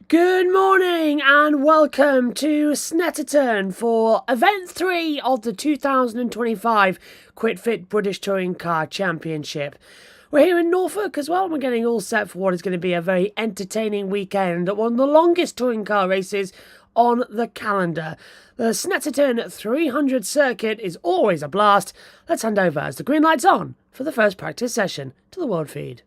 Good morning and welcome to Snetterton for Event 3 of the 2025 Quit Fit British Touring Car Championship. We're here in Norfolk as well, and we're getting all set for what is going to be a very entertaining weekend at one of the longest touring car races on the calendar. The Snetterton 300 circuit is always a blast. Let's hand over as the green light's on for the first practice session to the world feed.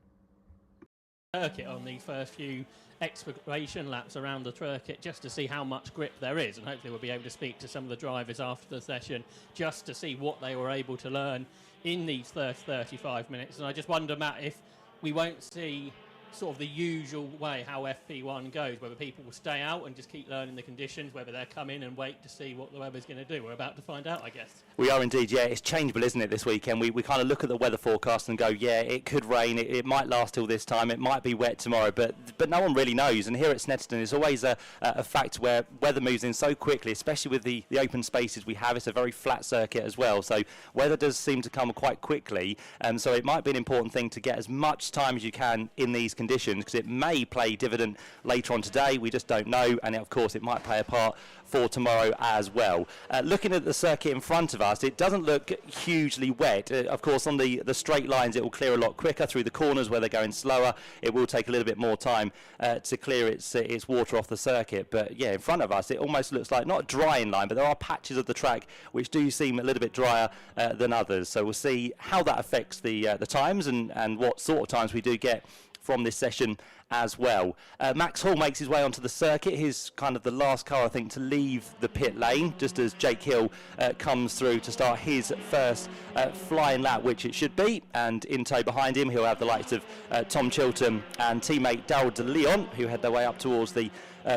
Circuit on the first few exploration laps around the circuit just to see how much grip there is, and hopefully we'll be able to speak to some of the drivers after the session just to see what they were able to learn in these first 35 minutes. And I just wonder, Matt, if we won't see sort of the usual way how FP1 goes, whether people will stay out and just keep learning the conditions, whether they'll come in and wait to see what the weather's going to do. We're about to find out, I guess. We are indeed, yeah. It's changeable, isn't it, this weekend? We kind of look at the weather forecast and go, yeah, it could rain, it might last till this time, it might be wet tomorrow, but no one really knows. And here at Snetterton, it's always a fact where weather moves in so quickly, especially with the open spaces we have. It's a very flat circuit as well, so weather does seem to come quite quickly, so it might be an important thing to get as much time as you can in these conditions, because it may play dividend later on today. We just don't know, and of course it might play a part for tomorrow as well. Looking at the circuit in front of us, it doesn't look hugely wet. Of course, on the straight lines it will clear a lot quicker. Through the corners where they're going slower, it will take a little bit more time to clear its water off the circuit. But yeah, in front of us it almost looks like not a drying line, but there are patches of the track which do seem a little bit drier than others. So we'll see how that affects the times and what sort of times we do get from this session as well. Max Hall makes his way onto the circuit. He's kind of the last car, I think, to leave the pit lane, just as Jake Hill comes through to start his first flying lap, which it should be. And in tow behind him, he'll have the likes of Tom Chilton and teammate Darryl de Leon, who head their way up towards the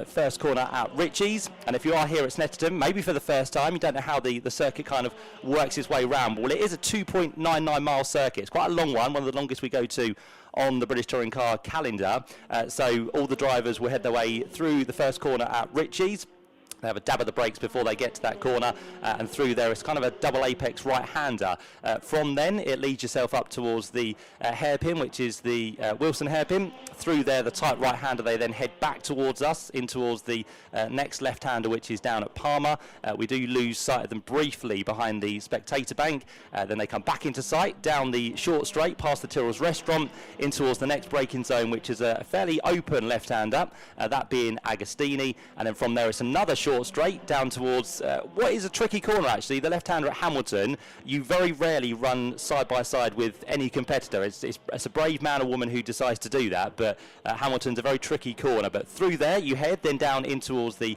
first corner at Ritchie's. And if you are here at Snetterton, maybe for the first time, you don't know how the circuit kind of works its way round. Well, it is a 2.99 mile circuit. It's quite a long one of the longest we go to on the British Touring Car calendar. So all the drivers will head their way through the first corner at Ritchie's. They have a dab of the brakes before they get to that corner, and through there it's kind of a double apex right-hander. From then it leads yourself up towards the hairpin, which is the Wilson hairpin. Through there, the tight right-hander, they then head back towards us, in towards the next left-hander, which is down at Palmer. We do lose sight of them briefly behind the spectator bank. Then they come back into sight, down the short straight, past the Tyrrell's restaurant, in towards the next braking zone, which is a fairly open left-hander, that being Agostini. And then from there it's another short straight down towards what is a tricky corner, actually, the left-hander at Hamilton. You very rarely run side by side with any competitor. It's a brave man or woman who decides to do that, but Hamilton's a very tricky corner. But through there you head then down in towards the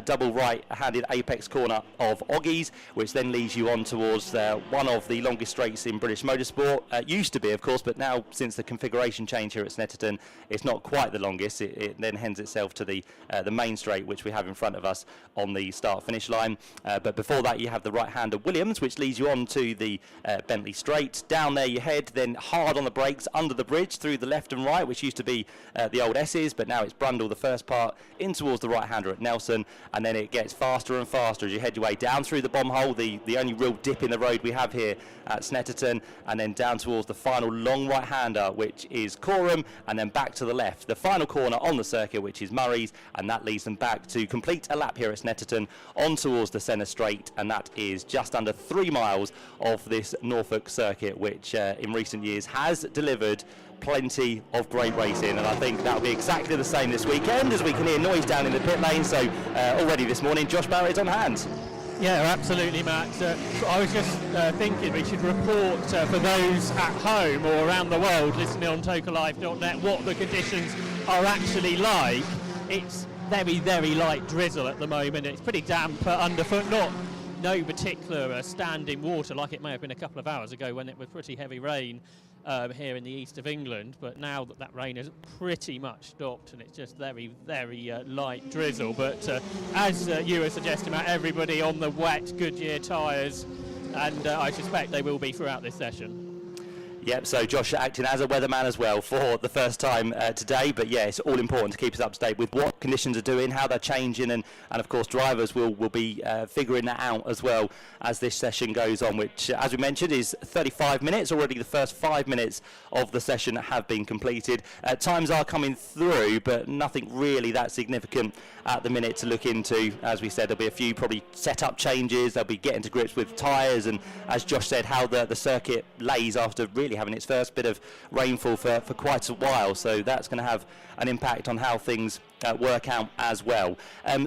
double right-handed apex corner of Oggies, which then leads you on towards one of the longest straights in British motorsport. Used to be, of course, but now since the configuration change here at Snetterton, it's not quite the longest. It then hands itself to the main straight, which we have in front of us on the start-finish line. But before that you have the right-hander Williams, which leads you on to the Bentley straight. Down there you head, then hard on the brakes under the bridge through the left and right, which used to be the old S's, but now it's Brundle the first part, in towards the right-hander at Nelson, and then it gets faster and faster as you head your way down through the bomb hole, the only real dip in the road we have here at Snetterton, and then down towards the final long right-hander, which is Coram, and then back to the left. The final corner on the circuit, which is Murray's, and that leads them back to complete a lap here here at Snetterton on towards the centre straight, and that is just under 3 miles of this Norfolk circuit, which in recent years has delivered plenty of great racing, and I think that'll be exactly the same this weekend, as we can hear noise down in the pit lane. So already this morning, Josh Barrett's on hand. Yeah, absolutely, Matt. I was just thinking we should report for those at home or around the world listening on tokerlive.net what the conditions are actually like. It's very, very light drizzle at the moment. It's pretty damp underfoot, no particular standing water like it may have been a couple of hours ago when it was pretty heavy rain here in the east of England, but now that rain has pretty much stopped and it's just very, very light drizzle. But as you were suggesting, Matt, everybody on the wet Goodyear tyres, and I suspect they will be throughout this session. Yep, so Josh acting as a weatherman as well for the first time today. But yeah, it's all important to keep us up to date with what conditions are doing, how they're changing, and of course drivers will be figuring that out as well as this session goes on, which as we mentioned is 35 minutes. Already the first 5 minutes of the session have been completed. Times are coming through, but nothing really that significant at the minute to look into. As we said, there'll be a few probably setup changes. They'll be getting to grips with tyres, and as Josh said, how the circuit lays after really having its first bit of rainfall for quite a while. So that's going to have an impact on how things work out as well.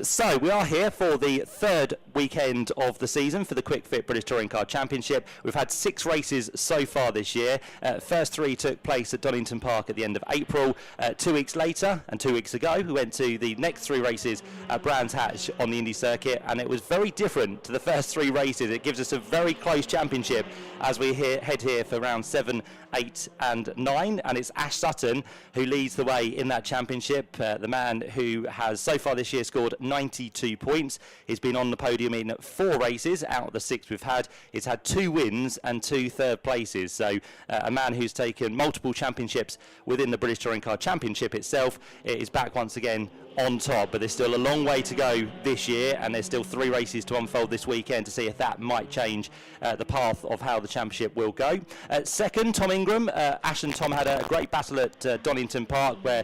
So we are here for the third weekend of the season for the Quick Fit British Touring Car Championship. We've had 6 races so far this year. First 3 took place at Donington Park at the end of April. 2 weeks later and 2 weeks ago we went to the next 3 races at Brands Hatch on the Indy circuit, and it was very different to the first 3 races. It gives us a very close championship as we head here for round 7, 8 and 9, and it's Ash Sutton who leads the way in that championship, the man who has so far this year scored 92 points. He's been on the podium in 4 races out of the 6 we've had. He's had 2 wins and 2 third places, so a man who's taken multiple championships within the British Touring Car Championship itself is back once again on top. But there's still a long way to go this year, and there's still 3 races to unfold this weekend to see if that might change the path of how the championship will go. Second, Tom Ingram. Ash and Tom had a great battle at Donington Park, where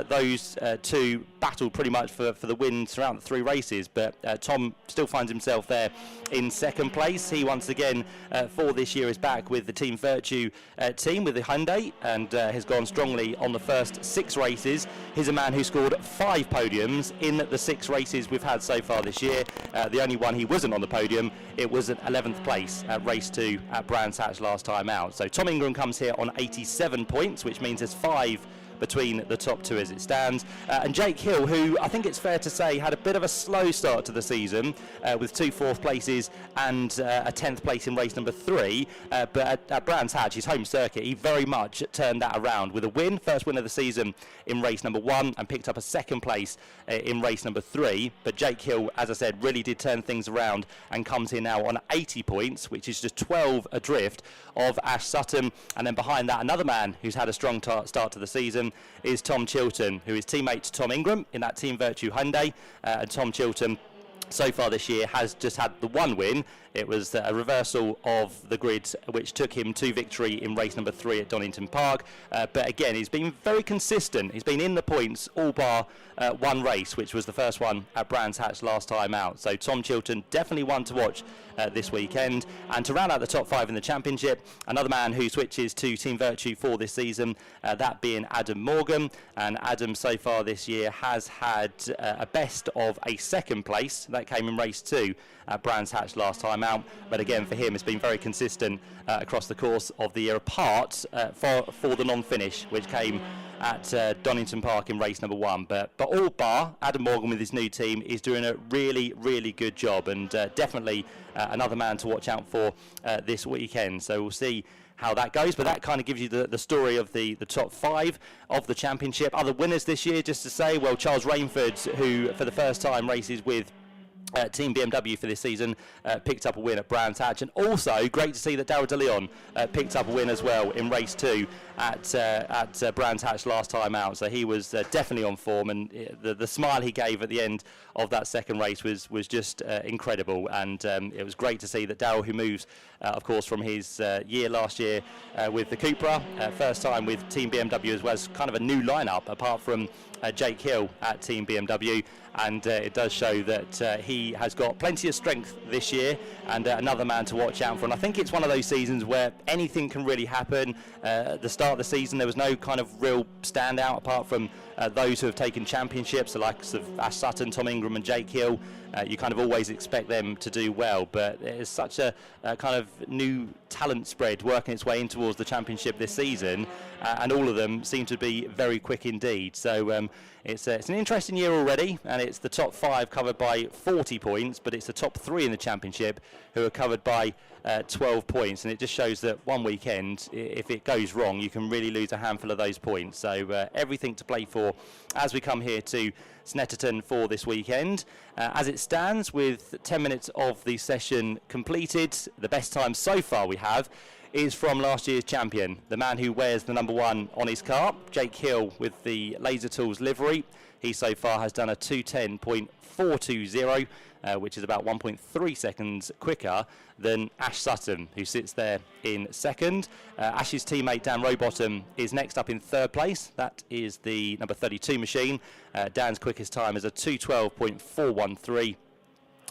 those 2 battled pretty much for the win throughout the 3 races, but Tom still finds himself there in second place. He once again for this year is back with the Team Virtue team with the Hyundai, and has gone strongly on the first 6 races. He's a man who scored 5 podiums in the 6 races we've had so far this year. The only one he wasn't on the podium, it was at 11th place at race 2 at Brands Hatch last time out. So Tom Ingram comes here on 87 points, which means there's 5 between the top 2 as it stands. And Jake Hill, who I think it's fair to say had a bit of a slow start to the season with 2 4th places and a 10th place in race number 3, but at Brands Hatch, his home circuit, he very much turned that around with a win, first win of the season in race number 1, and picked up a 2nd place in race number 3. But Jake Hill, as I said, really did turn things around and comes here now on 80 points, which is just 12 adrift of Ash Sutton. And then behind that, another man who's had a strong start to the season is Tom Chilton, who is teammate to Tom Ingram in that Team Virtue Hyundai. And Tom Chilton so far this year has just had the 1 win. It was a reversal of the grid which took him to victory in race number 3 at Donington Park. But again, he's been very consistent. He's been in the points all bar 1 race, which was the first one at Brands Hatch last time out. So Tom Chilton definitely one to watch this weekend. And to round out the top 5 in the championship, another man who switches to Team Virtue for this season, that being Adam Morgan. And Adam so far this year has had a best of a 2nd place. That came in race 2 at Brands Hatch last time out. But again, for him, it's been very consistent across the course of the year, apart for the non-finish, which came at Donington Park in race number 1. But all bar, Adam Morgan with his new team is doing a really, really good job, and definitely another man to watch out for this weekend. So we'll see how that goes, but that kind of gives you the story of the top 5 of the championship. Other winners this year, just to say, well, Charles Rainford, who for the first time races with Team BMW for this season picked up a win at Brands Hatch, and also great to see that Darryl De Leon picked up a win as well in race 2 at Brands Hatch last time out. So he was definitely on form, and the smile he gave at the end of that second race was just incredible. And it was great to see that Darryl, who moves of course from his year last year with the Cupra, first time with Team BMW as well, as kind of a new lineup apart from Jake Hill at Team BMW, and it does show that he has got plenty of strength this year, and another man to watch out for. And I think it's one of those seasons where anything can really happen. At the start of the season there was no kind of real standout apart from those who have taken championships, the likes of Ash Sutton, Tom Ingram and Jake Hill. You kind of always expect them to do well, but there's such a kind of new talent spread working its way in towards the championship this season, and all of them seem to be very quick indeed. So it's an interesting year already, and it's the top 5 covered by 40 points, but it's the top 3 in the championship who are covered by 12 points, and it just shows that one weekend, if it goes wrong, you can really lose a handful of those points. So everything to play for as we come here to Snetterton for this weekend. As it stands, with 10 minutes of the session completed, the best time so far we have is from last year's champion, the man who wears the number 1 on his car, Jake Hill, with the Laser Tools livery. He so far has done a 2:10.420, which is about 1.3 seconds quicker than Ash Sutton, who sits there in second. Ash's teammate Dan Rowbottom is next up in third place. That is the number 32 machine. Dan's quickest time is a 2:12.413.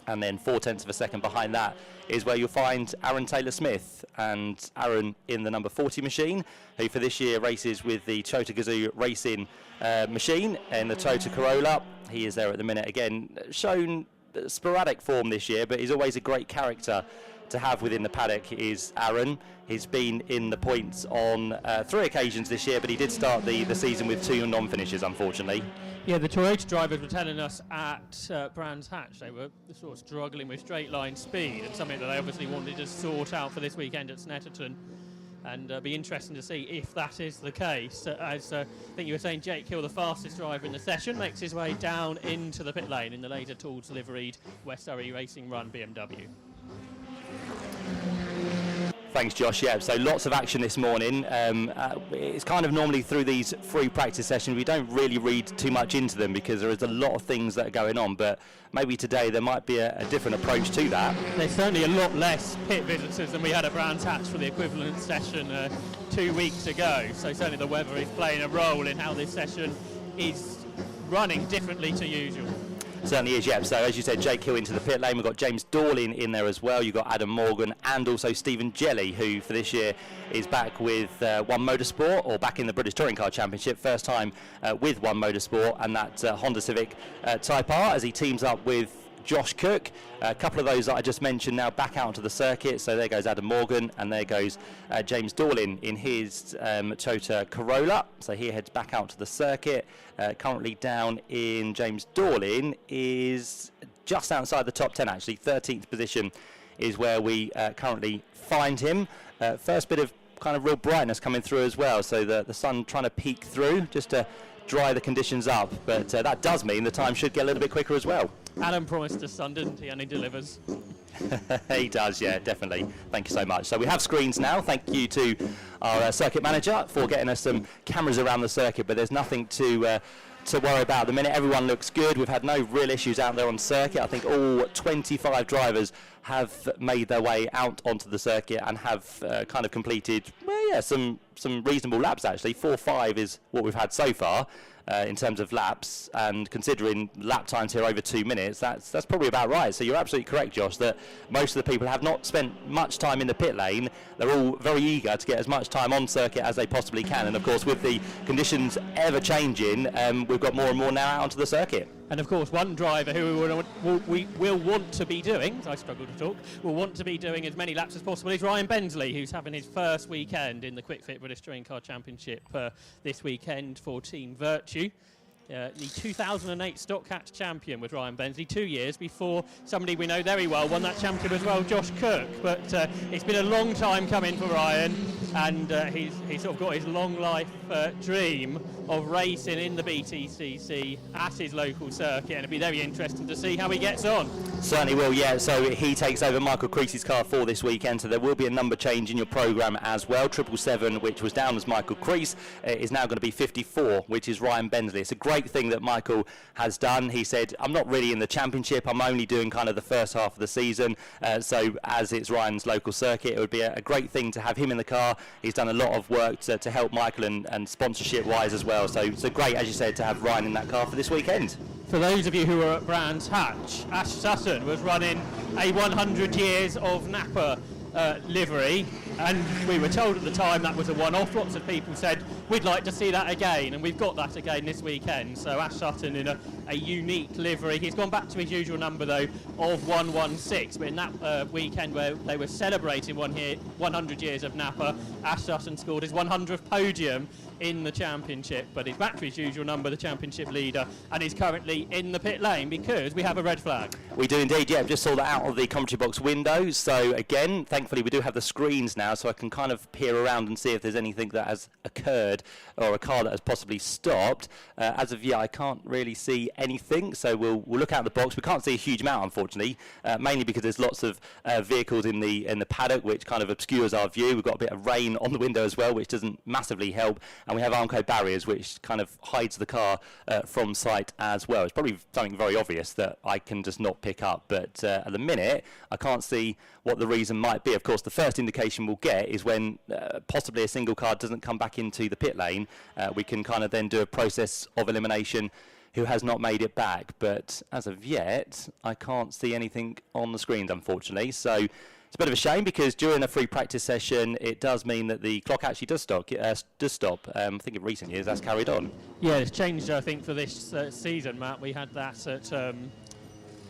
And then 0.4 of a second behind that is where you'll find Aaron Taylor-Smith, and Aaron in the number 40 machine, who for this year races with the Toyota Gazoo Racing machine in the Toyota Corolla. He is there at the minute, again, shown sporadic form this year, but he's always a great character to have within the paddock is Aaron. He's been in the points on 3 occasions this year, but he did start the season with 2 non-finishes, unfortunately. Yeah, the Toyota drivers were telling us at Brands Hatch they were sort of struggling with straight line speed, and something that they obviously wanted to sort out for this weekend at Snetterton. And be interesting to see if that is the case. As I think you were saying, Jake Hill, the fastest driver in the session, makes his way down into the pit lane in the Laser Tools liveried West Surrey Racing Run BMW. Thanks, Josh. Yeah, so lots of action this morning. It's kind of normally through these free practice sessions, we don't really read too much into them because there is a lot of things that are going on, but maybe today there might be a different approach to that. There's certainly a lot less pit visitors than we had at Brands Hatch for the equivalent session 2 weeks ago, so certainly the weather is playing a role in how this session is running differently to usual. Certainly is, yeah. So as you said, Jake Hill into the pit lane. We've got James Dorlin in there as well. You've got Adam Morgan and also Stephen Jelly, who for this year is back with One Motorsport, or back in the British Touring Car Championship. First time with One Motorsport and that Honda Civic Type R, as he teams up with Josh Cook. A couple of those that I just mentioned now back out onto the circuit. So there goes Adam Morgan, and there goes James Dorlin in his Toyota Corolla. So he heads back out to the circuit. Currently down in James Dorlin is just outside the top 10, actually. 13th position is where we currently find him. First bit of kind of real brightness coming through as well. So the sun trying to peek through just to dry the conditions up. But that does mean the time should get a little bit quicker as well. Adam promised us sun, didn't he? And he delivers. He does, yeah, definitely. Thank you so much. So we have screens now. Thank you to our circuit manager for getting us some cameras around the circuit, but there's nothing to worry about at the minute. Everyone looks good. We've had no real issues out there on circuit. I think all 25 drivers have made their way out onto the circuit and have kind of completed, well, yeah, some reasonable laps actually. 4.5 is what we've had so far. In terms of laps, and considering lap times here over 2 minutes, that's probably about right. So you're absolutely correct, Josh, that most of the people have not spent much time in the pit lane. They're all very eager to get as much time on circuit as they possibly can, and of course with the conditions ever changing, we've got more and more now out onto the circuit. And of course one driver who we will want to be doing, I struggle to talk, will want to be doing as many laps as possible is Ryan Bensley, who's having his first weekend in the Quick Fit British Touring Car Championship this weekend for Team Virtue. the 2008 Stock Catch champion with Ryan Bensley, 2 years before somebody we know very well won that championship as well, Josh Cook. But it's been a long time coming for Ryan, and he's sort of got his long life dream of racing in the BTCC at his local circuit, and it'll be very interesting to see how he gets on. Certainly will, yeah. So he takes over Michael Creasy's car for this weekend, so there will be a number change in your programme as well. 777, which was down as Michael Creasy, is now going to be 54, which is Ryan Bensley. It's a great thing that Michael has done. He said, I'm not really in the championship, I'm only doing kind of the first half of the season, so as it's Ryan's local circuit, it would be a great thing to have him in the car. He's done a lot of work to help Michael and sponsorship wise as well, so great, as you said, to have Ryan in that car for this weekend. For those of you who were at Brands Hatch, Ash Sutton was running a 100 years of Napa livery, and we were told at the time that was a one-off. Lots of people said we'd like to see that again, and we've got that again this weekend. So Ash Sutton in a unique livery. He's gone back to his usual number though of 116, but in that weekend where they were celebrating 100 years of Napa, Ash Sutton scored his 100th podium in the championship, but he's back to his usual number, the championship leader, and he's currently in the pit lane because we have a red flag. We do indeed, yeah. Just saw that out of the commentary box window. So again, thankfully we do have the screens now, so I can kind of peer around and see if there's anything that has occurred or a car that has possibly stopped. As of yet, I can't really see anything, so we'll look out the box. We can't see a huge amount, unfortunately, mainly because there's lots of vehicles in the paddock, which kind of obscures our view. We've got a bit of rain on the window as well, which doesn't massively help. And we have Armco barriers, which kind of hides the car from sight as well. It's probably something very obvious that I can just not pick up, but at the minute I can't see what the reason might be. Of course, the first indication we'll get is when possibly a single car doesn't come back into the pit lane. We can kind of then do a process of elimination who has not made it back, but as of yet I can't see anything on the screens, unfortunately. So it's a bit of a shame, because during a free practice session it does mean that the clock actually does stop. I think in recent years that's carried on. Yeah, it's changed, I think, for this season, Matt. We had that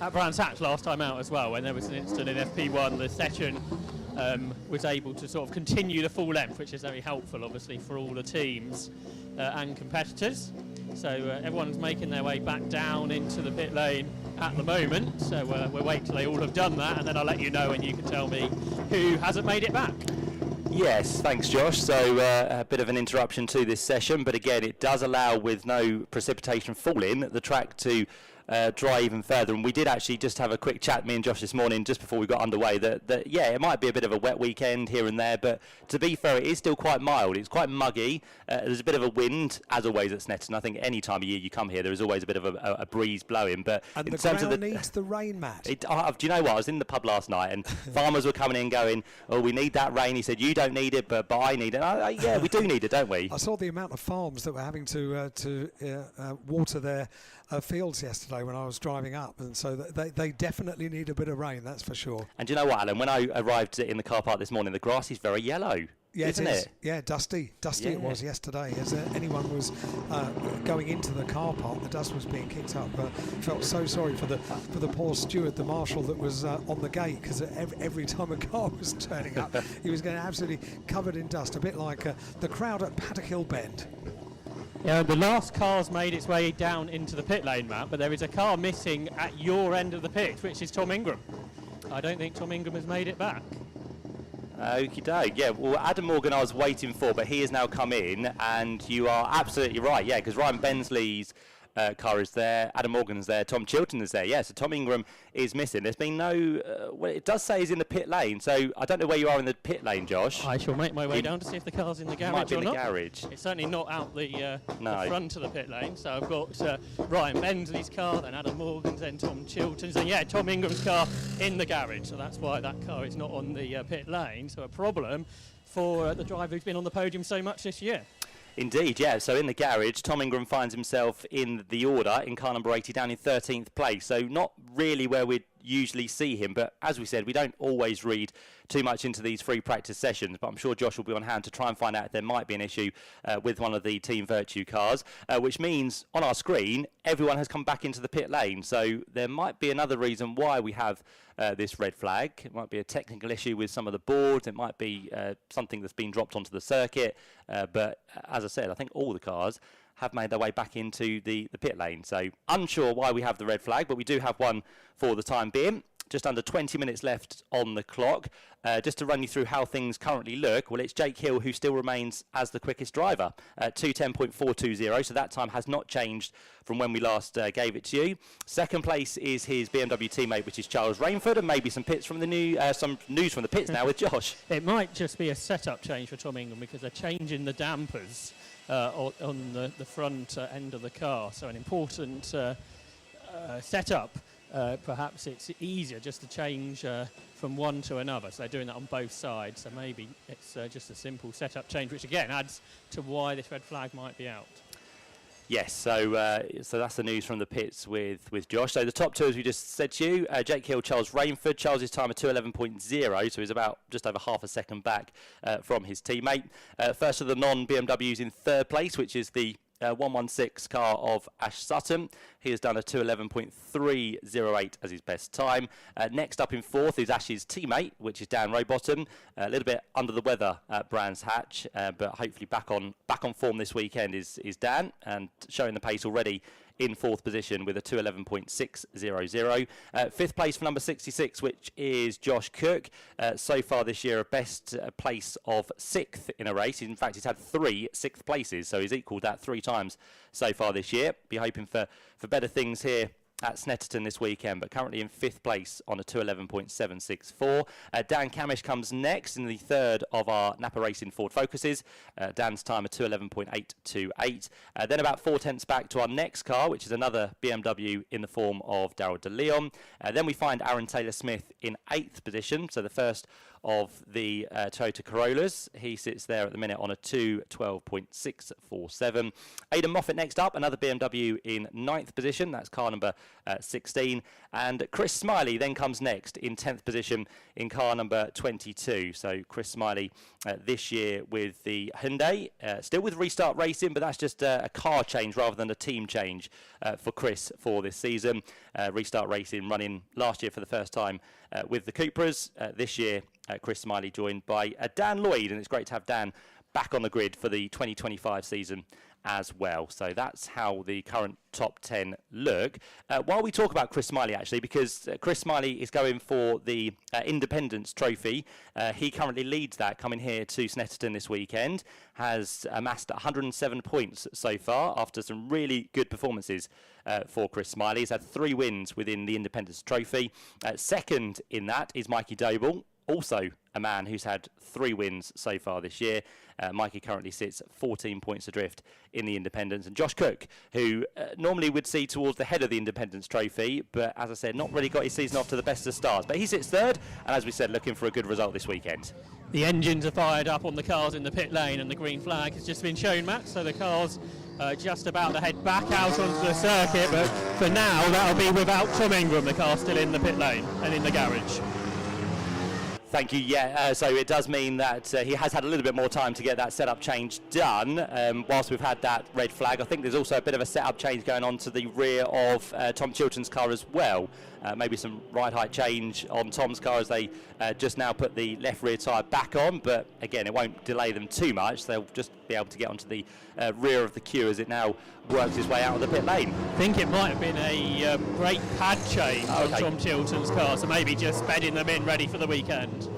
at Brands Hatch last time out as well, when there was an incident in FP1. The session was able to sort of continue the full length, which is very helpful, obviously, for all the teams and competitors. So everyone's making their way back down into the pit lane at the moment, so we'll wait till they all have done that, and then I'll let you know, and you can tell me who hasn't made it back. Yes, thanks Josh. So a bit of an interruption to this session, but again it does allow, with no precipitation falling, the track to dry even further. And we did actually just have a quick chat, me and Josh, this morning just before we got underway, that yeah, it might be a bit of a wet weekend here and there, but to be fair, it is still quite mild. It's quite muggy. There's a bit of a wind, as always at Snetterton. I think any time of year you come here, there is always a bit of a breeze blowing. But and in the terms ground of needs the rain, Matt. do you know what? I was in the pub last night and farmers were coming in going, oh, we need that rain. He said, you don't need it, but I need it. Yeah, we do need it, don't we? I saw the amount of farms that were having to water their fields yesterday when I was driving up, and so they definitely need a bit of rain, that's for sure. And do you know what, Alan? When I arrived in the car park this morning, the grass is very yellow. Yeah, isn't it? Yeah, dusty Yeah. it was yesterday. As anyone was going into the car park, the dust was being kicked up. Felt so sorry for the poor steward, the marshal that was on the gate, because every time a car was turning up, he was getting absolutely covered in dust, a bit like the crowd at Paddock Hill Bend. Yeah, the last car's made its way down into the pit lane, Matt, but there is a car missing at your end of the pit, which is Tom Ingram. I don't think Tom Ingram has made it back. Okie doke. Yeah, well, Adam Morgan I was waiting for, but he has now come in, and you are absolutely right, yeah, because Ryan Bensley's car is there, Adam Morgan's there, Tom Chilton is there, yeah, so Tom Ingram is missing. There's been no, well, it does say he's in the pit lane, so I don't know where you are in the pit lane, Josh. I shall make my way down to see if the car's in the garage might be or in not. the garage. It's certainly not out the No. front of the pit lane, so I've got Ryan Bensley's car, then Adam Morgan's, then Tom Chilton's, and yeah, Tom Ingram's car in the garage, so that's why that car is not on the pit lane, so a problem for the driver who's been on the podium so much this year. Indeed, yeah. So in the garage, Tom Ingram finds himself in the order in car number 80, down in 13th place. So not really where we'd usually see him, but as we said, we don't always read too much into these free practice sessions, but I'm sure Josh will be on hand to try and find out if there might be an issue with one of the Team Virtue cars, which means on our screen everyone has come back into the pit lane, so there might be another reason why we have this red flag. It might be a technical issue with some of the boards, it might be something that's been dropped onto the circuit, but as I said, I think all the cars have made their way back into the pit lane. So unsure why we have the red flag, but we do have one for the time being. Just under 20 minutes left on the clock. Just to run you through how things currently look, well, it's Jake Hill who still remains as the quickest driver, 2:10.420, so that time has not changed from when we last gave it to you. Second place is his BMW teammate, which is Charles Rainford, and maybe some news from the pits now with Josh. It might just be a setup change for Tom Ingram because they're changing the dampers on the front end of the car, so an important setup. Perhaps it's easier just to change from one to another. So they're doing that on both sides. So maybe it's just a simple setup change, which again adds to why this red flag might be out. Yes, so that's the news from the pits with Josh. So the top two, as we just said to you, Jake Hill, Charles Rainford. Charles' time at 2:11.0, so he's about just over half a second back from his teammate. First of the non-BMWs in third place, which is the 116 car of Ash Sutton. He has done a 2:11.308 as his best time. Next up in fourth is Ash's teammate, which is Dan Rowbottom. A little bit under the weather at Brands Hatch, but hopefully back on form this weekend is Dan, and showing the pace already in fourth position with a 2:11.600. Fifth place for number 66, which is Josh Cook. So far this year, a best place of sixth in a race. In fact, he's had 3 sixth places, so he's equalled that 3 times so far this year. Be hoping for better things here at Snetterton this weekend, but currently in 5th place on a 2:11.764. Dan Camish comes next in the third of our Napa Racing Ford Focuses. Dan's time at 2:11.828. Then about 4 tenths back to our next car, which is another BMW in the form of Darryl De Leon. Then we find Aaron Taylor-Smith in 8th position, so the first of the Toyota Corollas. He sits there at the minute on a 2:12.647. Aidan Moffat next up, another BMW in 9th position. That's car number 16. And Chris Smiley then comes next in 10th position in car number 22. So Chris Smiley this year with the Hyundai, still with Restart Racing, but that's just a car change rather than a team change for Chris for this season. Restart Racing running last year for the first time with the Cupras. This year, Chris Smiley joined by Dan Lloyd, and it's great to have Dan back on the grid for the 2025 season as well. So that's how the current top 10 look. While we talk about Chris Smiley, actually, because Chris Smiley is going for the Independence Trophy. He currently leads that coming here to Snetterton this weekend, has amassed 107 points so far after some really good performances for Chris Smiley. He's had 3 wins within the Independence Trophy. Second in that is Mikey Doble, also a man who's had 3 wins so far this year. Mikey currently sits 14 points adrift in the Independence. And Josh Cook, who normally would see towards the head of the Independence Trophy, but as I said, not really got his season off to the best of starts. But he sits third, and as we said, looking for a good result this weekend. The engines are fired up on the cars in the pit lane, and the green flag has just been shown, Matt, so the cars just about to head back out onto the circuit, but for now that'll be without Tom Ingram. The car's still in the pit lane and in the garage. Thank you. Yeah, so it does mean that he has had a little bit more time to get that setup change done. Whilst we've had that red flag, I think there's also a bit of a setup change going on to the rear of Tom Chilton's car as well. Maybe some ride height change on Tom's car as they just now put the left rear tyre back on, but again, it won't delay them too much. They'll just be able to get onto the rear of the queue as it now works its way out of the pit lane. I think it might have been a brake pad change on Tom Chilton's car, so maybe just bedding them in ready for the weekend.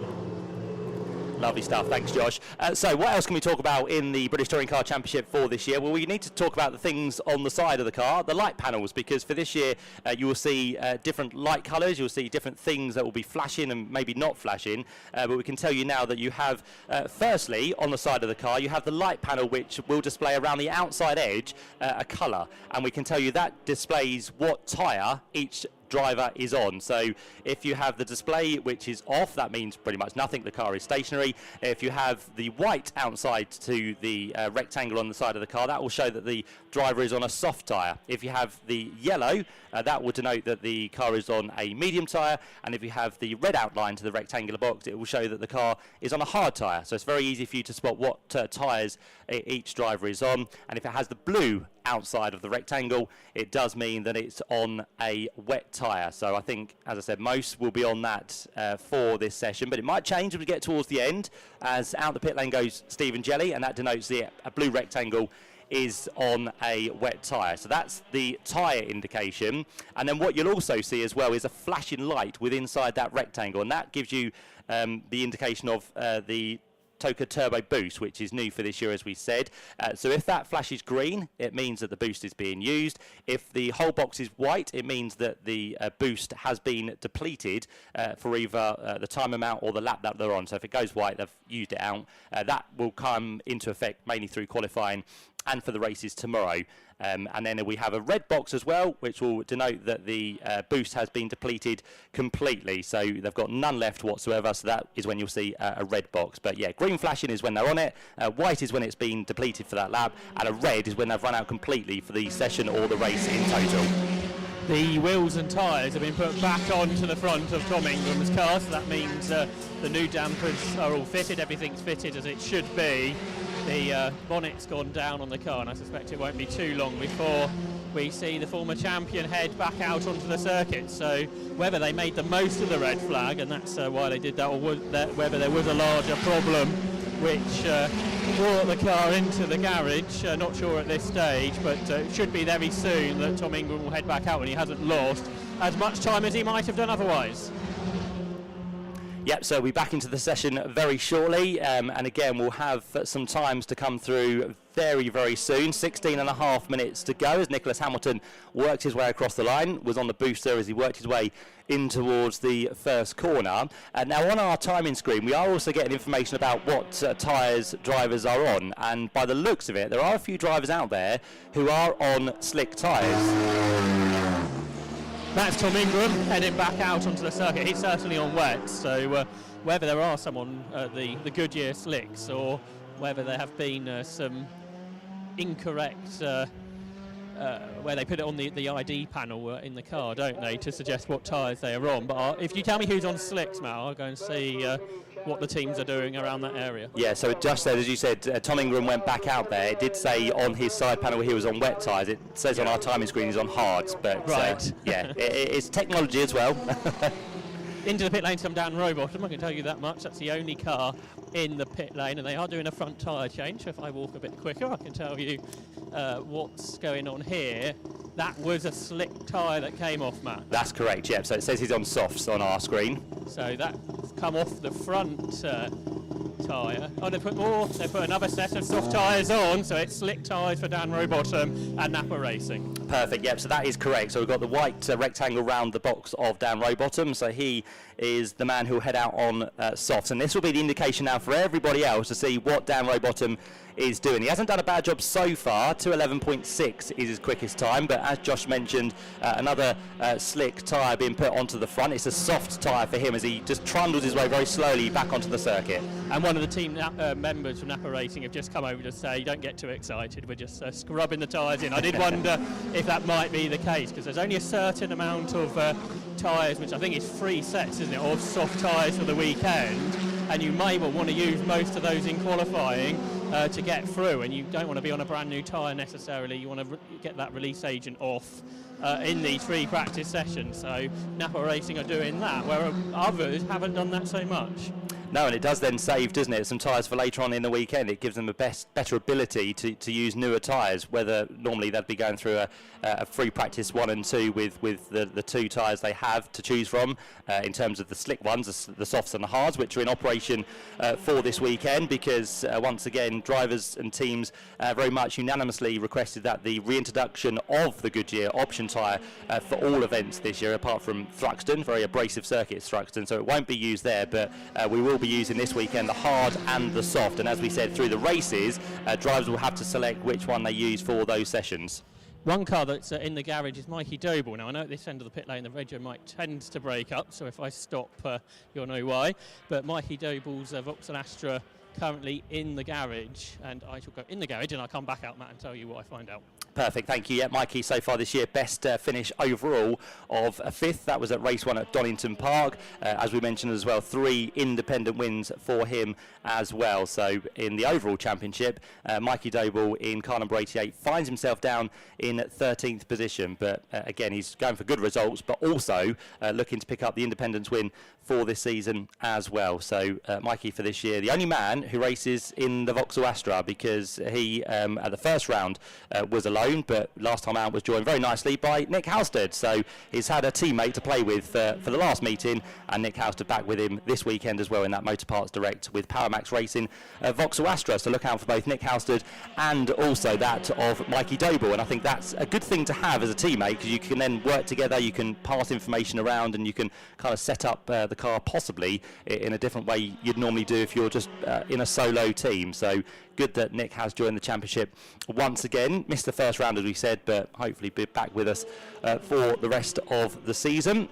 Lovely stuff, thanks Josh. So what else can we talk about in the British Touring Car Championship for this year? Well, we need to talk about the things on the side of the car, the light panels, because for this year you will see different light colours, you'll see different things that will be flashing and maybe not flashing, but we can tell you now that you have, firstly, on the side of the car, you have the light panel which will display around the outside edge a colour, and we can tell you that displays what tyre each driver is on. So if you have the display which is off, that means pretty much nothing, the car is stationary. If you have the white outside to the rectangle on the side of the car, that will show that the driver is on a soft tyre. If you have the yellow, that will denote that the car is on a medium tyre, and if you have the red outline to the rectangular box, it will show that the car is on a hard tyre. So it's very easy for you to spot what tyres each driver is on, and if it has the blue outside of the rectangle, it does mean that it's on a wet tyre. So I think, as I said, most will be on that for this session, but it might change as we get towards the end, as out the pit lane goes Stephen Jelly, and that denotes a blue rectangle is on a wet tyre. So that's the tyre indication. And then what you'll also see as well is a flashing light within inside that rectangle, and that gives you the indication of the Toka Turbo Boost, which is new for this year, as we said. So if that flashes green, it means that the boost is being used. If the whole box is white, it means that the boost has been depleted for either the time amount or the lap that they're on. So if it goes white, they've used it out. That will come into effect mainly through qualifying and for the races tomorrow. And then we have a red box as well, which will denote that the boost has been depleted completely. So they've got none left whatsoever. So that is when you'll see a red box. But yeah, green flashing is when they're on it. White is when it's been depleted for that lap. And a red is when they've run out completely for the session or the race in total. The wheels and tyres have been put back onto the front of Tom Ingram's car. So that means the new dampers are all fitted. Everything's fitted as it should be. The bonnet's gone down on the car, and I suspect it won't be too long before we see the former champion head back out onto the circuit. So whether they made the most of the red flag, and that's why they did that, or whether there was a larger problem which brought the car into the garage, not sure at this stage, but it should be very soon that Tom Ingram will head back out, and he hasn't lost as much time as he might have done otherwise. Yep, so we'll be back into the session very shortly, and again we'll have some times to come through very, very soon. 16.5 minutes to go as Nicholas Hamilton works his way across the line, was on the booster as he worked his way in towards the first corner. Now on our timing screen we are also getting information about what tyres drivers are on, and by the looks of it there are a few drivers out there who are on slick tyres. That's Tom Ingram heading back out onto the circuit. He's certainly on wet, so whether there are some on the Goodyear slicks or whether there have been some incorrect where they put it on the ID panel in the car, don't they, to suggest what tyres they are on. But if you tell me who's on slicks, Matt, I'll go and see what the teams are doing around that area. Yeah, so it just said, as you said, Tom Ingram went back out there. It did say on his side panel he was on wet tyres. It says on our timing screen he's on hards, but right. Yeah, it's technology as well. Into the pit lane to come down Rowbottom, I can tell you that much. That's the only car in the pit lane, and they are doing a front tyre change, so if I walk a bit quicker I can tell you what's going on here. That was a slick tyre that came off, Matt. That's correct, yeah. So it says he's on softs on our screen. So that's come off the front tyre. Oh, they put more. They put another set of soft tyres on, so it's slick tyres for Dan Rowbottom and Napa Racing. Perfect, yep, so that is correct. So we've got the white rectangle round the box of Dan Rowbottom, so he is the man who will head out on softs, and this will be the indication now for everybody else to see what Dan Rowbottom is doing. He hasn't done a bad job so far. 2:11.6 is his quickest time, but as Josh mentioned, another slick tyre being put onto the front. It's a soft tyre for him as he just trundles his way very slowly back onto the circuit. And one of the team members from Napa Racing have just come over to say, don't get too excited, we're just scrubbing the tyres in. I did wonder if that might be the case, because there's only a certain amount of tyres, which I think is 3 sets, isn't it, of soft tyres for the weekend, and you may well want to use most of those in qualifying to get through, and you don't want to be on a brand new tyre necessarily. You want to get that release agent off in these 3 practice sessions. So Napa Racing are doing that, where others haven't done that so much. No, and it does then save, doesn't it, some tyres for later on in the weekend. It gives them a better ability to use newer tyres, whether normally they'd be going through a free practice 1 and 2 with the 2 tyres they have to choose from in terms of the slick ones, the softs and the hards, which are in operation for this weekend, because once again drivers and teams very much unanimously requested that the reintroduction of the Goodyear option tyre for all events this year, apart from Thruxton, very abrasive circuit Thruxton, so it won't be used there, but we will be using this weekend the hard and the soft, and as we said, through the races drivers will have to select which one they use for those sessions. One car that's in the garage is Mikey Doble. Now I know at this end of the pit lane the rego might tend to break up, so if I stop you'll know why, but Mikey Doble's Vauxhall Astra currently in the garage, and I shall go in the garage and I'll come back out, Matt, and tell you what I find out. Perfect, thank you. Yeah, Mikey, so far this year, best finish overall of a 5th. That was at race 1 at Donington Park. As we mentioned as well, 3 independent wins for him as well. So in the overall championship, Mikey Doble in car number 88 finds himself down in 13th position. But again, he's going for good results, but also looking to pick up the independence win for this season as well. So Mikey for this year, the only man who races in the Vauxhall Astra, because he at the first round was alone, but last time out was joined very nicely by Nick Halstead. So he's had a teammate to play with for the last meeting, and Nick Halstead back with him this weekend as well in that Motor Parts Direct with Powermax Racing Vauxhall Astra. So look out for both Nick Halstead and also that of Mikey Doble, and I think that's a good thing to have as a teammate, because you can then work together, you can pass information around, and you can kind of set up the car possibly in a different way you'd normally do if you're just in a solo team. So good that Nick has joined the championship once again. Missed the first round, as we said, but hopefully be back with us for the rest of the season.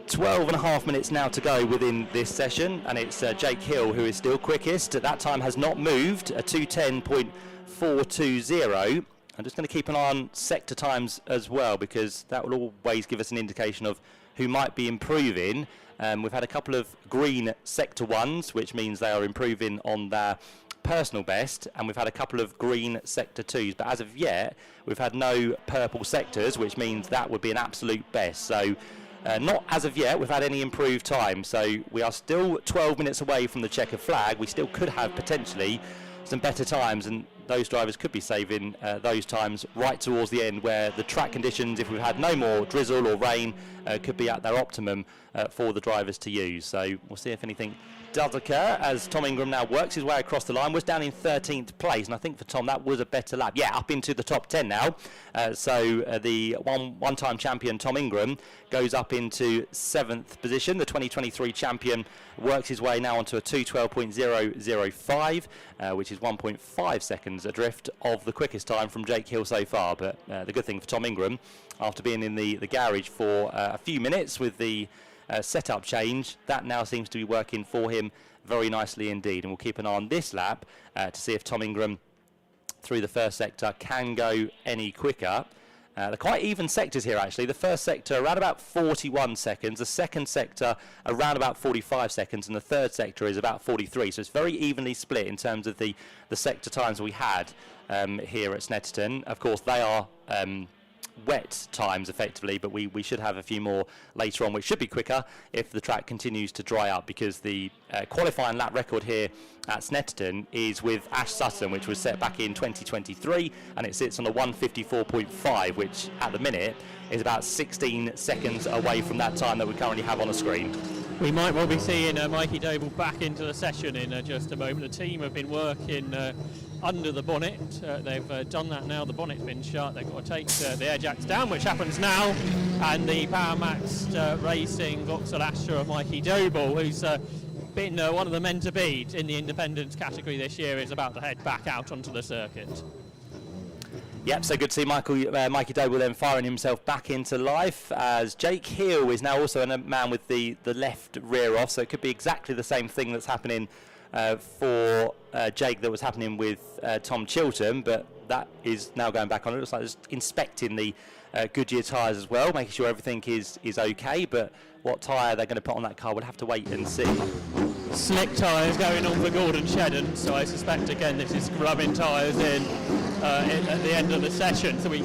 12.5 minutes now to go within this session, and it's Jake Hill who is still quickest. At that time has not moved, a 2:10.420. I'm just going to keep an eye on sector times as well, because that will always give us an indication of who might be improving. We've had a couple of green sector 1s, which means they are improving on their personal best, and we've had a couple of green sector 2s, but as of yet we've had no purple sectors, which means that would be an absolute best. So not as of yet we've had any improved time, so we are still 12 minutes away from the checkered flag. We still could have potentially some better times, and those drivers could be saving those times right towards the end, where the track conditions, if we've had no more drizzle or rain, could be at their optimum for the drivers to use. So we'll see if anything does occur as Tom Ingram now works his way across the line. Was down in 13th place, and I think for Tom that was a better lap. Yeah, up into the top 10 now. The one-time champion Tom Ingram goes up into 7th position. The 2023 champion works his way now onto a 2:12.005, which is 1.5 seconds adrift of the quickest time from Jake Hill so far. But the good thing for Tom Ingram, after being in the garage for a few minutes with the setup change, that now seems to be working for him very nicely indeed. And we'll keep an eye on this lap to see if Tom Ingram through the first sector can go any quicker. They're quite even sectors here actually. The first sector around about 41 seconds, the second sector around about 45 seconds, and the third sector is about 43. So it's very evenly split in terms of the sector times we had here at Snetterton. Of course they are wet times effectively, but we should have a few more later on, which should be quicker if the track continues to dry up, because the qualifying lap record here at Snetterton is with Ash Sutton, which was set back in 2023, and it sits on a 1:54.5, which at the minute is about 16 seconds away from that time that we currently have on the screen. We might well be seeing Mikey Doble back into the session in just a moment. The team have been working under the bonnet. They've done that now. The bonnet's been shut. They've got to take the air jacks down, which happens now. And the Powermax Racing Vauxhall Astra of Mikey Doble, who's been one of the men to beat in the independence category this year, is about to head back out onto the circuit. Yep, so good to see Mikey Doble then firing himself back into life, as Jake Hill is now also a man with the left rear off, so it could be exactly the same thing that's happening for Jake that was happening with Tom Chilton, but that is now going back on. It looks like just inspecting the Goodyear tyres as well, making sure everything is okay, but what tyre they're going to put on that car, we'll have to wait and see. Slick tyres going on for Gordon Shedden, so I suspect again this is scrubbing tyres in at the end of the session. So it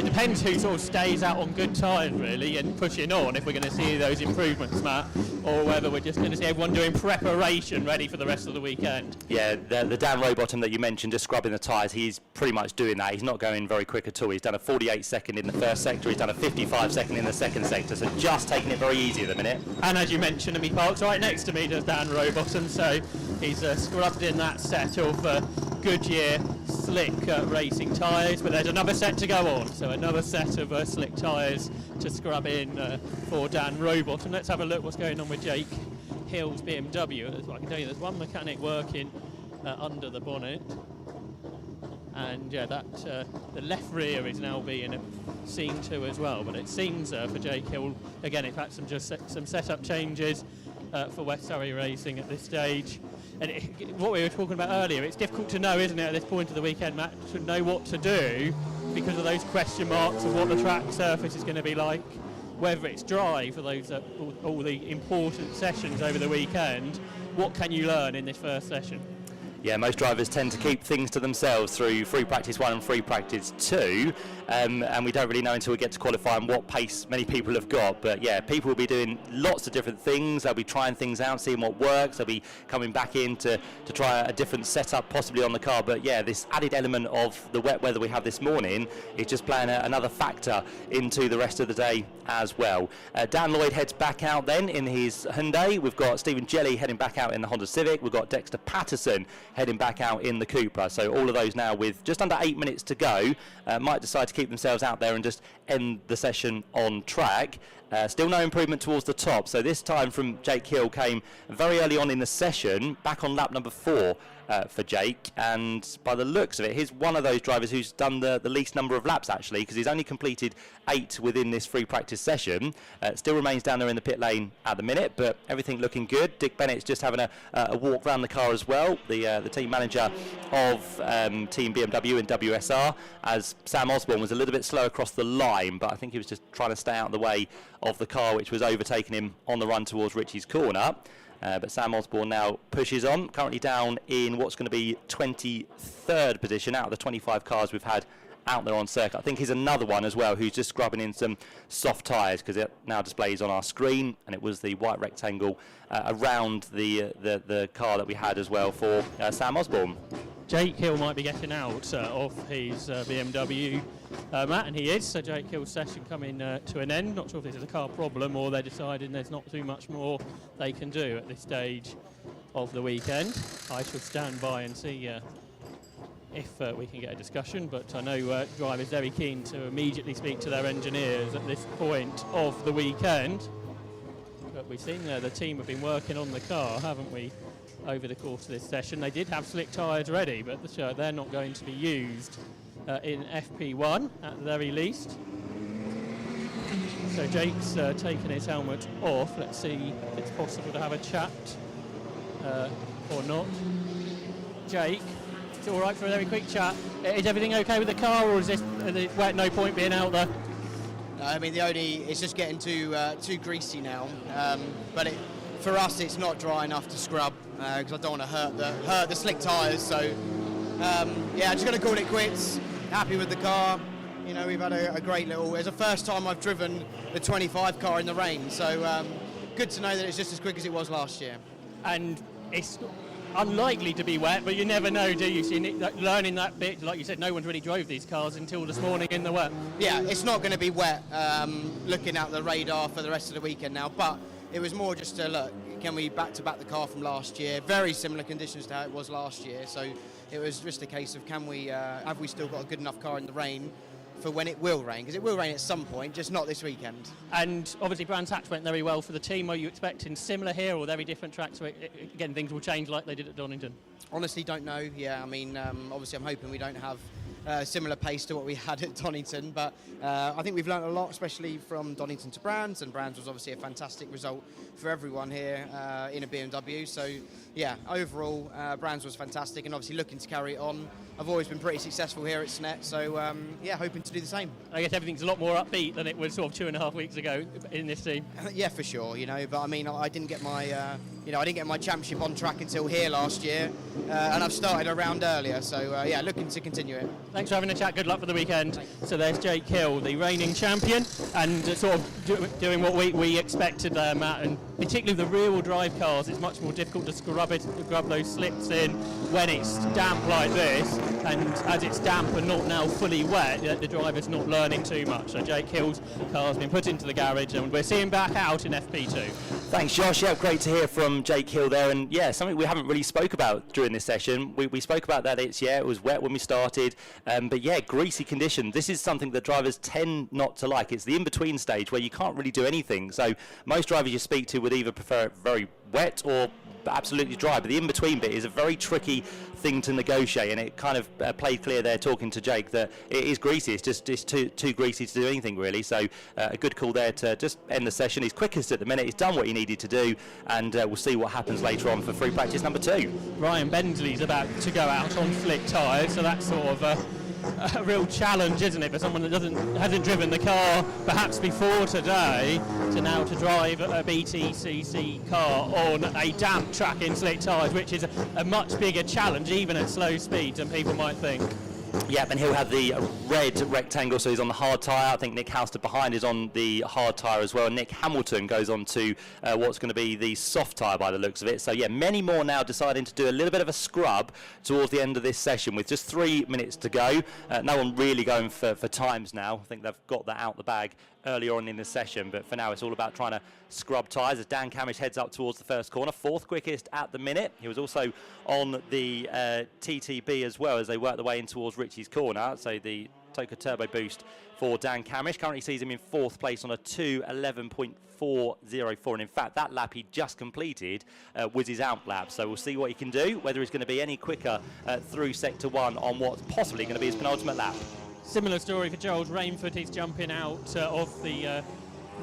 depends who sort of stays out on good tyres really and pushing on, if we're going to see those improvements, Matt, or whether we're just going to see everyone doing preparation ready for the rest of the weekend. Yeah, the Dan Rowbottom that you mentioned, just scrubbing the tyres, he's pretty much doing that. He's not going very quick at all. He's done a 48 second in the first sector, he's done a 55 second in the second sector, so just taking it very easy at the minute. And as you mentioned, he parks right next to me, does Dan Rowbottom, so he's scrubbed in that set of Goodyear slick racing tyres, but there's another set to go on, so another set of slick tyres to scrub in for Dan Rowbottom. Let's have a look what's going on with Jake Hill's BMW. I can tell you there's one mechanic working under the bonnet, and yeah, that the left rear is now being seen to as well, but it seems for Jake Hill, again, in fact, some setup changes for West Surrey Racing at this stage. And what we were talking about earlier, it's difficult to know, isn't it, at this point of the weekend, Matt, to know what to do, because of those question marks of what the track surface is going to be like, whether it's dry for those all the important sessions over the weekend. What can you learn in this first session? Yeah, most drivers tend to keep things to themselves through free practice 1 and free practice 2, and we don't really know until we get to qualifying what pace many people have got. But yeah, people will be doing lots of different things. They'll be trying things out, seeing what works. They'll be coming back in to try a different setup possibly on the car. But yeah, this added element of the wet weather we have this morning is just playing another factor into the rest of the day as well. Dan Lloyd heads back out then in his Hyundai. We've got Stephen Jelly heading back out in the Honda Civic. We've got Dexter Patterson heading back out in the Cooper. So all of those now with just under 8 minutes to go might decide to keep themselves out there and just end the session on track. Still no improvement towards the top. So this time from Jake Hill came very early on in the session, back on lap number 4 for Jake, and by the looks of it, he's one of those drivers who's done the least number of laps actually, because he's only completed 8 within this free practice session. Still remains down there in the pit lane at the minute, but everything looking good. Dick Bennett's just having a walk around the car as well, the team manager of Team BMW and WSR, as Sam Osborne was a little bit slow across the line, but I think he was just trying to stay out of the way of the car which was overtaking him on the run towards Richie's corner. But Sam Osborne now pushes on, currently down in what's going to be 23rd position out of the 25 cars we've had out there on circuit. I think he's another one as well who's just scrubbing in some soft tyres, because it now displays on our screen, and it was the white rectangle around the car that we had as well for Sam Osborne. Jake Hill might be getting out of his BMW, Matt, and he is. So Jake Hill's session coming to an end. Not sure if this is a car problem or they're deciding there's not too much more they can do at this stage of the weekend. I shall stand by and see if we can get a discussion, but I know drivers very keen to immediately speak to their engineers at this point of the weekend. But we've seen the team have been working on the car, haven't we, over the course of this session. They did have slick tyres ready, but they're not going to be used in FP1 at the very least. So Jake's taken his helmet off. Let's see if it's possible to have a chat or not. Jake, it's all right for a very quick chat. Is everything okay with the car, or is this no point being out there? No, I mean it's just getting too greasy now. But for us, it's not dry enough to scrub because I don't want to hurt the slick tyres. So yeah, I'm just going to call it quits. Happy with the car. You know, we've had a great little. It's the first time I've driven the 25 car in the rain. So good to know that it's just as quick as it was last year. And it's unlikely to be wet, but you never know, do you? So learning that bit, like you said, no one's really drove these cars until this morning in the wet. Yeah, it's not going to be wet. Looking at the radar for the rest of the weekend now, but it was more just to look. Can we back-to-back the car from last year? Very similar conditions to how it was last year. So it was just a case of have we still got a good enough car in the rain for when it will rain? Because it will rain at some point, just not this weekend. And obviously Brands Hatch went very well for the team. Are you expecting similar here, or very different tracks where, again, things will change like they did at Donington? Honestly, don't know. Yeah, I mean, obviously I'm hoping we don't have similar pace to what we had at Donington, but I think we've learned a lot, especially from Donington to Brands, and Brands was obviously a fantastic result for everyone here in a BMW. So yeah, overall Brands was fantastic, and obviously looking to carry it on. I've always been pretty successful here at Snet, so yeah, hoping to do the same. I guess everything's a lot more upbeat than it was sort of 2.5 weeks ago in this team. Yeah, for sure, you know, but I mean, I didn't get my I didn't get my championship on track until here last year, and I've started a round earlier, so yeah, looking to continue it. Thanks for having a chat. Good luck for the weekend. So there's Jake Hill, the reigning champion, and sort of doing what we expected there, Matt. And particularly the rear-wheel drive cars, it's much more difficult to scrub those slips in when it's damp like this. And as it's damp and not now fully wet, the driver's not learning too much. So Jake Hill's car's been put into the garage, and we're seeing back out in FP2. Thanks, Josh. Yeah, great to hear from Jake Hill there. And yeah, something we haven't really spoke about during this session. We spoke about that it was wet when we started, but yeah, greasy conditions. This is something that drivers tend not to like. It's the in-between stage where you can't really do anything. So most drivers you speak to would either prefer it very wet or absolutely dry, but the in-between bit is a very tricky thing to negotiate, and it kind of played clear there talking to Jake that it is greasy. It's too greasy to do anything really. So a good call there to just end the session. He's quickest at the minute. He's done what he needed to do, and we'll see what happens later on for free practice number 2. Ryan Bensley's about to go out on slick tyres, so that's sort of a real challenge, isn't it, for someone that hasn't driven the car perhaps before today to now to drive a BTCC car on a damp track in slick tyres, which is a much bigger challenge even at slow speeds than people might think. Yep, and he'll have the red rectangle, so he's on the hard tyre. I think Nick Halster behind is on the hard tyre as well. Nick Hamilton goes on to what's going to be the soft tyre by the looks of it. So yeah, many more now deciding to do a little bit of a scrub towards the end of this session with just 3 minutes to go. No one really going for times now. I think they've got that out the bag earlier on in the session, but for now it's all about trying to scrub tyres as Dan Camish heads up towards the first corner, 4th quickest at the minute. He was also on the TTB as well as they work their way in towards Richie's corner, so the Toka Turbo Boost for Dan Camish currently sees him in 4th place on a 2:11.404, and in fact that lap he just completed was his out lap, so we'll see what he can do, whether he's going to be any quicker through sector 1 on what's possibly going to be his penultimate lap. Similar story for Charles Rainford. He's jumping out of the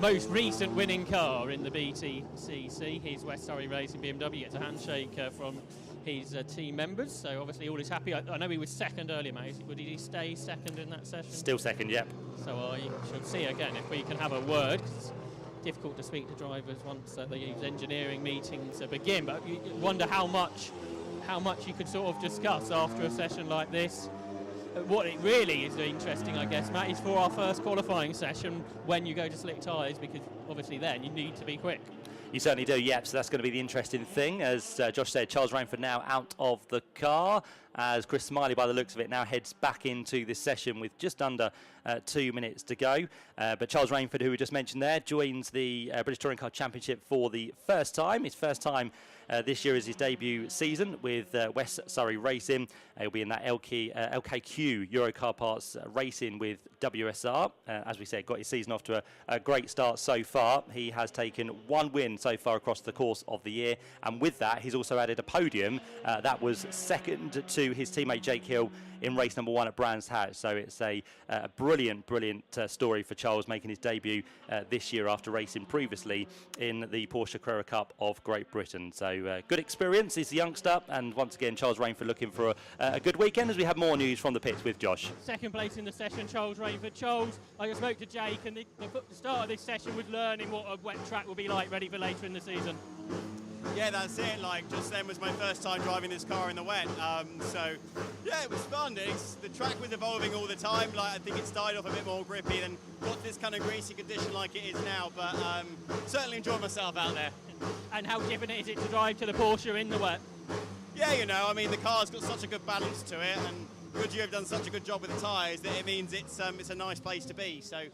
most recent winning car in the BTCC. He's West Surrey Racing BMW. Gets a handshake from his team members, so obviously all is happy. I know he was second earlier, mate. Did he stay second in that session? Still second, yep. So I shall see again if we can have a word. It's difficult to speak to drivers once these engineering meetings begin, but you wonder how much you could sort of discuss after a session like this. What it really is interesting, I guess, Matt, is for our first qualifying session when you go to slick tyres, because obviously then you need to be quick. You certainly do, yep, so that's going to be the interesting thing. As Josh said, Charles Rainford now out of the car, as Chris Smiley, by the looks of it, now heads back into this session with just under 2 minutes to go. But Charles Rainford, who we just mentioned there, joins the British Touring Car Championship for the first time. His first time this year is his debut season with West Surrey Racing. He'll be in that LKQ Eurocar Parts racing with WSR. As we said, got his season off to a great start so far. He has taken 1 win so far across the course of the year, and with that he's also added a podium. That was second to his teammate Jake Hill in race number 1 at Brands Hatch. So it's a brilliant story for Charles, making his debut this year after racing previously in the Porsche Carrera Cup of Great Britain. So good experience. He's a youngster, and once again Charles Rainford looking for a good weekend as we have more news from the pits with Josh. Second place in the session, Charles Rainford. Charles, I just spoke to Jake, and the start of this session was learning what a wet track will be like ready for later in the season. Yeah, that's it. Like, just then was my first time driving this car in the wet. So, yeah, it was fun. The track was evolving all the time. Like, I think it started off a bit more grippy, then got this kind of greasy condition like it is now. But certainly enjoyed myself out there. And how different is it to drive to the Porsche in the wet? Yeah, you know, I mean, the car's got such a good balance to it, and Goodyear have done such a good job with the tyres that it means it's a nice place to be. So,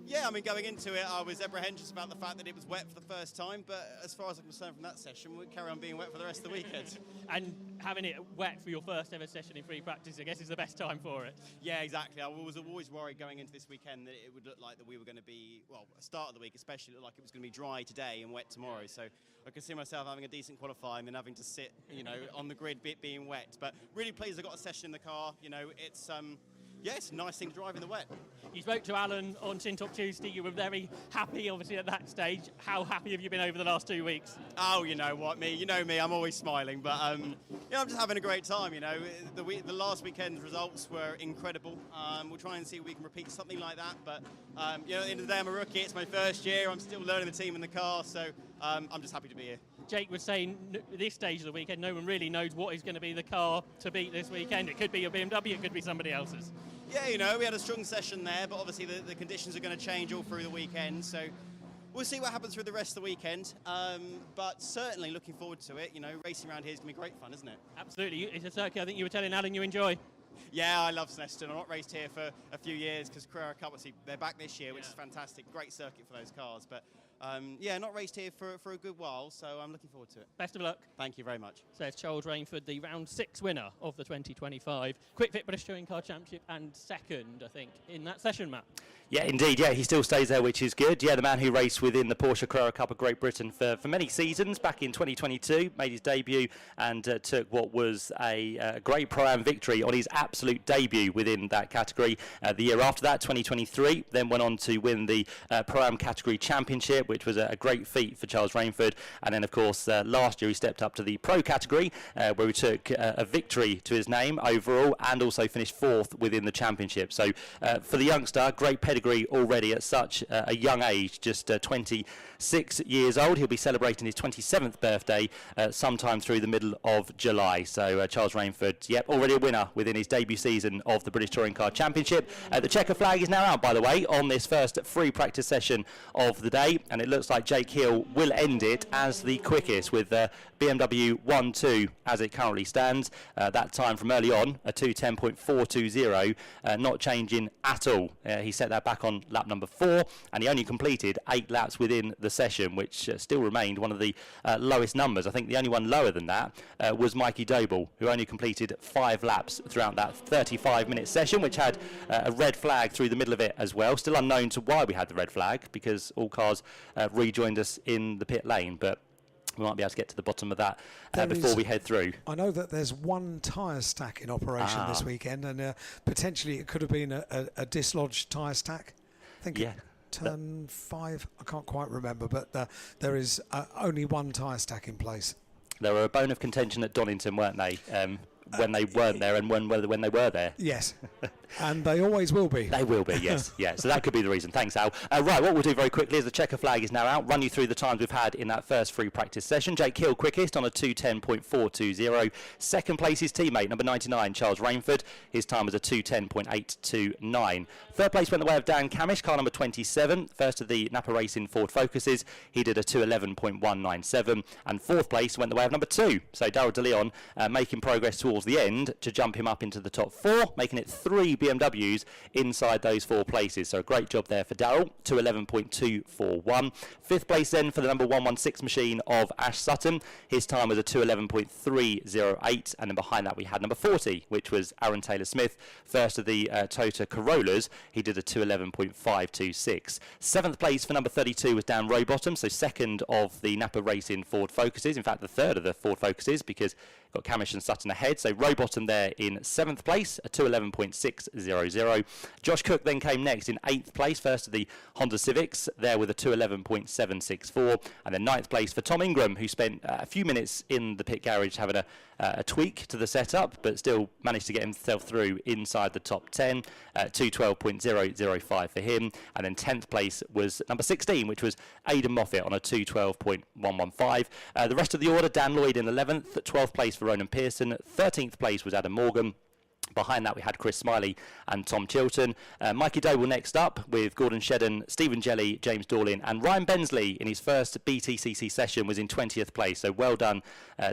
yeah, I mean, going into it, I was apprehensive about the fact that it was wet for the first time, but as far as I'm concerned from that session, we'll carry on being wet for the rest of the weekend. And having it wet for your first ever session in free practice, I guess, is the best time for it. Yeah, exactly. I was always worried going into this weekend that it would look like that we were going to be, well, start of the week especially, looked like it was going to be dry today and wet tomorrow. So I could see myself having a decent qualifying and then having to sit, you know, on the grid being wet. But really pleased I got a session in the car. You know, it's... yeah, it's a nice thing to drive in the wet. You spoke to Alan on Tin Top Tuesday. You were very happy, obviously, at that stage. How happy have you been over the last 2 weeks? Oh, you know what, you know me, I'm always smiling. But, yeah, I'm just having a great time, you know. The last weekend's results were incredible. We'll try and see if we can repeat something like that. But, you know, at the end of the day, I'm a rookie. It's my first year. I'm still learning the team and the car. So I'm just happy to be here. Jake was saying at this stage of the weekend, no one really knows what is going to be the car to beat this weekend. It could be your BMW, it could be somebody else's. Yeah, you know, we had a strong session there, but obviously the conditions are going to change all through the weekend. So we'll see what happens through the rest of the weekend. But certainly looking forward to it. You know, racing around here is going to be great fun, isn't it? Absolutely. It's a circuit I think you were telling Alan you enjoy. Yeah, I love Snetterton. I've not raced here for a few years because Carrera Cup, obviously, they're back this year, which is fantastic. Great circuit for those cars. But yeah, not raced here for a good while, so I'm looking forward to it. Best of luck. Thank you very much. So it's Charles Rainford, the round 6 winner of the 2025 Quick Fit British Touring Car Championship, and second, I think, in that session, Matt. Yeah, indeed. Yeah, he still stays there, which is good. Yeah, the man who raced within the Porsche Carrera Cup of Great Britain for many seasons back in 2022, made his debut and took what was a great Pro-Am victory on his absolute debut within that category. The year after that, 2023, then went on to win the Pro-Am category championship, which was a great feat for Charles Rainford. And then, of course, last year he stepped up to the pro category, where he took a victory to his name overall and also finished 4th within the championship. So for the youngster, great pedigree already at such a young age, just 26 years old. He'll be celebrating his 27th birthday sometime through the middle of July. So Charles Rainford, yep, already a winner within his debut season of the British Touring Car Championship. The checker flag is now out, by the way, on this first free practice session of the day, and it looks like Jake Hill will end it as the quickest with BMW 1-2 as it currently stands. That time from early on, a 2:10.420, not changing at all. He set that back on lap number 4, and he only completed 8 laps within the session, which still remained one of the lowest numbers. I think the only one lower than that was Mikey Doble, who only completed 5 laps throughout that 35-minute session, which had a red flag through the middle of it as well. Still unknown to why we had the red flag, because all cars rejoined us in the pit lane, but we might be able to get to the bottom of that before we head through. I know that there's one tyre stack in operation this weekend, and potentially it could have been a dislodged tyre stack. I think turn 5, I can't quite remember, but there is only one tyre stack in place. There were a bone of contention at Donington, weren't they? When they weren't there and when they were there. Yes, and they always will be. They will be, yes. Yeah, so that could be the reason. Thanks, Al. Right, what we'll do very quickly is the checker flag is now out. Run you through the times we've had in that first free practice session. Jake Hill quickest on a 2:10.420. Second place his teammate, number 99, Charles Rainford. His time was a 2:10.829. Third place went the way of Dan Camish, car number 27. First of the Napa Racing Ford Focuses. He did a 2:11.197. And fourth place went the way of number 2. So Darryl De Leon making progress towards the end to jump him up into the top 4, making it 3 BMWs inside those 4 places. So a great job there for Darryl, 2:11.241. Fifth place then for the number 116 machine of Ash Sutton. His time was a 2:11.308, and then behind that we had number 40, which was Aaron Taylor-Smith, first of the Toyota Corollas. He did a 2:11.526. Seventh place for number 32 was Dan Rowbottom, so second of the Napa Racing Ford Focuses, in fact the third of the Ford Focuses, because got Camish and Sutton ahead. So Rowbottom there in 7th place, a 2:11.600. Josh Cook then came next in 8th place, first of the Honda Civics, there with a 2:11.764. And then 9th place for Tom Ingram, who spent a few minutes in the pit garage having a tweak to the setup, but still managed to get himself through inside the top 10, 2:12.005 for him. And then 10th place was number 16, which was Aidan Moffat on a 2:12.115. The rest of the order, Dan Lloyd in 11th, 12th place for Ronan Pearson, 13th place was Adam Morgan. Behind that we had Chris Smiley and Tom Chilton. Mikey Doble next up with Gordon Shedden, Stephen Jelly, James Dorlin, and Ryan Bensley in his first BTCC session was in 20th place. So well done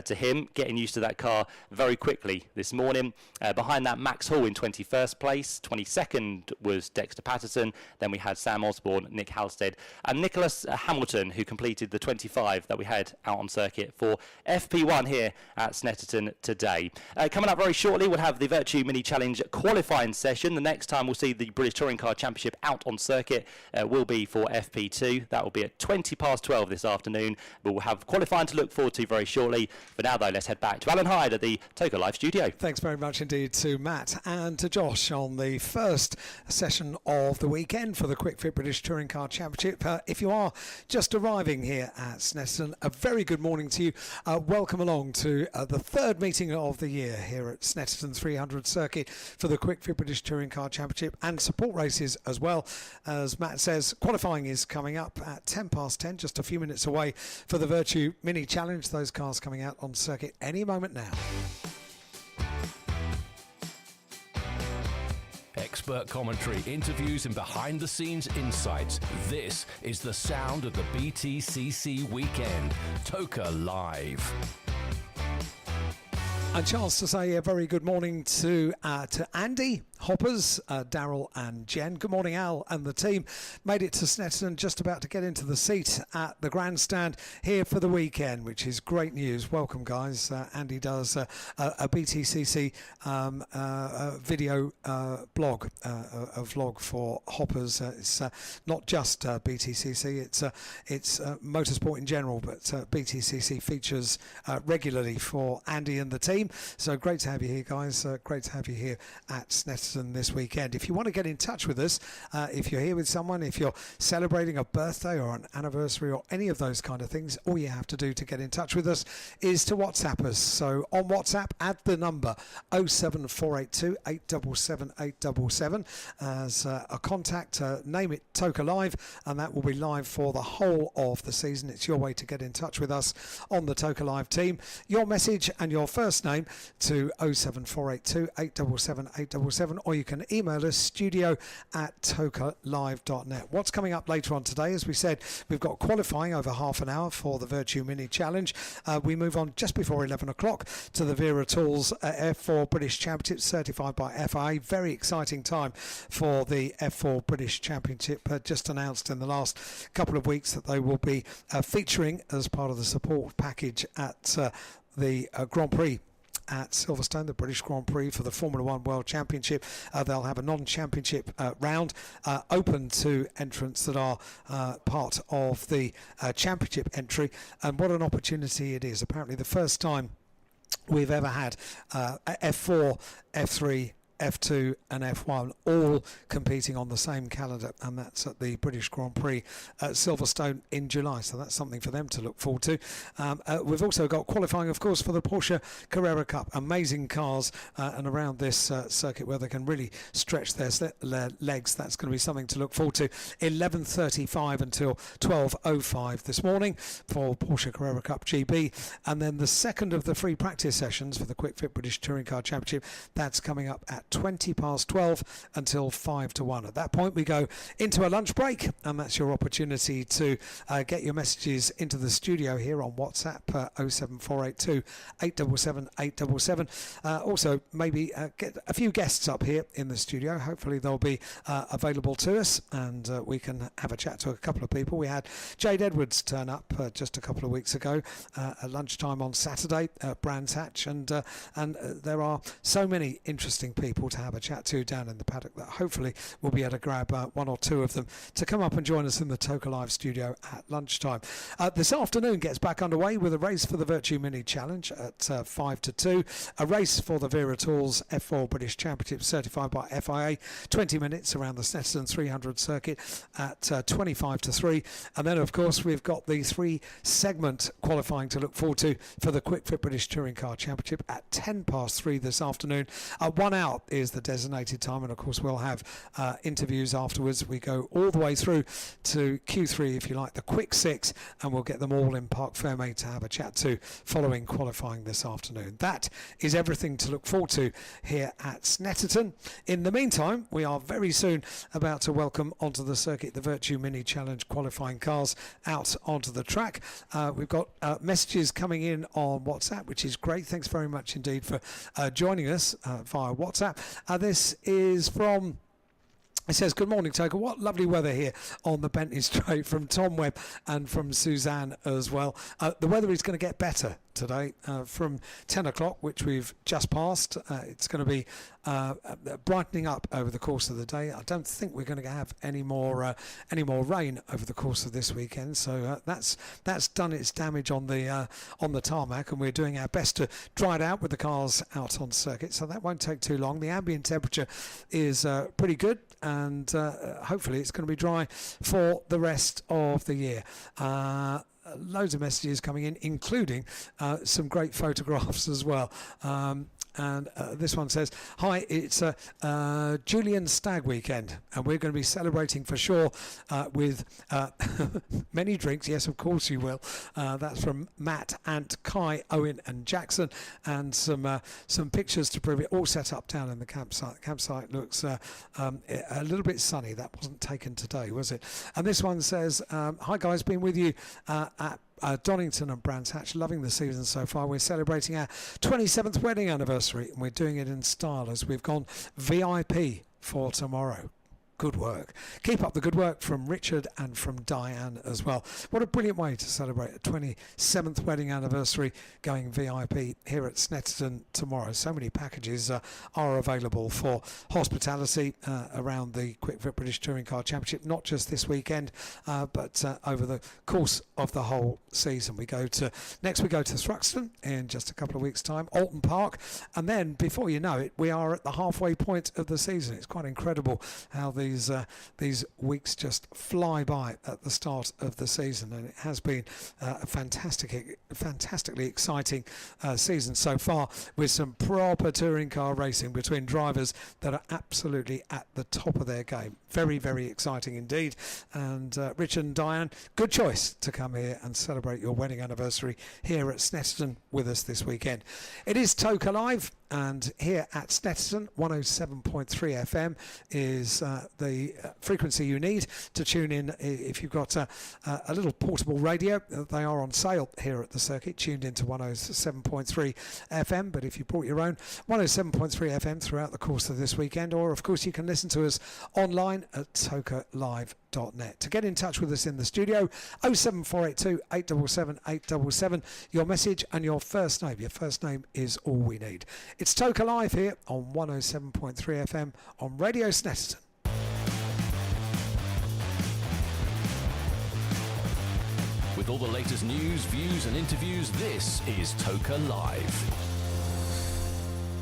to him, getting used to that car very quickly this morning. Behind that, Max Hall in 21st place. 22nd was Dexter Patterson. Then we had Sam Osborne, Nick Halstead, and Nicholas Hamilton, who completed the 25 that we had out on circuit for FP1 here at Snetterton today. Coming up very shortly, we'll have the Virtue Mini Challenge qualifying session. The next time we'll see the British Touring Car Championship out on circuit will be for FP2. That will be at 12:20 this afternoon. We'll have qualifying to look forward to very shortly. For now, though, let's head back to Alan Hyde at the Toka Live studio. Thanks very much indeed to Matt and to Josh on the first session of the weekend for the Quick Fit British Touring Car Championship. If you are just arriving here at Snetterton, a very good morning to you. Welcome along to the third meeting of the year here at Snetterton 300 circuit for the Quick Fit British Touring Car Championship and support races as well. As Matt says, qualifying is coming up at 10:10, just a few minutes away for the Virtue Mini Challenge. Those cars coming out on circuit any moment now. Expert commentary, interviews and behind-the-scenes insights. This is the sound of the BTCC weekend. Toka Live. A chance to say a very good morning to Andy, Hoppers, Darryl and Jen. Good morning, Al and the team. Made it to Snetterton, just about to get into the seat at the grandstand here for the weekend, which is great news. Welcome, guys. Andy does a BTCC video blog, a vlog for Hoppers. It's not just BTCC, it's motorsport in general, but BTCC features regularly for Andy and the team. So great to have you here, guys. Great to have you here at Snetterton. Snetterton this weekend. If you want to get in touch with us, if you're here with someone, if you're celebrating a birthday or an anniversary or any of those kind of things, all you have to do to get in touch with us is to WhatsApp us. So on WhatsApp, add the number 07482 877 877 as a contact. Name it Toka Live, and that will be live for the whole of the season. It's your way to get in touch with us on the Toka Live team. Your message and your first name to 07482 877 877, or you can email us studio@tokalive.net. What's coming up later on today? As we said, we've got qualifying over half an hour for the Virtue Mini Challenge. We move on just before 11 o'clock to the Vera Tools F4 British Championship, certified by FIA. Very exciting time for the F4 British Championship. Just announced in the last couple of weeks that they will be featuring as part of the support package at the Grand Prix at Silverstone, the British Grand Prix for the Formula One World Championship. They'll have a non-championship round open to entrants that are part of the championship entry, and what an opportunity it is. Apparently the first time we've ever had F4, F3, F2 and F1 all competing on the same calendar, and that's at the British Grand Prix at Silverstone in July, so that's something for them to look forward to. We've also got qualifying, of course, for the Porsche Carrera Cup. Amazing cars and around this circuit where they can really stretch their legs. That's going to be something to look forward to. 11:35 until 12:05 this morning for Porsche Carrera Cup GB, and then the second of the free practice sessions for the Quick Fit British Touring Car Championship, that's coming up at 12 until 5 to 1. At that point we go into a lunch break, and that's your opportunity to get your messages into the studio here on WhatsApp 07482 877 877. Also maybe get a few guests up here in the studio. Hopefully they'll be available to us, and we can have a chat to a couple of people. We had Jade Edwards turn up just a couple of weeks ago at lunchtime on Saturday at Brands Hatch, and there are so many interesting people to have a chat to down in the paddock that hopefully we'll be able to grab one or two of them to come up and join us in the Toka Live studio at lunchtime. This afternoon gets back underway with a race for the Virtue Mini Challenge at 5 to 2, a race for the Vera Tools F4 British Championship certified by FIA, 20 minutes around the Snetterton 300 circuit at 25 to 3, and then of course we've got the 3-segment qualifying to look forward to for the Quick Fit British Touring Car Championship at 3 this afternoon. 1 hour is the designated time, and of course we'll have interviews afterwards. We go all the way through to Q3, if you like, the quick 6, and we'll get them all in Parc Fermé to have a chat to following qualifying this afternoon. That is everything to look forward to here at Snetterton. In the meantime, we are very soon about to welcome onto the circuit the Virtue Mini Challenge qualifying cars out onto the track. We've got messages coming in on WhatsApp, which is great. Thanks very much indeed for joining us via WhatsApp. This is from, it says, good morning, Toka. What lovely weather here on the Bentley Straight, from Tom Webb and from Suzanne as well. The weather is going to get better today from 10 o'clock, which we've just passed. It's going to be brightening up over the course of the day. I don't think we're going to have any more rain over the course of this weekend. So that's done its damage on the tarmac, and we're doing our best to dry it out with the cars out on circuit. So that won't take too long. The ambient temperature is pretty good, and hopefully it's going to be dry for the rest of the year. Loads of messages coming in, including some great photographs as well. And this one says, hi, it's a Julian Stag weekend, and we're going to be celebrating for sure with many drinks. Yes, of course you will. That's from Matt, Ant, Kai, Owen and Jackson, and some pictures to prove it, all set up down in the campsite. The campsite looks a little bit sunny. That wasn't taken today, was it? And this one says, hi guys, been with you at Donington and Brands Hatch, loving the season so far. We're celebrating our 27th wedding anniversary, and we're doing it in style as we've gone VIP for tomorrow. good work. Keep up the good work from Richard and from Diane as well. What a brilliant way to celebrate a 27th wedding anniversary, going VIP here at Snetterton tomorrow. So many packages are available for hospitality around the Quick Fit British Touring Car Championship, not just this weekend, but over the course of the whole season. Next we go to Thruxton in just a couple of weeks' time, Alton Park, and then before you know it, we are at the halfway point of the season. It's quite incredible how these weeks just fly by at the start of the season, and it has been a fantastically exciting season so far, with some proper touring car racing between drivers that are absolutely at the top of their game. Very, very exciting indeed. And Richard and Diane, good choice to come here and celebrate your wedding anniversary here at Snetterton with us this weekend. It is Toker Live, and here at Snetterton, 107.3 FM is the frequency you need to tune in. If you've got a little portable radio, they are on sale here at the circuit, tuned into 107.3 FM. But if you brought your own, 107.3 FM throughout the course of this weekend, or of course you can listen to us online at tokerlive.net. To get in touch with us in the studio, 07482 877 877, your message and your first name. Your first name is all we need. It's Toker Live here on 107.3 FM on Radio Snetterton. With all the latest news, views and interviews, this is Toker Live.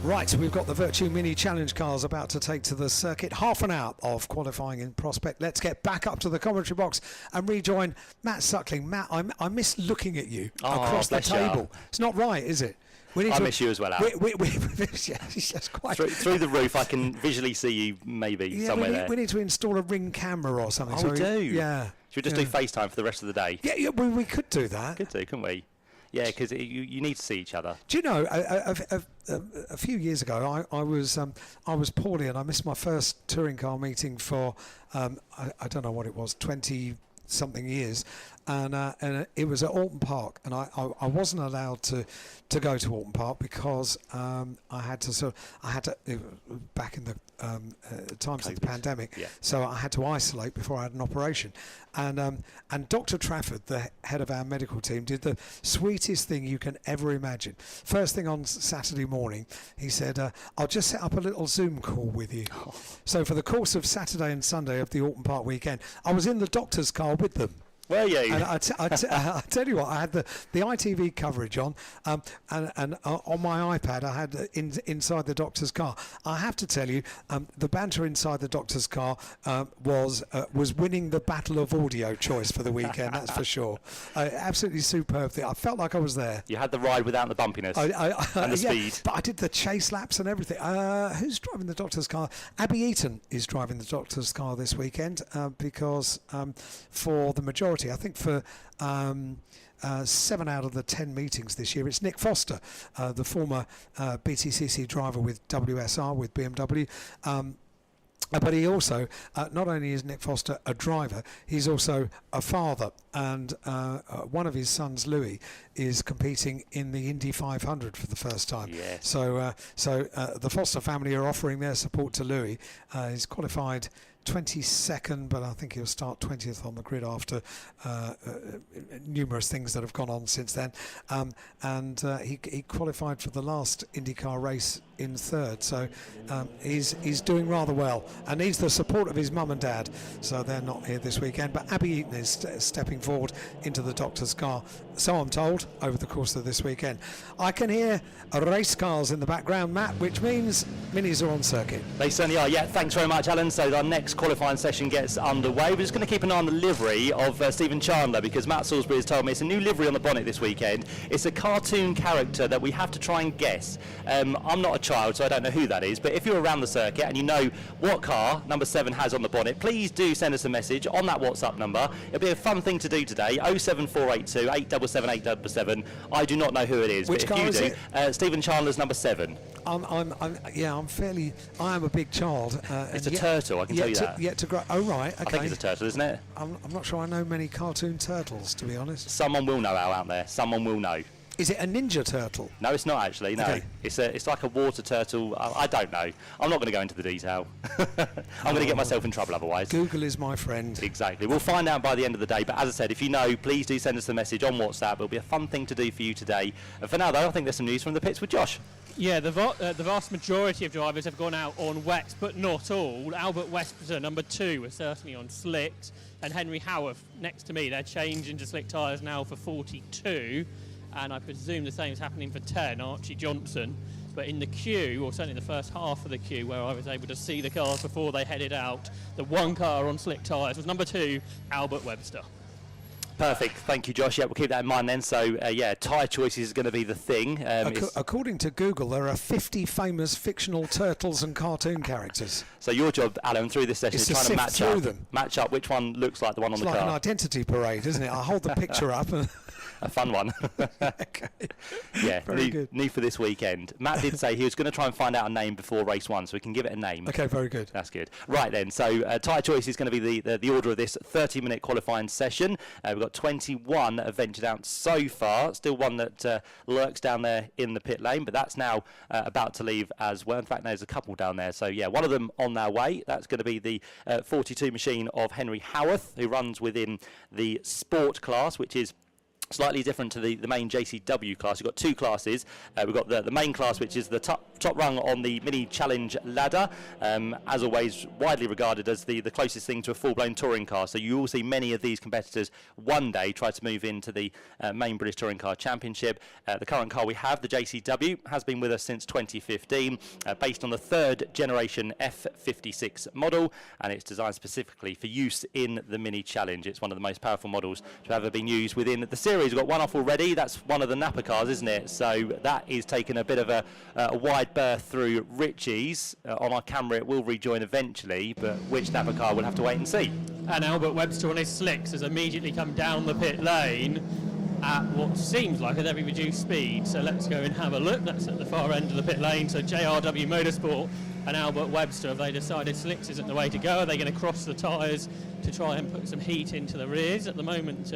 Right, we've got the Virtue Mini Challenge cars about to take to the circuit. Half an hour of qualifying in prospect. Let's get back up to the commentary box and rejoin Matt Suckling. Matt, I miss looking at you across the table. It's not right, is it? I miss you as well, Al. That's quite through the roof, I can visually see you somewhere there. We need to install a Ring camera or something. Oh, we do? Yeah. Should we just do FaceTime for the rest of the day? Yeah, we could do that. Could do, couldn't we? Yeah, because you need to see each other. Do you know, a few years ago, I was poorly and I missed my first touring car meeting for, I don't know what it was, 20-something years. And it was at Alton Park, and I wasn't allowed to go to Alton Park because I had to back in the times of the pandemic, so I had to isolate before I had an operation, and Dr. Trafford, the head of our medical team, did the sweetest thing you can ever imagine. First thing on Saturday morning, he said, "I'll just set up a little Zoom call with you." So for the course of Saturday and Sunday of the Alton Park weekend, I was in the doctor's car with them. Were you? And I tell you what, I had the ITV coverage on, and on my iPad I had inside the doctor's car. I have to tell you, the banter inside the doctor's car was winning the battle of audio choice for the weekend. That's for sure. Absolutely superb thing. I felt like I was there. You had the ride without the bumpiness and the speed. But I did the chase laps and everything. Who's driving the doctor's car? Abby Eaton is driving the doctor's car this weekend because for the majority, I think for 7 out of the 10 meetings this year, it's Nick Foster, the former BTCC driver with WSR, with BMW. But he also, not only is Nick Foster a driver, he's also a father, and one of his sons, Louis, is competing in the Indy 500 for the first time. Yes. So the Foster family are offering their support to Louis. He's qualified 22nd, but I think he'll start 20th on the grid after numerous things that have gone on since then. And he qualified for the last IndyCar race in 3rd, so he's doing rather well and needs the support of his mum and dad, so they're not here this weekend. But Abby Eaton is stepping forward into the doctor's car, so I'm told, over the course of this weekend. I can hear race cars in the background, Matt, which means minis are on circuit. They certainly are. Yeah, thanks very much, Alan. So our next qualifying session gets underway. We're just going to keep an eye on the livery of Stephen Chandler, because Matt Salisbury has told me it's a new livery on the bonnet this weekend. It's a cartoon character that we have to try and guess. I'm not a child, so I don't know who that is, but if you're around the circuit and you know what car number 7 has on the bonnet, please do send us a message on that WhatsApp number. It'll be a fun thing to do today, 07482 877 877. I do not know who it is, Which but car if you is do, Stephen Chandler's number 7. I am a big child. It's a turtle, I can tell you that. Yet to grow. Oh, right, okay. I think it's a turtle, isn't it? I'm not sure I know many cartoon turtles, to be honest. Someone will know out there. Someone will know. Is it a Ninja Turtle? No, it's not actually. No, Okay. It's like a water turtle. I don't know. I'm not going to go into the detail. I'm going to get myself in trouble otherwise. Google is my friend. Exactly. We'll find out by the end of the day. But as I said, if you know, please do send us a message on WhatsApp. It'll be a fun thing to do for you today. For now, though, I think there's some news from the pits with Josh. Yeah, the vast majority of drivers have gone out on wets, but not all. Albert Wester, number 2, was certainly on slicks, and Henry Howarth next to me. They're changing to slick tyres now for 42, and I presume the same is happening for 10, Archie Johnson. But in the queue, or certainly the first half of the queue, where I was able to see the cars before they headed out, the one car on slick tyres was number 2, Albert Webster. Perfect. Thank you, Josh. Yeah, we'll keep that in mind then. So, yeah, tyre choices is going to be the thing. According to Google, there are 50 famous fictional turtles and cartoon characters. So your job, Alan, through this session Is is to trying to sift match up which one looks like the one on It's the like car. an identity parade, isn't it? I hold the picture up and... A fun one. Okay. Yeah, Very good. new for this weekend. Matt did say he was going to try and find out a name before race 1, so we can give it a name. Okay, very good. That's good. Right then, so tyre choice is going to be the order of this 30-minute qualifying session. We've got 21 that have ventured out so far. Still one that lurks down there in the pit lane, but that's now about to leave as well. In fact, there's a couple down there. So yeah, one of them on their way. That's going to be the 42 machine of Henry Howarth, who runs within the sport class, which is slightly different to the main JCW class. We've got 2 classes. We've got the main class, which is the top rung on the mini challenge ladder, as always widely regarded as the closest thing to a full-blown touring car. So you will see many of these competitors one day try to move into the main British Touring Car Championship. The current car we have, the JCW, has been with us since 2015, based on the 3rd generation F56 model, and it's designed specifically for use in the mini challenge. It's one of the most powerful models to have ever been used within the series. We've got one off already. That's one of the Napa cars, isn't it? So that is taking a bit of a wide berth through Ritchie's. On our camera it will rejoin eventually, but which Napa car we'll have to wait and see. And Albert Webster on his slicks has immediately come down the pit lane at what seems like a very reduced speed. So let's go and have a look. That's at the far end of the pit lane. So JBMotorsports and Albert Webster, have they decided slicks isn't the way to go? Are they going to cross the tyres to try and put some heat into the rears? At the moment,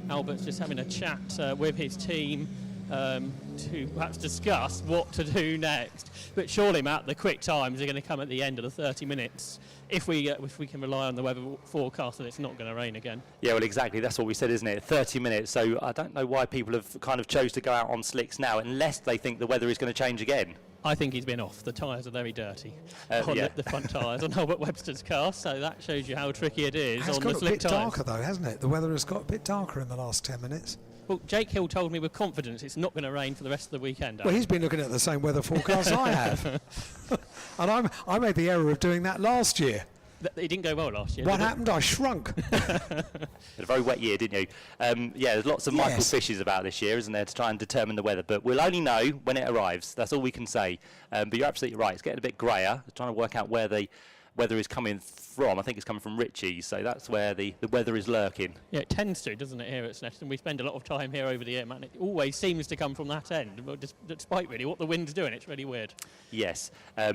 Albert's just having a chat with his team to perhaps discuss what to do next. But surely, Matt, the quick times are going to come at the end of the 30 minutes if we can rely on the weather forecast that it's not going to rain again. Yeah, well, exactly. That's what we said, isn't it? 30 minutes. So I don't know why people have kind of chose to go out on slicks now, unless they think the weather is going to change again. I think he's been off. The tyres are very dirty on yeah. the front tyres on Albert Webster's car, so that shows you how tricky it is It's on got the a slick bit tyres. darker though, hasn't it? The weather has got a bit darker in the last 10 minutes. Well, Jake Hill told me with confidence it's not going to rain for the rest of the weekend. Well, he's been looking at the same weather forecast I have. And I made the error of doing that last year. It didn't go well last year. What did it? happened? I shrunk. Had a very wet year, didn't you? Yeah, there's lots of Michael Yes. Fishes about this year, isn't there, to try and determine the weather. But we'll only know when it arrives. That's all we can say. But you're absolutely right. It's getting a bit greyer. They're trying to work out where the weather is coming from. I think it's coming from Ritchie's, so that's where the weather is lurking. Yeah, it tends to, doesn't it, here at Snetterton? We spend a lot of time here over the year, man. It always seems to come from that end. Well, despite really what the wind's doing, it's really weird. Yes.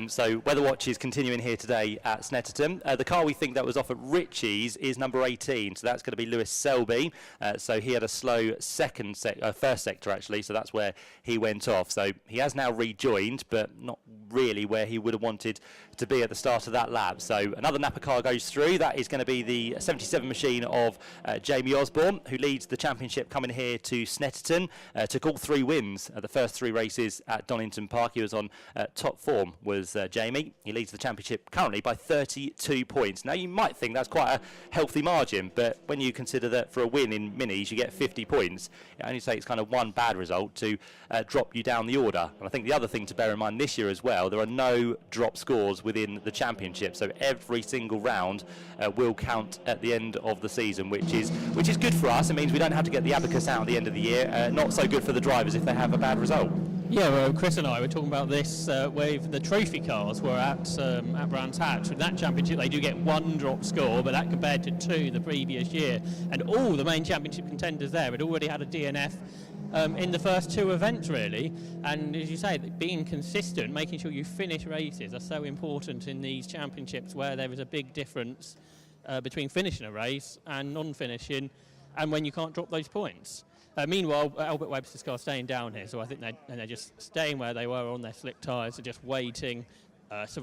So Weather Watch is continuing here today at Snetterton. The car we think that was off at Ritchie's is number 18, so that's going to be Lewis Selby. So he had a slow first sector actually, so that's where he went off. So he has now rejoined, but not really where he would have wanted to be at the start of that lap. So another Napa car goes through. That is going to be the 77 machine of Jamie Osborne, who leads the championship coming here to Snetterton. Took all 3 wins at the first 3 races at Donington Park. He was on top form, was Jamie. He leads the championship currently by 32 points. Now you might think that's quite a healthy margin, but when you consider that for a win in minis you get 50 points, it only takes kind of one bad result to drop you down the order. And I think the other thing to bear in mind this year as well, there are no drop scores within the championship, so every single round will count at the end of the season, which is good for us. It means we don't have to get the abacus out at the end of the year. Not so good for the drivers if they have a bad result. Yeah, well, Chris and I were talking about this with the trophy cars were at Brands Hatch. With that championship, they do get 1 drop score, but that compared to 2 the previous year. And all the main championship contenders there had already had a DNF in the first 2 events, really. And as you say, being consistent, making sure you finish races are so important in these championships where there is a big difference between finishing a race and non-finishing, and when you can't drop those points. Meanwhile, Albert Webster's car staying down here, so I think they're just staying where they were on their slick tyres and just waiting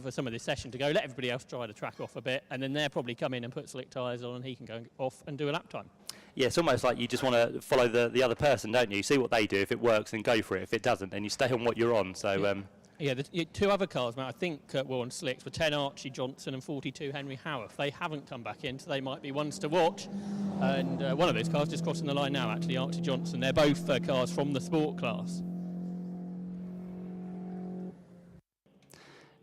for some of this session to go. Let everybody else try the track off a bit, and then they'll probably come in and put slick tyres on, and he can go off and do a lap time. Yeah, it's almost like you just want to follow the other person, don't you? See what they do. If it works, then go for it. If it doesn't, then you stay on what you're on. So. Yeah, the two other cars, Matt, I think were on slicks, were 10 Archie Johnson and 42 Henry Howarth. They haven't come back in, so they might be ones to watch. And one of those cars just crossing the line now, actually, Archie Johnson. They're both cars from the sport class.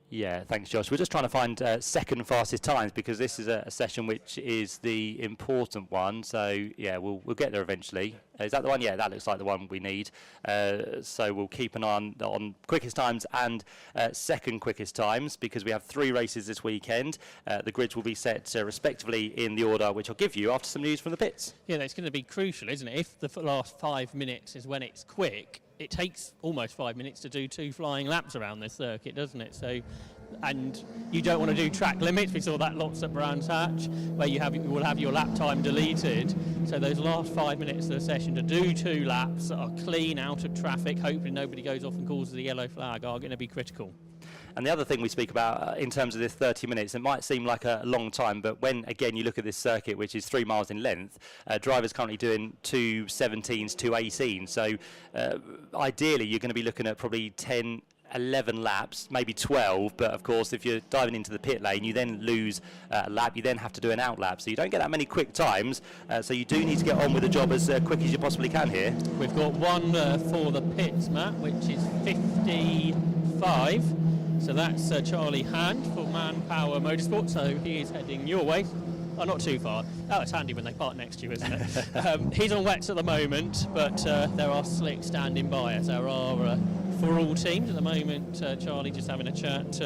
Yeah, thanks, Josh. We're just trying to find second fastest times because this is a session which is the important one. So, yeah, we'll get there eventually. Is that the one? Yeah, that looks like the one we need. So we'll keep an eye on quickest times and second quickest times because we have 3 races this weekend. The grids will be set respectively in the order which I'll give you after some news from the pits. Yeah, that's going to be crucial, isn't it? If the last 5 minutes is when it's quick, it takes almost 5 minutes to do 2 flying laps around this circuit, doesn't it? So, and you don't want to do track limits. We saw that lots at Brands Hatch, where you will have your lap time deleted. So those last 5 minutes of the session to do 2 laps that are clean, out of traffic, hopefully nobody goes off and causes a yellow flag, are going to be critical. And the other thing we speak about in terms of this 30 minutes, it might seem like a long time, but when, again, you look at this circuit, which is 3 miles in length, drivers currently doing 2:17s, 2:18. So ideally, you're going to be looking at probably 10, 11 laps, maybe 12, but of course if you're diving into the pit lane you then lose a lap, you then have to do an out lap, so you don't get that many quick times, so you do need to get on with the job as quick as you possibly can here. We've got one for the pits, Matt, which is 55, so that's Charlie Hand for Manpower Motorsport, so he is heading your way. Oh, not too far. Oh, it's handy when they park next to you, isn't it? He's on wets at the moment, but there are slicks standing by us. There are for all teams at the moment. Charlie just having a chat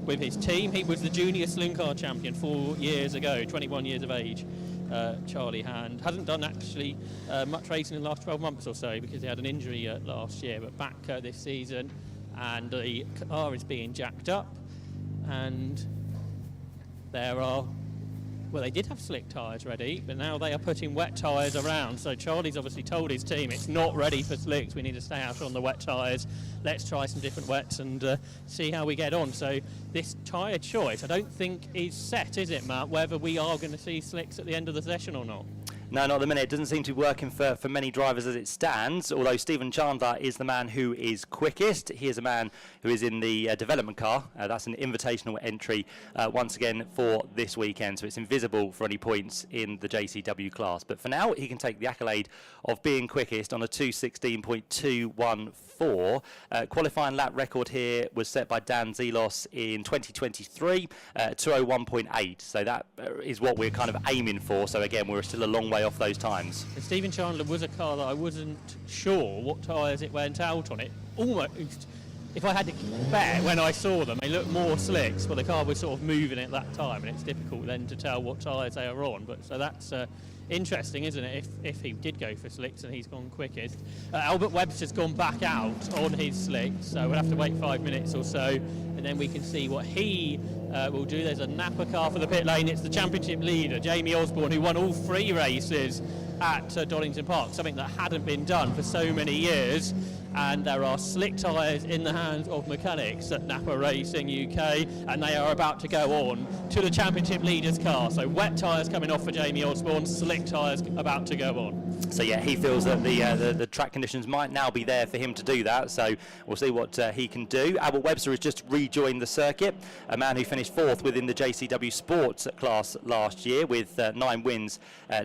with his team. He was the junior sling car champion 4 years ago, 21 years of age. Charlie Hand hasn't done actually much racing in the last 12 months or so because he had an injury last year, but back this season, and the car is being jacked up, and there are. Well, they did have slick tyres ready, but now they are putting wet tyres around. So Charlie's obviously told his team it's not ready for slicks. We need to stay out on the wet tyres. Let's try some different wets and see how we get on. So this tyre choice, I don't think is set, is it, Matt, whether we are going to see slicks at the end of the session or not? No, not at the minute. It doesn't seem to be working for many drivers as it stands, although Stephen Chandler is the man who is quickest. He is a man who is in the development car. That's an invitational entry once again for this weekend, so it's invisible for any points in the JCW class. But for now, he can take the accolade of being quickest on a 2:16.214. Qualifying lap record here was set by Dan Zelos in 2023, 2:01.8. So that is what we're kind of aiming for. So again, we're still a long way off those times. And Stephen Chandler was a car that I wasn't sure what tyres it went out on. It almost, if I had to bet when I saw them, they looked more slicks, but the car was sort of moving at that time, and it's difficult then to tell what tyres they are on. But so that's interesting, isn't it, if he did go for slicks and he's gone quickest. Albert Webster's gone back out on his slicks, so we'll have to wait 5 minutes or so, and then we can see what he will do. There's a Napa car for the pit lane. It's the championship leader, Jamie Osborne, who won all 3 races at Donington Park, something that hadn't been done for so many years. And there are slick tyres in the hands of mechanics at Napa Racing UK, and they are about to go on to the championship leader's car. So wet tyres coming off for Jamie Osborne, slick tyres about to go on. So yeah, he feels that the track conditions might now be there for him to do that, so we'll see what he can do. Albert Webster has just rejoined the circuit, a man who finished 4th within the JCW Sports class last year with 9 wins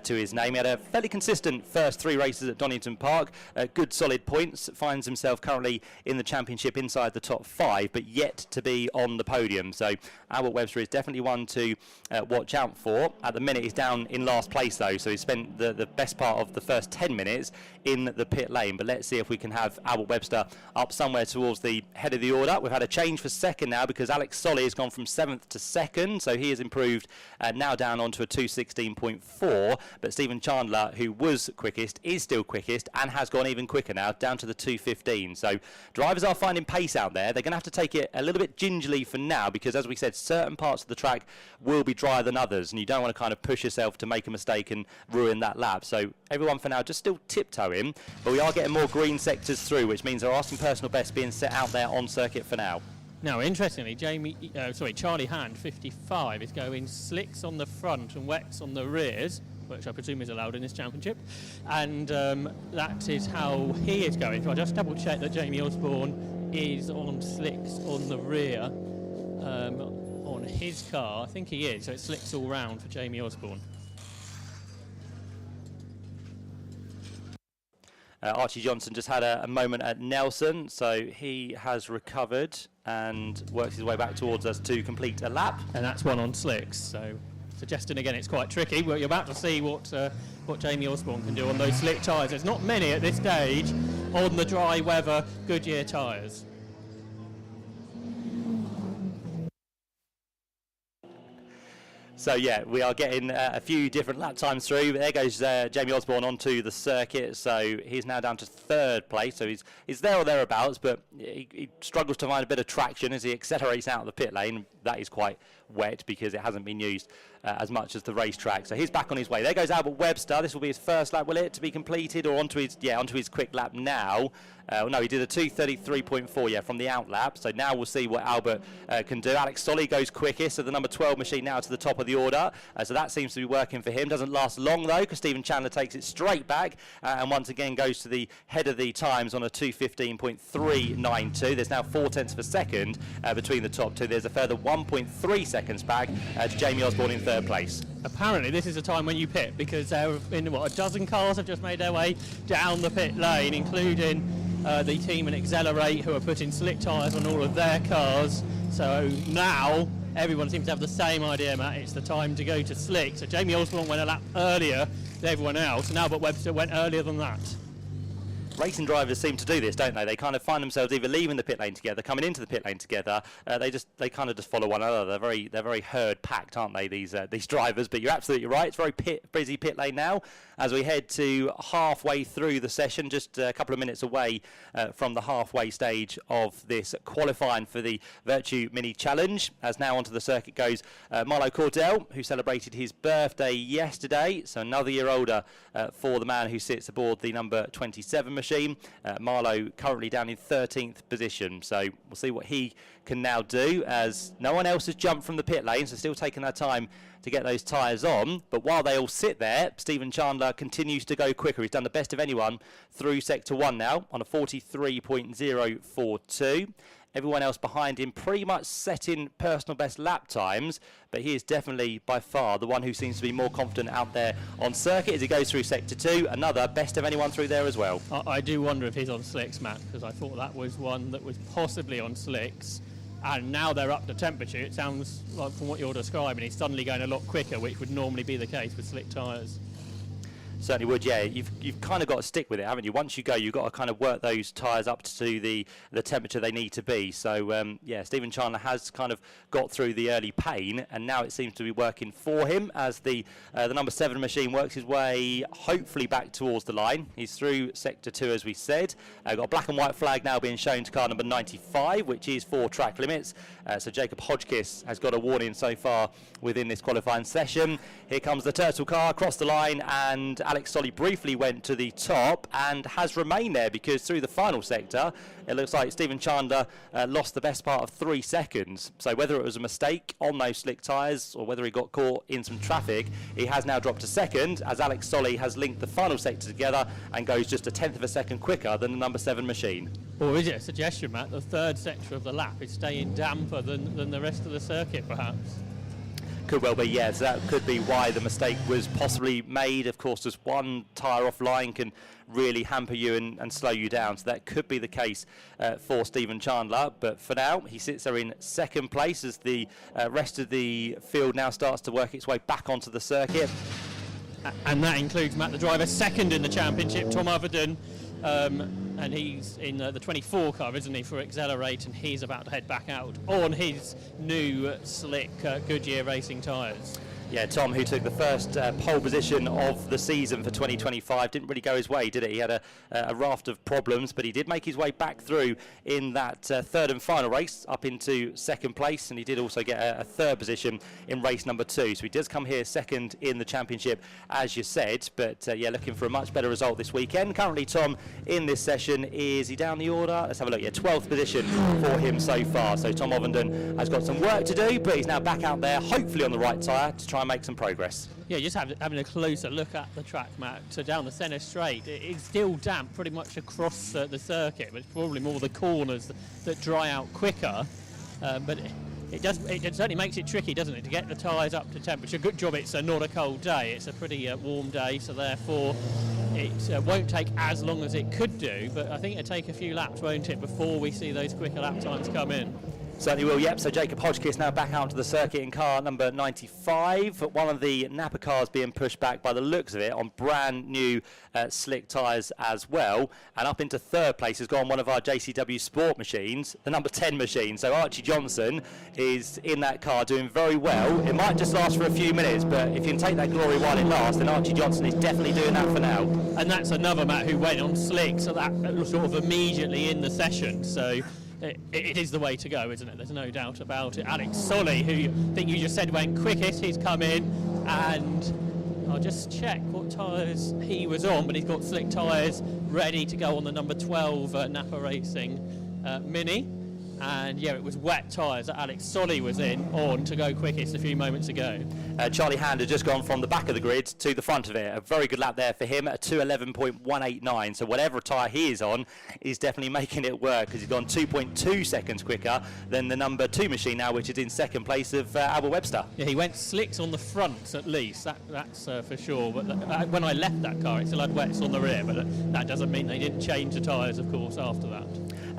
to his name. He had a fairly consistent first 3 races at Donington Park, good solid points, finds himself currently in the championship inside the top 5, but yet to be on the podium. So Albert Webster is definitely one to watch out for. At the minute he's down in last place though, so he spent the best part of the first 10 minutes in the pit lane, but let's see if we can have Albert Webster up somewhere towards the head of the order. We've had a change for second now because Alex Solly has gone from 7th to 2nd, so he has improved now down onto a 2:16.4, but Stephen Chandler, who was quickest, is still quickest and has gone even quicker now, down to the 2:15. 2:15. So drivers are finding pace out there. They're going to have to take it a little bit gingerly for now because, as we said, certain parts of the track will be drier than others, and you don't want to kind of push yourself to make a mistake and ruin that lap. So everyone for now just still tiptoeing, but we are getting more green sectors through, which means there are some personal bests being set out there on circuit for now. Now, interestingly, Charlie Hand, 55, is going slicks on the front and wets on the rears, which I presume is allowed in this championship, and that is how he is going. So I just double check that Jamie Osborne is on slicks on the rear on his car. I think he is, so it's slicks all round for Jamie Osborne. Archie Johnson just had a moment at Nelson, so he has recovered and works his way back towards us to complete a lap. And that's one on slicks, so suggesting again it's quite tricky, but you're about to see what Jamie Osborne can do on those slick tyres. There's not many at this stage on the dry weather Goodyear tyres. So yeah, we are getting a few different lap times through. There goes Jamie Osborne onto the circuit, so he's now down to 3rd place. So he's there or thereabouts, but he struggles to find a bit of traction as he accelerates out of the pit lane. That is quite wet because it hasn't been used as much as the racetrack. So he's back on his way. There goes Albert Webster. This will be his first lap, will it, to be completed, or onto his quick lap now. No, he did a 2:33.4, from the out lap. So now we'll see what Albert can do. Alex Solly goes quickest, so the number 12 machine now to the top of the order. So that seems to be working for him. Doesn't last long, though, because Stephen Chandler takes it straight back and once again goes to the head of the times on a 2:15.392. There's now 0.4 of a second between the top two. There's a further 1.3 seconds back to Jamie Osborne in 3rd place. Apparently this is a time when you pit, because there have been, a dozen cars have just made their way down the pit lane, including the team in Accelerate, who are putting slick tyres on all of their cars. So now everyone seems to have the same idea, Matt. It's the time to go to slick. So Jamie Osborne went a lap earlier than everyone else, and Albert Webster went earlier than that. Racing drivers seem to do this, don't they? They kind of find themselves either leaving the pit lane together, coming into the pit lane together. They kind of just follow one another. They're very herd packed, aren't they? These drivers. But you're absolutely right. It's very busy pit lane now as we head to halfway through the session, just a couple of minutes away from the halfway stage of this qualifying for the Virtue Mini Challenge. As now onto the circuit goes Marlo Cordell, who celebrated his birthday yesterday. So another year older for the man who sits aboard the number 27 machine. Marlo currently down in 13th position, so we'll see what he can now do, as no one else has jumped from the pit lane, so still taking their time to get those tyres on. But while they all sit there, Stephen Chandler continues to go quicker. He's done the best of anyone through Sector 1 now on a 43.042. Everyone else behind him pretty much setting personal best lap times, but he is definitely by far the one who seems to be more confident out there on circuit as he goes through Sector 2. Another best of anyone through there as well. I do wonder if he's on slicks, Matt, because I thought that was one that was possibly on slicks, and now they're up to temperature. It sounds like, from what you're describing, he's suddenly going a lot quicker, which would normally be the case with slick tyres. Certainly would, yeah. You've kind of got to stick with it, haven't you? Once you go, you've got to kind of work those tyres up to the temperature they need to be. So, yeah, Stephen Chandler has kind of got through the early pain, and now it seems to be working for him as the number 7 machine works his way, hopefully, back towards the line. He's through Sector 2, as we said. Got a black and white flag now being shown to car number 95, which is for track limits. So Jacob Hodgkiss has got a warning so far within this qualifying session. Here comes the Turtle car across the line, and Alex Solly briefly went to the top and has remained there, because through the final sector it looks like Stephen Chandler lost the best part of 3 seconds. So whether it was a mistake on those slick tyres or whether he got caught in some traffic, he has now dropped to 2nd as Alex Solly has linked the final sector together and goes just a 1/10 of a second quicker than the number 7 machine. Or is it a suggestion, Matt, the 3rd sector of the lap is staying damper than the rest of the circuit, perhaps? Could well be, yes. That could be why the mistake was possibly made. Of course, just one tyre offline can really hamper you and slow you down. So that could be the case for Stephen Chandler. But for now, he sits there in 2nd place as the rest of the field now starts to work its way back onto the circuit. And that includes, Matt, the driver 2nd in the championship, Tom Overton. And he's in the 24 car, isn't he, for Accelerate, and he's about to head back out on his new slick Goodyear racing tyres. Yeah, Tom, who took the first pole position of the season for 2025, didn't really go his way, did it? He had a raft of problems, but he did make his way back through in that third and final race up into second place, and he did also get a third position in race number 2. So he does come here second in the championship, as you said, but yeah, looking for a much better result this weekend. Currently, Tom, in this session, is he down the order? Let's have a look. Yeah, 12th position for him so far. So Tom Ovenden has got some work to do, but he's now back out there, hopefully on the right tyre, to try and make some progress. Yeah, just having a closer look at the track, Matt. So down the centre straight, it's still damp pretty much across the circuit, but it's probably more the corners that dry out quicker. But it certainly makes it tricky, doesn't it, to get the tyres up to temperature. Good job it's not a cold day. It's a pretty warm day, so therefore it won't take as long as it could do, but I think it'll take a few laps, won't it, before we see those quicker lap times come in. Certainly will, yep. So Jacob Hodgkiss now back out to the circuit in car number 95. One of the Napa cars being pushed back by the looks of it on brand new slick tyres as well. And up into third place has gone one of our JCW Sport machines, the number 10 machine. So Archie Johnson is in that car doing very well. It might just last for a few minutes, but if you can take that glory while it lasts, then Archie Johnson is definitely doing that for now. And that's another Matt who went on slick, so that sort of immediately in the session. So it is the way to go, isn't it? There's no doubt about it. Alex Solly, who I think you just said went quickest, he's come in, and I'll just check what tyres he was on, but he's got slick tyres ready to go on the number 12 Napa Racing Mini. And yeah, it was wet tyres that Alex Solly was on to go quickest a few moments ago. Charlie Hand has just gone from the back of the grid to the front of it. A very good lap there for him at 2:11.189. So whatever tyre he is on is definitely making it work, because he's gone 2.2 seconds quicker than the number 2 machine now, which is in second place of Albert Webster. Yeah, he went slicks on the front at least, that's for sure. But when I left that car, it still had wets on the rear, but that doesn't mean they didn't change the tyres, of course, after that.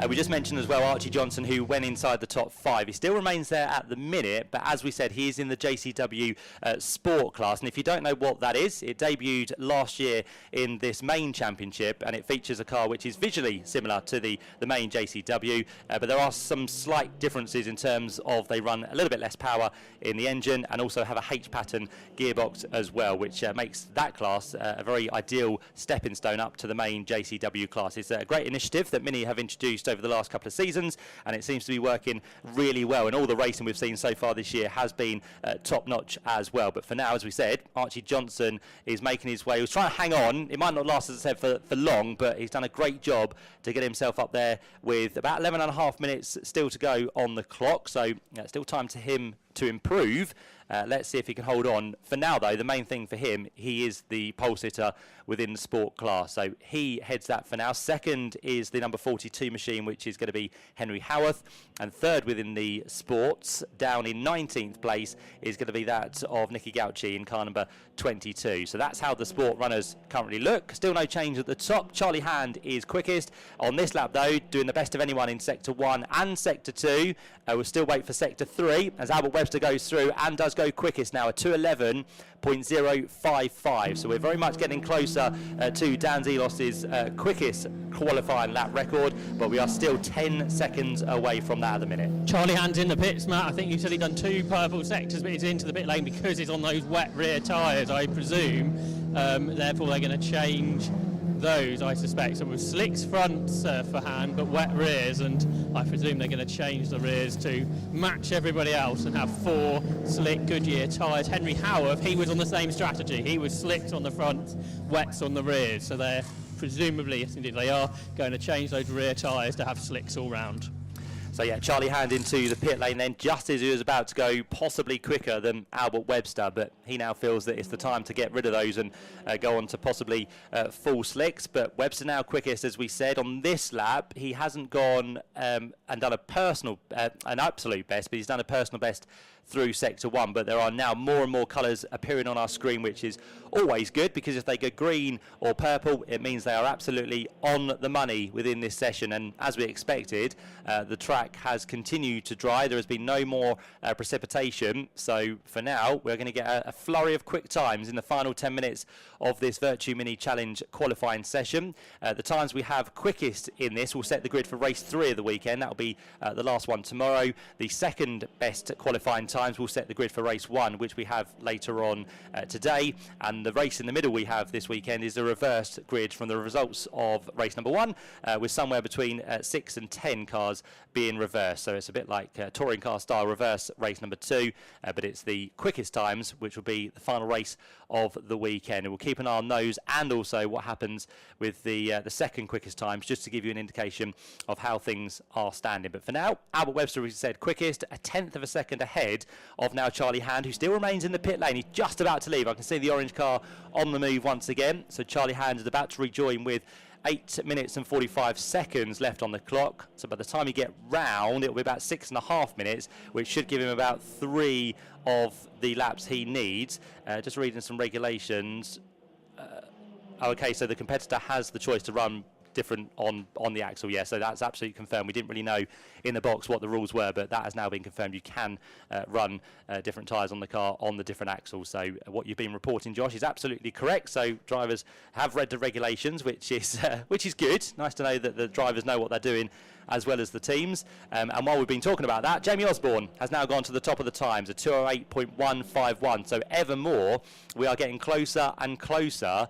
We just mentioned as well Archie Johnson, who went inside the top 5. He still remains there at the minute, but as we said, he is in the JCW Sport class. And if you don't know what that is, it debuted last year in this main championship, and it features a car which is visually similar to the main JCW, but there are some slight differences in terms of they run a little bit less power in the engine and also have a H-pattern gearbox as well, which makes that class a very ideal stepping stone up to the main JCW class. It's a great initiative that Mini have introduced over the last couple of seasons, and it seems to be working really well, and all the racing we've seen so far this year has been top notch as well. But for now, as we said, Archie Johnson is making his way. He was trying to hang on. It might not last, as I said, for long, but he's done a great job to get himself up there with about 11.5 minutes still to go on the clock, so still time to him to improve. Let's see if he can hold on. For now, though, the main thing for him, he is the pole sitter within the sport class, so he heads that for now. Second is the number 42 machine, which is going to be Henry Howarth, and third within the sports, down in 19th place, is going to be that of Nicky Gauci in car number 22. So that's how the sport runners currently look. Still no change at the top. Charlie Hand is quickest on this lap, though, doing the best of anyone in sector 1 and sector 2. We'll still wait for sector 3 as Albert Webster goes through and does go quickest now at 2:11.055. So we're very much getting closer to Dan Zelos's quickest qualifying lap record, but we are still 10 seconds away from that at the minute. Charlie Hand's in the pits, Matt. I think you said he'd done 2 purple sectors, but he's into the pit lane because he's on those wet rear tyres, I presume. Therefore, they're going to change those, I suspect. So with slicks fronts for Hand, but wet rears, and I presume they're going to change the rears to match everybody else and have 4 slick Goodyear tyres. Henry Howarth, he was on the same strategy. He was slicks on the front, wets on the rears. So they're presumably, yes indeed, they are going to change those rear tyres to have slicks all round. So yeah, Charlie Hand into the pit lane then, just as he was about to go possibly quicker than Albert Webster, but he now feels that it's the time to get rid of those and go on to possibly full slicks. But Webster now quickest, as we said, on this lap. He hasn't gone and done a personal, an absolute best, but he's done a personal best through sector 1, but there are now more and more colours appearing on our screen, which is always good, because if they go green or purple, it means they are absolutely on the money within this session. And as we expected, the track has continued to dry. There has been no more precipitation, so for now we're going to get a flurry of quick times in the final 10 minutes of this Virtue Mini Challenge qualifying session. The times we have quickest in this will set the grid for race 3 of the weekend. That will be the last one tomorrow. The second best qualifying times will set the grid for race 1, which we have later on today. And the race in the middle we have this weekend is a reversed grid from the results of race number 1, with somewhere between 6 and 10 cars being reversed. So it's a bit like touring car style reverse race number 2, but it's the quickest times, which will be the final race of the weekend. And we'll keep an eye on those and also what happens with the second quickest times, just to give you an indication of how things are standing. But for now, Albert Webster, we said quickest, a tenth of a second ahead of now Charlie Hand, who still remains in the pit lane. He's just about to leave. I can see the orange car on the move once again. So Charlie Hand is about to rejoin with 8 minutes and 45 seconds left on the clock. So by the time you get round, it'll be about 6.5 minutes, which should give him about 3 of the laps he needs. Just reading some regulations. Okay, so the competitor has the choice to run different on the axle, yeah, so that's absolutely confirmed. We didn't really know in the box what the rules were, but that has now been confirmed. You can run different tyres on the car on the different axles. So what you've been reporting, Josh, is absolutely correct. So drivers have read the regulations, which is good. Nice to know that the drivers know what they're doing as well as the teams. And while we've been talking about that, Jamie Osborne has now gone to the top of the times, a 2:08.151. So ever more, we are getting closer and closer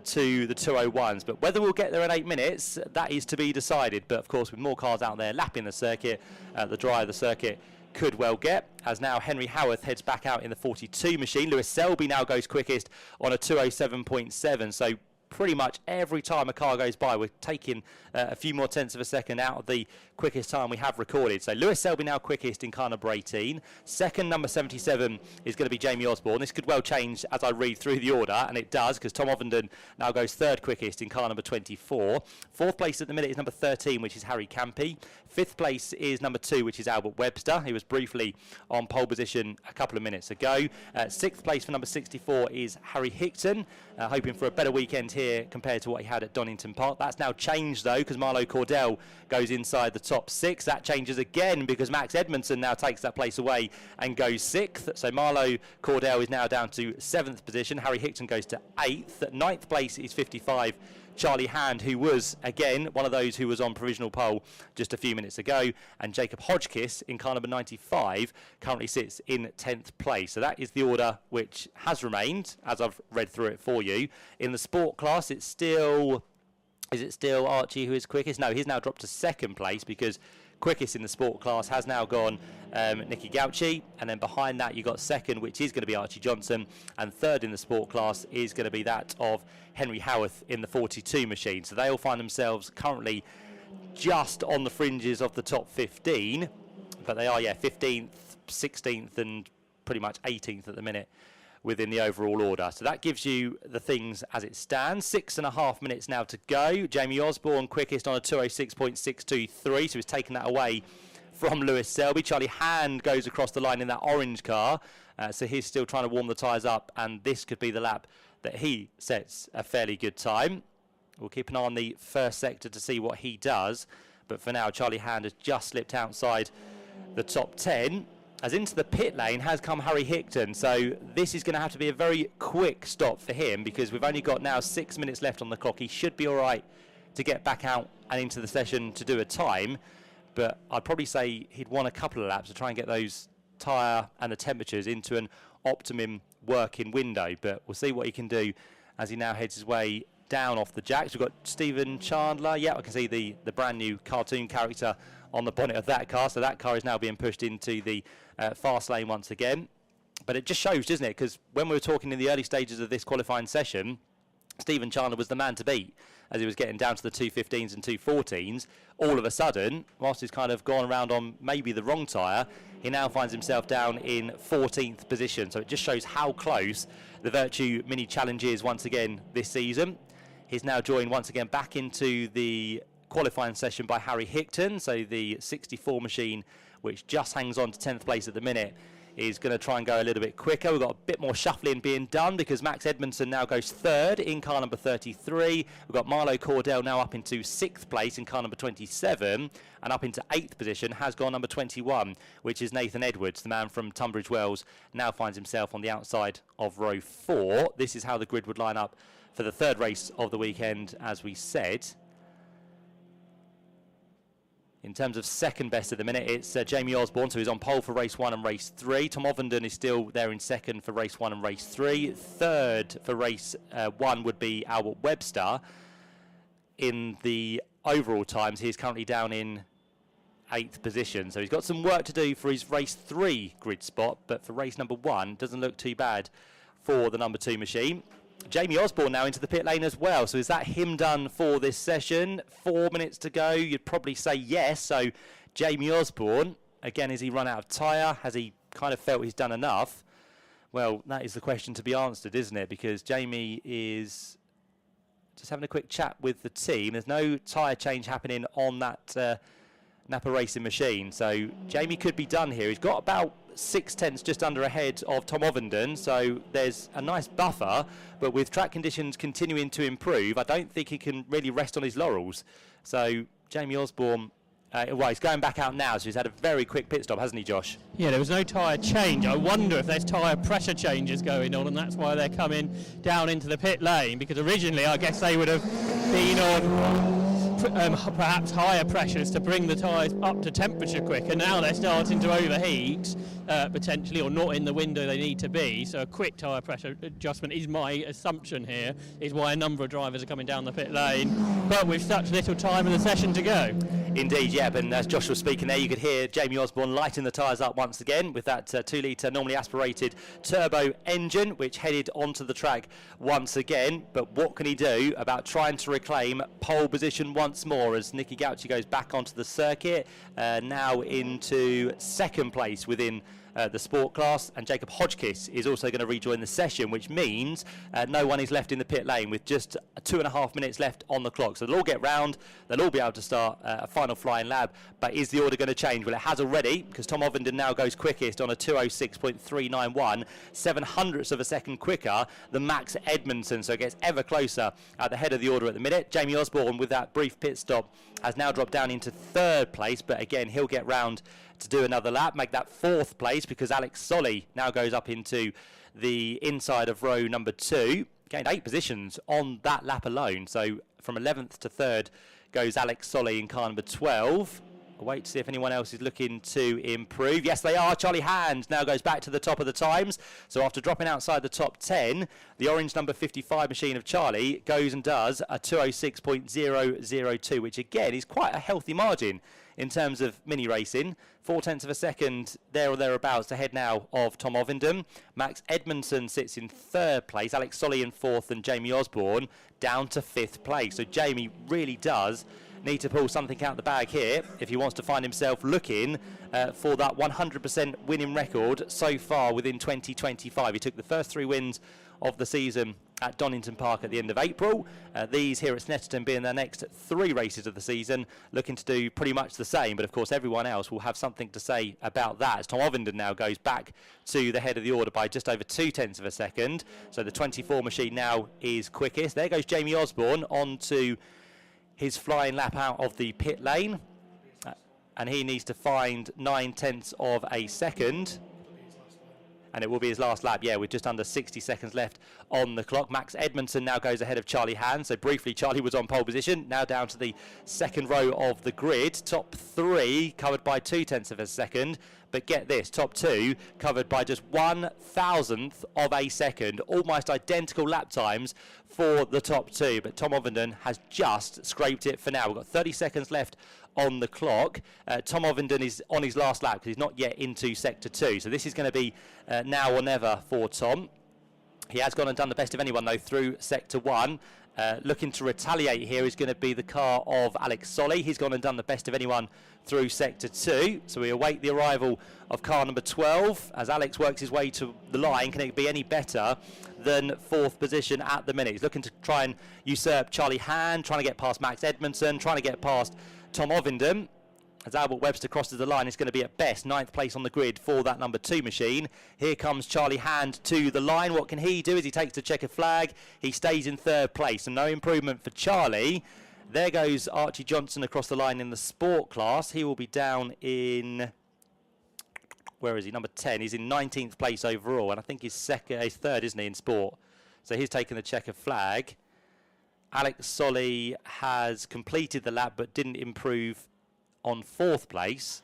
to the 2:01s. But whether we'll get there in 8 minutes, that is to be decided. But of course, with more cars out there lapping the circuit, the drier the circuit could well get, as now Henry Howarth heads back out in the 42 machine. Lewis Selby now goes quickest on a 2:07.7. So pretty much every time a car goes by, we're taking a few more tenths of a second out of the quickest time we have recorded. So Lewis Selby now quickest in car number 18. Second, number 77, is going to be Jamie Osborne. This could well change as I read through the order, and it does, because Tom Ovenden now goes third quickest in car number 24. Fourth place at the minute is number 13, which is Harry Campy. Fifth place is number 2, which is Albert Webster. He was briefly on pole position a couple of minutes ago. Sixth place for number 64 is Harry Hickton, hoping for a better weekend here compared to what he had at Donington Park. That's now changed though, because Marlo Cordell goes inside the top 6. That changes again because Max Edmondson now takes that place away and goes 6th. So Marlo Cordell is now down to 7th position. Harry Hickton goes to 8th. 9th place is 55. Charlie Hand, who was, again, one of those who was on provisional pole just a few minutes ago. And Jacob Hodgkiss in car number 95 currently sits in 10th place. So that is the order which has remained, as I've read through it for you. In the sport class, it's still... Is it still Archie who is quickest? No, he's now dropped to 2nd place, because quickest in the sport class has now gone Nicky Gauci, and then behind that you got 2nd, which is going to be Archie Johnson, and 3rd in the sport class is going to be that of Henry Howarth in the 42 machine. So they all find themselves currently just on the fringes of the top 15, but they are 15th, 16th and pretty much 18th at the minute within the overall order. So that gives you the things as it stands. 6.5 minutes now to go. Jamie Osborne quickest on a 2:06.623, so he's taken that away from Lewis Selby. Charlie Hand goes across the line in that orange car, so he's still trying to warm the tyres up, and this could be the lap that he sets a fairly good time. We'll keep an eye on the first sector to see what he does, but for now Charlie Hand has just slipped outside the top 10. As into the pit lane has come Harry Hickton, so this is going to have to be a very quick stop for him, because we've only got now 6 minutes left on the clock. He should be all right to get back out and into the session to do a time, but I'd probably say he'd want a couple of laps to try and get those tyre and the temperatures into an optimum working window, but we'll see what he can do as he now heads his way down off the jacks. We've got Stephen Chandler. Yeah, I can see the brand new cartoon character on the bonnet of that car, so that car is now being pushed into the fast lane once again. But it just shows, doesn't it, because when we were talking in the early stages of this qualifying session, Stephen Chandler was the man to beat as he was getting down to the 215s and 214s. All of a sudden, whilst he's kind of gone around on maybe the wrong tyre, he now finds himself down in 14th position. So it just shows how close the Virtue Mini Challenge is once again this season. He's now joined once again back into the qualifying session by Harry Hickton. So the 64 machine, which just hangs on to 10th place at the minute, is going to try and go a little bit quicker. We've got a bit more shuffling being done because Max Edmondson now goes 3rd in car number 33. We've got Marlo Cordell now up into 6th place in car number 27, and up into 8th position has gone number 21, which is Nathan Edwards, the man from Tunbridge Wells, now finds himself on the outside of row 4. This is how the grid would line up for the 3rd race of the weekend, as we said. In terms of second best at the minute, it's Jamie Osborne, so he's on pole for race 1 and race 3. Tom Ovenden is still there in second for race 1 and race 3. Third for race 1 would be Albert Webster. In the overall times, he's currently down in 8th position, so he's got some work to do for his race 3 grid spot, but for race number 1, doesn't look too bad for the number 2 machine. Jamie Osborne now into the pit lane as well, so is that him done for this session? 4 minutes to go, you'd probably say yes. So Jamie Osborne, again, has he run out of tyre? Has he kind of felt he's done enough? Well, that is the question to be answered, isn't it? Because Jamie is just having a quick chat with the team. There's no tyre change happening on that Napa racing machine, so Jamie could be done here. He's got about 6/10 just under ahead of Tom Ovenden, so there's a nice buffer, but with track conditions continuing to improve, I don't think he can really rest on his laurels. So Jamie Osborne, well, he's going back out now, so he's had a very quick pit stop, hasn't he, Josh? Yeah, there was no tyre change. I wonder if there's tyre pressure changes going on, and that's why they're coming down into the pit lane, because originally I guess they would have been on perhaps higher pressures to bring the tyres up to temperature quicker. Now they're starting to overheat, potentially, or not in the window they need to be. So a quick tyre pressure adjustment is my assumption here, is why a number of drivers are coming down the pit lane, but with such little time in the session to go. Indeed, yeah, and as Josh was speaking there, you could hear Jamie Osborne lighting the tyres up once again with that 2-litre normally aspirated turbo engine, which headed onto the track once again. But what can he do about trying to reclaim pole position once more as Nicky Gauci goes back onto the circuit, now into second place within the sport class, and Jacob Hodgkiss is also going to rejoin the session, which means no one is left in the pit lane with just 2.5 minutes left on the clock. So they'll all get round, they'll all be able to start a final flying lap. But is the order going to change? Well, it has already, because Tom Ovenden now goes quickest on a 2:06.391, 7/100ths of a second quicker than Max Edmondson, so it gets ever closer at the head of the order at the minute. Jamie Osborne, with that brief pit stop, has now dropped down into 3rd place, but again, he'll get round to do another lap, make that 4th place, because Alex Solly now goes up into the inside of row number 2. Gained 8 positions on that lap alone, so from 11th to 3rd goes Alex Solly in car number 12. I'll wait to see if anyone else is looking to improve. Yes, they are. Charlie Hand now goes back to the top of the times. So after dropping outside the top 10, the orange number 55 machine of Charlie goes and does a 2:06.002, which again is quite a healthy margin in terms of mini racing. 0.4 of a second there or thereabouts ahead now of Tom Ovenden. Max Edmondson sits in 3rd place, Alex Solly in 4th, and Jamie Osborne down to 5th place. So Jamie really does need to pull something out the bag here if he wants to find himself looking for that 100% winning record so far within 2025. He took the first 3 wins of the season at Donington Park at the end of April. These here at Snetterton being their next 3 races of the season, looking to do pretty much the same, but of course everyone else will have something to say about that, as Tom Ovenden now goes back to the head of the order by just over 0.2 of a second. So the 24 machine now is quickest. There goes Jamie Osborne on to his flying lap out of the pit lane, and he needs to find 0.9 of a second, and it will be his last lap, yeah, with just under 60 seconds left on the clock. Max Edmondson now goes ahead of Charlie Hand. So briefly, Charlie was on pole position, now down to the 2nd row of the grid. Top 3 covered by 0.2 of a second, but get this, top 2 covered by just 1/1000th of a second. Almost identical lap times for the top 2, but Tom Ovenden has just scraped it for now. We've got 30 seconds left on the clock. Tom Ovenden is on his last lap because he's not yet into sector 2, so this is going to be now or never for Tom. He has gone and done the best of anyone though through sector 1. Looking to retaliate here is going to be the car of Alex Solly. He's gone and done the best of anyone through sector 2. So we await the arrival of car number 12 as Alex works his way to the line. Can it be any better than 4th position at the minute? He's looking to try and usurp Charlie Hand, trying to get past Max Edmondson, trying to get past Tom Ovenden. As Albert Webster crosses the line, it's going to be at best 9th place on the grid for that number 2 machine. Here comes Charlie Hand to the line. What can he do as he takes the checkered flag? He stays in 3rd place, and no improvement for Charlie. There goes Archie Johnson across the line in the sport class. He will be down in, where is he? Number 10. He's in 19th place overall, and I think he's 3rd, isn't he, in sport? So he's taken the checkered flag. Alex Solly has completed the lap but didn't improve on 4th place.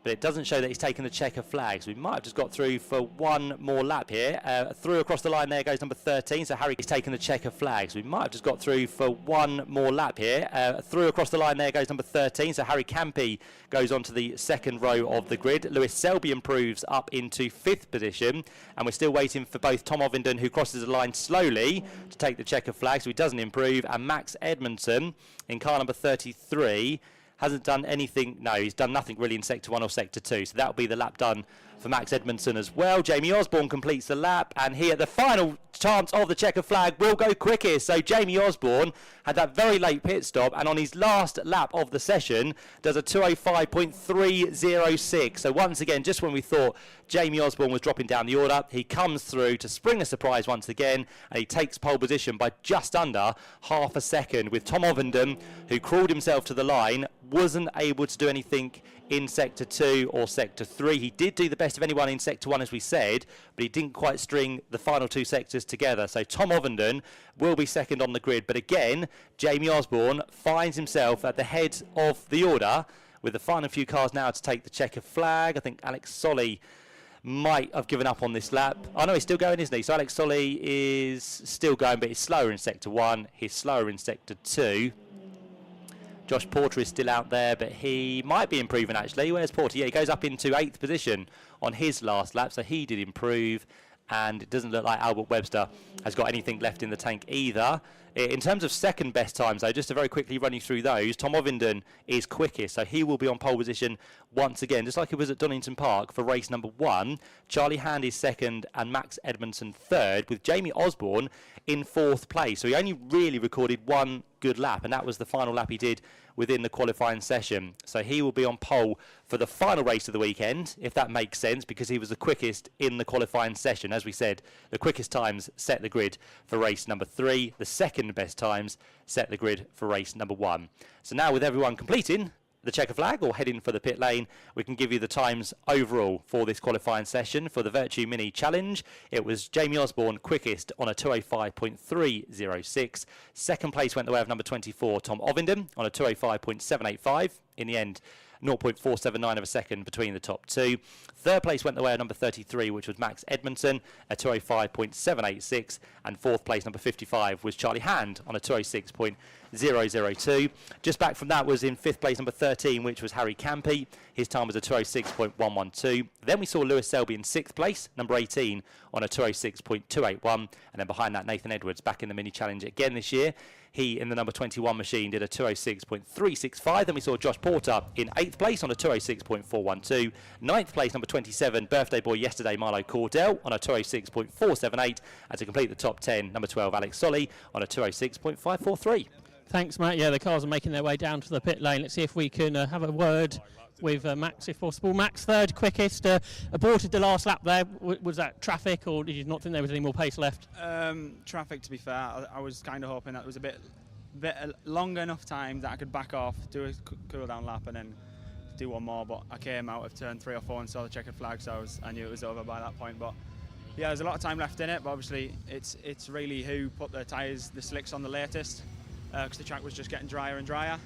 But it doesn't show that he's taken the checker flag, so we might have just got through for one more lap here. Through across the line there goes number 13, so Harry is taking the checker flag, so we might have just got through for one more lap here. Through across the line there goes number 13, so Harry Campy goes on to the 2nd row of the grid. Lewis Selby improves up into 5th position, and we're still waiting for both Tom Ovenden, who crosses the line slowly, to take the checker flag, so he doesn't improve, and Max Edmondson in car number 33 hasn't done anything. No, he's done nothing really in Sector 1 or Sector 2. So that'll be the lap done for Max Edmondson as well. Jamie Osborne completes the lap, and here the final chance of the checker flag will go quickest. So Jamie Osborne had that very late pit stop, and on his last lap of the session does a 2:05.306. So once again, just when we thought Jamie Osborne was dropping down the order, he comes through to spring a surprise once again, and he takes pole position by just under half a second, with Tom Ovenden, who crawled himself to the line, wasn't able to do anything in Sector 2 or Sector 3. He did do the best of anyone in Sector 1, as we said, but he didn't quite string the final 2 sectors together. So Tom Ovenden will be second on the grid. But again, Jamie Osborne finds himself at the head of the order with the final few cars now to take the checker flag. I think Alex Solly might have given up on this lap. I know he's still going, isn't he? So Alex Solly is still going, but he's slower in Sector 1. He's slower in Sector 2. Josh Porter is still out there, but he might be improving actually. Where's Porter? Yeah, he goes up into 8th position on his last lap, so he did improve, and it doesn't look like Albert Webster has got anything left in the tank either. In terms of second best times though, just to very quickly run you through those, Tom Ovenden is quickest, so he will be on pole position once again, just like it was at Donington Park for race number 1. Charlie Hand is second and Max Edmondson third, with Jamie Osborne in 4th place. So he only really recorded one good lap, and that was the final lap he did within the qualifying session. So he will be on pole for the final race of the weekend, if that makes sense, because he was the quickest in the qualifying session. As we said, the quickest times set the grid for race number 3. The second best times set the grid for race number 1. So now, with everyone completing the checker flag or heading for the pit lane, we can give you the times overall for this qualifying session. For the Virtue Mini Challenge, it was Jamie Osborne quickest on a 2:05.306. Second place went the way of number 24, Tom Ovenden, on a 2:05.785. In the end, 0.479 of a second between the top two. Third place went the way of number 33, which was Max Edmondson, a 2:05.786. And fourth place, number 55, was Charlie Hand on a 2:06.002. Just back from that was in fifth place, number 13, which was Harry Campy. His time was a 2:06.112. Then we saw Lewis Selby in sixth place, number 18, on a 2:06.281. And then behind that, Nathan Edwards back in the mini challenge again this year. He, in the number 21 machine, did a 2:06.365. Then we saw Josh Porter in 8th place on a 2:06.412. 9th place, number 27, birthday boy yesterday, Marlo Cordell, on a 2:06.478. And to complete the top 10, number 12, Alex Solly, on a 2:06.543. Thanks, Matt. Yeah, the cars are making their way down to the pit lane. Let's see if we can have a word with Max, if possible. Max, third quickest, aborted the last lap there. Was that traffic, or did you not think there was any more pace left? Traffic, to be fair. I was kind of hoping that it was a bit longer enough time that I could back off, do a cool down lap, and then do one more. But I came out of turn 3 or 4 and saw the checkered flag, so I knew it was over by that point. But yeah, there's a lot of time left in it. But obviously, it's really who put the tyres, the slicks on the latest, because the track was just getting drier and drier.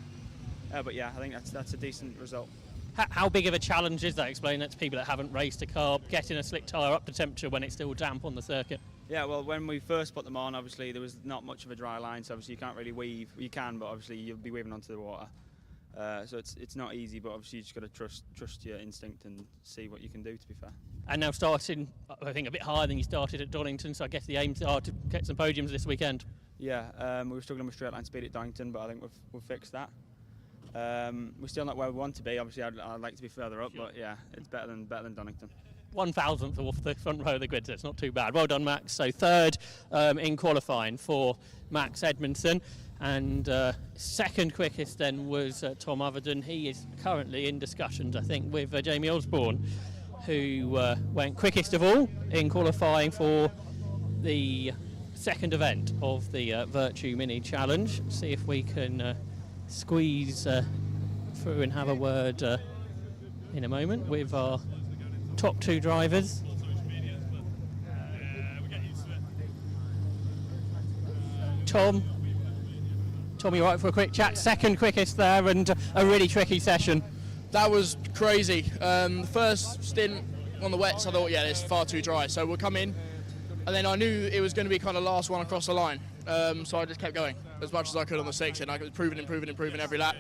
But yeah, I think that's a decent result. How big of a challenge is that? Explain that to people that haven't raced a car, getting a slick tyre up to temperature when it's still damp on the circuit. Yeah, well, when we first put them on, obviously there was not much of a dry line, so obviously you can't really weave. You can, but obviously you'll be weaving onto the water. So it's not easy, but obviously you just got to trust your instinct and see what you can do, to be fair. And now starting, I think, a bit higher than you started at Donington, so I guess the aims are to get some podiums this weekend. Yeah, we were struggling with straight line speed at Donington, but I think we've fixed that. We're still not where we want to be. Obviously, I'd like to be further up, but yeah, it's better than Donington. 1,000th off the front row of the grid, so it's not too bad. Well done, Max. So third in qualifying for Max Edmondson, and second quickest then was Tom Ovenden. He is currently in discussions, I think, with Jamie Osborne, who went quickest of all in qualifying for the second event of the Virtue Mini Challenge. See if we can squeeze through and have a word in a moment with our top two drivers. Tom Tommy Wright for a quick chat. Second quickest there, and a really tricky session. That was crazy. The first stint on the wets, I thought, yeah, it's far too dry. So we'll come in, and then I knew it was going to be kind of last one across the line. So I just kept going as much as I could on the 6, and I was improving every lap.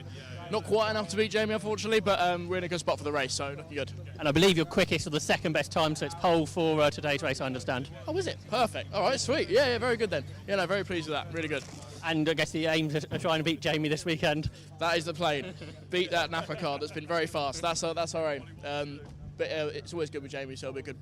Not quite enough to beat Jamie, unfortunately, but we're in a good spot for the race, so looking good. And I believe you're quickest or the second best time, so it's pole for today's race, I understand. Oh, is it? Perfect. All right, sweet. Yeah, very good then. Yeah, no, very pleased with that. Really good. And I guess the aim is trying to beat Jamie this weekend. That is the plan. Beat that Napa car that's been very fast. That's our aim. But it's always good with Jamie, so it'll be a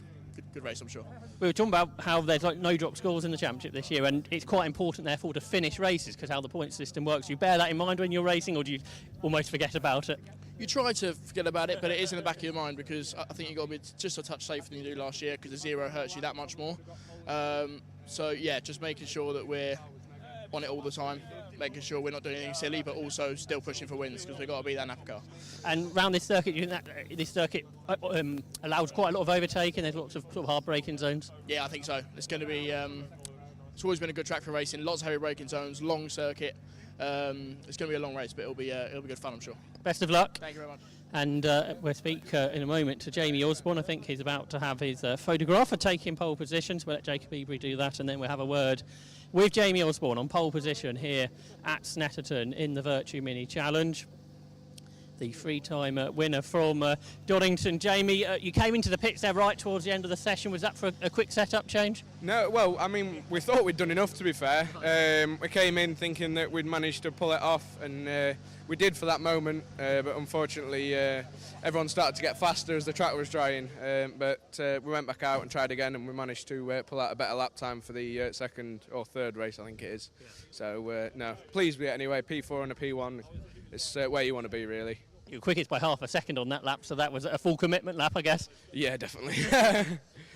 good race, I'm sure. We were talking about how there's like no drop scores in the championship this year, and it's quite important therefore to finish races because how the point system works. Do you bear that in mind when you're racing, or do you almost forget about it? You try to forget about it, but it is in the back of your mind because I think you've got to be just a touch safer than you do last year because the 0 hurts you that much more. So yeah, just making sure that we're on it all the time, making sure we're not doing anything silly, but also still pushing for wins because we've got to beat that Napa car. And round this circuit, do you think that this circuit allows quite a lot of overtaking? There's lots of sort of hard braking zones. Yeah, I think so. It's going to be. It's always been a good track for racing. Lots of heavy braking zones, long circuit. It's going to be a long race, but it'll be good fun, I'm sure. Best of luck. Thank you very much. And we'll speak in a moment to Jamie Osborne. I think he's about to have his photographer taking pole position, so we'll let Jacob Ebery do that, and then we'll have a word with Jamie Osborne on pole position here at Snetterton in the Virtue Mini Challenge. The three-time winner from Donington. Jamie, you came into the pits there right towards the end of the session. Was that for a quick setup change? No, well, I mean, we thought we'd done enough, to be fair. We came in thinking that we'd managed to pull it off, and we did for that moment, but unfortunately everyone started to get faster as the track was drying, but we went back out and tried again, and we managed to pull out a better lap time for the second or third race, I think it is. Yeah. So, no, pleased with it anyway. P4 and a P1, it's where you want to be, really. You were quickest by half a second on that lap, so that was a full commitment lap, I guess. Yeah, definitely.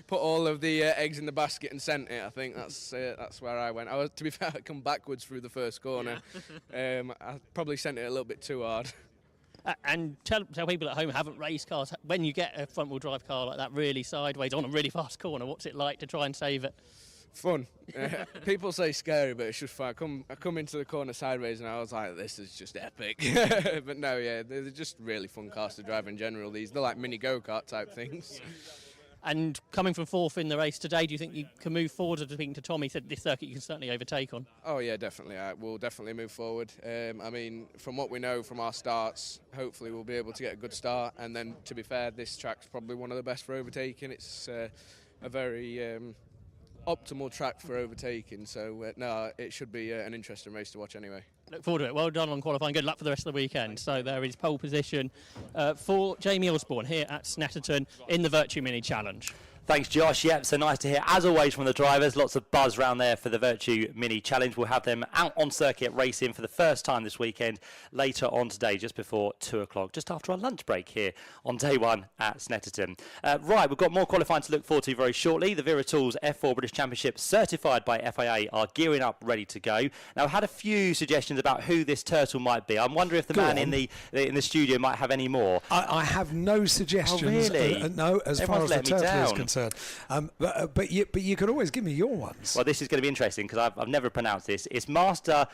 Put all of the eggs in the basket and sent it. I think that's where I went. To be fair, I come backwards through the first corner. Yeah. I probably sent it a little bit too hard. And tell people at home who haven't raced cars, when you get a front-wheel drive car like that really sideways on a really fast corner, what's it like to try and save it? Fun. People say scary, but it's just fun. I come into the corner sideways and I was like, this is just epic. But no, yeah, they're just really fun cars to drive in general. They're like mini go-kart type things. Yeah. And coming from fourth in the race today, do you think you can move forward? Speaking to Tommy, said this circuit you can certainly overtake on. Oh yeah, definitely. We'll definitely move forward. I mean, from what we know from our starts, hopefully we'll be able to get a good start. And then, to be fair, this track's probably one of the best for overtaking. It's a very optimal track for overtaking, so no, it should be an interesting race to watch anyway. Look forward to it. Well done on qualifying. Good luck for the rest of the weekend. So there is pole position for Jamie Osborne here at Snetterton in the Virtue Mini Challenge. Thanks, Josh. Yep, so nice to hear, as always, from the drivers. Lots of buzz around there for the Virtue Mini Challenge. We'll have them out on circuit racing for the first time this weekend, later on today, just before 2 o'clock, just after our lunch break here on day one at Snetterton. Right, we've got more qualifying to look forward to very shortly. The Vera Tools F4 British Championship, certified by FIA, are gearing up, ready to go. Now, I've had a few suggestions about who this turtle might be. I'm wondering if the man in the studio might have any more. I have no suggestions. Oh, really? No, as far as the turtle is concerned. But you could always give me your ones. Well, this is going to be interesting because I've never pronounced this. It's Master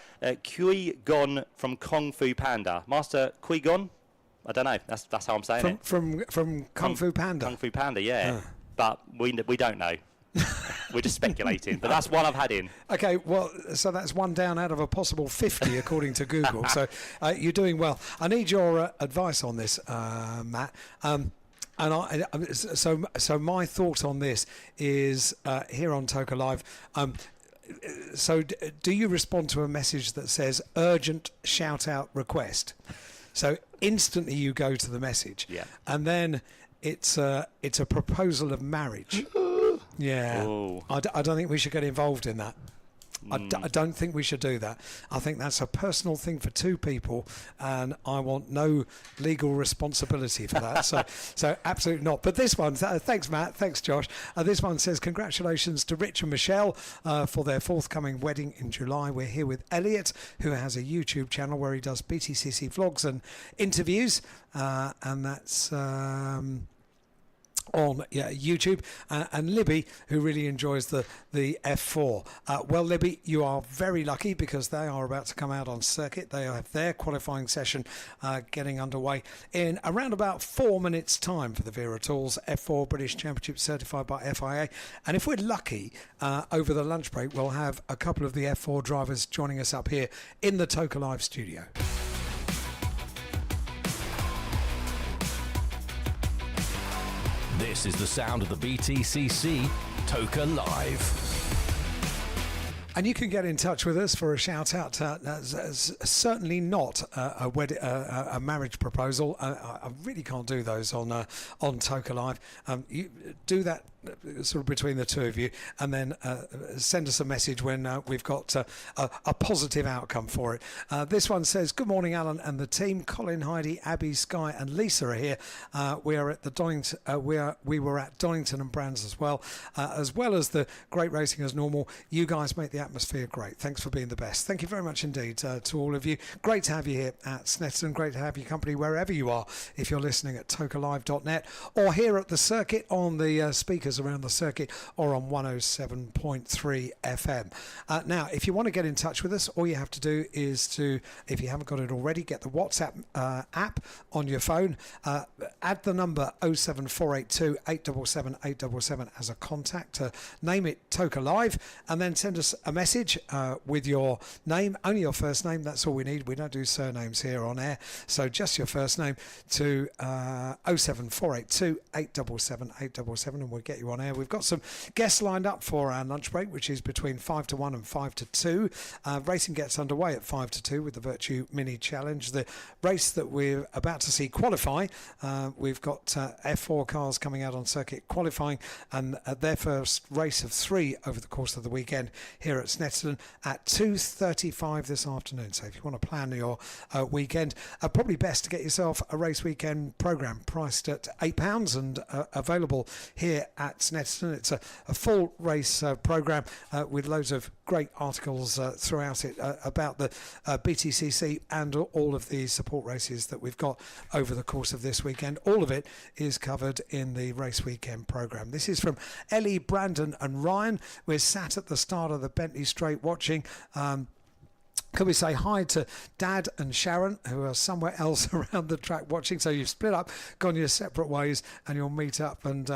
Kui Gon from Kung Fu Panda. Master Kui Gon? I don't know. That's how I'm saying it. From Kung Fu Panda. Kung Fu Panda, yeah. But we don't know. We're just speculating. But that's one I've had in. Okay, well, so that's one down out of a possible 50 according to Google. So you're doing well. I need your advice on this, Matt. And so my thought on this is here on Toka Live. So do you respond to a message that says urgent shout out request? So instantly you go to the message, and then it's a proposal of marriage. Yeah, I don't think we should get involved in that. I don't think we should do that. I think that's a personal thing for two people, and I want no legal responsibility for that. So absolutely not. But this one, thanks Matt, thanks Josh. This one says, congratulations to Rich and Michelle for their forthcoming wedding in July. We're here with Elliot, who has a YouTube channel where he does BTCC vlogs and interviews, and that's... on YouTube, and Libby, who really enjoys the F4. Well, Libby, you are very lucky because they are about to come out on circuit. They have their qualifying session getting underway in around about 4 minutes time for the Vera Tools F4 British Championship certified by FIA. And if we're lucky, over the lunch break we'll have a couple of the F4 drivers joining us up here in the Toka Live studio. This is the sound of the BTCC Toka Live. And you can get in touch with us for a shout out. Certainly not a marriage proposal. I really can't do those on Toka Live. You do that sort of between the two of you, and then send us a message when we've got a positive outcome for it. This one says, "Good morning, Alan and the team. Colin, Heidi, Abby, Sky, and Lisa are here. We are at the Donington. We were at Donington and Brands as well as the great racing as normal. You guys make the atmosphere great. Thanks for being the best." Thank you very much indeed to all of you. Great to have you here at Snetterton. Great to have your company wherever you are. If you're listening at tokalive.net or here at the circuit on the speakers around the circuit or on 107.3 FM. Now, if you want to get in touch with us, all you have to do is to, if you haven't got it already, get the WhatsApp app on your phone. Add the number 07482 877 877 as a contact. Name it Toka Live, and then send us a message with your name, only your first name. That's all we need. We don't do surnames here on air, so just your first name to 07482 877 877, and we'll get you on air. We've got some guests lined up for our lunch break, which is between 5 to 1 and 5 to 2. Racing gets underway at 5 to 2 with the Virtue Mini Challenge, the race that we're about to see qualify. We've got F4 cars coming out on circuit qualifying, and their first race of 3 over the course of the weekend here at Snetterton at 2:35 this afternoon. So if you want to plan your weekend, probably best to get yourself a race weekend programme priced at £8 and available here at Snetterton. It's a full race programme with loads of great articles throughout it about the BTCC and all of the support races that we've got over the course of this weekend. All of it is covered in the race weekend programme. This is from Ellie, Brandon and Ryan. We're sat at the start of the Bentley Straight watching. Can we say hi to Dad and Sharon, who are somewhere else around the track watching? So you've split up, gone your separate ways, and you'll meet up and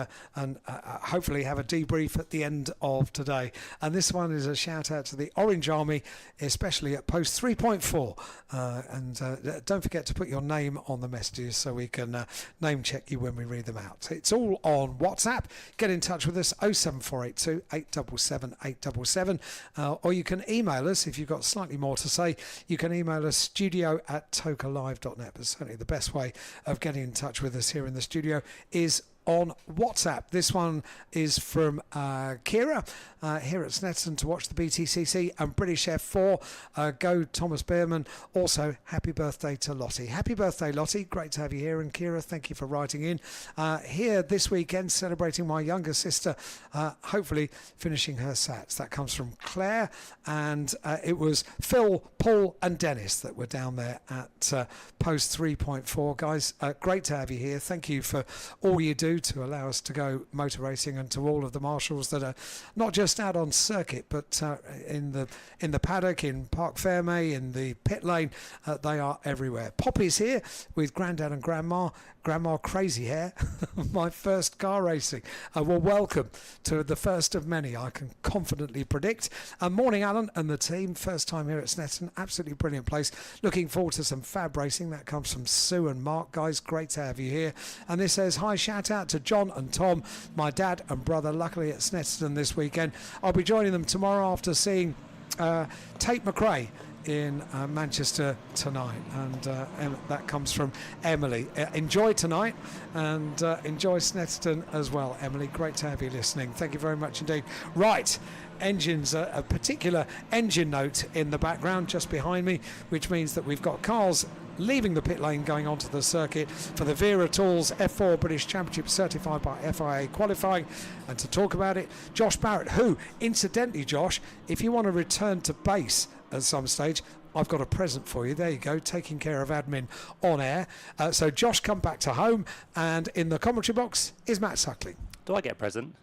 hopefully have a debrief at the end of today. And this one is a shout out to the Orange Army, especially at post 3.4. And don't forget to put your name on the messages so we can name check you when we read them out. It's all on WhatsApp. Get in touch with us, 07482 877 877. Or you can email us if you've got slightly more to say. You can email us studio@tokalive.net, but certainly the best way of getting in touch with us here in the studio is on WhatsApp. This one is from Kira here at Snetterton to watch the BTCC and British F4. Go Thomas Behrman. Also, happy birthday to Lottie. Happy birthday, Lottie. Great to have you here. And Kira, thank you for writing in. Here this weekend, celebrating my younger sister, hopefully finishing her SATs. That comes from Claire. And it was Phil, Paul and Dennis that were down there at post 3.4. Guys, great to have you here. Thank you for all you do to allow us to go motor racing, and to all of the marshals that are not just out on circuit but in the paddock, in Parc Fermé, in the pit lane. They are everywhere. Poppy's here with Grandad and Grandma Crazy Hair. My first car racing. Well, welcome to the first of many, I can confidently predict. Morning Alan and the team, first time here at Snetterton, absolutely brilliant place. Looking forward to some fab racing. That comes from Sue and Mark. Guys, great to have you here. And this says, hi, shout out to John and Tom, my dad and brother, luckily at Snetterton this weekend. I'll be joining them tomorrow after seeing Tate McRae in Manchester tonight, and that comes from Emily. Enjoy tonight and enjoy Snetterton as well, Emily. Great to have you listening. Thank you very much indeed. Right, engines, a particular engine note in the background just behind me, which means that we've got cars leaving the pit lane going onto the circuit for the Vera Tools F4 British Championship certified by FIA qualifying. And to talk about it, Josh Barrett, who, incidentally, Josh, if you want to return to base at some stage, I've got a present for you. There you go, taking care of admin on air. So Josh, come back to home, and in the commentary box is Matt Suckling. Do I get a present?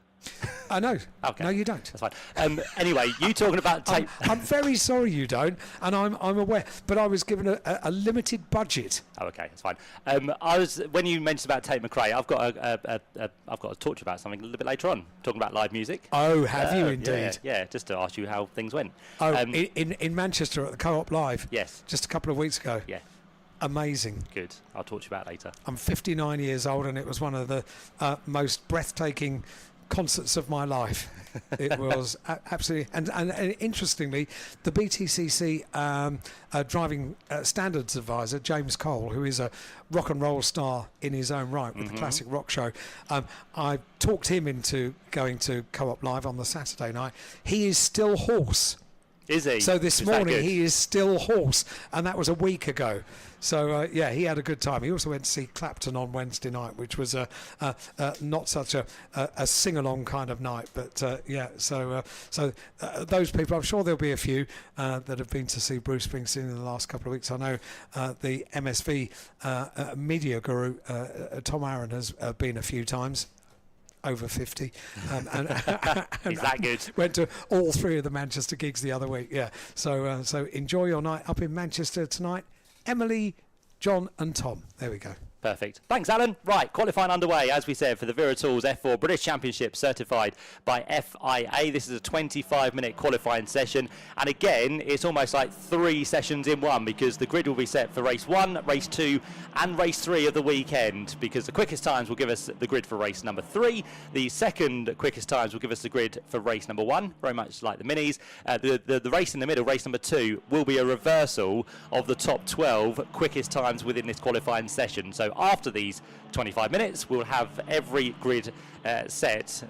No. Okay. No, you don't. That's fine. Anyway, you talking about tape... I'm very sorry you don't, and I'm aware, but I was given a limited budget. Oh, okay, that's fine. When you mentioned about Tate McRae, I've got to talk to you about something a little bit later on, talking about live music. Oh, have you indeed? Yeah, just to ask you how things went. Oh, in Manchester at the Co-op Live? Yes. Just a couple of weeks ago? Yeah. Amazing. Good. I'll talk to you about it later. I'm 59 years old, and it was one of the most breathtaking concerts of my life. It was absolutely, and interestingly, the BTCC driving standards advisor, James Cole, who is a rock and roll star in his own right with the Classic Rock Show, I talked him into going to Co-op Live on the Saturday night. He is still hoarse. Is he? So this morning he is still hoarse, and that was a week ago. So yeah, he had a good time. He also went to see Clapton on Wednesday night, which was not such a sing-along kind of night, but yeah. So those people, I'm sure there'll be a few that have been to see Bruce Springsteen in the last couple of weeks. I know the MSV media guru Tom Aaron has been a few times. Over 50, and is that good? Went to all 3 of the Manchester gigs the other week. Yeah, so enjoy your night up in Manchester tonight. Emily, John, and Tom. There we go. Perfect. Thanks, Alan. Right, qualifying underway, as we said, for the Viratools F4 British Championship certified by FIA. This is a 25-minute qualifying session. And again, it's almost like 3 sessions in one, because the grid will be set for race 1, race 2, and race 3 of the weekend, because the quickest times will give us the grid for race number 3. The second quickest times will give us the grid for race number 1, very much like the minis. The race in the middle, race number 2, will be a reversal of the top 12 quickest times within this qualifying session. So after these 25 minutes, we'll have every grid set,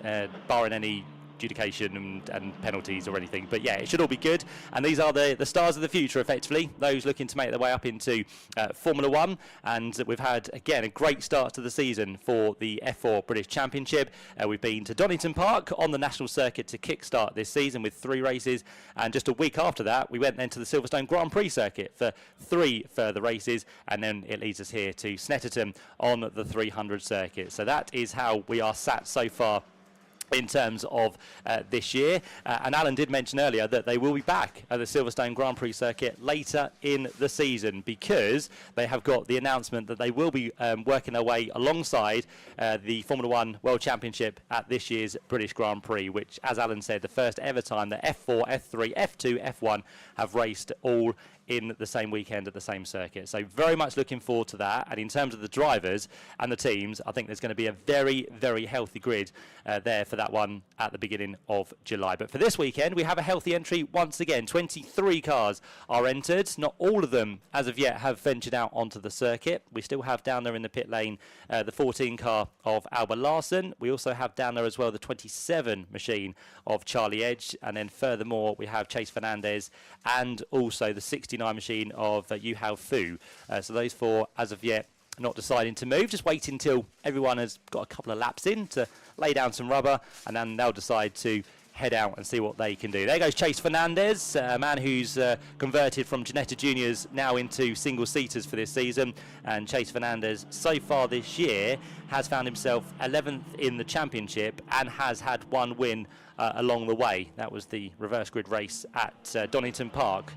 barring any adjudication and penalties or anything. But yeah, it should all be good. And these are the stars of the future, effectively, those looking to make their way up into Formula 1. And we've had, again, a great start to the season for the F4 British Championship. We've been to Donington Park on the national circuit to kickstart this season with 3 races. And just a week after that, we went then to the Silverstone Grand Prix circuit for 3 further races. And then it leads us here to Snetterton on the 300 circuit. So that is how we are sat so far in terms of this year. And Alan did mention earlier that they will be back at the Silverstone Grand Prix circuit later in the season, because they have got the announcement that they will be working their way alongside the Formula 1 World Championship at this year's British Grand Prix, which, as Alan said, the first ever time that F4, F3, F2, F1 have raced all in the same weekend at the same circuit. So very much looking forward to that. And in terms of the drivers and the teams, I think there's going to be a very, very healthy grid there for that one at the beginning of July. But for this weekend, we have a healthy entry once again. 23 cars are entered. Not all of them, as of yet, have ventured out onto the circuit. We still have down there in the pit lane the 14 car of Albert Larson. We also have down there as well the 27 machine of Charlie Edge. And then furthermore, we have Chase Fernandez and also the 69 machine of Yu Hao Fu. So those 4, as of yet, not deciding to move, just waiting until everyone has got a couple of laps in to lay down some rubber, and then they'll decide to head out and see what they can do. There goes Chase Fernandez, a man who's converted from Ginetta Juniors now into single-seaters for this season. And Chase Fernandez, so far this year, has found himself 11th in the championship and has had 1 win along the way. That was the reverse grid race at Donington Park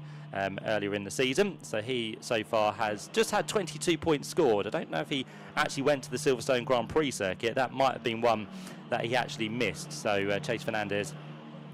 earlier in the season. So he so far has just had 22 points scored. I don't know if he actually went to the Silverstone Grand Prix circuit. That might have been one that he actually missed. So Chase Fernandez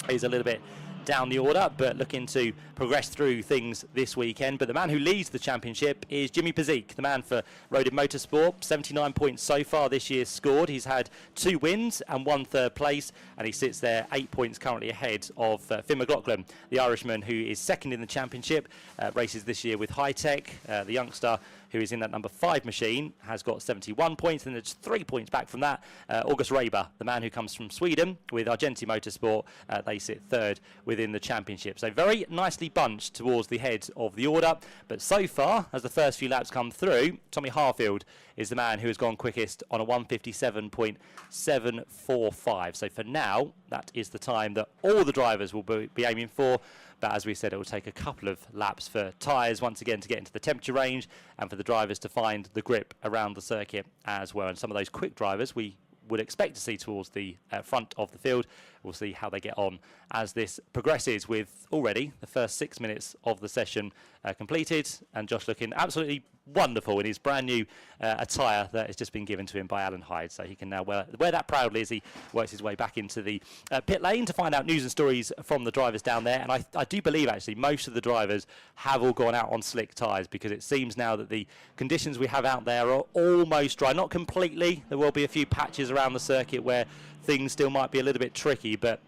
is a little bit down the order, but looking to progress through things this weekend. But the man who leads the championship is Jimmy Pazik, the man for Rodin Motorsport. 79 points so far this year scored. He's had 2 wins and 1 third place, and he sits there 8 points currently ahead of Finn McLaughlin, the Irishman who is second in the championship. Races this year with High Tech. The youngster who is in that number 5 machine has got 71 points, and it's 3 points back from that. August Raber, the man who comes from Sweden with Argenti Motorsport, they sit third with within the championship. So very nicely bunched towards the head of the order. But so far, as the first few laps come through, Tommy Harfield is the man who has gone quickest on a 1:57.745. So for now, that is the time that all the drivers will be aiming for. But as we said, it will take a couple of laps for tyres once again to get into the temperature range and for the drivers to find the grip around the circuit as well. And some of those quick drivers we would expect to see towards the front of the field. We'll see how they get on as this progresses, with already the first 6 minutes of the session completed, and Josh looking absolutely wonderful in his brand new attire that has just been given to him by Alan Hyde, so he can now wear that proudly as he works his way back into the pit lane to find out news and stories from the drivers down there. And I do believe actually most of the drivers have all gone out on slick tyres, because it seems now that the conditions we have out there are almost dry, not completely. There will be a few patches around the circuit where things still might be a little bit tricky, but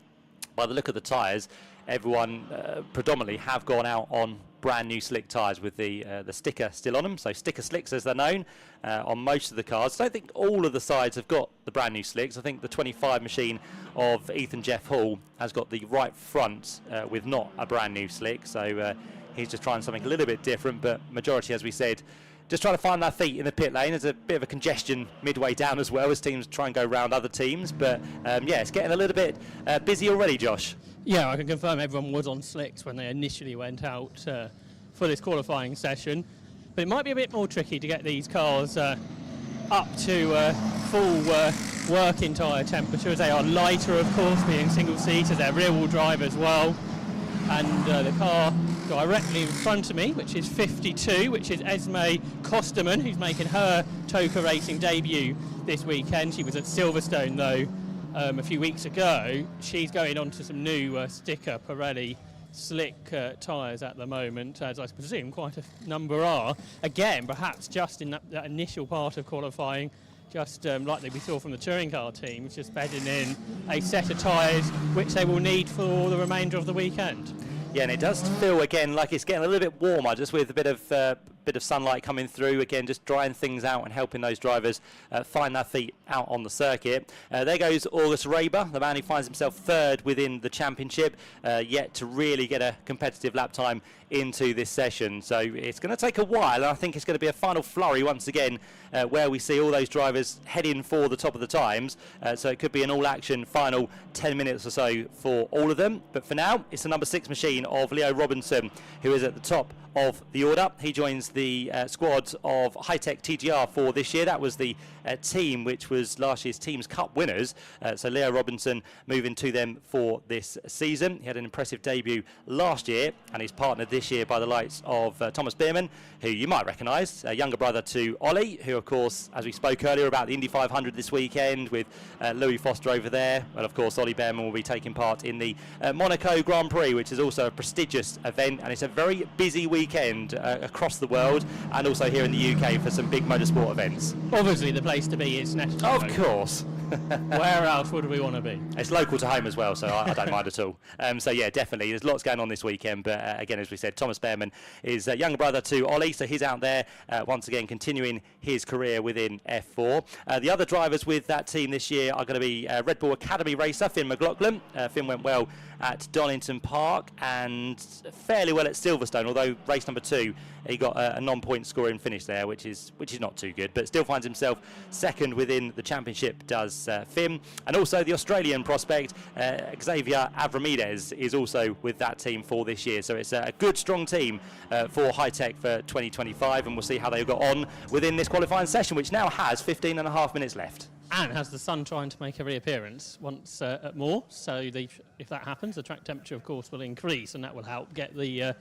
by the look of the tyres, everyone predominantly have gone out on brand new slick tyres with the sticker still on them, so sticker slicks as they're known on most of the cars. I don't think all of the sides have got the brand new slicks. I think the 25 machine of Ethan Jeff Hall has got the right front with not a brand new slick, so he's just trying something a little bit different, but majority, as we said, just trying to find their feet in the pit lane. There's a bit of a congestion midway down as well as teams try and go round other teams. But yeah, it's getting a little bit busy already, Josh. Yeah, I can confirm everyone was on slicks when they initially went out for this qualifying session. But it might be a bit more tricky to get these cars up to full working tyre temperature. They are lighter, of course, being single-seater. They're rear-wheel drive as well. And the car directly in front of me, which is 52, which is Esme Kosterman, who's making her Toka racing debut this weekend. She was at Silverstone, though, a few weeks ago. She's going on to some new sticker Pirelli slick tyres at the moment, as I presume quite a number are. Again, perhaps just in that initial part of qualifying, just like we saw from the touring car teams, just bedding in a set of tyres which they will need for the remainder of the weekend. Yeah, and it does feel again like it's getting a little bit warmer, just with a bit of sunlight coming through, again just drying things out and helping those drivers find their feet out on the circuit. There goes August Raber, the man who finds himself third within the championship, yet to really get a competitive lap time into this session. So it's going to take a while, and I think it's going to be a final flurry once again, where we see all those drivers heading for the top of the times. So it could be an all-action final 10 minutes or so for all of them. But for now, it's the number 6 machine of Leo Robinson who is at the top of the order. He joins the squad of High-Tech TGR for this year. That was the team which was last year's Teams Cup winners. So Leo Robinson moving to them for this season. He had an impressive debut last year, and he's partnered this year by the likes of Thomas Bierman, who you might recognise, a younger brother to Ollie, who of course, as we spoke earlier about the Indy 500 this weekend with Louis Foster over there. Well, of course, Ollie Bierman will be taking part in the Monaco Grand Prix, which is also a prestigious event, and it's a very busy weekend across the world and also here in the UK for some big motorsport events. Obviously the place to be is Snetterton. Of course. Where else would we want to be? It's local to home as well, so I don't mind at all. So yeah, definitely there's lots going on this weekend, but again, as we said, Thomas Behrman is a younger brother to Ollie, so he's out there once again continuing his career within F4. The other drivers with that team this year are going to be Red Bull Academy racer Finn McLaughlin. Finn went well at Donington Park and fairly well at Silverstone, although race number 2 he got a non-point scoring finish there, which is not too good, but still finds himself second within the championship, does Finn. And also the Australian prospect Xavier Avramides is also with that team for this year, so it's a good strong team for High-Tech for 2025, and we'll see how they got on within this qualifying session, which now has 15.5 minutes left. And has the sun trying to make a reappearance once more, so if that happens, the track temperature of course will increase, and that will help get the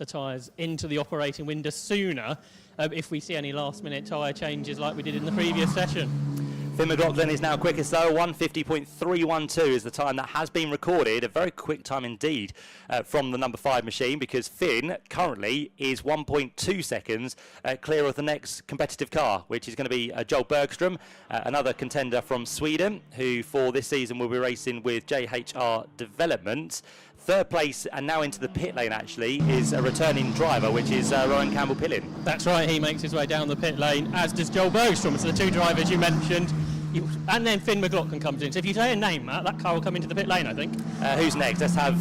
tyres into the operating window sooner if we see any last minute tyre changes like we did in the previous session. Finn McLaughlin is now quickest though. 1:50.312 is the time that has been recorded. A very quick time indeed from the number 5 machine, because Finn currently is 1.2 seconds clear of the next competitive car, which is going to be Joel Bergström, another contender from Sweden, who for this season will be racing with JHR Development. Third place, and now into the pit lane actually, is a returning driver, which is Rowan Campbell-Pillin. That's right, he makes his way down the pit lane, as does Joel Bergström. So the two drivers you mentioned and then Finn McLaughlin comes in. So if you say a name, Matt, that car will come into the pit lane, I think. Who's next? Let's have,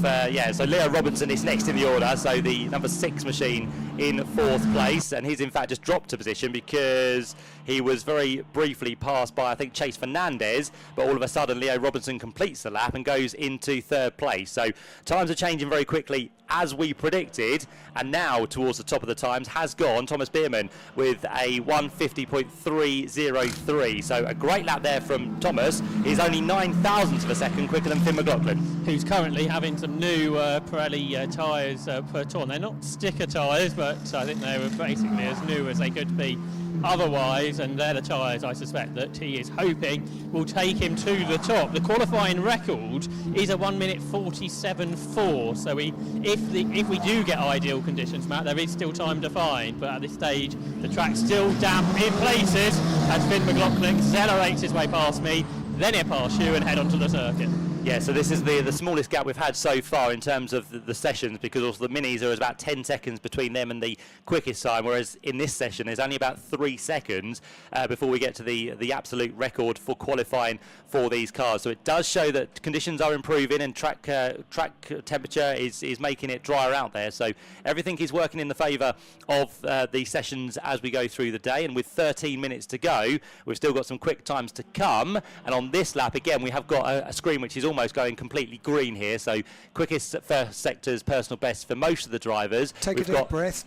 so Leo Robinson is next in the order, so the number 6 machine in 4th place, and he's in fact just dropped a position because he was very briefly passed by, I think, Chase Fernandez, but all of a sudden Leo Robinson completes the lap and goes into 3rd place. So times are changing very quickly as we predicted, and now towards the top of the times has gone Thomas Bierman with a 1:50.303. So a great lap there from Thomas. He's only 9,000ths of a second quicker than Finn McLaughlin, who's currently having some new Pirelli tyres put on. They're not sticker tyres, but I think they were basically as new as they could be otherwise, and they're the tyres I suspect that he is hoping will take him to the top. The qualifying record is a 1:47.4, so if we do get ideal conditions, Matt, there is still time to find, but at this stage the track's still damp in places as Finn McLaughlin accelerates his way past me, then he'll pass you and head onto the circuit. Yeah, so this is the smallest gap we've had so far in terms of the sessions, because also the minis are about 10 seconds between them and the quickest time, whereas in this session there's only about 3 seconds before we get to the absolute record for qualifying for these cars. So it does show that conditions are improving and track temperature is making it drier out there. So everything is working in the favour of the sessions as we go through the day. And with 13 minutes to go, we've still got some quick times to come. And on this lap, again, we have got a screen which is almost going completely green here. So quickest first sector's personal best for most of the drivers. Take a deep breath.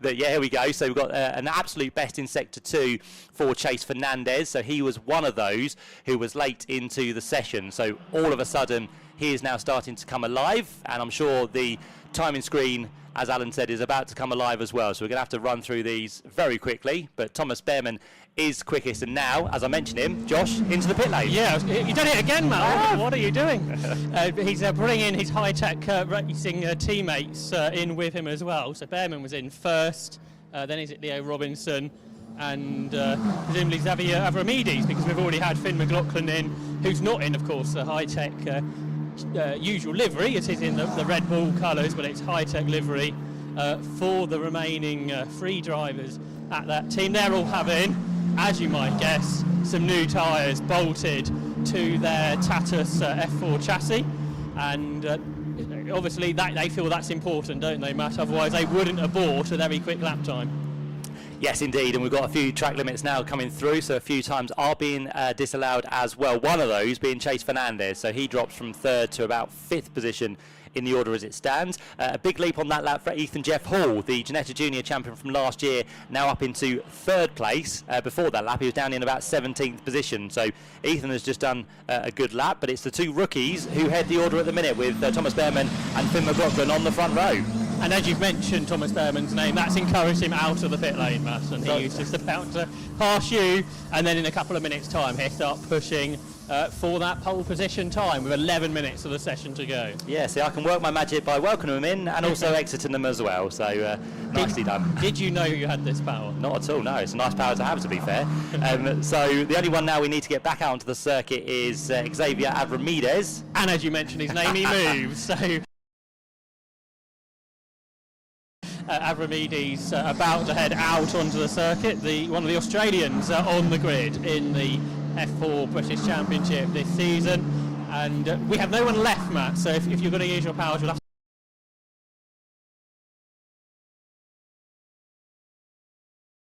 Yeah, here we go. So we've got an absolute best in sector 2 for Chase Fernandez. So he was one of those who was late into the session. So all of a sudden, he is now starting to come alive, and I'm sure the timing screen, as Alan said, is about to come alive as well. So we're going to have to run through these very quickly. But Thomas Behrman is quickest, and now, as I mentioned him, Josh, into the pit lane. Yeah, you done it again, Matt. What are you doing? He's bringing his high-tech racing teammates in with him as well. So Behrman was in first, then is it Leo Robinson, and presumably Xavier Avramides, because we've already had Finn McLaughlin in, who's not in, of course, the high-tech usual livery. It is in the Red Bull colours, but it's high-tech livery for the remaining 3 drivers at that team. They're all having, as you might guess, some new tyres bolted to their Tatus F4 chassis, and obviously they feel that's important, don't they, Matt? Otherwise they wouldn't abort a very quick lap time. Yes, indeed, and we've got a few track limits now coming through, so a few times are being disallowed as well. One of those being Chase Fernandez, so he drops from 3rd to about 5th position in the order as it stands. A big leap on that lap for Ethan Jeff Hall, the Ginetta Junior champion from last year, now up into 3rd place. Before that lap, he was down in about 17th position, so Ethan has just done a good lap, but it's the 2 rookies who head the order at the minute with Thomas Behrman and Finn McLaughlin on the front row. And as you've mentioned Thomas Behrman's name, that's encouraged him out of the pit lane, Matt, and he's just about to pass you, and then in a couple of minutes' time he'll start pushing for that pole position time with 11 minutes of the session to go. Yeah, see, I can work my magic by welcoming them in and also exiting them as well, so nicely done. Did you know you had this power? Not at all, no. It's a nice power to have, to be fair. So the only one now we need to get back out onto the circuit is Xavier Avramides. And as you mentioned his name, he moves, so Avramides about to head out onto the circuit. One of the Australians on the grid in the F4 British Championship this season, and we have no one left, Matt, so if you're going to use your powers, you'll have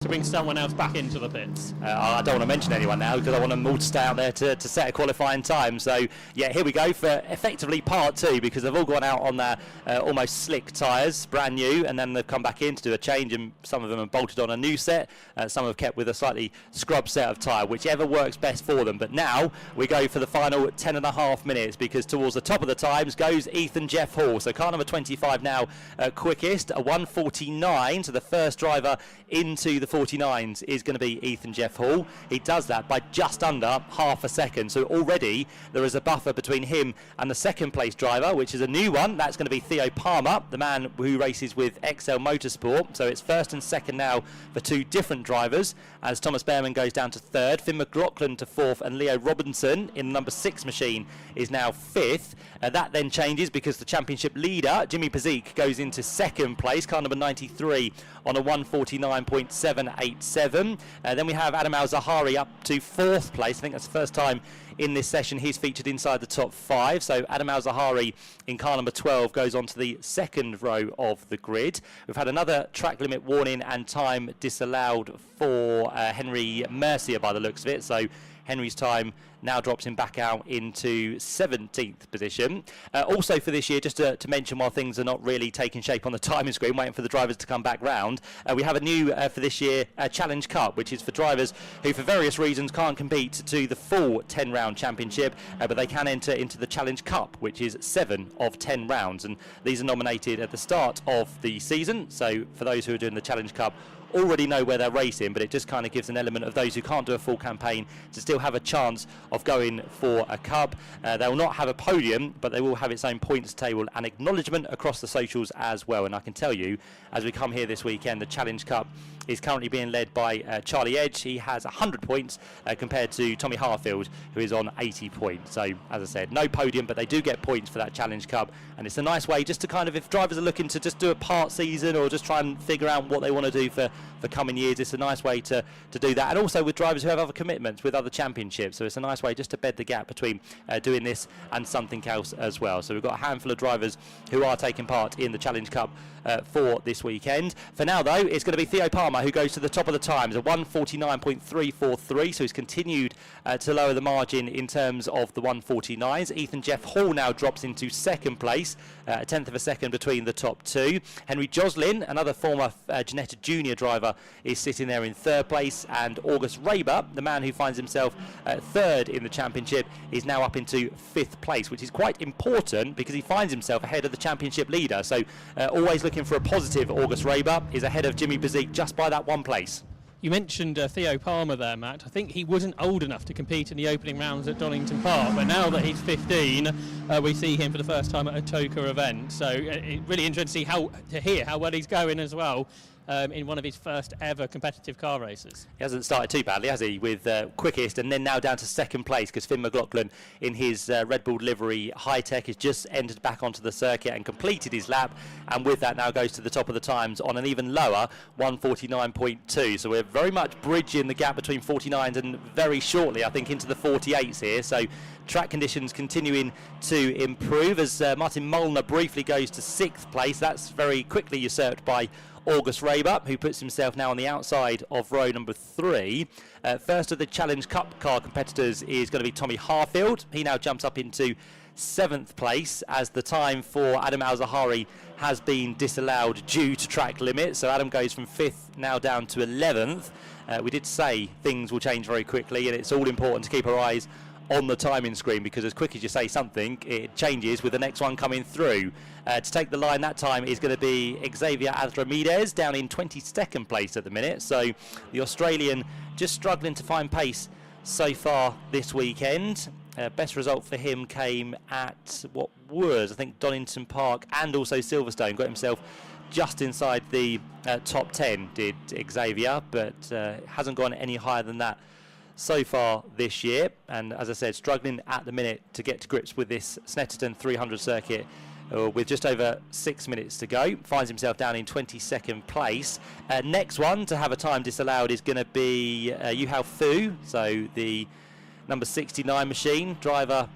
to bring someone else back into the pits. I don't want to mention anyone now because I want them all to stay out there to set a qualifying time. So yeah, here we go for effectively part 2, because they've all gone out on their almost slick tyres, brand new, and then they've come back in to do a change, and some of them have bolted on a new set, some have kept with a slightly scrubbed set of tyre, whichever works best for them. But now we go for the final 10.5 minutes, because towards the top of the times goes Ethan Jeff Hall. So car number 25 now quickest, a 1:49, so the first driver into the 49s is going to be Ethan Jeff Hall. He does that by just under half a second, so already there is a buffer between him and the 2nd place driver, which is a new one. That's going to be Theo Palmer, the man who races with JBMotorsports. So it's 1st and 2nd now for 2 different drivers, as Thomas Behrman goes down to 3rd, Finn McLaughlin to 4th, and Leo Robinson in the number 6 machine is now 5th. That then changes because the championship leader, Jimmy Pazik, goes into 2nd place, car number 93, on a 1:49.7 1:41.87. Then we have Adam Al-Zahari up to 4th place. I think that's the first time in this session he's featured inside the top 5. So Adam Al-Zahari in car number 12 goes on to the 2nd row of the grid. We've had another track limit warning and time disallowed for Henry Mercier by the looks of it. So Henry's time now drops him back out into 17th position. Also for this year, just to mention while things are not really taking shape on the timing screen, waiting for the drivers to come back round, we have a new, for this year, Challenge Cup, which is for drivers who for various reasons can't compete to the full 10-round championship, but they can enter into the Challenge Cup, which is 7 of 10 rounds. And these are nominated at the start of the season. So for those who are doing the Challenge Cup, already know where they're racing, but it just kind of gives an element of those who can't do a full campaign to still have a chance of going for a cup. They will not have a podium, but they will have its own points table and acknowledgement across the socials as well. And I can tell you, as we come here this weekend, the Challenge Cup is currently being led by Charlie Edge. He has 100 points compared to Tommy Harfield, who is on 80 points. So, as I said, no podium, but they do get points for that Challenge Cup. And it's a nice way just to kind of, if drivers are looking to just do a part season or just try and figure out what they want to do for coming years, it's a nice way to do that. And also with drivers who have other commitments with other championships. So it's a nice way just to bed the gap between doing this and something else as well. So we've got a handful of drivers who are taking part in the Challenge Cup for this weekend. For now, though, it's going to be Theo Palmer who goes to the top of the times, a 1:49.343. So he's continued to lower the margin in terms of the 1:49s. Ethan Jeff Hall now drops into 2nd place, a 10th of a second between the top 2. Henry Joslin, another former Ginetta Junior driver, is sitting there in 3rd place. And August Raber, the man who finds himself 3rd in the championship, is now up into 5th place, which is quite important because he finds himself ahead of the championship leader. So always looking for a positive. August Raber is ahead of Jimmy Bezique just by that 1 place. You mentioned Theo Palmer there, Matt. I think he wasn't old enough to compete in the opening rounds at Donington Park, but now that he's 15, we see him for the first time at a TOCA event. So really interesting to hear how well he's going as well. In one of his first ever competitive car races. He hasn't started too badly, has he, with quickest, and then now down to 2nd place because Finn McLaughlin in his Red Bull livery high-tech has just entered back onto the circuit and completed his lap, and with that now goes to the top of the times on an even lower 1:49.2. So we're very much bridging the gap between 49s and very shortly, I think, into the 48s here. So track conditions continuing to improve as Martin Molnar briefly goes to 6th place. That's very quickly usurped by August Raber, who puts himself now on the outside of row number 3. First of the Challenge Cup car competitors is going to be Tommy Harfield. He now jumps up into 7th place as the time for Adam Al-Zahari has been disallowed due to track limits. So Adam goes from 5th now down to 11th. We did say things will change very quickly, and it's all important to keep our eyes on the timing screen because as quick as you say something, it changes with the next one coming through. To take the line that time is going to be Xavier Adramides down in 22nd place at the minute. So the Australian just struggling to find pace so far this weekend. Best result for him came at what was, I think, Donington Park and also Silverstone. Got himself just inside the top 10, did Xavier, but hasn't gone any higher than that so far this year. And as I said, struggling at the minute to get to grips with this Snetterton 300 circuit with just over 6 minutes to go. Finds himself down in 22nd place. Next one to have a time disallowed is going to be Yuhao Fu, so the number 69 machine driver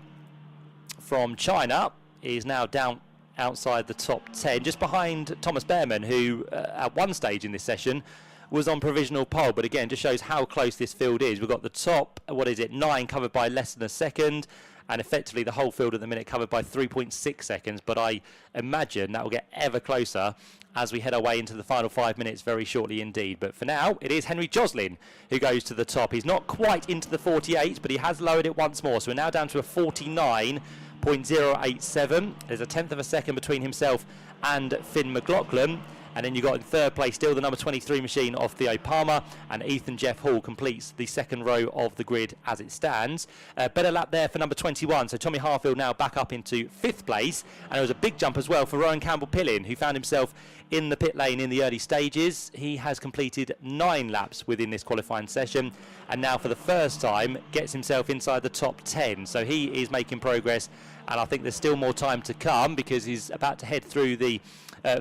from China is now down outside the top 10, just behind Thomas Behrman, who at one stage in this session was on provisional pole, but again just shows how close this field is. We've got the top, 9 covered by less than a second, and effectively the whole field at the minute covered by 3.6 seconds, but I imagine that will get ever closer as we head our way into the final 5 minutes very shortly indeed. But for now, it is Henry Joslin who goes to the top. He's not quite into the 48, but he has lowered it once more, so we're now down to a 49.087. There's a 10th of a second between himself and Finn McLaughlin. And then you've got in 3rd place still the number 23 machine of Theo Palmer, and Ethan Jeff Hall completes the 2nd row of the grid as it stands. Better lap there for number 21, so Tommy Harfield now back up into 5th place, and there was a big jump as well for Rowan Campbell-Pillin, who found himself in the pit lane in the early stages. He has completed 9 laps within this qualifying session, and now for the first time gets himself inside the top 10. So he is making progress, and I think there's still more time to come because he's about to head through the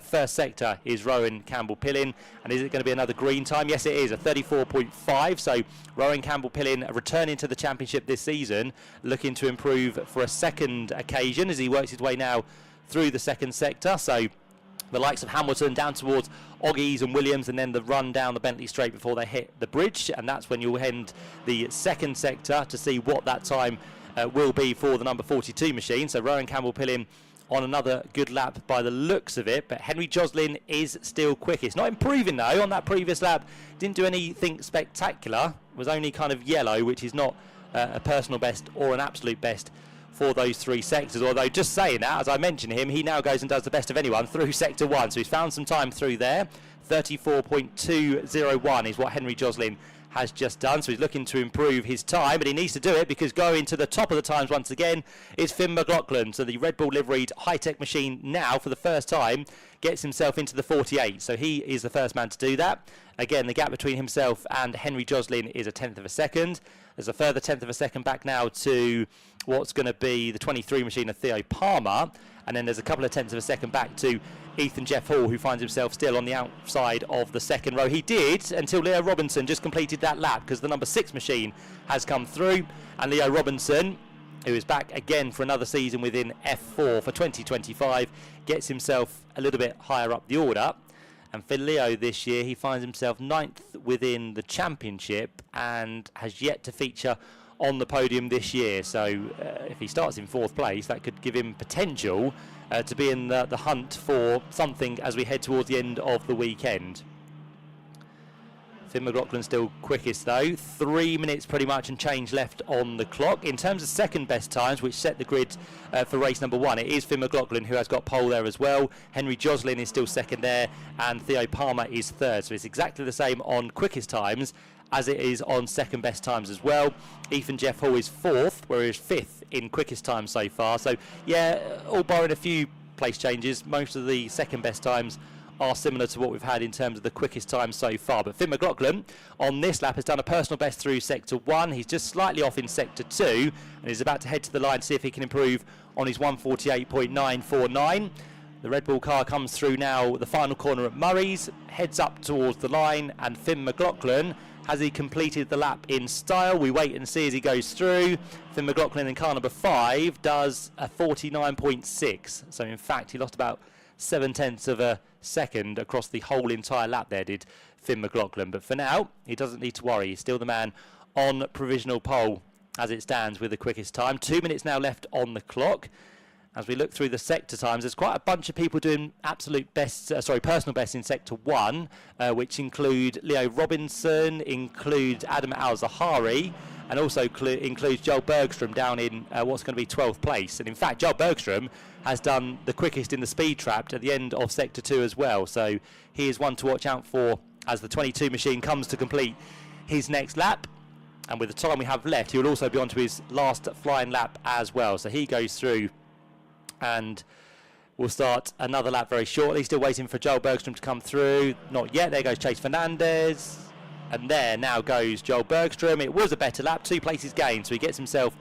first sector is Rowan Campbell-Pillin. And is it going to be another green time? Yes, it is, a 34.5. So Rowan Campbell-Pillin returning to the championship this season, looking to improve for a second occasion as he works his way now through the second sector. So the likes of Hamilton down towards Oggies and Williams, and then the run down the Bentley Straight before they hit the bridge. And that's when you'll end the second sector to see what that time will be for the number 42 machine. So Rowan Campbell-Pillin on another good lap by the looks of it, but Henry Joslin is still quickest. Not improving though on that previous lap, didn't do anything spectacular, was only kind of yellow, which is not a personal best or an absolute best for those 3 sectors. Although just saying that, as I mentioned him, he now goes and does the best of anyone through sector 1, so he's found some time through there. 34.201 is what Henry Joslin has just done, so he's looking to improve his time, but he needs to do it because going to the top of the times once again is Finn McLaughlin. So the Red Bull liveried high-tech machine now for the first time gets himself into the 48, so he is the first man to do that. Again, the gap between himself and Henry Joslin is a 10th of a second. There's a further 10th of a second back now to what's going to be the 23 machine of Theo Palmer, and then there's a couple of tenths of a second back to Ethan Jeff Hall, who finds himself still on the outside of the second row. He did until Leo Robinson just completed that lap because the number 6 machine has come through, and Leo Robinson, who is back again for another season within F4 for 2025, gets himself a little bit higher up the order. And for Leo this year, he finds himself 9th within the championship and has yet to feature on the podium this year. So if he starts in 4th place, that could give him potential to be in the hunt for something as we head towards the end of the weekend. Finn McLaughlin still quickest though, 3 minutes pretty much and change left on the clock. In terms of second best times, which set the grid for race number 1, it is Finn McLaughlin who has got pole there as well. Henry Joslin is still second there, and Theo Palmer is third. So it's exactly the same on quickest times as it is on second best times as well. Ethan Jeff Hall is 4th, whereas 5th in quickest time so far. So yeah, all barring a few place changes, most of the second best times are similar to what we've had in terms of the quickest time so far. But Finn McLaughlin on this lap has done a personal best through sector 1. He's just slightly off in sector 2 and is about to head to the line to see if he can improve on his 1:48.949. The Red Bull car comes through now the final corner at Murray's, heads up towards the line, and Finn McLaughlin, has he completed the lap in style? We wait and see as he goes through. Finn McLaughlin in car number 5 does a 49.6. So in fact he lost about 7/10 of a second across the whole entire lap there, did Finn McLaughlin. But for now, he doesn't need to worry. He's still the man on provisional pole as it stands with the quickest time. 2 minutes now left on the clock. As we look through the sector times, there's quite a bunch of people doing absolute best, personal best in sector 1, which include Leo Robinson, includes Adam Al-Zahari, and also includes Joel Bergstrom down in what's going to be 12th place. And in fact, Joel Bergstrom has done the quickest in the speed trap at the end of sector 2 as well. So he is one to watch out for as the 22 machine comes to complete his next lap. And with the time we have left, he will also be on to his last flying lap as well. So he goes through and we'll start another lap very shortly. Still waiting for Joel Bergstrom to come through. Not yet. There goes Chase Fernandez. And there now goes Joel Bergstrom. It was a better lap, 2 places gained. So he gets himself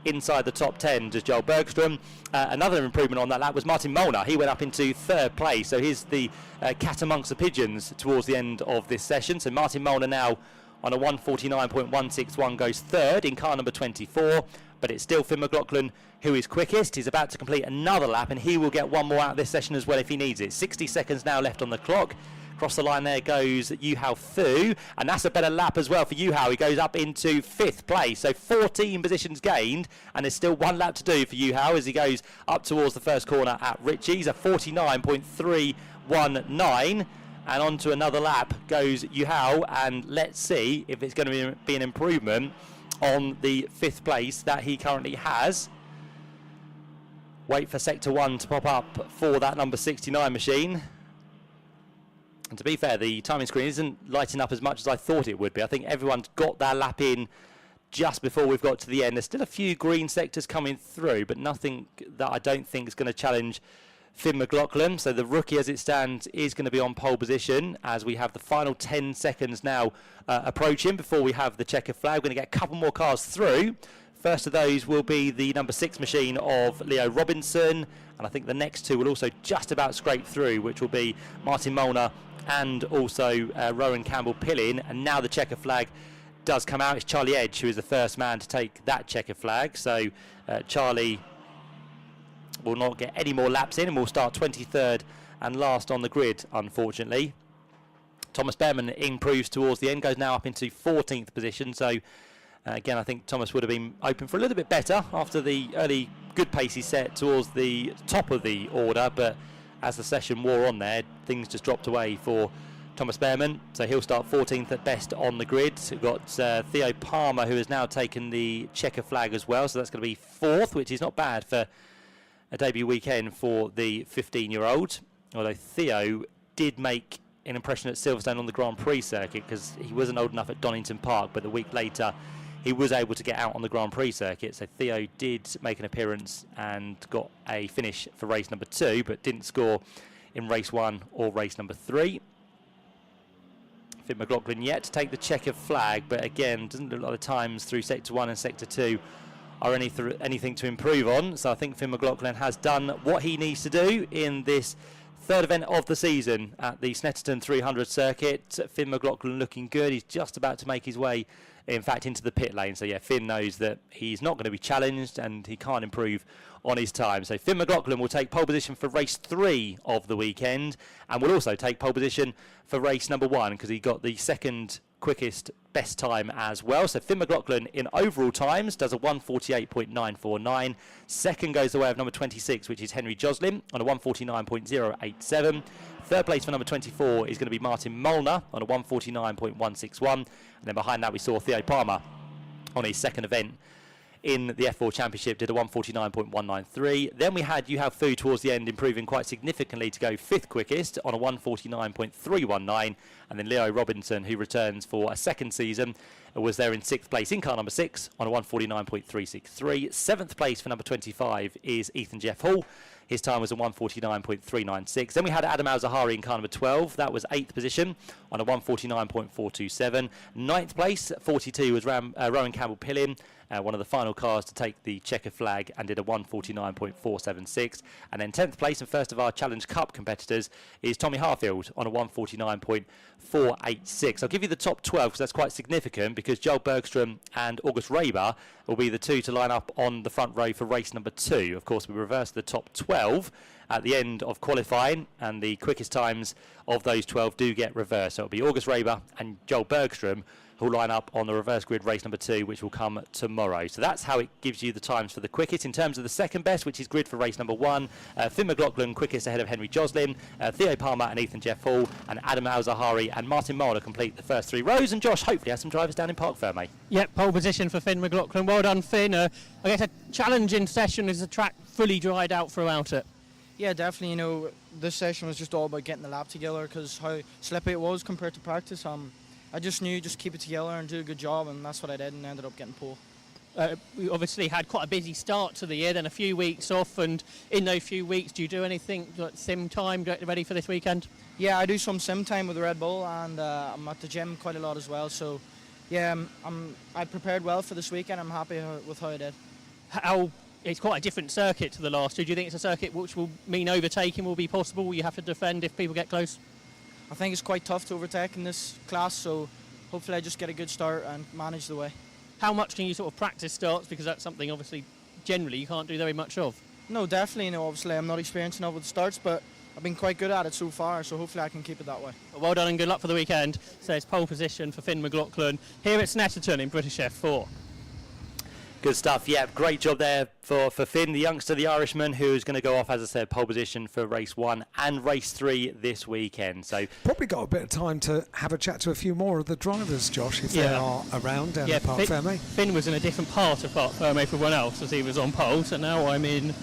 inside the top 10, does Joel Bergstrom. Another improvement on that lap was Martin Molnar. He went up into 3rd place. So here's the cat amongst the pigeons towards the end of this session. So Martin Molnar now on a 1:49.161 goes 3rd in car number 24. But it's still Finn McLaughlin who is quickest. He's about to complete another lap, and he will get one more out of this session as well if he needs it. 60 seconds now left on the clock. Across the line there goes Yuhao Fu, and that's a better lap as well for Yuhao. He goes up into 5th place, so 14 positions gained, and there's still 1 lap to do for Yuhao as he goes up towards the first corner at Ritchie's, a 49.319. And on to another lap goes Yuhao, and let's see if it's going to be an improvement on the 5th place that he currently has. Wait for sector 1 to pop up for that number 69 machine. And to be fair, the timing screen isn't lighting up as much as I thought it would be. I think everyone's got their lap in just before we've got to the end. There's still a few green sectors coming through, but nothing that I don't think is going to challenge Finn McLaughlin. So the rookie as it stands is going to be on pole position as we have the final 10 seconds now approaching before we have the checkered flag. We're going to get a couple more cars through. First of those will be the number 6 machine of Leo Robinson, and I think the next two will also just about scrape through, which will be Martin Molnar and also Rowan Campbell-Pillin. And now the checkered flag does come out. It's Charlie Edge who is the first man to take that checkered flag. So Charlie will not get any more laps in and will start 23rd and last on the grid, unfortunately. Thomas Behrman improves towards the end, goes now up into 14th position. So again, I think Thomas would have been open for a little bit better after the early good pace he set towards the top of the order, but as the session wore on there, things just dropped away for Thomas Behrman. So he'll start 14th at best on the grid. We've got Theo Palmer, who has now taken the checker flag as well, so that's going to be 4th, which is not bad for a debut weekend for the 15-year-old, although Theo did make an impression at Silverstone on the Grand Prix circuit because he wasn't old enough at Donington Park, but the week later he was able to get out on the Grand Prix circuit. So Theo did make an appearance and got a finish for race number 2, but didn't score in race 1 or race number 3. Finn McLaughlin yet to take the checkered flag, but again, doesn't look a lot of times through Sector 1 and Sector 2 are anything to improve on. So I think Finn McLaughlin has done what he needs to do in this third event of the season at the Snetterton 300 circuit. Finn McLaughlin looking good. He's just about to make his way, in fact, into the pit lane. So yeah, Finn knows that he's not going to be challenged and he can't improve on his time. So Finn McLaughlin will take pole position for race 3 of the weekend and will also take pole position for race number 1 because he got the second quickest best time as well. So Finn McLaughlin in overall times does a 1:48.949. Second goes the way of number 26, which is Henry Joslin, on a 1:49.087. Third place for number 24 is going to be Martin Molnar on a 1:49.161. And then behind that we saw Theo Palmer on his second event in the F4 Championship, did a 1:49.193. Then we had You Have Food towards the end, improving quite significantly to go 5th quickest on a 1:49.319. And then Leo Robinson, who returns for a second season, was there in 6th place in car number 6 on a 1:49.363. 7th place for number 25 is Ethan Jeff Hall. His time was a 1:49.396. Then we had Adam Al-Zahari in car number 12. That was 8th position on a 1:49.427. 9th place, 42, was Rowan Campbell-Pillin, one of the final cars to take the checker flag, and did a 1:49.476. And then 10th place and first of our Challenge Cup competitors is Tommy Harfield on a 1:49.486. I'll give you the top 12 because that's quite significant, because Joel Bergstrom and August Raber will be the two to line up on the front row for race number 2. Of course, we reverse the top 12 at the end of qualifying, and the quickest times of those 12 do get reversed. So it'll be August Raber and Joel Bergstrom who'll line up on the reverse grid race number 2, which will come tomorrow. So that's how it gives you the times for the quickest. In terms of the second best, which is grid for race number 1, Finn McLaughlin quickest ahead of Henry Joslin, Theo Palmer and Ethan Jeff Hall, and Adam Al-Zahari and Martin Molnar complete the first 3 rows. And Josh hopefully has some drivers down in Park Fair, mate. Yep, pole position for Finn McLaughlin. Well done, Finn. I guess a challenging session. Is the track fully dried out throughout it? Yeah, definitely. You know, this session was just all about getting the lap together because how slippy it was compared to practice. I just knew just keep it together and do a good job, and that's what I did, and ended up getting pole. We obviously had quite a busy start to the year, then a few weeks off, and in those few weeks, do you do anything like sim time, get ready for this weekend? Yeah, I do some sim time with Red Bull, and I'm at the gym quite a lot as well. So, yeah, I prepared well for this weekend. I'm happy with how I did. It's quite a different circuit to the last two. Do you think it's a circuit which will mean overtaking will be possible? Will you have to defend if people get close? I think it's quite tough to overtake in this class, so hopefully I just get a good start and manage the way. How much can you sort of practice starts? Because that's something obviously generally you can't do very much of. No, definitely. You know, obviously I'm not experienced enough with starts, but I've been quite good at it so far, so hopefully I can keep it that way. Well done and good luck for the weekend. So it's pole position for Finn McLaughlin here at Snetterton in British F4. Good stuff. Yeah, great job there for Finn, the youngster, the Irishman, who's going to go off, as I said, pole position for race 1 and race 3 this weekend. So probably got a bit of time to have a chat to a few more of the drivers, Josh, if they are around down at Parc Fermé. Finn was in a different part of Parc Fermé for everyone else as he was on pole, so now I'm in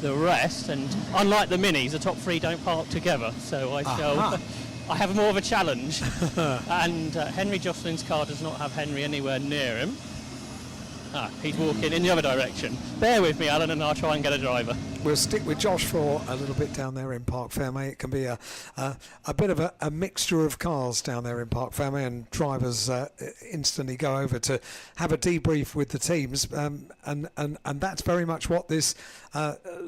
the rest, and unlike the minis, the top 3 don't park together, so I have more of a challenge. And Henry Joslin's car does not have Henry anywhere near him. He's walking in the other direction. Bear with me, Alan, and I'll try and get a driver. we'll stick with Josh for a little bit down there in Parc Fermé. It can be a bit of a mixture of cars down there in Parc Fermé, and drivers instantly go over to have a debrief with the teams, and that's very much what this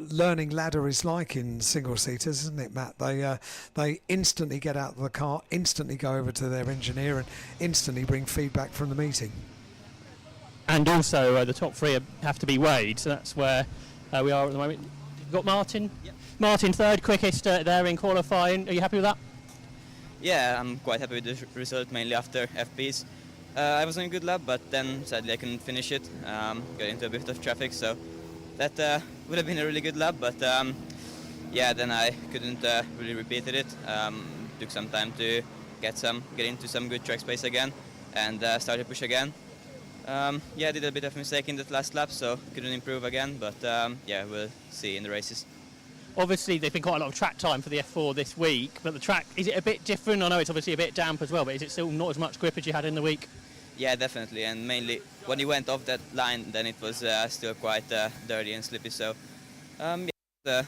learning ladder is like in single-seaters, isn't it, Matt? They instantly get out of the car, instantly go over to their engineer, and instantly bring feedback from the meeting. And also the top three have to be weighed, so that's where we are at the moment. You've got Martin? Yep. Martin, third quickest there in qualifying. Are you happy with that? Yeah, I'm quite happy with the result, mainly after FPs. I was on a good lap, but then sadly I couldn't finish it. Got into a bit of traffic, so that would have been a really good lap, but yeah, then I couldn't really repeat it. Took some time to get into some good track space again, and start to push again. Yeah, I did a bit of a mistake in that last lap, so couldn't improve again, but yeah, we'll see in the races. Obviously, there's been quite a lot of track time for the F4 this week, but the track, is it a bit different? I know it's obviously a bit damp as well, but is it still not as much grip as you had in the week? Yeah, definitely, and mainly when you went off that line, then it was still quite dirty and slippy, so yeah, it's a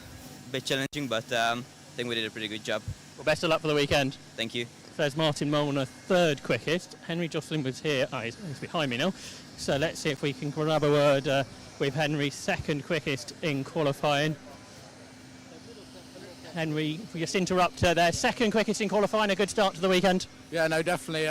bit challenging, but I think we did a pretty good job. Well, best of luck for the weekend. Thank you. There's Martin Molnar, third quickest. Henry Jocelyn was here. Oh, he's behind me now. So let's see if we can grab a word with Henry, second quickest in qualifying. Henry, if we just interrupt there, second quickest in qualifying, a good start to the weekend. Yeah, no, definitely.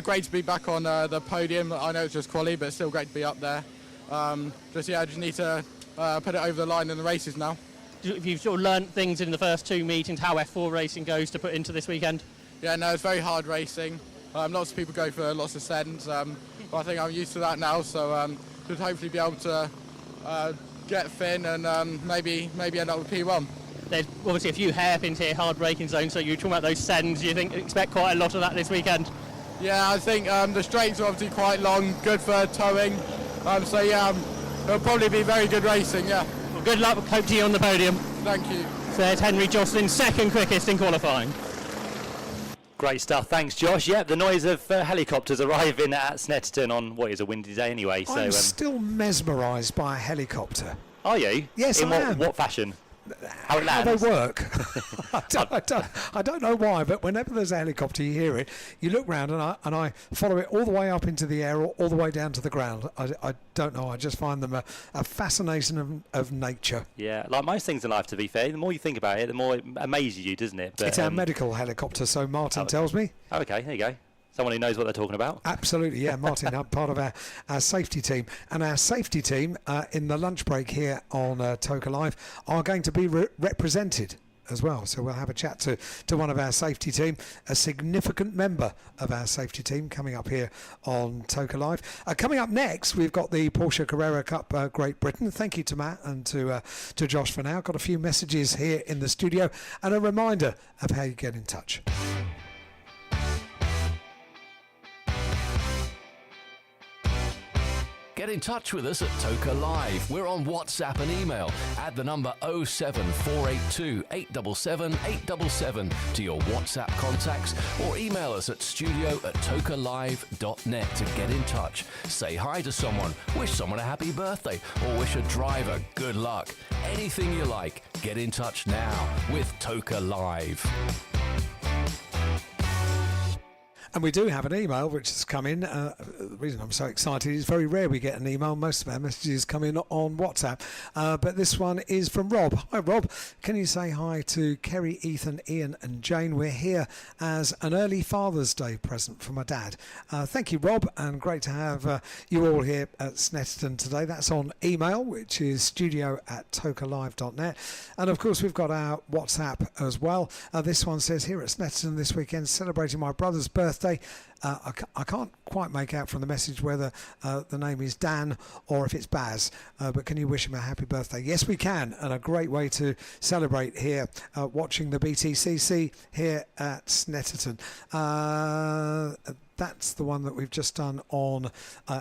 Great to be back on the podium. I know it's just quali, but it's still great to be up there. I just need to put it over the line in the races now. You've sort of learnt things in the first two meetings, how F4 racing goes to put into this weekend? Yeah, no, it's very hard racing. Lots of people go for lots of sends, but I think I'm used to that now, so should hopefully be able to get thin and maybe end up with P1. There's obviously a few hairpins here, hard braking zones, so you're talking about those sends. Do you expect quite a lot of that this weekend? Yeah, I think the straights are obviously quite long, good for towing, so yeah, it'll probably be very good racing, yeah. Well, good luck, hope to see you on the podium. Thank you. So there's Henry Jocelyn, second quickest in qualifying. Great stuff, thanks Josh. Yeah, the noise of helicopters arriving at Snetterton on what is a windy day anyway. So I'm still mesmerised by a helicopter. Are you? Yes, in I am. What fashion? How it How lands? they work. I don't know why, but whenever there's a helicopter, you hear it. You look round, and I follow it all the way up into the air, or all the way down to the ground. I don't know. I just find them a fascination of nature. Yeah, like most things in life, to be fair, the more you think about it, the more it amazes you, doesn't it? But, it's our medical helicopter, so Martin tells me. Oh, okay, there you go. Someone who knows what they're talking about. Absolutely, yeah. Martin, I'm part of our safety team. And our safety team, in the lunch break here on Toka Live, are going to be represented as well. So we'll have a chat to one of our safety team, a significant member of our safety team coming up here on Toka Live. Coming up next, we've got the Porsche Carrera Cup Great Britain. Thank you to Matt and to Josh for now. Got a few messages here in the studio and a reminder of how you get in touch. Get in touch with us at Toka Live. We're on WhatsApp and email. Add the number 07482 877 877 to your WhatsApp contacts, or email us at studio@tokalive.net to get in touch. Say hi to someone, wish someone a happy birthday, or wish a driver good luck. Anything you like, get in touch now with Toka Live. And we do have an email which has come in. The reason I'm so excited is very rare we get an email. Most of our messages come in on WhatsApp. But this one is from Rob. Hi, Rob. Can you say hi to Kerry, Ethan, Ian and Jane? We're here as an early Father's Day present for my dad. Thank you, Rob, and great to have you all here at Snetterton today. That's on email, which is studio@tokalive.net. And, of course, we've got our WhatsApp as well. This one says, here at Snetterton this weekend, celebrating my brother's birthday. I can't quite make out from the message whether the name is Dan or if it's Baz, but can you wish him a happy birthday? Yes, we can, and a great way to celebrate here, watching the BTCC here at Snetterton. That's the one that we've just done on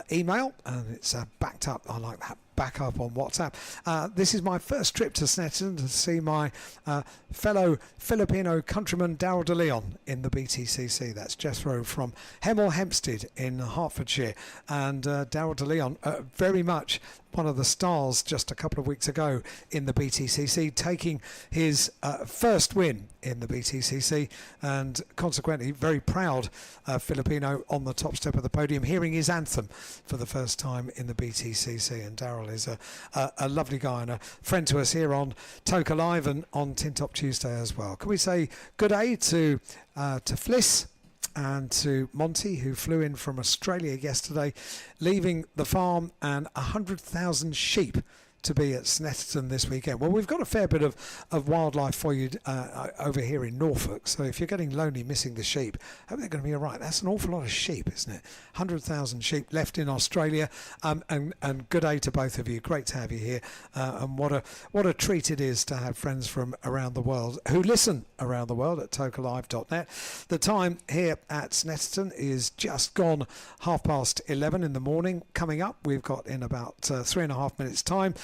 email, and it's backed up. I like that. Back up on WhatsApp. This is my first trip to Snetterton to see my fellow Filipino countryman Daryl de Leon in the BTCC. That's Jethro from Hemel Hempstead in Hertfordshire. And Daryl de Leon very much one of the stars just a couple of weeks ago in the BTCC, taking his first win in the BTCC, and consequently very proud Filipino on the top step of the podium, hearing his anthem for the first time in the BTCC. And Daryl is a lovely guy and a friend to us here on Toka Live and on Tin Top Tuesday as well. Can we say good day to Fliss and to Monty, who flew in from Australia yesterday, leaving the farm and 100,000 sheep to be at Snetterton this weekend. Well, we've got a fair bit of wildlife for you over here in Norfolk, so if you're getting lonely missing the sheep, I hope they're going to be all right. That's an awful lot of sheep, isn't it? 100,000 sheep left in Australia, and good day to both of you. Great to have you here, and what a treat it is to have friends from around the world who listen around the world at tokalive.net. The time here at Snetterton is just gone 11:30 in the morning. Coming up, we've got in about 3.5 minutes time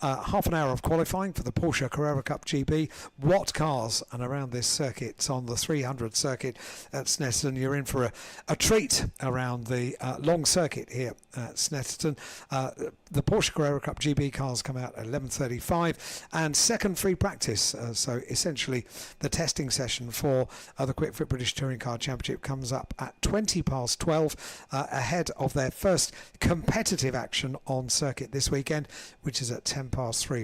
half an hour of qualifying for the Porsche Carrera Cup GB. What cars and around this circuit on the 300 circuit at Snetterton. You're in for a treat around the long circuit here at Snetterton. The Porsche Carrera Cup GB cars come out at 11:35, and second free practice. So essentially the testing session for the Quick Fit British Touring Car Championship comes up at 12:20 ahead of their first competitive action on circuit this weekend, which is at 3:10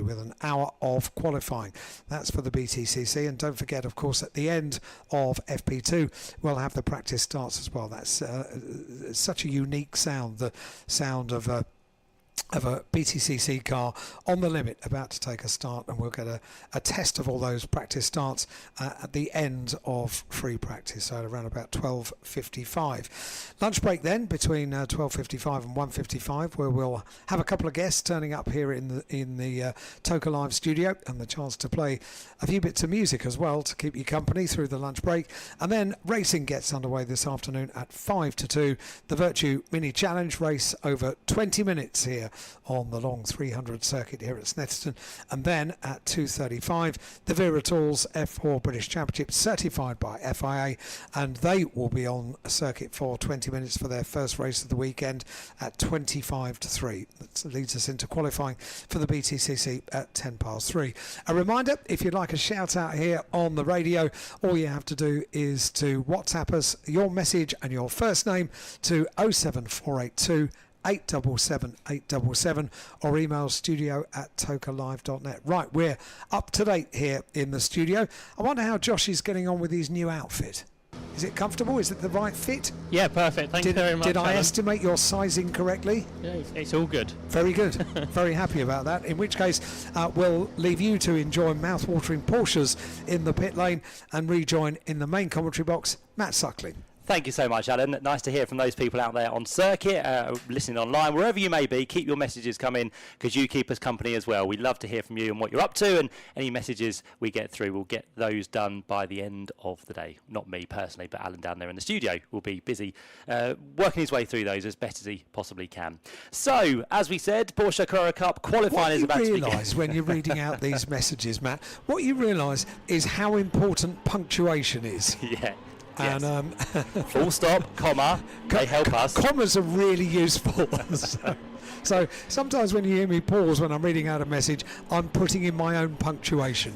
with an hour of qualifying. That's for the BTCC. And don't forget, of course, at the end of FP2 we'll have the practice starts as well. That's such a unique sound, the sound of a BTCC car on the limit about to take a start, and we'll get a test of all those practice starts at the end of free practice, so around about 12:55. Lunch break then between 12:55 and 1:55, where we'll have a couple of guests turning up here in the Toka Live studio, and the chance to play a few bits of music as well to keep you company through the lunch break. And then racing gets underway this afternoon at 1:55. The Virtue Mini Challenge race over 20 minutes here on the long 300 circuit here at Snetterton. And then at 2:35, the Vera Tools F4 British Championship, certified by FIA, and they will be on a circuit for 20 minutes for their first race of the weekend at 3:25. That leads us into qualifying for the BTCC at 3:10. A reminder, if you'd like a shout out here on the radio, all you have to do is to WhatsApp us your message and your first name to 07482 877 877, or email studio@tokalive.net. Right, we're up to date here in the studio. I wonder how Josh is getting on with his new outfit. Is it comfortable? Is it the right fit? Yeah, perfect. Thank you very much. Did I Alan. estimate your sizing correctly? Yeah, it's all good. Very good. Very happy about that. In which case, we'll leave you to enjoy mouth-watering Porsches in the pit lane and rejoin in the main commentary box, Matt Suckling. Thank you so much, Alan. Nice to hear from those people out there on circuit, listening online, wherever you may be. Keep your messages coming, because you keep us company as well. We love to hear from you and what you're up to, and any messages we get through, we'll get those done by the end of the day. Not me personally, but Alan down there in the studio will be busy working his way through those as best as he possibly can. So, as we said, Porsche Carrera Cup qualifying is about to begin. What you realise when you're reading out these messages, Matt, what you realise is how important punctuation is. Yeah. And yes. Full stop, comma, they help us. Commas are really useful. So sometimes when you hear me pause when I'm reading out a message, I'm putting in my own punctuation.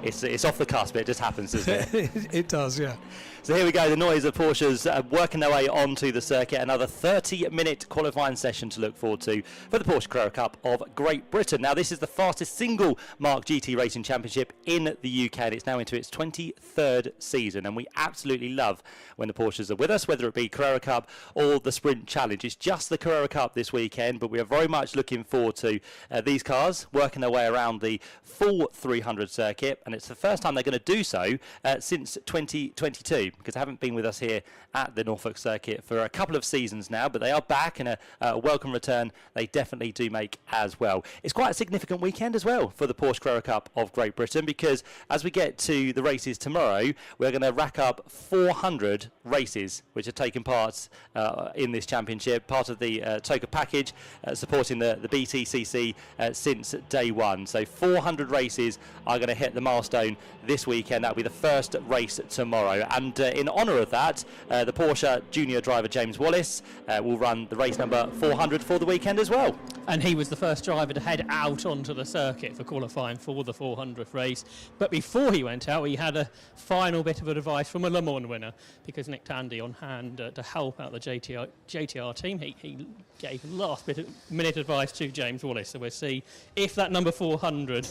It's off the cusp, it just happens, doesn't it? It does, yeah. So here we go, the noise of Porsches working their way onto the circuit. Another 30-minute qualifying session to look forward to for the Porsche Carrera Cup of Great Britain. Now, this is the fastest single Mark GT Racing Championship in the UK, and it's now into its 23rd season. And we absolutely love when the Porsches are with us, whether it be Carrera Cup or the Sprint Challenge. It's just the Carrera Cup this weekend, but we are very much looking forward to these cars working their way around the full 300 circuit. And it's the first time they're going to do so since 2022. Because they haven't been with us here at the Norfolk circuit for a couple of seasons now, but they are back, and a welcome return they definitely do make as well. It's quite a significant weekend as well for the Porsche Carrera Cup of Great Britain, because as we get to the races tomorrow, we're going to rack up 400 races which are taking part in this championship, part of the Toka package supporting the BTCC since day one. So 400 races are going to hit the milestone this weekend. That'll be the first race tomorrow, and in honour of that, the Porsche junior driver James Wallace will run the race number 400 for the weekend as well. and he was the first driver to head out onto the circuit for qualifying for the 400th race. But before he went out, he had a final bit of advice from a Le Mans winner, because Nick Tandy on hand to help out the JTR team. He gave last minute advice to James Wallace, so we'll see if that number 400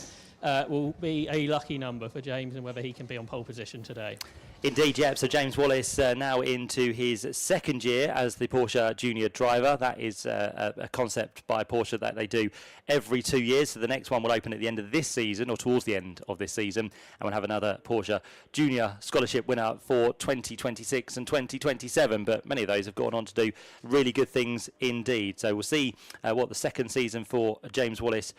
will be a lucky number for James and whether he can be on pole position today. Indeed, yeah. So James Wallace now into his second year as the Porsche Junior driver. That is a concept by Porsche that they do every 2 years. So the next one will open at the end of this season, or towards the end of this season, and we'll have another Porsche Junior Scholarship winner for 2026 and 2027. But many of those have gone on to do really good things indeed. So we'll see what the second season for James Wallace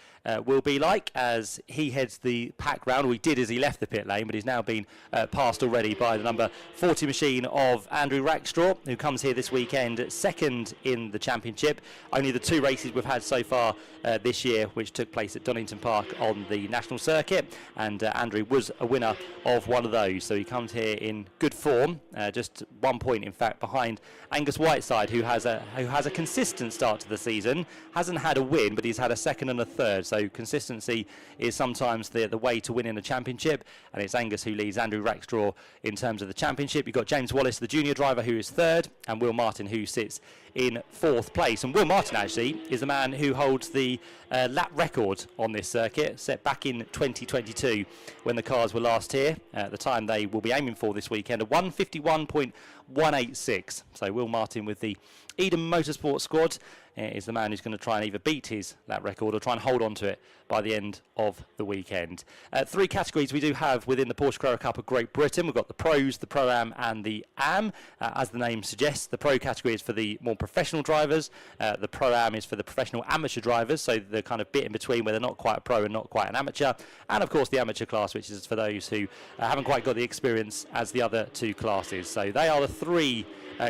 will be like as he heads the pack round. He did as he left the pit lane, but he's now been passed already by the number 40 machine of Andrew Rackstraw, who comes here this weekend second in the championship. Only the 2 races we've had so far this year, which took place at Donington Park on the national circuit, and Andrew was a winner of one of those, so he comes here in good form, just 1 point in fact behind Angus Whiteside, who has a consistent start to the season. Hasn't had a win, but he's had a second and a third, so consistency is sometimes the way to win in a championship, and it's Angus who leads Andrew Rackstraw in terms of the championship. You've got James Wallace, the junior driver, who is third, and Will Martin, who sits in fourth place. And Will Martin actually is the man who holds the lap record on this circuit, set back in 2022 when the cars were last here. At the time they will be aiming for this weekend, a 151.186. So Will Martin with the Eden Motorsports squad is the man who's going to try and either beat his lap record or try and hold on to it by the end of the weekend. 3 categories we do have within the Porsche Carrera Cup of Great Britain. We've got the Pros, the Pro-Am and the Am. As the name suggests, the Pro category is for the more professional drivers. The Pro-Am is for the professional amateur drivers, so the kind of bit in between where they're not quite a pro and not quite an amateur. And of course the amateur class, which is for those who haven't quite got the experience as the other 2 classes. So they are the 3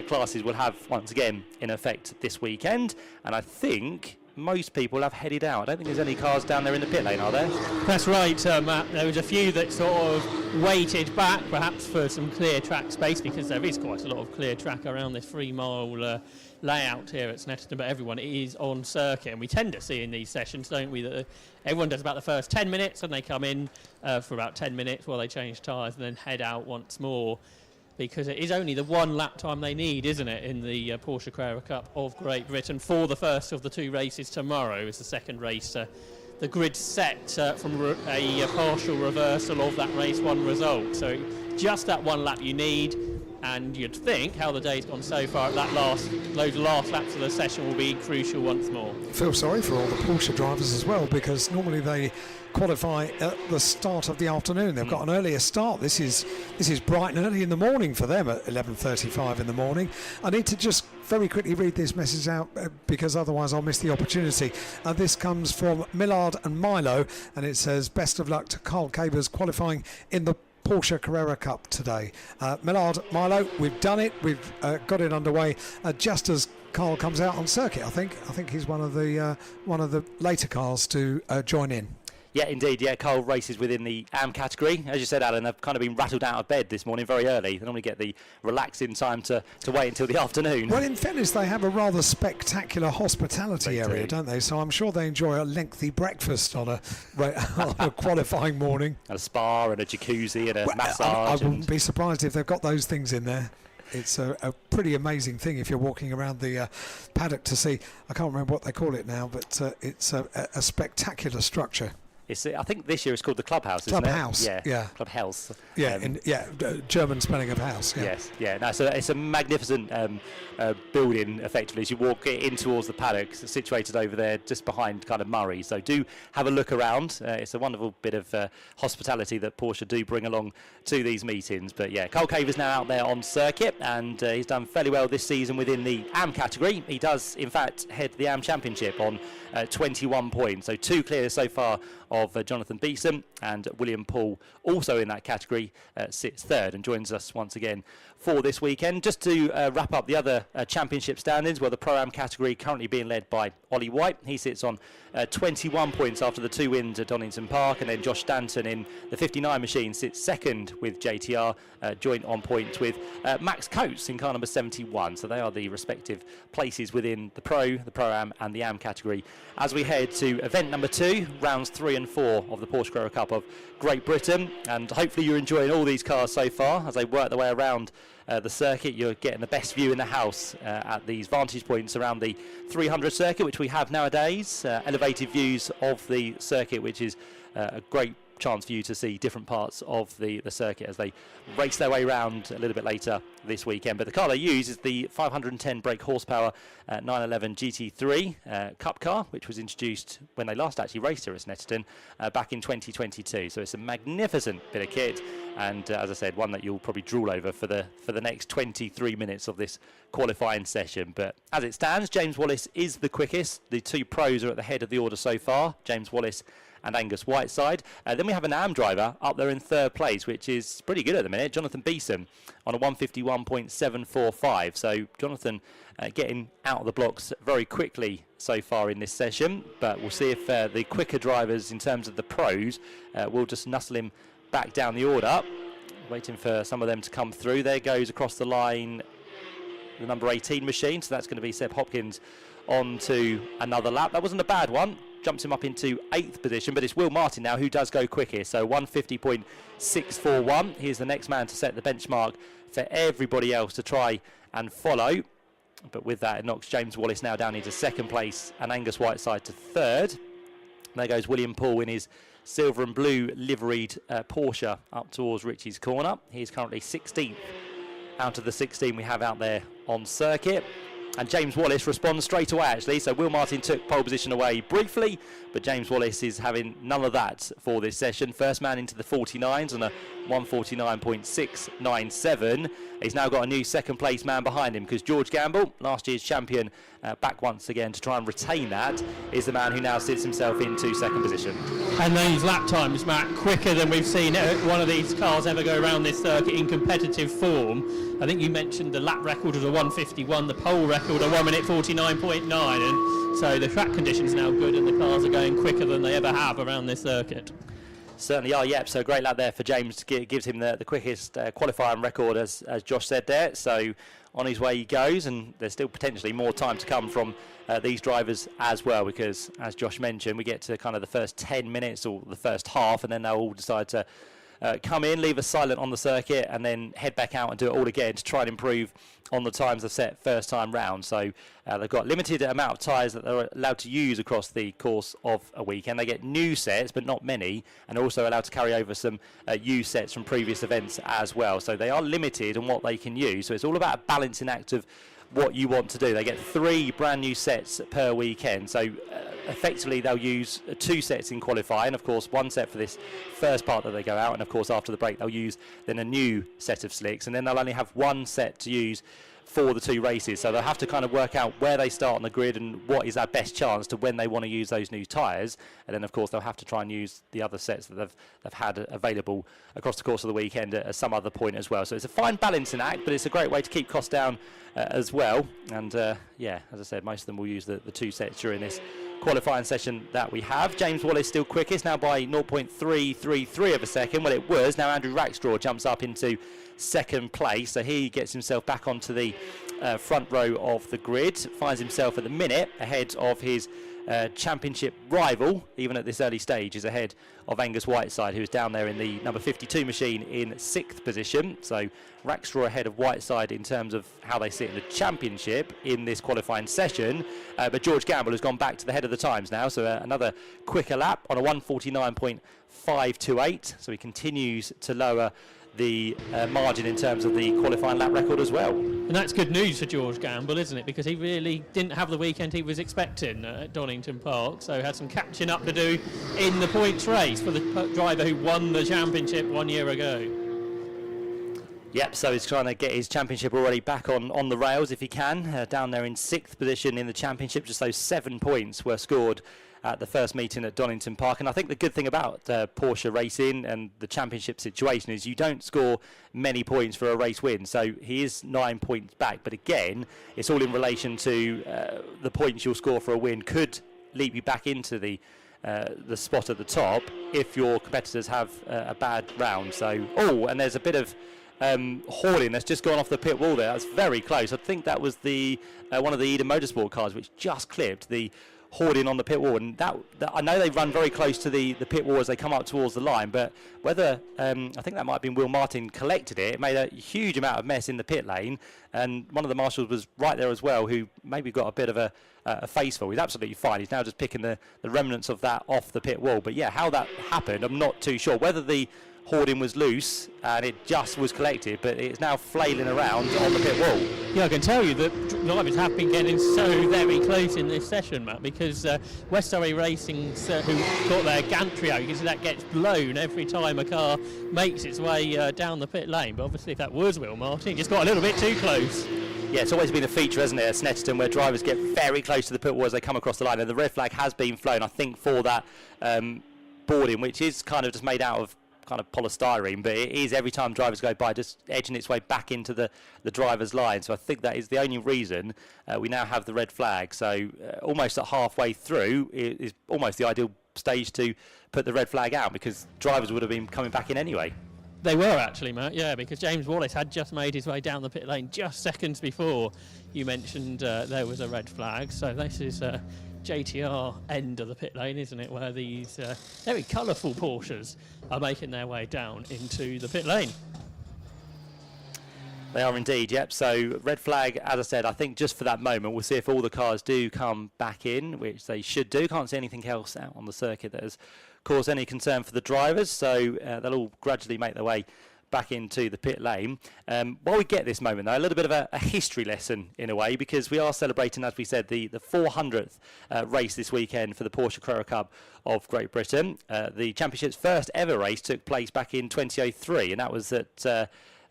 classes we'll have once again in effect this weekend, and I think most people have headed out. I don't think there's any cars down there in the pit lane, are there? That's right, Matt. There was a few that sort of waited back, perhaps for some clear track space, because there is quite a lot of clear track around this 3-mile layout here at Snetterton, but everyone is on circuit, and we tend to see in these sessions, don't we, that everyone does about the first 10 minutes and they come in for about 10 minutes while they change tyres and then head out once more, because it is only the 1 lap time they need, isn't it, in the Porsche Carrera Cup of Great Britain for the first of the 2 races. Tomorrow is the second race. The grid set from a partial reversal of that race 1 result. So just that 1 lap you need, and you'd think how the day's gone so far, those last laps of the session will be crucial once more. I feel sorry for all the Porsche drivers as well, because normally they qualify at the start of the afternoon. They've got an earlier start. This is bright and early in the morning for them at 11:35 in the morning. I need to just very quickly read this message out because otherwise I'll miss the opportunity. This comes from Millard and Milo, and it says, best of luck to Carl Cabers qualifying in the Porsche Carrera Cup today. Millard, Milo, we've done it. We've got it underway just as Carl comes out on circuit. I think he's one of the later cars to join in. Yeah, indeed. Yeah, Carl races within the AM category. As you said, Alan, they've kind of been rattled out of bed this morning very early. They normally get the relaxing time to wait until the afternoon. Well, in fairness, they have a rather spectacular hospitality area, don't they? So I'm sure they enjoy a lengthy breakfast on a qualifying morning. A spa and a jacuzzi and a massage. I wouldn't be surprised if they've got those things in there. It's a pretty amazing thing if you're walking around the paddock to see. I can't remember what they call it now, but it's a spectacular structure. I think this year it's called the Clubhouse, isn't Clubhouse, it? yeah. Clubhouse. German spelling of house. Yeah. Yes, yeah. No, so it's a magnificent building, effectively, as you walk in towards the paddock. It's situated over there just behind kind of Murray. So do have a look around. It's a wonderful bit of hospitality that Porsche do bring along to these meetings. But yeah, Carl Caver's now out there on circuit, and he's done fairly well this season within the AM category. He does, in fact, head the AM Championship on 21 points. So 2 clear so far of Jonathan Beeson, and William Paul, also in that category, sits third and joins us once again for this weekend. Just to wrap up the other championship standings, well, the Pro-Am category currently being led by Ollie White. He sits on 21 points after the 2 wins at Donington Park, and then Josh Stanton in the 59 machine sits second with JTR, joint on points with Max Coates in car number 71. So they are the respective places within the Pro, the Pro-Am and the Am category. As we head to event number 2, rounds 3 and 4 of the Porsche Carrera Cup of Great Britain, and hopefully you're enjoying all these cars so far as they work their way around the circuit. You're getting the best view in the house at these vantage points around the 300 circuit, which we have nowadays. Elevated views of the circuit, which is a great chance for you to see different parts of the circuit as they race their way around a little bit later this weekend. But the car they use is the 510 brake horsepower 911 GT3 Cup car, which was introduced when they last actually raced here at Snetterton back in 2022. So it's a magnificent bit of kit, and as I said, one that you'll probably drool over for the next 23 minutes of this qualifying session. But as it stands, James Wallace is the quickest. The 2 pros are at the head of the order so far, James Wallace and Angus Whiteside. Then we have an AM driver up there in 3rd place, which is pretty good at the minute, Jonathan Beeson, on a 151.745. So Jonathan getting out of the blocks very quickly so far in this session, but we'll see if the quicker drivers in terms of the pros will just nuzzle him back down the order. Waiting for some of them to come through. There goes across the line the number 18 machine, so that's going to be Seb Hopkins on to another lap. That wasn't a bad one. Jumps him up into 8th position, but it's Will Martin now who does go quickest. So 150.641. He's the next man to set the benchmark for everybody else to try and follow. But with that, it knocks James Wallace now down into 2nd place and Angus Whiteside to 3rd. There goes William Paul in his silver and blue liveried Porsche up towards Richie's corner. He's currently 16th out of the 16 we have out there on circuit. And James Wallace responds straight away, actually. So Will Martin took pole position away briefly, but James Wallace is having none of that for this session. First man into the 49s on a 149.697. He's now got a new 2nd place man behind him, because George Gamble, last year's champion, back once again to try and retain that, is the man who now sits himself into 2nd position. And these lap times, Matt, quicker than we've seen one of these cars ever go around this circuit in competitive form. I think you mentioned the lap record was a 151, the pole record a 1 minute 49.9, and so the track conditions now good and the cars are going quicker than they ever have around this circuit. Certainly are, yep. So great lap there for James. Gives him the quickest qualifying record, as Josh said there. So on his way he goes, and there's still potentially more time to come from these drivers as well, because as Josh mentioned, we get to kind of the first 10 minutes or the first half, and then they'll all decide to come in, leave us silent on the circuit, and then head back out and do it all again to try and improve on the times they've set first time round. So they've got limited amount of tyres that they're allowed to use across the course of a weekend. They get new sets, but not many, and also allowed to carry over some used sets from previous events as well. So they are limited on what they can use. So it's all about a balancing act of what you want to do. They get 3 brand new sets per weekend. So effectively they'll use 2 sets in qualifying, of course 1 set for this first part that they go out, and of course after the break they'll use then a new set of slicks, and then they'll only have 1 set to use for the 2 races. So they'll have to kind of work out where they start on the grid and what is our best chance to when they want to use those new tyres, and then of course they'll have to try and use the other sets that they've had available across the course of the weekend at some other point as well. So it's a fine balancing act, but it's a great way to keep costs down as well. And yeah, as I said, most of them will use the 2 sets during this qualifying session that we have. James Wallace still quickest, now by 0.333 of a second. Well, it was. Now Andrew Rackstraw jumps up into 2nd place, so he gets himself back onto the front row of the grid, finds himself at the minute ahead of his championship rival, even at this early stage, is ahead of Angus Whiteside, who is down there in the number 52 machine in 6th position. So Rackstraw ahead of Whiteside in terms of how they sit in the championship in this qualifying session, but George Gamble has gone back to the head of the times now, so another quicker lap on a 149.528, so he continues to lower the margin in terms of the qualifying lap record as well. And that's good news for George Gamble, isn't it? Because he really didn't have the weekend he was expecting at Donington Park, so had some catching up to do in the points race for the driver who won the championship 1 year ago. Yep, so he's trying to get his championship already back on the rails if he can. Down there in 6th position in the championship, just those 7 points were scored at the first meeting at Donington Park. And I think the good thing about Porsche racing and the championship situation is you don't score many points for a race win. So he is 9 points back. But again, it's all in relation to the points you'll score for a win could leap you back into the spot at the top if your competitors have a bad round. So, and there's a bit of hauling that's just gone off the pit wall there. That's very close. I think that was the one of the Eden Motorsport cars which just clipped the hoarding on the pit wall, and that I know they run very close to the pit wall as they come up towards the line, but whether I think that might have been Will Martin collected it made a huge amount of mess in the pit lane, and one of the marshals was right there as well, who maybe got a bit of a face full. He's absolutely fine. He's now just picking the remnants of that off the pit wall. But yeah, how that happened, I'm not too sure. Whether the hoarding was loose and it just was collected, but it's now flailing around on the pit wall. Yeah, I can tell you that drivers have been getting so very close in this session, Matt, because West Surrey Racing, who got their gantry out, you can see that gets blown every time a car makes its way down the pit lane. But obviously if that was Will Martin, it just got a little bit too close. Yeah, it's always been a feature, hasn't it, at Snetterton, where drivers get very close to the pit wall as they come across the line, and the red flag has been flown, I think, for that boarding, which is kind of just made out of kind of polystyrene, but it is every time drivers go by just edging its way back into the driver's line. So I think that is the only reason we now have the red flag. So almost at halfway through is almost the ideal stage to put the red flag out, because drivers would have been coming back in anyway. They were actually, Matt, yeah, because James Wallace had just made his way down the pit lane just seconds before you mentioned there was a red flag. So this is JTR end of the pit lane, isn't it, where these very colourful Porsches are making their way down into the pit lane. They are indeed, yep. So red flag, as I said, I think just for that moment. We'll see if all the cars do come back in, which they should do. Can't see anything else out on the circuit that has caused any concern for the drivers, so they'll all gradually make their way back into the pit lane. While we get this moment though, a little bit of a history lesson in a way, because we are celebrating, as we said, the 400th race this weekend for the Porsche Carrera Cup of Great Britain. The championship's first ever race took place back in 2003, and that was at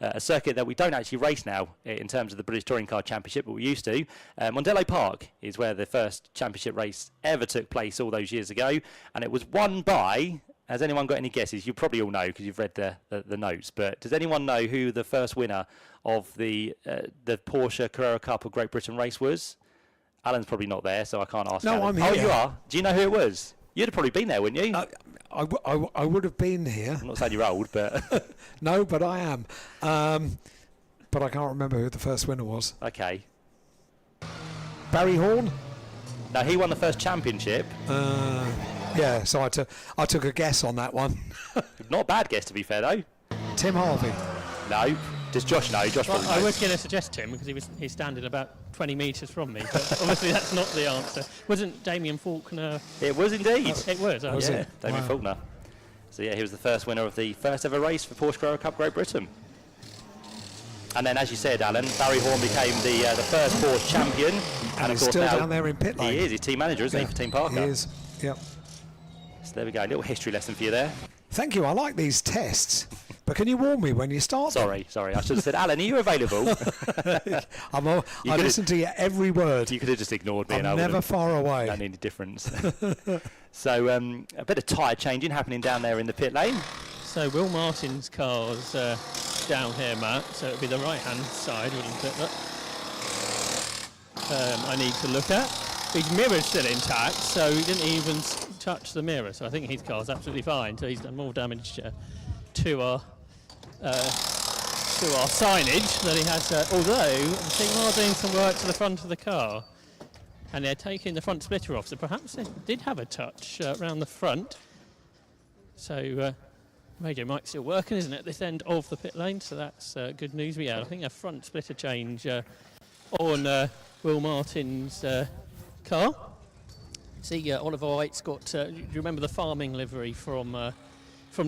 a circuit that we don't actually race now in terms of the British Touring Car Championship, but we used to. Mondello Park is where the first championship race ever took place all those years ago, and it was won by... Has anyone got any guesses? You probably all know because you've read the notes, but does anyone know who the first winner of the Porsche Carrera Cup of Great Britain race was? Alan's probably not there, so I can't ask. No, Alan. I'm here. Oh, you are? Do you know who it was? You'd have probably been there, wouldn't you? I would have been here. I'm not saying you're old, but... No, but I am. But I can't remember who the first winner was. Okay. Barry Horn? No, he won the first championship. Yeah, so I took a guess on that one. Not a bad guess, to be fair, though. Tim Harvey? No. Does Josh know? Josh well, probably I knows. was going to suggest Tim because he's standing about 20 metres from me, but obviously that's not the answer. Wasn't Damien Faulkner? It was indeed. It was. Oh, yeah, it? Damien Faulkner. So yeah, he was the first winner of the first ever race for Porsche Carrera Cup Great Britain. And then, as you said, Alan, Barry Horn became the first Porsche champion. And of he's course still now down there in pit lane. He is. He's team manager, isn't he, for Team Parker? He is. Yep. So there we go. A little history lesson for you there. Thank you. I like these tests. But can you warn me when you start? Sorry. I should have said, Alan, are you available? I listen to you every word. You could have just ignored me. I'm never far away. Done any difference. So a bit of tyre changing happening down there in the pit lane. So Will Martin's car's down here, Matt. So it'll be the right-hand side, wouldn't it? Look. I need to look at. His mirror's still intact, so he didn't even touch the mirror. So I think his car's absolutely fine. So he's done more damage to our signage than he has. Although the team are doing some work to the front of the car, and they're taking the front splitter off. So perhaps they did have a touch around the front. So radio mic's still working, isn't it, at this end of the pit lane? So that's good news. But yeah, I think a front splitter change on Will Martin's car. See, Oliver White's got. Do you remember the farming livery from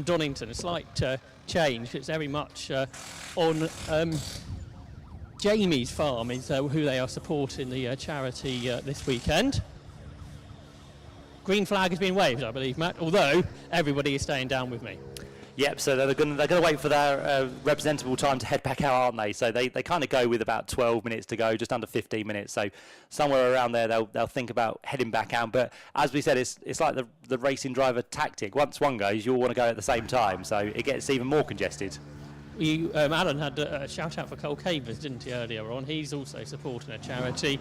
Donington? A slight change. It's very much on Jamie's farm, is who they are supporting the charity this weekend. Green flag has been waved, I believe, Matt. Although everybody is staying down with me. Yep, so they're going to wait for their representable time to head back out, aren't they? So they kind of go with about 12 minutes to go, just under 15 minutes. So somewhere around there, they'll think about heading back out. But as we said, it's like the racing driver tactic. Once one goes, you'll want to go at the same time, so it gets even more congested. Alan had a shout out for Cole Cavers, didn't he, earlier on? He's also supporting a charity,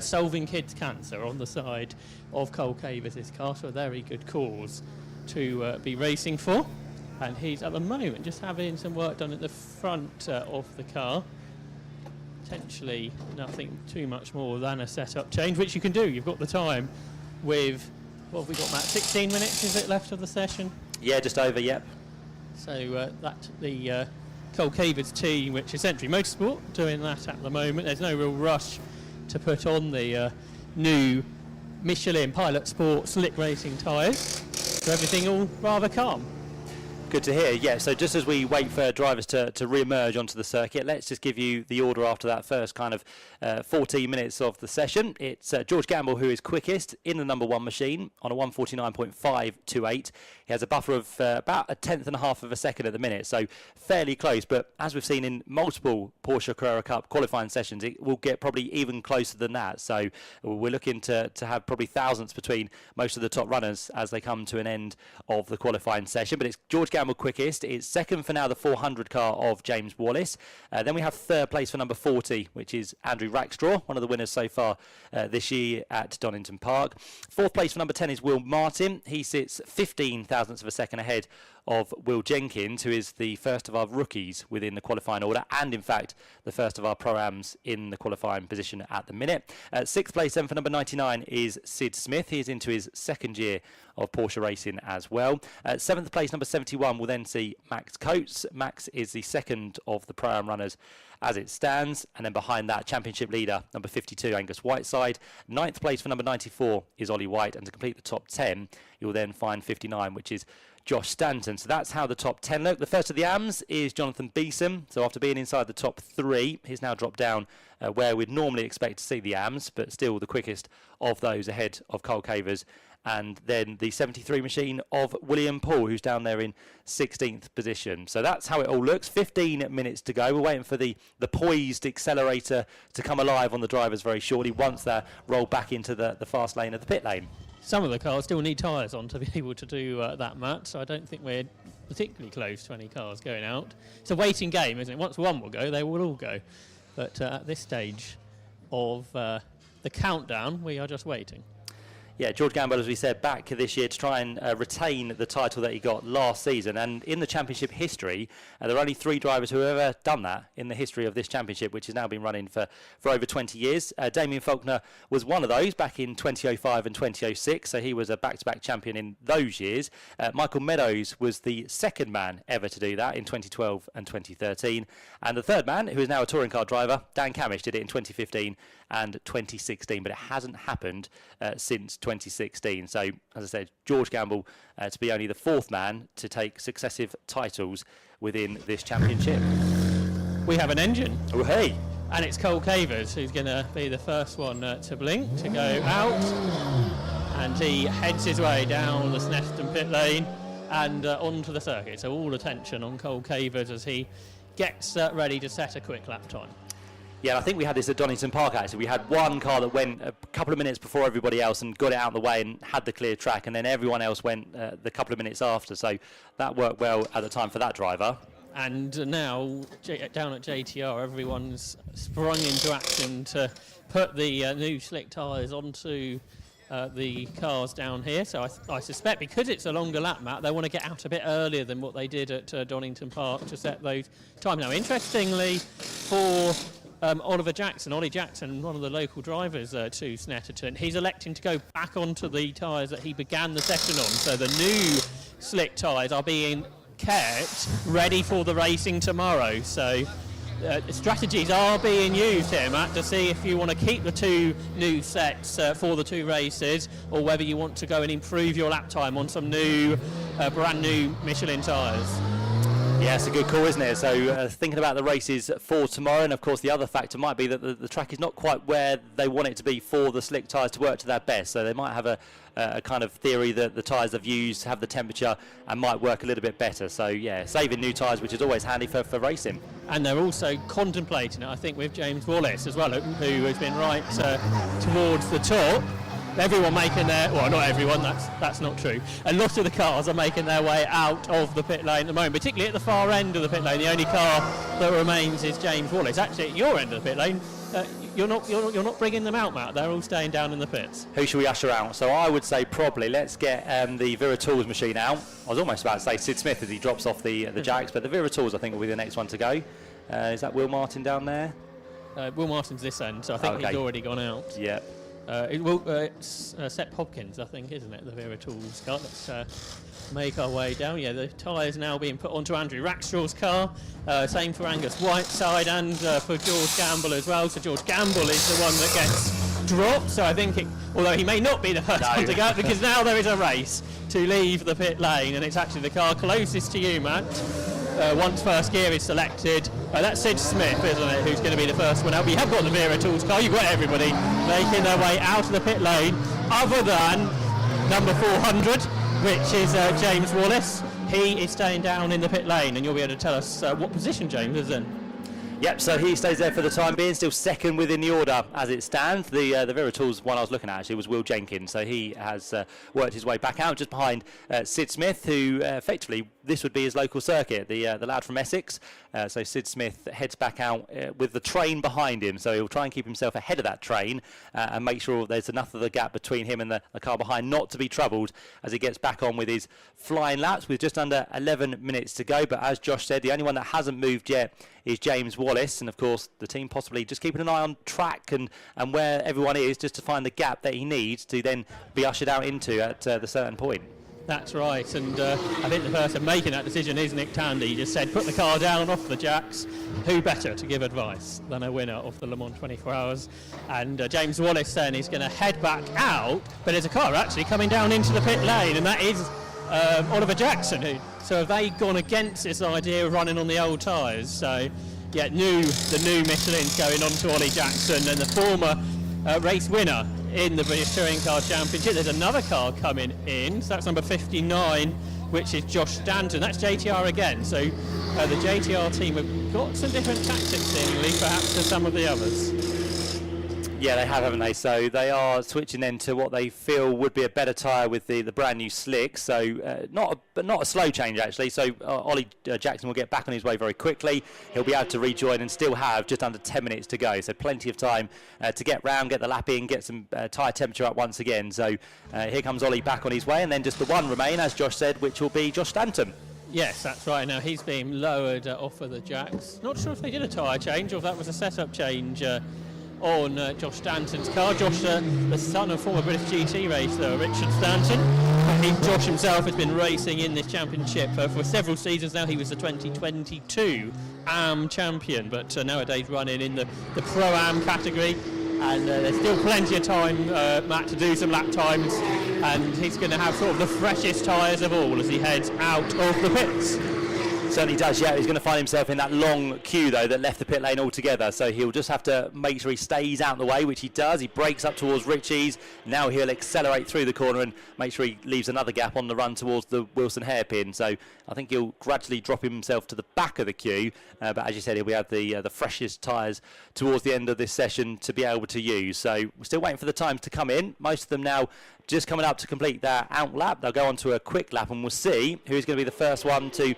Solving Kids Cancer, on the side of Cole Cavers' car, so a very good cause to be racing for. And he's at the moment just having some work done at the front of the car. Potentially nothing too much more than a setup change, which you can do. You've got the time with, what have we got, Matt? 16 minutes is it left of the session? Yeah, just over, yep. So that's the Cole Cavers team, which is Century Motorsport, doing that at the moment. There's no real rush to put on the new Michelin Pilot Sport slick racing tyres. So everything all rather calm. Good to hear. Yeah, so just as we wait for drivers to re-emerge onto the circuit, let's just give you the order after that first kind of 14 minutes of the session. It's George Gamble who is quickest in the number 1 machine on a 1:49.528. He has a buffer of about a tenth and a half of a second at the minute, so fairly close. But as we've seen in multiple Porsche Carrera Cup qualifying sessions, it will get probably even closer than that. So we're looking to have probably thousandths between most of the top runners as they come to an end of the qualifying session. But it's George Gamble quickest. It's second for now the 400 car of James Wallace. Then we have third place for number 40, which is Andrew Rackstraw, one of the winners so far this year at Donington Park. Fourth place for number 10 is Will Martin. He sits 15 thousandths of a second ahead of Will Jenkins, who is the first of our rookies within the qualifying order, and in fact the first of our pro-ams in the qualifying position at the minute. Sixth place then for number 99 is Sid Smith. He is into his second year of Porsche racing as well. Seventh place, number 71, will then see Max Coates. Max is the second of the pro-am runners as it stands, and then behind that, championship leader number 52, Angus Whiteside. Ninth place for number 94 is Ollie White, and to complete the top 10 you'll then find 59, which is Josh Stanton. So that's how the top 10 look. The first of the AMs is Jonathan Beeson. So after being inside the top 3, he's now dropped down where we'd normally expect to see the AMs, but still the quickest of those ahead of Cole Cavers. And then the 73 machine of William Paul, who's down there in 16th position. So that's how it all looks. 15 minutes to go. We're waiting for the poised accelerator to come alive on the drivers very shortly once they're rolled back into the fast lane of the pit lane. Some of the cars still need tyres on to be able to do that, Matt, so I don't think we're particularly close to any cars going out. It's a waiting game, isn't it? Once one will go, they will all go. But at this stage of the countdown, we are just waiting. Yeah, George Gamble, as we said, back this year to try and retain the title that he got last season. And in the championship history, there are only 3 drivers who have ever done that in the history of this championship, which has now been running for over 20 years. Damien Faulkner was one of those back in 2005 and 2006, so he was a back-to-back champion in those years. Michael Meadows was the second man ever to do that in 2012 and 2013. And the third man, who is now a touring car driver, Dan Camish, did it in 2015 and 2016, but it hasn't happened since 2016. So, as I said, George Gamble to be only the 4th man to take successive titles within this championship. We have an engine. Oh, hey! And it's Cole Cavers who's going to be the first one to blink, to go out. And he heads his way down the Snetterton pit lane and onto the circuit. So all attention on Cole Cavers as he gets ready to set a quick lap time. Yeah, I think we had this at Donington Park actually. We had one car that went a couple of minutes before everybody else and got it out of the way and had the clear track, and then everyone else went the couple of minutes after. So that worked well at the time for that driver. And now, down at JTR, everyone's sprung into action to put the new slick tyres onto the cars down here. So I suspect because it's a longer lap, Matt, they want to get out a bit earlier than what they did at Donington Park to set those times. Now, interestingly, for Ollie Jackson, one of the local drivers to Snetterton, he's electing to go back onto the tyres that he began the session on. So the new slick tyres are being kept ready for the racing tomorrow. So strategies are being used here, Matt, to see if you want to keep the 2 new sets for the 2 races, or whether you want to go and improve your lap time on some new, brand new Michelin tyres. Yeah, it's a good call, isn't it? So thinking about the races for tomorrow, and of course the other factor might be that the track is not quite where they want it to be for the slick tyres to work to their best. So they might have a kind of theory that the tyres they've used have the temperature and might work a little bit better. So yeah, saving new tyres, which is always handy for racing. And they're also contemplating it, I think, with James Wallace as well, who has been right towards the top. Everyone making their, well, not everyone, that's not true. A lot of the cars are making their way out of the pit lane at the moment, particularly at the far end of the pit lane. The only car that remains is James Wallace. Actually, at your end of the pit lane, you're not bringing them out, Matt. They're all staying down in the pits. Who should we usher out? So I would say probably let's get the Vera Tools machine out. I was almost about to say Sid Smith as he drops off the jacks, but the Vera Tools I think will be the next one to go. Is that Will Martin down there? Will Martin's this end, so I think he's already gone out. Yeah. It's Sepp Hopkins, I think, isn't it? The Vera Tools car. Let's make our way down. Yeah, the tyres now being put onto Andrew Rackstraw's car. Same for Angus Whiteside and for George Gamble as well. So George Gamble is the one that gets dropped. So I think, although he may not be the first one to go, because now there is a race to leave the pit lane, and it's actually the car closest to you, Matt. Once first gear is selected, that's Sid Smith, isn't it, who's going to be the first one out. But you have got the Vera Tools car, you've got everybody making their way out of the pit lane, other than number 400, which is James Wallace. He is staying down in the pit lane, and you'll be able to tell us what position James is in. Yep, so he stays there for the time being, still second within the order as it stands. The Vera Tools one I was looking at actually was Will Jenkins, so he has worked his way back out just behind Sid Smith, who effectively this would be his local circuit, the lad from Essex. So Sid Smith heads back out with the train behind him, so he'll try and keep himself ahead of that train and make sure there's enough of the gap between him and the car behind not to be troubled as he gets back on with his flying laps with just under 11 minutes to go. But as Josh said, the only one that hasn't moved yet is James Wallace, and of course the team possibly just keeping an eye on track and where everyone is, just to find the gap that he needs to then be ushered out into at the certain point. That's right, and I think the person making that decision is Nick Tandy. He just said, put the car down off the jacks. Who better to give advice than a winner of the Le Mans 24 Hours? And James Wallace then is going to head back out, but there's a car actually coming down into the pit lane, and that is Oliver Jackson. So have they gone against this idea of running on the old tyres? So yeah, the new Michelin's going on to Ollie Jackson, and the former race winner in the British Touring Car Championship. There's another car coming in, so that's number 59, which is Josh Stanton. That's JTR again, so the JTR team have got some different tactics seemingly, perhaps to some of the others. Yeah, they have, haven't they? So they are switching then to what they feel would be a better tyre with the brand new slicks. So not a slow change actually. So Ollie Jackson will get back on his way very quickly. He'll be able to rejoin and still have just under 10 minutes to go. So plenty of time to get round, get the lap in, get some tyre temperature up once again. So here comes Ollie back on his way, and then just the one remain, as Josh said, which will be Josh Stanton. Yes, that's right. Now he's being lowered off of the jacks. Not sure if they did a tyre change or if that was a setup change on Josh Stanton's car. Josh, the son of former British GT racer Richard Stanton. Josh himself has been racing in this championship for several seasons now. He was the 2022 AM champion, but nowadays running in the Pro-Am category. And there's still plenty of time, Matt, to do some lap times, and he's going to have sort of the freshest tyres of all as he heads out of the pits. Certainly does, yeah. He's going to find himself in that long queue, though, that left the pit lane altogether. So he'll just have to make sure he stays out of the way, which he does. He breaks up towards Ritchie's. Now he'll accelerate through the corner and make sure he leaves another gap on the run towards the Wilson hairpin. So I think he'll gradually drop himself to the back of the queue. But as you said, he'll have the freshest tyres towards the end of this session to be able to use. So we're still waiting for the times to come in. Most of them now just coming up to complete their out lap. They'll go on to a quick lap, and we'll see who's going to be the first one to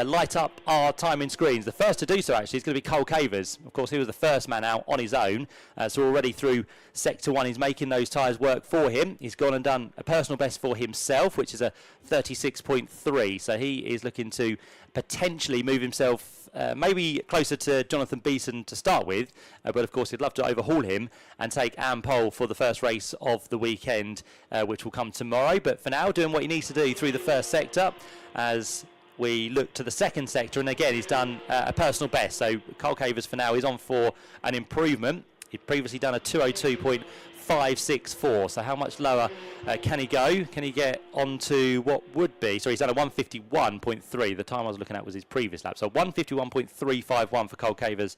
light up our timing screens. The first to do so actually is going to be Cole Cavers. Of course, he was the first man out on his own, so already through Sector 1 he's making those tyres work for him. He's gone and done a personal best for himself, which is a 36.3, so he is looking to potentially move himself maybe closer to Jonathan Beeson to start with, but of course he'd love to overhaul him and take Am Pole for the first race of the weekend, which will come tomorrow. But for now, doing what he needs to do through the first sector as we look to the second sector, and again he's done a personal best. So Cole Cavers for now is on for an improvement. He'd previously done a 2:02.5 1:51.564. So how much lower can he go? Can he get onto what would be? Sorry, he's done a 1:51.3. The time I was looking at was his previous lap. So 1:51.351 for Cole Cavers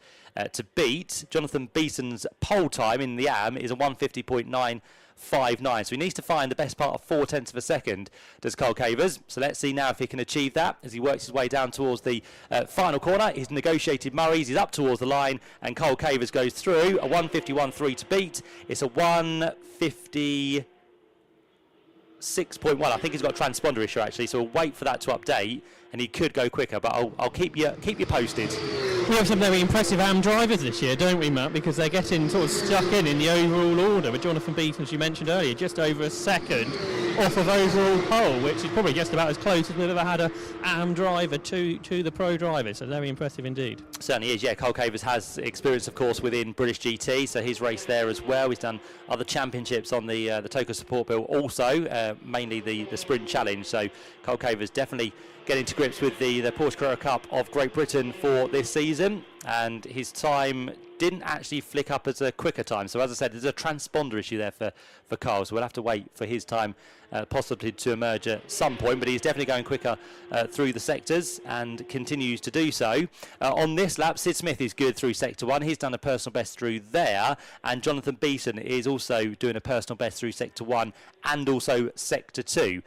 to beat. Jonathan Beeson's pole time in the AM is a 1:50.959. So he needs to find the best part of 0.4 of a second, does Cole Cavers. So let's see now if he can achieve that as he works his way down towards the final corner. He's negotiated Murray's, he's up towards the line, and Cole Cavers goes through. A 1:51.3 to beat. It's a 1:56.1. I think he's got a transponder issue actually, so we'll wait for that to update, and he could go quicker, but I'll keep you posted. We have some very impressive AM drivers this year, don't we, Matt? Because they're getting sort of stuck in the overall order. With Jonathan Beeson, as you mentioned earlier, just over a second off of overall pole, which is probably just about as close as we've ever had a AM driver to the pro driver. So very impressive indeed. Certainly is, yeah. Cole Cavers has experience, of course, within British GT, so he's raced there as well. He's done other championships on the TOCA support bill also, mainly the Sprint Challenge. So Cole Cavers definitely getting to grips with the Porsche Carrera Cup of Great Britain for this season, and his time didn't actually flick up as a quicker time. So as I said, there's a transponder issue there for Cole, so we'll have to wait for his time possibly to emerge at some point, but he's definitely going quicker through the sectors and continues to do so. On this lap, Sid Smith is good through sector 1. He's done a personal best through there, and Jonathan Beeson is also doing a personal best through sector 1 and also sector 2.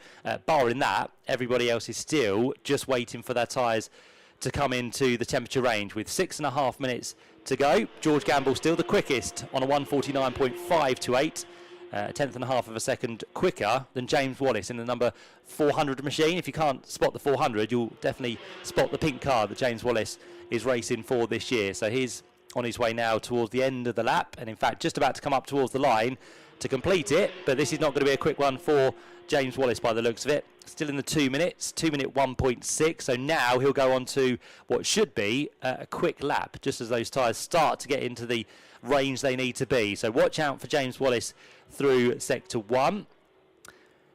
Barring that, everybody else is still just waiting for their tyres to come into the temperature range with 6.5 minutes to go. George Gamble still the quickest on a 1:49.528. A 1/10.5 of a second quicker than James Wallace in the number 400 machine. If you can't spot the 400, you'll definitely spot the pink car that James Wallace is racing for this year. So he's on his way now towards the end of the lap, and in fact just about to come up towards the line to complete it. But this is not going to be a quick one for James Wallace by the looks of it. Still in the 2 minutes, 2-minute 1.6. So now he'll go on to what should be a quick lap, just as those tyres start to get into the range they need to be. So watch out for James Wallace through sector 1.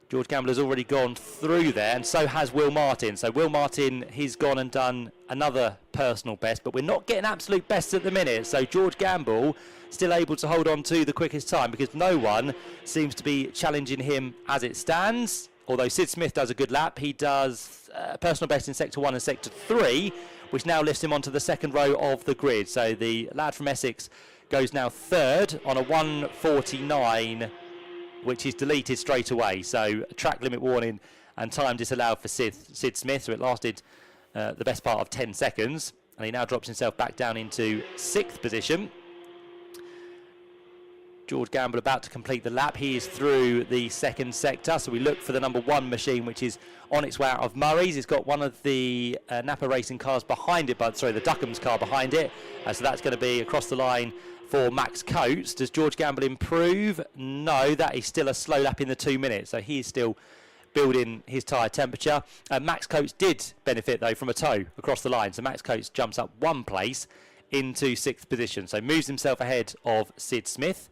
George Gamble has already gone through there, and so has Will Martin. So Will Martin, he's gone and done another personal best, but we're not getting absolute bests at the minute. So George Gamble still able to hold on to the quickest time because no one seems to be challenging him as it stands. Although Sid Smith does a good lap, he does personal best in sector 1 and sector 3, which now lifts him onto the second row of the grid. So the lad from Essex goes now third on a 1:49, which is deleted straight away. So a track limit warning and time disallowed for Sid Smith. So it lasted the best part of 10 seconds. And he now drops himself back down into 6th position. George Gamble about to complete the lap. He is through the second sector. So we look for the number 1 machine, which is on its way out of Murray's. It's got one of the Napa Racing cars behind it, but sorry, the Duckham's car behind it. So that's going to be across the line for Max Coates. Does George Gamble improve? No, that is still a slow lap in the 2 minutes. So he is still building his tyre temperature. Max Coates did benefit, though, from a tow across the line. So Max Coates jumps up 1 place into 6th position. So moves himself ahead of Sid Smith.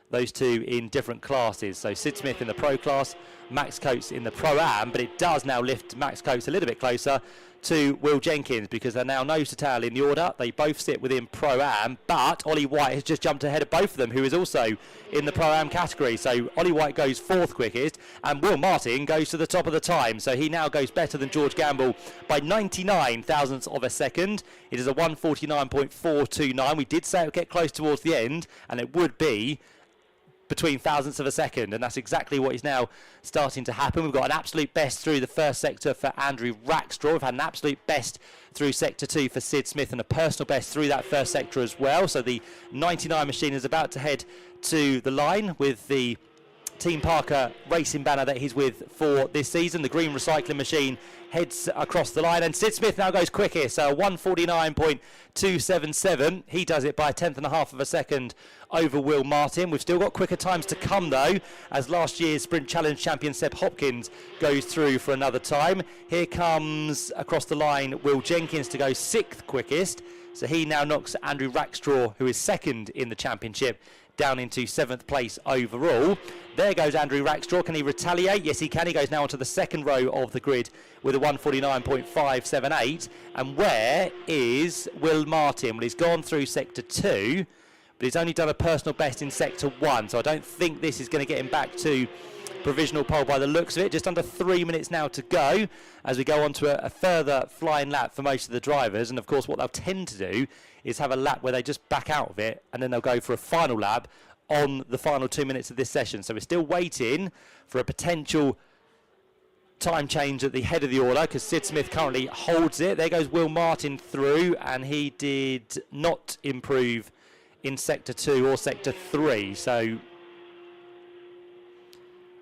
Those two in different classes. So Sid Smith in the Pro class, Max Coates in the Pro-Am, but it does now lift Max Coates a little bit closer to Will Jenkins because they're now nose to tail in the order. They both sit within Pro-Am, but Ollie White has just jumped ahead of both of them, who is also in the Pro-Am category. So Ollie White goes 4th quickest, and Will Martin goes to the top of the time. So he now goes better than George Gamble by 99 thousandths of a second. It is a 1:49.429. We did say it would get close towards the end, and it would be between thousandths of a second, and that's exactly what is now starting to happen. We've got an absolute best through the first sector for Andrew Rackstraw. We've had an absolute best through sector 2 for Sid Smith, and a personal best through that first sector as well. So the 99 machine is about to head to the line with the Team Parker racing banner that he's with for this season. The green recycling machine heads across the line, and Sid Smith now goes quickest, so 1:49.277. He does it by 1/10.5 of a second over Will Martin. We've still got quicker times to come, though, as last year's Sprint Challenge champion Seb Hopkins goes through for another time. Here comes across the line Will Jenkins to go 6th quickest, so he now knocks Andrew Rackstraw, who is 2nd in the championship, down into 7th place overall. There goes Andrew Rackstraw. Can he retaliate? Yes, he can. He goes now onto the second row of the grid with a 1:49.578. And where is Will Martin? Well, he's gone through sector 2, but he's only done a personal best in Sector 1, so I don't think this is going to get him back to provisional pole by the looks of it. Just under 3 minutes now to go as we go on to a further flying lap for most of the drivers. And of course what they'll tend to do is have a lap where they just back out of it, and then they'll go for a final lap on the final 2 minutes of this session. So we're still waiting for a potential time change at the head of the order, because Sid Smith currently holds it. There goes Will Martin through, and he did not improve in Sector 2 or Sector 3. So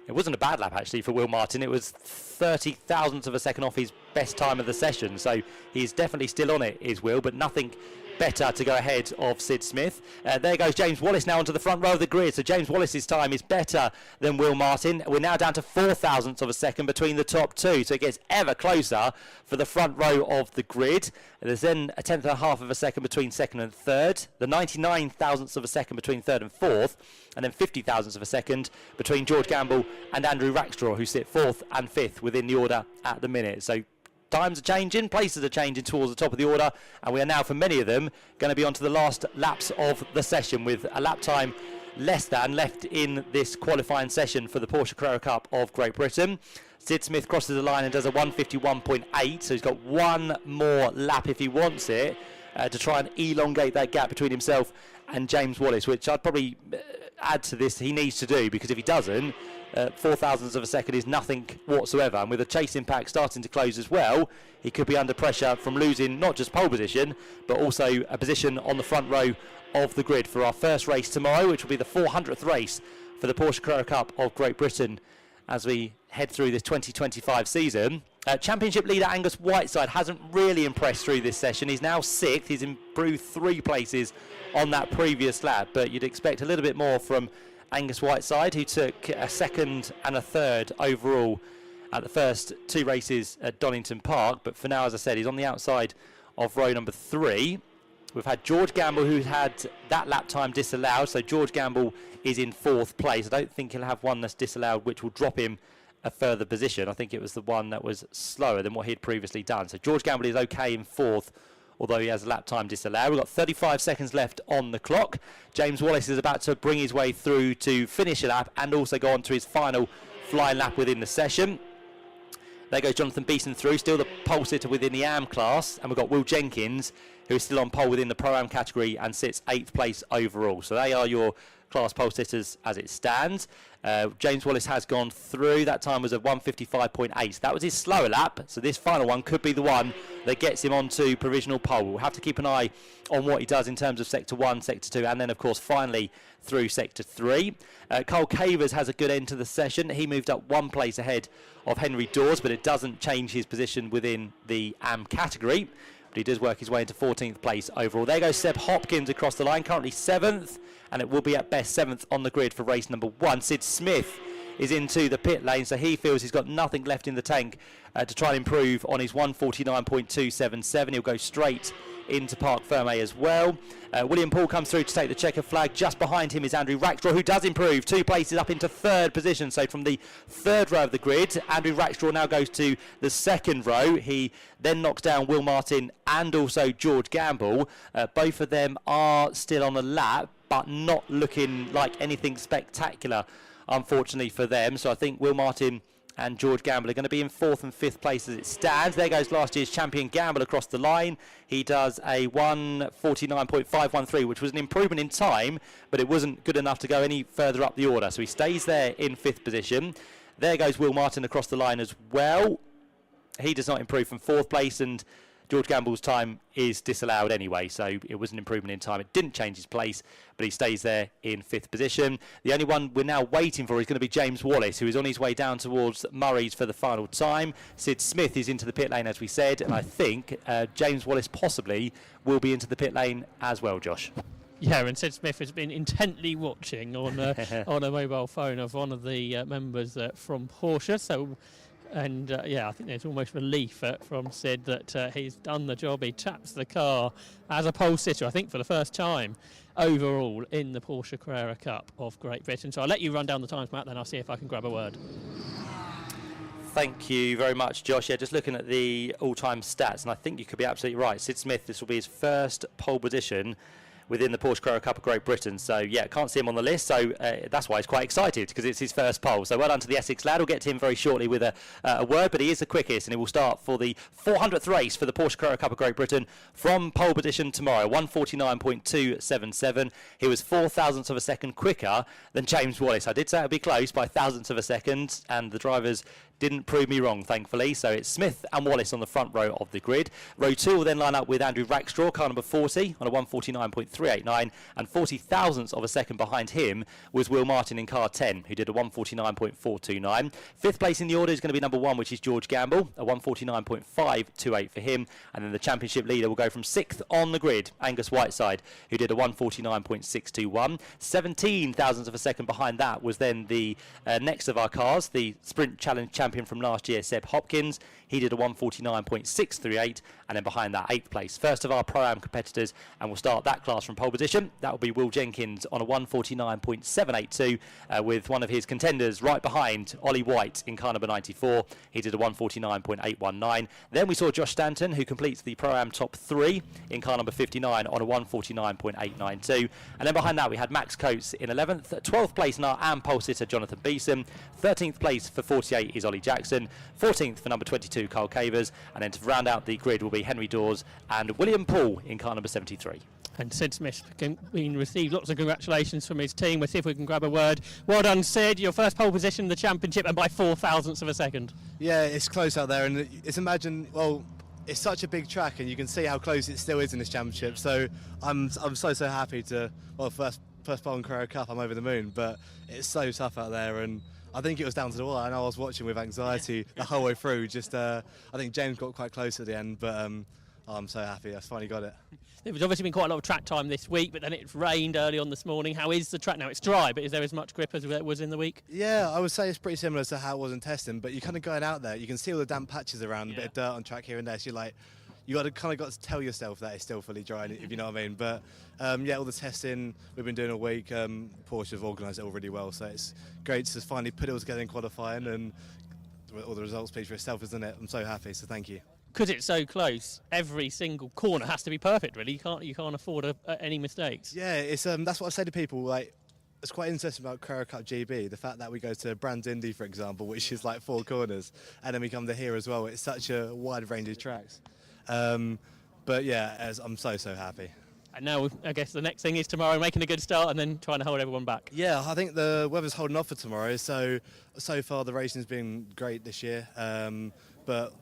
it wasn't a bad lap actually for Will Martin. It was 30 thousandths of a second off his best time of the session. So he's definitely still on it, is Will, but nothing better to go ahead of Sid Smith. There goes James Wallace now onto the front row of the grid. So James Wallace's time is better than Will Martin. We're now down to 4 thousandths of a second between the top two. So it gets ever closer for the front row of the grid. There's then a 10th and a half of a second between second and third. The 99 thousandths of a second between third and fourth. And then 50 thousandths of a second between George Gamble and Andrew Rackstraw, who sit fourth and fifth within the order at the minute. So times are changing, places are changing towards the top of the order, and we are now, for many of them, going to be on to the last laps of the session, with a lap time less than left in this qualifying session for the Porsche Carrera Cup of Great Britain. Sid Smith crosses the line and does a 151.8, so he's got one more lap if he wants it, to try and elongate that gap between himself and James Wallace, which I'd probably add to this he needs to do, because if he doesn't, 4 thousandths of a second is nothing whatsoever, and with the chasing pack starting to close as well, he could be under pressure from losing not just pole position but also a position on the front row of the grid for our first race tomorrow, which will be the 400th race for the Porsche Carrera Cup of Great Britain as we head through this 2025 season. Championship leader Angus Whiteside hasn't really impressed through this session. He's now 6th. He's improved 3 places on that previous lap, but you'd expect a little bit more from Angus Whiteside, who took a 2nd and a 3rd overall at the first 2 races at Donington Park. But for now, as I said, he's on the outside of row number 3. We've had George Gamble, who had that lap time disallowed. So George Gamble is in 4th place. I don't think he'll have one that's disallowed, which will drop him a further position. I think it was the one that was slower than what he'd previously done. So George Gamble is okay in 4th, although he has a lap time disallowed. We've got 35 seconds left on the clock. James Wallace is about to bring his way through to finish a lap and also go on to his final flying lap within the session. There goes Jonathan Beeson through, still the pole sitter within the AM class. And we've got Will Jenkins, who is still on pole within the Pro-Am category and sits 8th place overall. So they are your class pole sitters as it stands. James Wallace has gone through. That time was a 155.8. That was his slower lap, so this final one could be the one that gets him onto provisional pole. We'll have to keep an eye on what he does in terms of Sector 1, Sector 2, and then, of course, finally through Sector 3. Cole Cavers has a good end to the session. He moved up 1 place ahead of Henry Dawes, but it doesn't change his position within the AM category. But he does work his way into 14th place overall. There goes Seb Hopkins across the line, currently 7th, and it will be at best 7th on the grid for race number 1. Sid Smith is into the pit lane, so he feels he's got nothing left in the tank to try and improve on his 149.277. He'll go straight into Parc Fermé as well. William Paul comes through to take the checker flag. Just behind him is Andrew Rackstraw, who does improve 2 places up into 3rd position. So from the 3rd row of the grid, Andrew Rackstraw now goes to the 2nd row. He then knocks down Will Martin and also George Gamble. Both of them are still on the lap, but not looking like anything spectacular, unfortunately for them. So I think Will Martin and George Gamble are going to be in 4th and 5th place as it stands. There goes last year's champion Gamble across the line. He does a 149.513, which was an improvement in time, but it wasn't good enough to go any further up the order. So he stays there in 5th position. There goes Will Martin across the line as well. He does not improve from 4th place, and George Gamble's time is disallowed anyway, so it was an improvement in time. It didn't change his place, but he stays there in 5th position. The only one we're now waiting for is going to be James Wallace, who is on his way down towards Murray's for the final time. Sid Smith is into the pit lane, as we said, and I think James Wallace possibly will be into the pit lane as well, Josh. Yeah, and Sid Smith has been intently watching on on a mobile phone of one of the members from Porsche. So, and yeah, I think there's almost relief from Sid that he's done the job. He taps the car as a pole sitter, I think, for the first time overall in the Porsche Carrera Cup of Great Britain. So I'll let you run down the times, Matt, then I'll see if I can grab a word. Thank you very much, Josh. Yeah, just looking at the all-time stats, and I think you could be absolutely right. Sid Smith, this will be his first pole position within the Porsche Carrera Cup of Great Britain. So yeah, can't see him on the list, so that's why he's quite excited, because it's his first pole. So well done to the Essex lad. We'll get to him very shortly with a word, but he is the quickest, and he will start for the 400th race for the Porsche Carrera Cup of Great Britain from pole position tomorrow. 1:49.277. He was 0.04 of a second quicker than James Wallace. I did say it would be close by thousandths of a second, and the drivers didn't prove me wrong, thankfully. So it's Smith and Wallace on the front row of the grid. Row 2 will then line up with Andrew Rackstraw, car number 40, on a 1:49.389, and 40 thousandths of a second behind him was Will Martin in car 10, who did a 1:49.429. Fifth place in the order is going to be number 1, which is George Gamble, a 1:49.528 for him. And then the championship leader will go from 6th on the grid, Angus Whiteside, who did a 1:49.621. 17 thousandths of a second behind that was then the next of our cars, the Sprint Challenge champion from last year, Seb Hopkins. He did a 1:49.638, and then behind that, 8th place. First of our Pro-Am competitors, and we'll start that class from pole position. That will be Will Jenkins on a 1:49.782, with one of his contenders right behind, Ollie White in car number 94. He did a 1:49.819. Then we saw Josh Stanton, who completes the Pro-Am top 3 in car number 59 on a 1:49.892. And then behind that, we had Max Coates in 11th. 12th place in our AM pole sitter, Jonathan Beeson. 13th place for 48 is Ollie Jackson. 14th for number 22, Carl Cavers. And then to round out the grid will be Henry Dawes and William Paul in car number 73. And Sid Smith been received lots of congratulations from his team. We'll see if we can grab a word. Well done, Sid. Your first pole position in the championship, and by 0.04 of a second. Yeah, it's close out there, and it's such a big track, and you can see how close it still is in this championship. So I'm so happy to, first pole in Carrera Cup, I'm over the moon, but it's so tough out there, and I think it was down to the wall. I know I was watching with anxiety the whole way through. I think James got quite close at the end, but I'm so happy I finally got it. There's obviously been quite a lot of track time this week, but then it's rained early on this morning. How is the track now? It's dry, but is there as much grip as there was in the week? Yeah, I would say it's pretty similar to how it was in testing, but you're kind of going out there, you can see all the damp patches around, a bit of dirt on track here and there, so you got to tell yourself that it's still fully dry, if you know what I mean. But all the testing we've been doing all week, Porsche have organised it all really well, so it's great to finally put it all together in qualifying, and all the results speak for itself, isn't it? I'm so happy, so thank you. Because it's so close, every single corner has to be perfect, really. You can't afford any mistakes. Yeah, it's that's what I say to people. It's quite interesting about Carrera Cup GB, the fact that we go to Brands Indy, for example, which is 4 corners, and then we come to here as well. It's such a wide range of tracks. But yeah, I'm so happy. And now I guess the next thing is tomorrow, making a good start and then trying to hold everyone back. Yeah, I think the weather's holding off for tomorrow. So far the racing's been great this year. But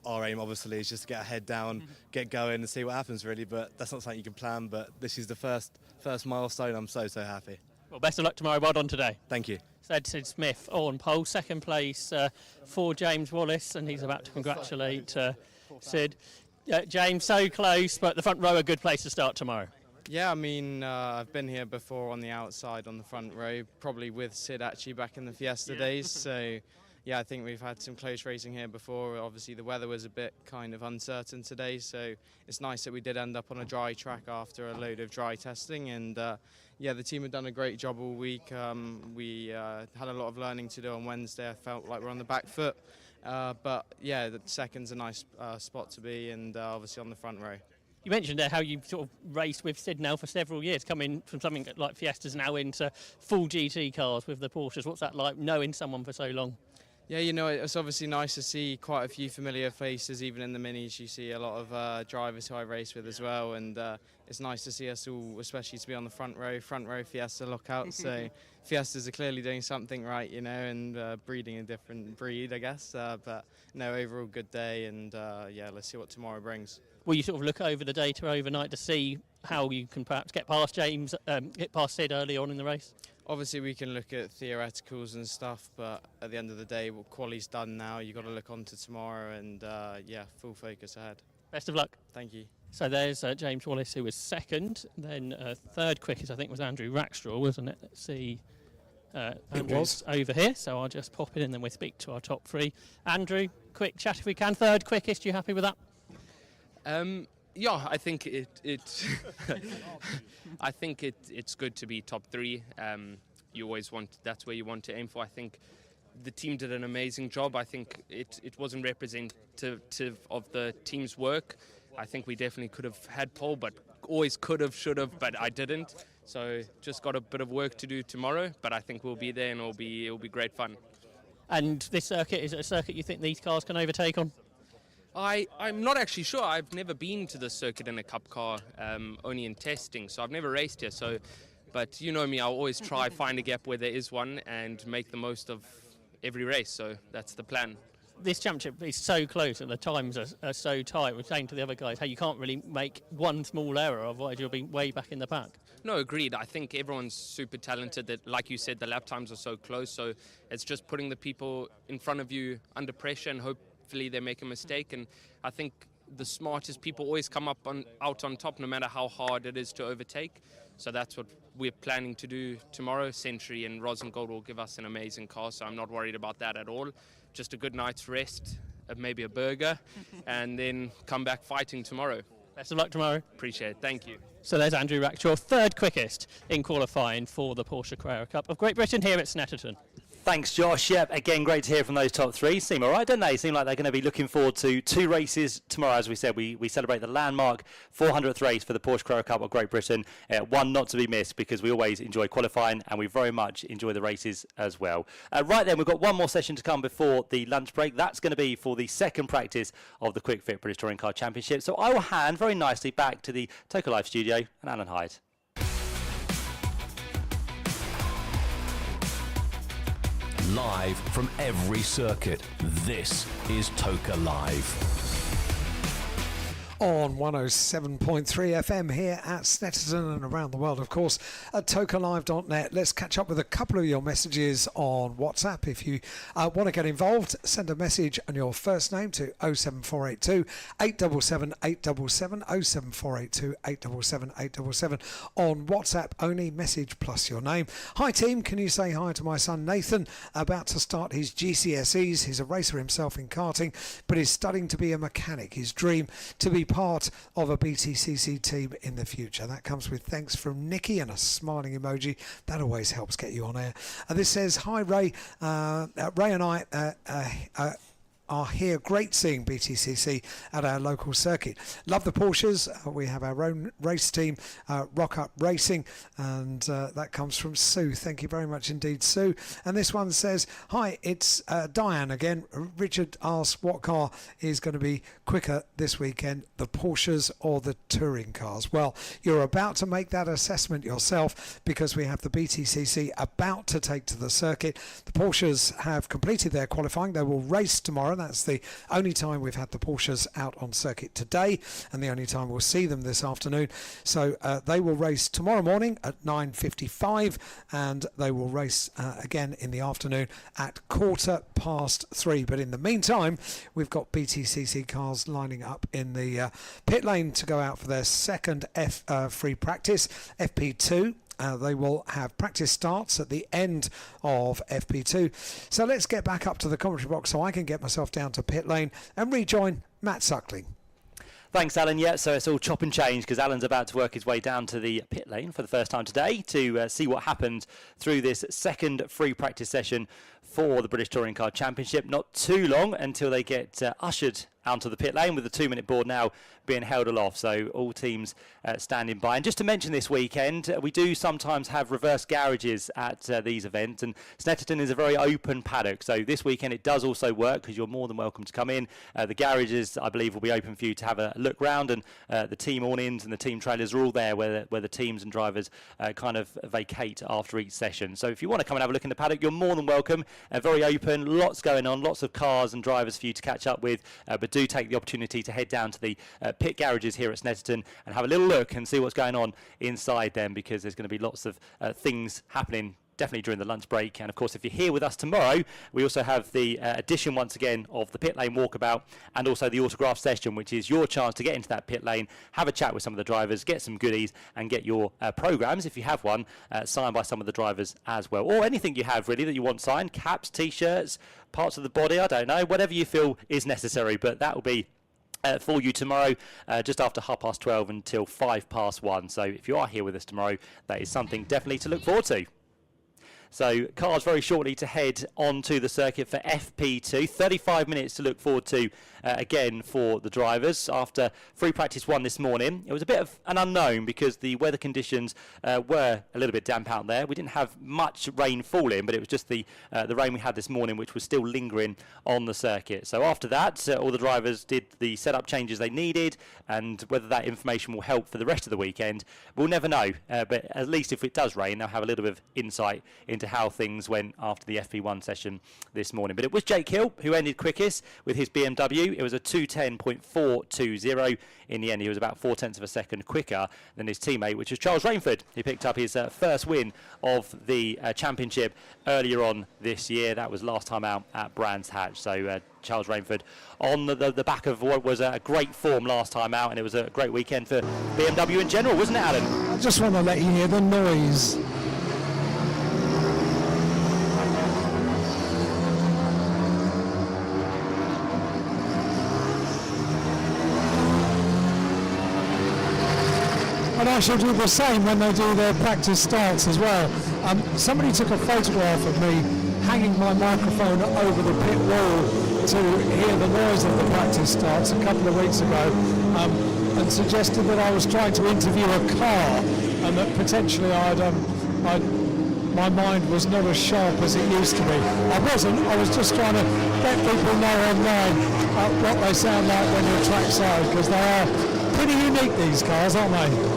our aim obviously is just to get our head down, get going and see what happens really. But that's not something you can plan. But this is the first milestone. I'm so happy. Well, best of luck tomorrow. Well done today. Thank you. Sid Smith on pole, second place for James Wallace, and he's about to congratulate Sid. James, so close, but the front row a good place to start tomorrow. Yeah, I mean, I've been here before on the outside on the front row, probably with Sid actually back in the Fiesta days. So, yeah, I think we've had some close racing here before. Obviously, the weather was a bit kind of uncertain today, so it's nice that we did end up on a dry track after a load of dry testing. And yeah, the team have done a great job all week. We had a lot of learning to do on Wednesday. I felt like we're on the back foot. But yeah, the second's a nice spot to be, and obviously on the front row. You mentioned there how you've sort of raced with Sid now for several years, coming from something like Fiestas now into full GT cars with the Porsches. What's that like, knowing someone for so long? Yeah, you know, it's obviously nice to see quite a few familiar faces, even in the minis. You see a lot of drivers who I race with as well, and it's nice to see us all, especially to be on the front row Fiesta lookout. So Fiestas are clearly doing something right, you know, and breeding a different breed, I guess. But no, overall good day, and yeah, let's see what tomorrow brings. Will you sort of look over the data overnight to see how you can perhaps get past get past Sid early on in the race? Obviously, we can look at theoreticals and stuff, but at the end of the day, quali's done now. You've got to look on to tomorrow, and yeah, full focus ahead. Best of luck. Thank you. So there's James Wallace, who was second. Then third quickest, I think, was Andrew Rackstraw, wasn't it? Let's see. Andrew's over here, so I'll just pop in and then we'll speak to our top three. Andrew, quick chat if we can. Third quickest, you happy with that? Yeah, I think I think it's good to be top three. You always that's where you want to aim for. I think the team did an amazing job. I think it wasn't representative of the team's work. I think we definitely could have had pole, but always could have, should have, but I didn't. So just got a bit of work to do tomorrow, but I think we'll be there and it'll be great fun. And this circuit, is it a circuit you think these cars can overtake on? I'm not actually sure. I've never been to this circuit in a Cup car, only in testing, so I've never raced here. But you know me, I'll always try find a gap where there is one and make the most of every race, so that's the plan. This championship is so close and the times are so tight. We're saying to the other guys, hey, you can't really make one small error, otherwise you'll be way back in the pack. No, agreed. I think everyone's super talented. That, like you said, the lap times are so close, so it's just putting the people in front of you under pressure and hopefully they make a mistake. And I think the smartest people always come out on top, no matter how hard it is to overtake. So that's what we're planning to do tomorrow. Century and Rosengold will give us an amazing car, so I'm not worried about that at all. Just a good night's rest, maybe a burger, and then come back fighting tomorrow. Best of luck tomorrow. Appreciate it. Thank you. So there's Andrew Rackshaw, third quickest in qualifying for the Porsche Carrera Cup of Great Britain here at Snetterton. Thanks, Josh. Yep, again, great to hear from those top three. Seem all right, don't they? Seem like they're going to be looking forward to 2 races tomorrow. As we said, we celebrate the landmark 400th race for the Porsche Carrera Cup of Great Britain. One not to be missed because we always enjoy qualifying and we very much enjoy the races as well. Right then, we've got one more session to come before the lunch break. That's going to be for the second practice of the Quick Fit British Touring Car Championship. So I will hand very nicely back to the Toka Live studio and Alan Hyde. Live from every circuit, this is Toka Live. On 107.3 FM here at Snetterton and around the world, of course, at tokalive.net. Let's catch up with a couple of your messages on WhatsApp. If you want to get involved, send a message and your first name to 07482 877 877 07482 877 877 on WhatsApp only, message plus your name. Hi team, can you say hi to my son Nathan, about to start his GCSEs. He's a racer himself in karting, but is studying to be a mechanic. His dream to be part of a BTCC team in the future. That comes with thanks from Nikki and a smiling emoji. That always helps get you on air. This says, hi Ray. Ray and I are here. Great seeing BTCC at our local circuit. Love the Porsches. We have our own race team, Rock Up Racing, and that comes from Sue. Thank you very much indeed, Sue. And this one says, hi, it's Diane again. Richard asks what car is going to be quicker this weekend, the Porsches or the touring cars? Well, you're about to make that assessment yourself because we have the BTCC about to take to the circuit. The Porsches have completed their qualifying. They will race tomorrow. That's the only time we've had the Porsches out on circuit today and the only time we'll see them this afternoon. So they will race tomorrow morning at 9:55 and they will race again in the afternoon at 3:15. But in the meantime, we've got BTCC cars lining up in the pit lane to go out for their second free practice, FP2. They will have practice starts at the end of FP2. So let's get back up to the commentary box so I can get myself down to pit lane and rejoin Matt Suckling. Thanks, Alan. Yeah, so it's all chop and change because Alan's about to work his way down to the pit lane for the first time today to see what happened through this second free practice session for the British Touring Car Championship. Not too long until they get ushered onto the pit lane with the 2-minute board now being held aloft. So all teams standing by. And just to mention this weekend, we do sometimes have reverse garages at these events, and Snetterton is a very open paddock. So this weekend it does also work because you're more than welcome to come in. The garages, I believe, will be open for you to have a look round, and the team awnings and the team trailers are all there where the teams and drivers kind of vacate after each session. So if you want to come and have a look in the paddock, you're more than welcome. Very open, lots going on, lots of cars and drivers for you to catch up with, but do take the opportunity to head down to the pit garages here at Snetterton and have a little look and see what's going on inside them, because there's going to be lots of things happening definitely during the lunch break. And of course, if you're here with us tomorrow, we also have the addition once again of the pit lane walkabout and also the autograph session, which is your chance to get into that pit lane, have a chat with some of the drivers, get some goodies and get your programs, if you have one, signed by some of the drivers as well, or anything you have really that you want signed, caps, t-shirts, parts of the body, I don't know, whatever you feel is necessary. But that will be for you tomorrow, just after 12:30 until 1:05. So if you are here with us tomorrow, that is something definitely to look forward to. So cars very shortly to head onto the circuit for FP2. 35 minutes to look forward to again for the drivers after free practice 1 this morning. It was a bit of an unknown because the weather conditions were a little bit damp out there. We didn't have much rain falling, but it was just the rain we had this morning which was still lingering on the circuit. So after that, all the drivers did the setup changes they needed, and whether that information will help for the rest of the weekend, we'll never know. But at least if it does rain, they'll have a little bit of insight into how things went after the FP1 session this morning. But it was Jake Hill who ended quickest with his BMW. It was a 2:10.420. In the end, he was about 0.4 of a second quicker than his teammate, which was Charles Rainford. He picked up his first win of the championship earlier on this year. That was last time out at Brands Hatch. So Charles Rainford on the back of what was a great form last time out, and it was a great weekend for BMW in general, wasn't it, Alan? I just want to let you hear the noise. And I shall do the same when they do their practice starts as well. Somebody took a photograph of me hanging my microphone over the pit wall to hear the noise of the practice starts a couple of weeks ago, and suggested that I was trying to interview a car and that potentially my mind was not as sharp as it used to be. I wasn't. I was just trying to let people know online what they sound like when you're trackside, because they are pretty unique, these cars, aren't they?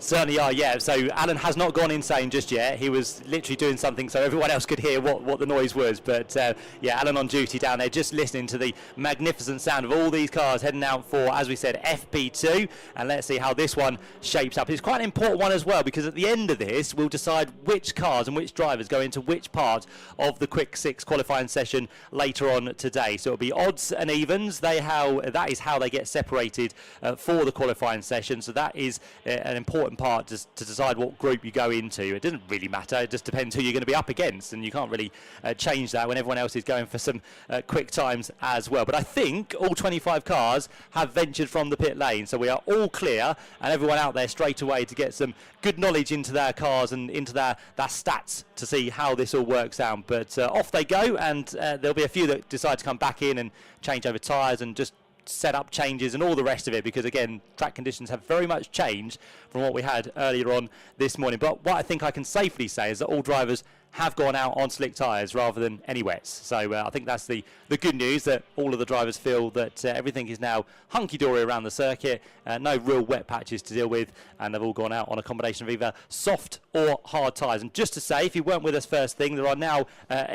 Certainly are, yeah. So Alan has not gone insane just yet. He was literally doing something so everyone else could hear what the noise was. But yeah, Alan on duty down there, just listening to the magnificent sound of all these cars heading out for, as we said, FP2. And let's see how this one shapes up. It's quite an important one as well, because at the end of this, we'll decide which cars and which drivers go into which part of the Quick 6 qualifying session later on today. So it'll be odds and evens. That is how they get separated for the qualifying session. So that is an important part to decide what group you go into. It doesn't really matter, it just depends who you're going to be up against, and you can't really change that when everyone else is going for some quick times as well. But I think all 25 cars have ventured from the pit lane, so we are all clear, and everyone out there straight away to get some good knowledge into their cars and into their stats to see how this all works out. But off they go, and there'll be a few that decide to come back in and change over tyres and just set up changes and all the rest of it, because again, track conditions have very much changed from what we had earlier on this morning. But what I think I can safely say is that all drivers have gone out on slick tyres rather than any wets. So I think that's the good news, that all of the drivers feel that everything is now hunky-dory around the circuit, no real wet patches to deal with, and they've all gone out on a combination of either soft or hard tyres. And just to say, if you weren't with us first thing, there are now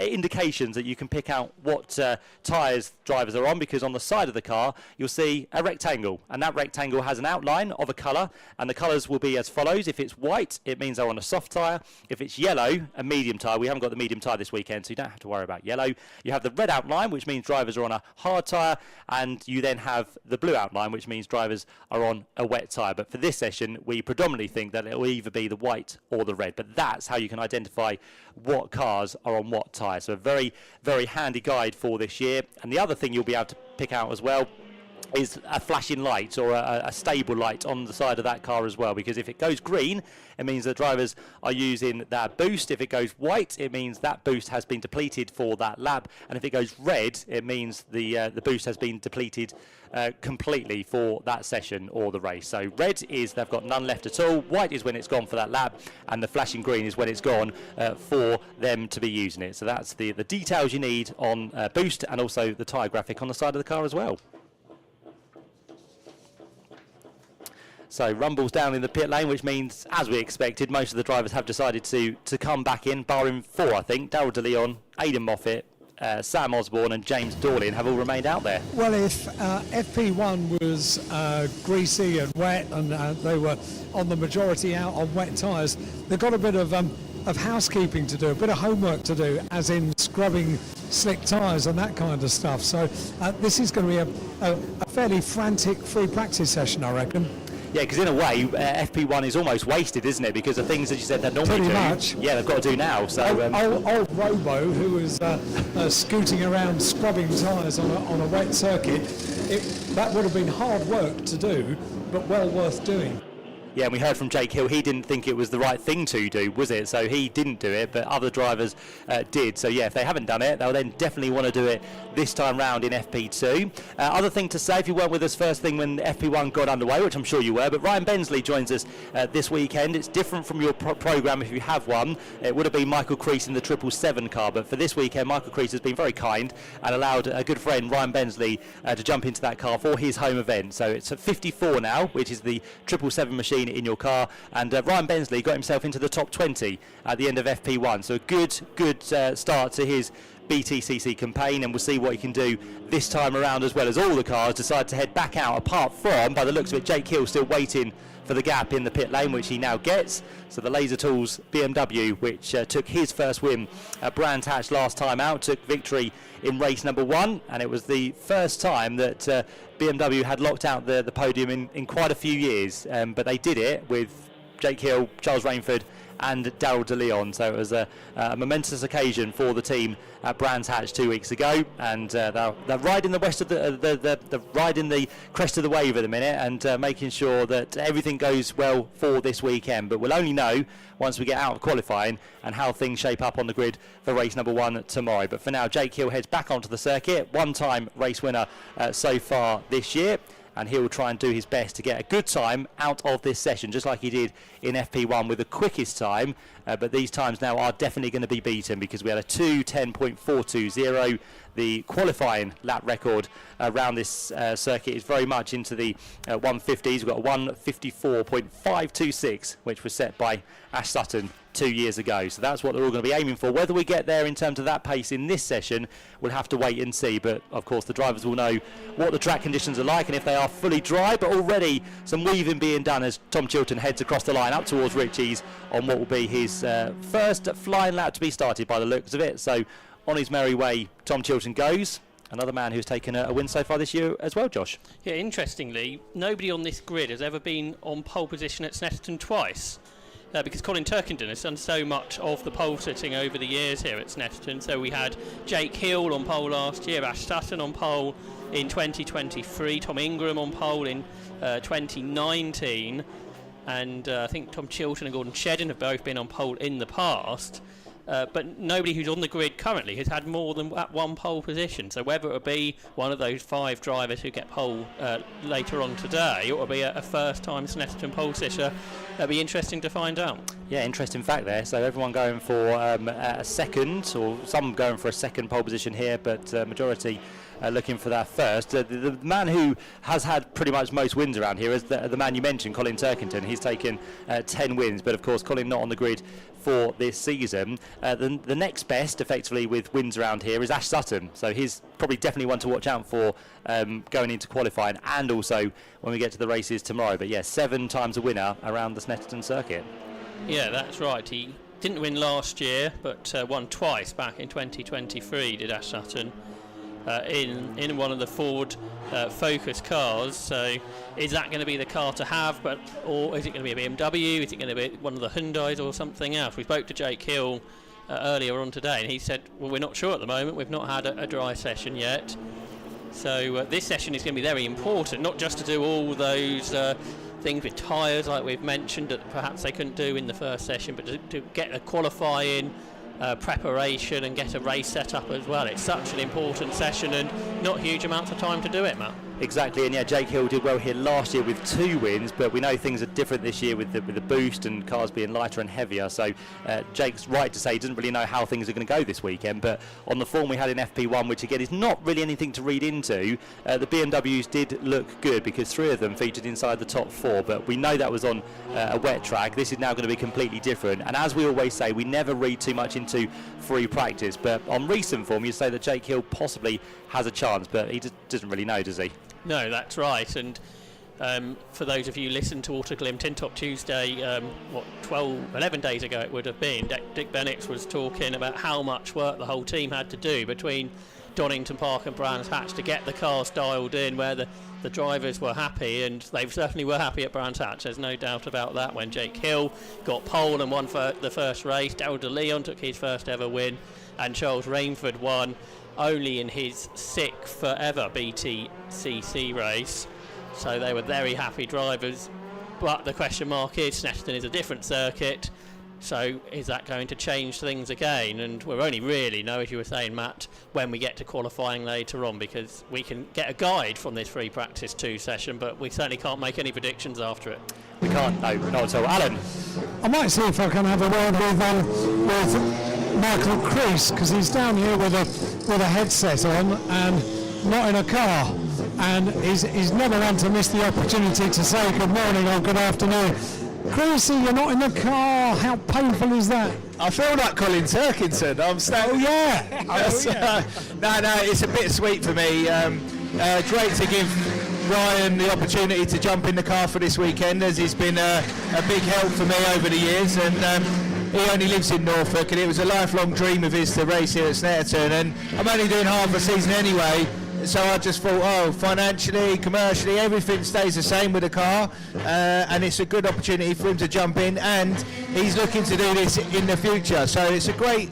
indications that you can pick out what tyres drivers are on, because on the side of the car you'll see a rectangle, and that rectangle has an outline of a colour, and the colours will be as follows. If it's white, it means they're on a soft tyre. If it's yellow, a medium tyre. We haven't got the medium tyre this weekend, so you don't have to worry about yellow. You have the red outline, which means drivers are on a hard tyre, and you then have the blue outline, which means drivers are on a wet tyre. But for this session, we predominantly think that it will either be the white or the red, but that's how you can identify what cars are on what tyre. So a very, very handy guide for this year. And the other thing you'll be able to pick out as well is a flashing light or a stable light on the side of that car as well, because if it goes green, it means the drivers are using their boost. If it goes white, it means that boost has been depleted for that lap, and if it goes red, it means the boost has been depleted completely for that session or the race. So red is they've got none left at all, white is when it's gone for that lap, and the flashing green is when it's gone for them to be using it. So that's the details you need on boost, and also the tyre graphic on the side of the car as well. So rumbles down in the pit lane, which means, as we expected, most of the drivers have decided to come back in, barring 4, I think. Darryl De Leon, Aidan Moffat, Sam Osborne and James Dorlin have all remained out there. Well, if FP1 was greasy and wet, and they were on the majority out on wet tyres, they've got a bit of housekeeping to do, a bit of homework to do, as in scrubbing slick tyres and that kind of stuff. So this is going to be a fairly frantic free practice session, I reckon. Yeah, because in a way, FP1 is almost wasted, isn't it? Because the things that you said they normally Pretty do, much. yeah, they've got to do now. So old Robo, who was scooting around scrubbing tyres on a wet circuit, that would have been hard work to do, but well worth doing. Yeah, and we heard from Jake Hill, he didn't think it was the right thing to do, was it? So he didn't do it, but other drivers did. So yeah, if they haven't done it, they'll then definitely want to do it this time round in FP2. Other thing to say, if you weren't with us first thing when FP1 got underway, which I'm sure you were, but Ryan Bensley joins us this weekend. It's different from your programme if you have one. It would have been Michael Crease in the 777 car, but for this weekend, Michael Crease has been very kind and allowed a good friend, Ryan Bensley, to jump into that car for his home event. So it's at 54 now, which is the 777 machine in your car, and Ryan Bensley got himself into the top 20 at the end of FP1, so a good start to his BTCC campaign, and we'll see what he can do this time around, as well as all the cars decide to head back out, apart from, by the looks of it, Jake Hill still waiting for the gap in the pit lane, which he now gets. So the Laser Tools BMW, which took his first win at Brands Hatch last time out, took victory in race number 1, and it was the first time that BMW had locked out the podium in quite a few years, but they did it with Jake Hill, Charles Rainford and Daryl De Leon. So it was a momentous occasion for the team at Brands Hatch 2 weeks ago, and they're riding the west of the riding the crest of the wave at the minute, and making sure that everything goes well for this weekend. But we'll only know once we get out of qualifying and how things shape up on the grid for race number 1 tomorrow. But for now, Jake Hill heads back onto the circuit, one-time race winner so far this year, and he'll try and do his best to get a good time out of this session, just like he did in FP1 with the quickest time. But these times now are definitely going to be beaten, because we had a 2:10.420. The qualifying lap record around this circuit is very much into the 150s. We've got a 154.526, which was set by Ash Sutton 2 years ago. So that's what they're all going to be aiming for. Whether we get there in terms of that pace in this session, we'll have to wait and see. But of course, the drivers will know what the track conditions are like and if they are fully dry. But already some weaving being done as Tom Chilton heads across the line up towards Ritchie's on what will be his first flying lap to be started by the looks of it. So on his merry way, Tom Chilton goes. Another man who's taken a win so far this year as well, Josh. Yeah, interestingly, nobody on this grid has ever been on pole position at Snetterton twice. Because Colin Turkington has done so much of the pole sitting over the years here at Snetterton. So we had Jake Hill on pole last year, Ash Sutton on pole in 2023, Tom Ingram on pole in 2019, and I think Tom Chilton and Gordon Shedden have both been on pole in the past. But nobody who's on the grid currently has had more than at one pole position. So whether it will be one of those 5 drivers who get pole later on today, or it will be a first-time Snetterton pole sitter, that'll be interesting to find out. Yeah, interesting fact there. So everyone going for a second, or some going for a second pole position here, but majority looking for that first. The man who has had pretty much most wins around here is the man you mentioned, Colin Turkington. He's taken 10 wins, but of course Colin not on the grid for this season. The next best, effectively, with wins around here is Ash Sutton. So he's probably definitely one to watch out for going into qualifying, and also when we get to the races tomorrow. But yeah, 7 times a winner around the Snetterton circuit. Yeah, that's right. He didn't win last year, but won twice back in 2023, did Ash Sutton. In one of the Ford Focus cars. So is that going to be the car to have, or is it going to be a BMW? Is it going to be one of the Hyundais or something else? We spoke to Jake Hill earlier on today, and he said, well, we're not sure at the moment. We've not had a dry session yet. So this session is going to be very important, not just to do all those things with tyres like we've mentioned that perhaps they couldn't do in the first session, but to get a qualifying preparation and get a race set up as well. It's such an important session and not huge amounts of time to do it, Matt. Exactly, and yeah, Jake Hill did well here last year with 2 wins, but we know things are different this year with the boost and cars being lighter and heavier. So Jake's right to say he doesn't really know how things are going to go this weekend, but on the form we had in FP1, which again is not really anything to read into, the BMWs did look good because 3 of them featured inside the top 4, but we know that was on a wet track. This is now going to be completely different, and as we always say, we never read too much into free practice, but on recent form you say that Jake Hill possibly has a chance, but he just doesn't really know, does he? No, that's right. And for those of you who listened to Autoglym Tin Top Tuesday, 11 days ago it would have been, Dick Bennett was talking about how much work the whole team had to do between Donington Park and Brands Hatch to get the cars dialed in where the drivers were happy, and they certainly were happy at Brands Hatch. There's no doubt about that. When Jake Hill got pole and won for the first race, Daryl De Leon took his first ever win, and Charles Rainford won only in his 6th ever BTCC race. So they were very happy drivers. But the question mark is, Snetterton is a different circuit, so is that going to change things again? And we'll only really know, as you were saying, Matt, when we get to qualifying later on, because we can get a guide from this free practice 2 session, but we certainly can't make any predictions after it. We can't, no, not at all. Alan? I might see if I can have a word with Michael Crease, because he's down here with a headset on and not in a car. And he's never one to miss the opportunity to say good morning or good afternoon. Creasy, you're not in the car. How painful is that? I feel like Colin Turkington. I'm standing. Oh yeah. No, it's a bit sweet for me. Great to give Ryan the opportunity to jump in the car for this weekend, as he's been a big help for me over the years. And he only lives in Norfolk, and it was a lifelong dream of his to race here at Snetterton. And I'm only doing half a season anyway. So I just thought, financially, commercially, everything stays the same with the car, and it's a good opportunity for him to jump in, and he's looking to do this in the future. So it's a great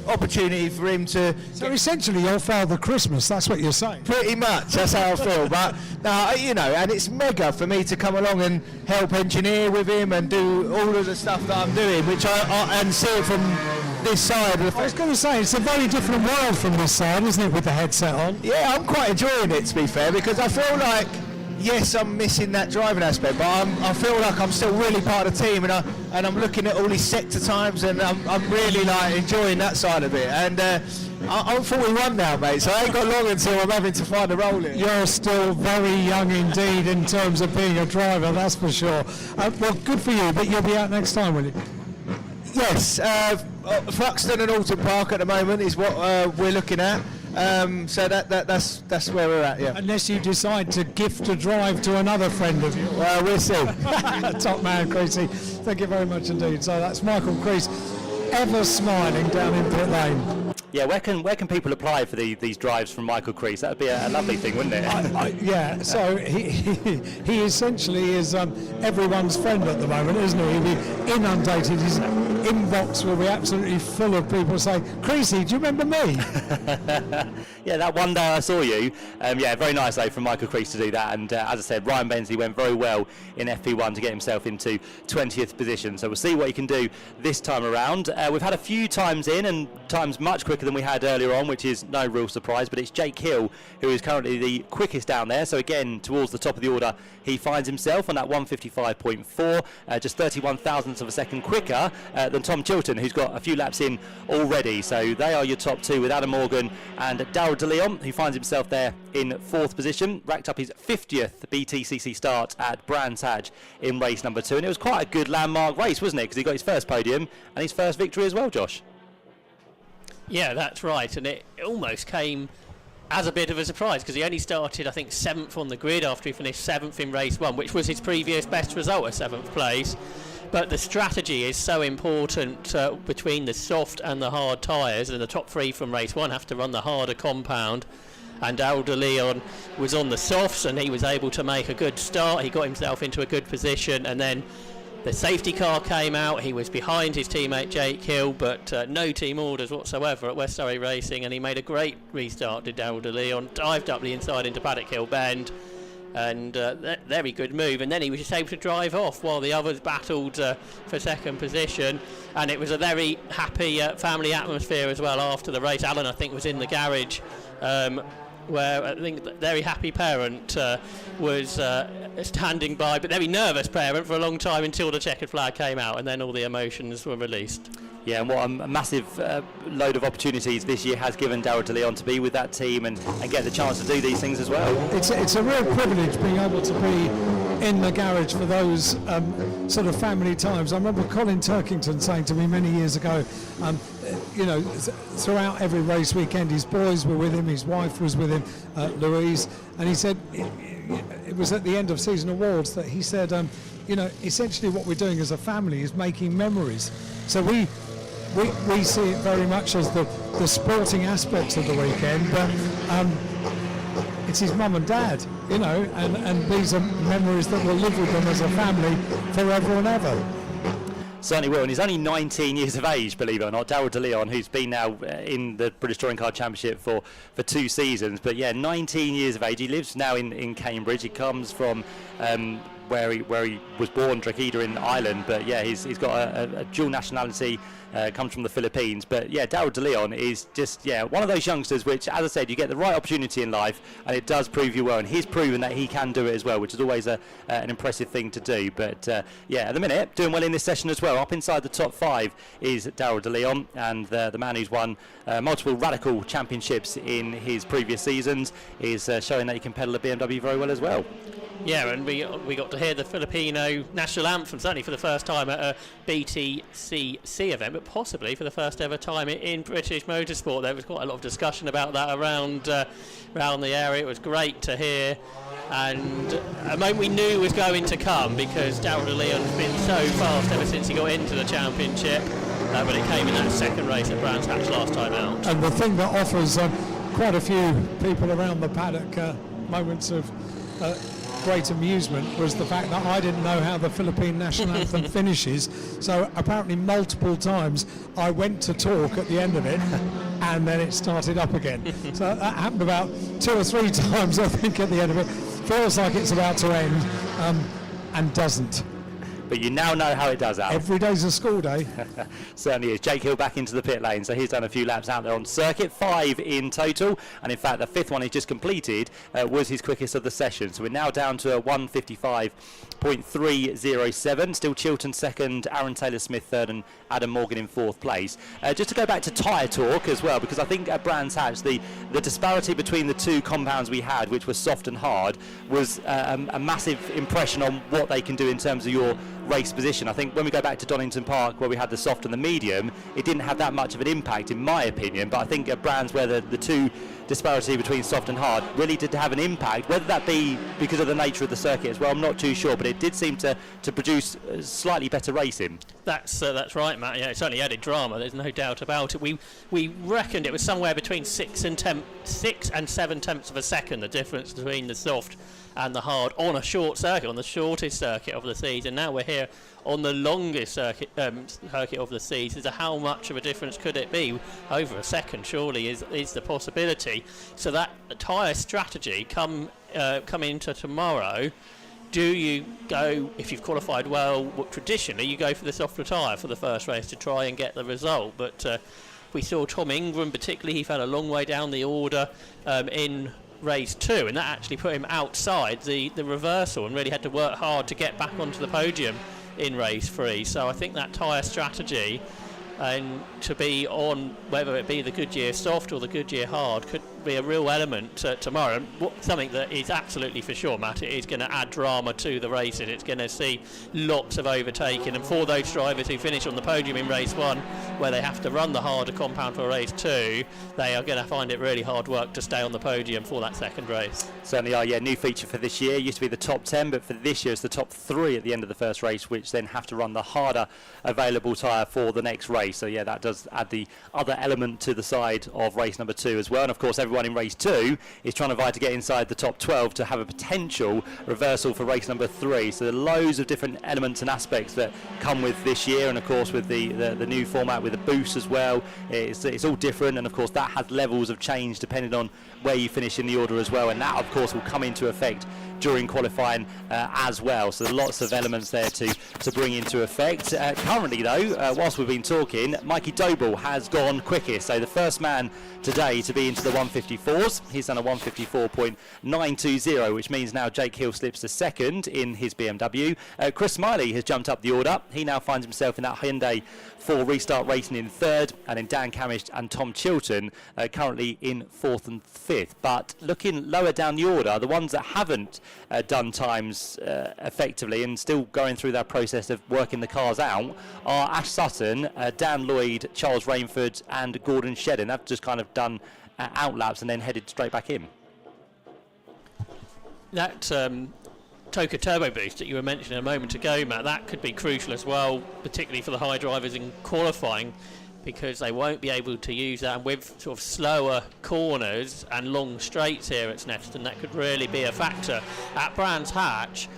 opportunity for him to... So essentially you're Father Christmas, that's what you're saying? Pretty much, that's how I feel. But, no, you know, and it's mega for me to come along and help engineer with him and do all of the stuff that I'm doing, which and see it from this side. I was going to say, it's a very different world from this side, isn't it, with the headset on? Yeah, I'm quite enjoying it, to be fair, because I feel like, yes, I'm missing that driving aspect, but I feel like I'm still really part of the team, and I'm looking at all these sector times, and I'm really like enjoying that side of it. And I'm 41 now, mate, so I ain't got long until I'm having to find a role in. You're still very young indeed in terms of being a driver, that's for sure. Well, good for you, but you'll be out next time, will you? Yes, Thruxton and Alton Park at the moment is what we're looking at. So that's where we're at, yeah. Unless you decide to gift a drive to another friend of yours. Well, we'll see. Top man, Creasy. Thank you very much indeed. So that's Michael Crease, ever smiling down in pit lane. Yeah, where can people apply for these drives from Michael Crease? That would be a lovely thing, wouldn't it? Yeah, so he essentially is everyone's friend at the moment, isn't he? He'll be inundated. His inbox will be absolutely full of people saying, Creasy, do you remember me? Yeah, that one day I saw you. Yeah, very nice though from Michael Crease to do that. And as I said, Ryan Bensley went very well in FP1 to get himself into 20th position. So we'll see what he can do this time around. We've had a few times in, and times much quicker than we had earlier on, which is no real surprise, but it's Jake Hill who is currently the quickest down there. So again, towards the top of the order, he finds himself on that 155.4, just 31 thousandths of a second quicker than Tom Chilton, who's got a few laps in already. So they are your top two, with Adam Morgan and Darryl De Leon, who finds himself there in 4th position, racked up his 50th BTCC start at Brands Hatch in race number 2, and it was quite a good landmark race, wasn't it, because he got his first podium and his first victory as well, Josh. Yeah, that's right, and it almost came as a bit of a surprise, because he only started, I think, 7th on the grid after he finished 7th in race 1, which was his previous best result, a 7th place. But the strategy is so important between the soft and the hard tyres, and the top 3 from race 1 have to run the harder compound. And Darryl De Leon was on the softs, and he was able to make a good start. He got himself into a good position, and then the safety car came out. He was behind his teammate Jake Hill, but no team orders whatsoever at West Surrey Racing, and he made a great restart, did Darryl De Leon, dived up the inside into Paddock Hill Bend, and very good move, and then he was just able to drive off while the others battled for 2nd position. And it was a very happy family atmosphere as well after the race. Alan, I think, was in the garage where I think the very happy parent was standing by, but very nervous parent for a long time until the checkered flag came out, and then all the emotions were released. Yeah, and what a massive load of opportunities this year has given Darryl De Leon to be with that team and get the chance to do these things as well. It's a real privilege being able to be in the garage for those sort of family times. I remember Colin Turkington saying to me many years ago, you know, throughout every race weekend, his boys were with him, his wife was with him, Louise, and he said it was at the end of season awards that he said, you know, essentially what we're doing as a family is making memories. So we see it very much as the sporting aspects of the weekend, but it's his mum and dad, you know, and these are memories that will live with them as a family forever and ever. Certainly will, and he's only 19 years of age, believe it or not. Darryl De Leon, who's been now in the British Touring Car Championship for 2 seasons, but yeah, 19 years of age. He lives now in Cambridge. He comes from where he was born, Drogheda in Ireland, but yeah, he's got a dual nationality, comes from the Philippines. But yeah, Daryl De Leon is just one of those youngsters which, as I said, you get the right opportunity in life and it does prove you well, and he's proven that he can do it as well, which is always an impressive thing to do. But at the minute, doing well in this session as well. Up inside the top 5 is Daryl De Leon, and the man who's won multiple Radical championships in his previous seasons is showing that he can pedal a BMW very well as well. Yeah, and we got to hear the Filipino national anthem, certainly for the first time at a BTCC event, but possibly for the first ever time in British motorsport. There was quite a lot of discussion about that around the area. It was great to hear, and a moment we knew was going to come, because Daryl De Leon's been so fast ever since he got into the championship, but it came in that second race at Brands Hatch last time out. And the thing that offers quite a few people around the paddock moments of great amusement was the fact that I didn't know how the Philippine national anthem finishes, so apparently multiple times I went to talk at the end of it and then it started up again. So that happened about 2 or 3 times, I think, at the end of it. Feels like it's about to end and doesn't. But you now know how it does, Al. Every day's a school day. Certainly is. Jake Hill back into the pit lane, so he's done a few laps out there on circuit, 5 in total, and in fact the 5th one he just completed was his quickest of the session. So we're now down to a 1:55.307. Still Chilton second, Aaron Taylor-Smith third, and Adam Morgan in 4th place. Just to go back to tyre talk as well, because I think at Brands Hatch the disparity between the two compounds we had, which were soft and hard, was a massive impression on what they can do in terms of your race position. I think when we go back to Donington Park, where we had the soft and the medium, it didn't have that much of an impact in my opinion, but I think at Brands, where the two disparity between soft and hard really did have an impact, whether that be because of the nature of the circuit as well, I'm not too sure, but it did seem to produce slightly better racing. That's right, Matt. Yeah, it certainly added drama, there's no doubt about it. We reckoned it was somewhere between 6 and 7 tenths of a second, the difference between the soft and the hard on a short circuit, on the shortest circuit of the season. Now we're here on the longest circuit of the season. So how much of a difference could it be? Over a second surely is the possibility. So that tyre strategy come into tomorrow. Do you go, if you've qualified well, traditionally you go for the softer tyre for the first race to try and get the result, but we saw Tom Ingram particularly, he fell a long way down the order in race 2, and that actually put him outside the reversal and really had to work hard to get back onto the podium in race 3. So I think that tyre strategy and to be on, whether it be the Goodyear soft or the Goodyear hard, could be a real element tomorrow. And something that is absolutely for sure, Matt, it is going to add drama to the racing. It's going to see lots of overtaking, and for those drivers who finish on the podium in race 1, where they have to run the harder compound for race 2, they are going to find it really hard work to stay on the podium for that second race. Certainly are. Yeah, new feature for this year. Used to be the top 10, but for this year it's the top 3 at the end of the first race, which then have to run the harder available tyre for the next race. So yeah, that does add the other element to the side of race number 2 as well. And of course everyone in race 2 is trying to vie to get inside the top 12 to have a potential reversal for race number 3. So there are loads of different elements and aspects that come with this year, and of course with the new format with the boost as well, it's all different, and of course that has levels of change depending on where you finish in the order as well, and that of course will come into effect during qualifying as well. So lots of elements there to bring into effect. Currently though, whilst we've been talking, Mikey Doble has gone quickest. So the first man today to be into the 154s. He's done a 154.920, which means now Jake Hill slips to second in his BMW. Chris Smiley has jumped up the order. He now finds himself in that Hyundai 4 Restart Racing in 3rd, and then Dan Camish and Tom Chilton currently in 4th and 5th. But looking lower down the order, the ones that haven't done times effectively and still going through that process of working the cars out are Ash Sutton, Dan Lloyd, Charles Rainford and Gordon Shedden. They've just kind of done outlaps and then headed straight back in. That Toka Turbo Boost that you were mentioning a moment ago, Matt, that could be crucial as well, particularly for the high drivers in qualifying, because they won't be able to use that. And with sort of slower corners and long straights here at Snetterton, that could really be a factor. At Brands Hatch,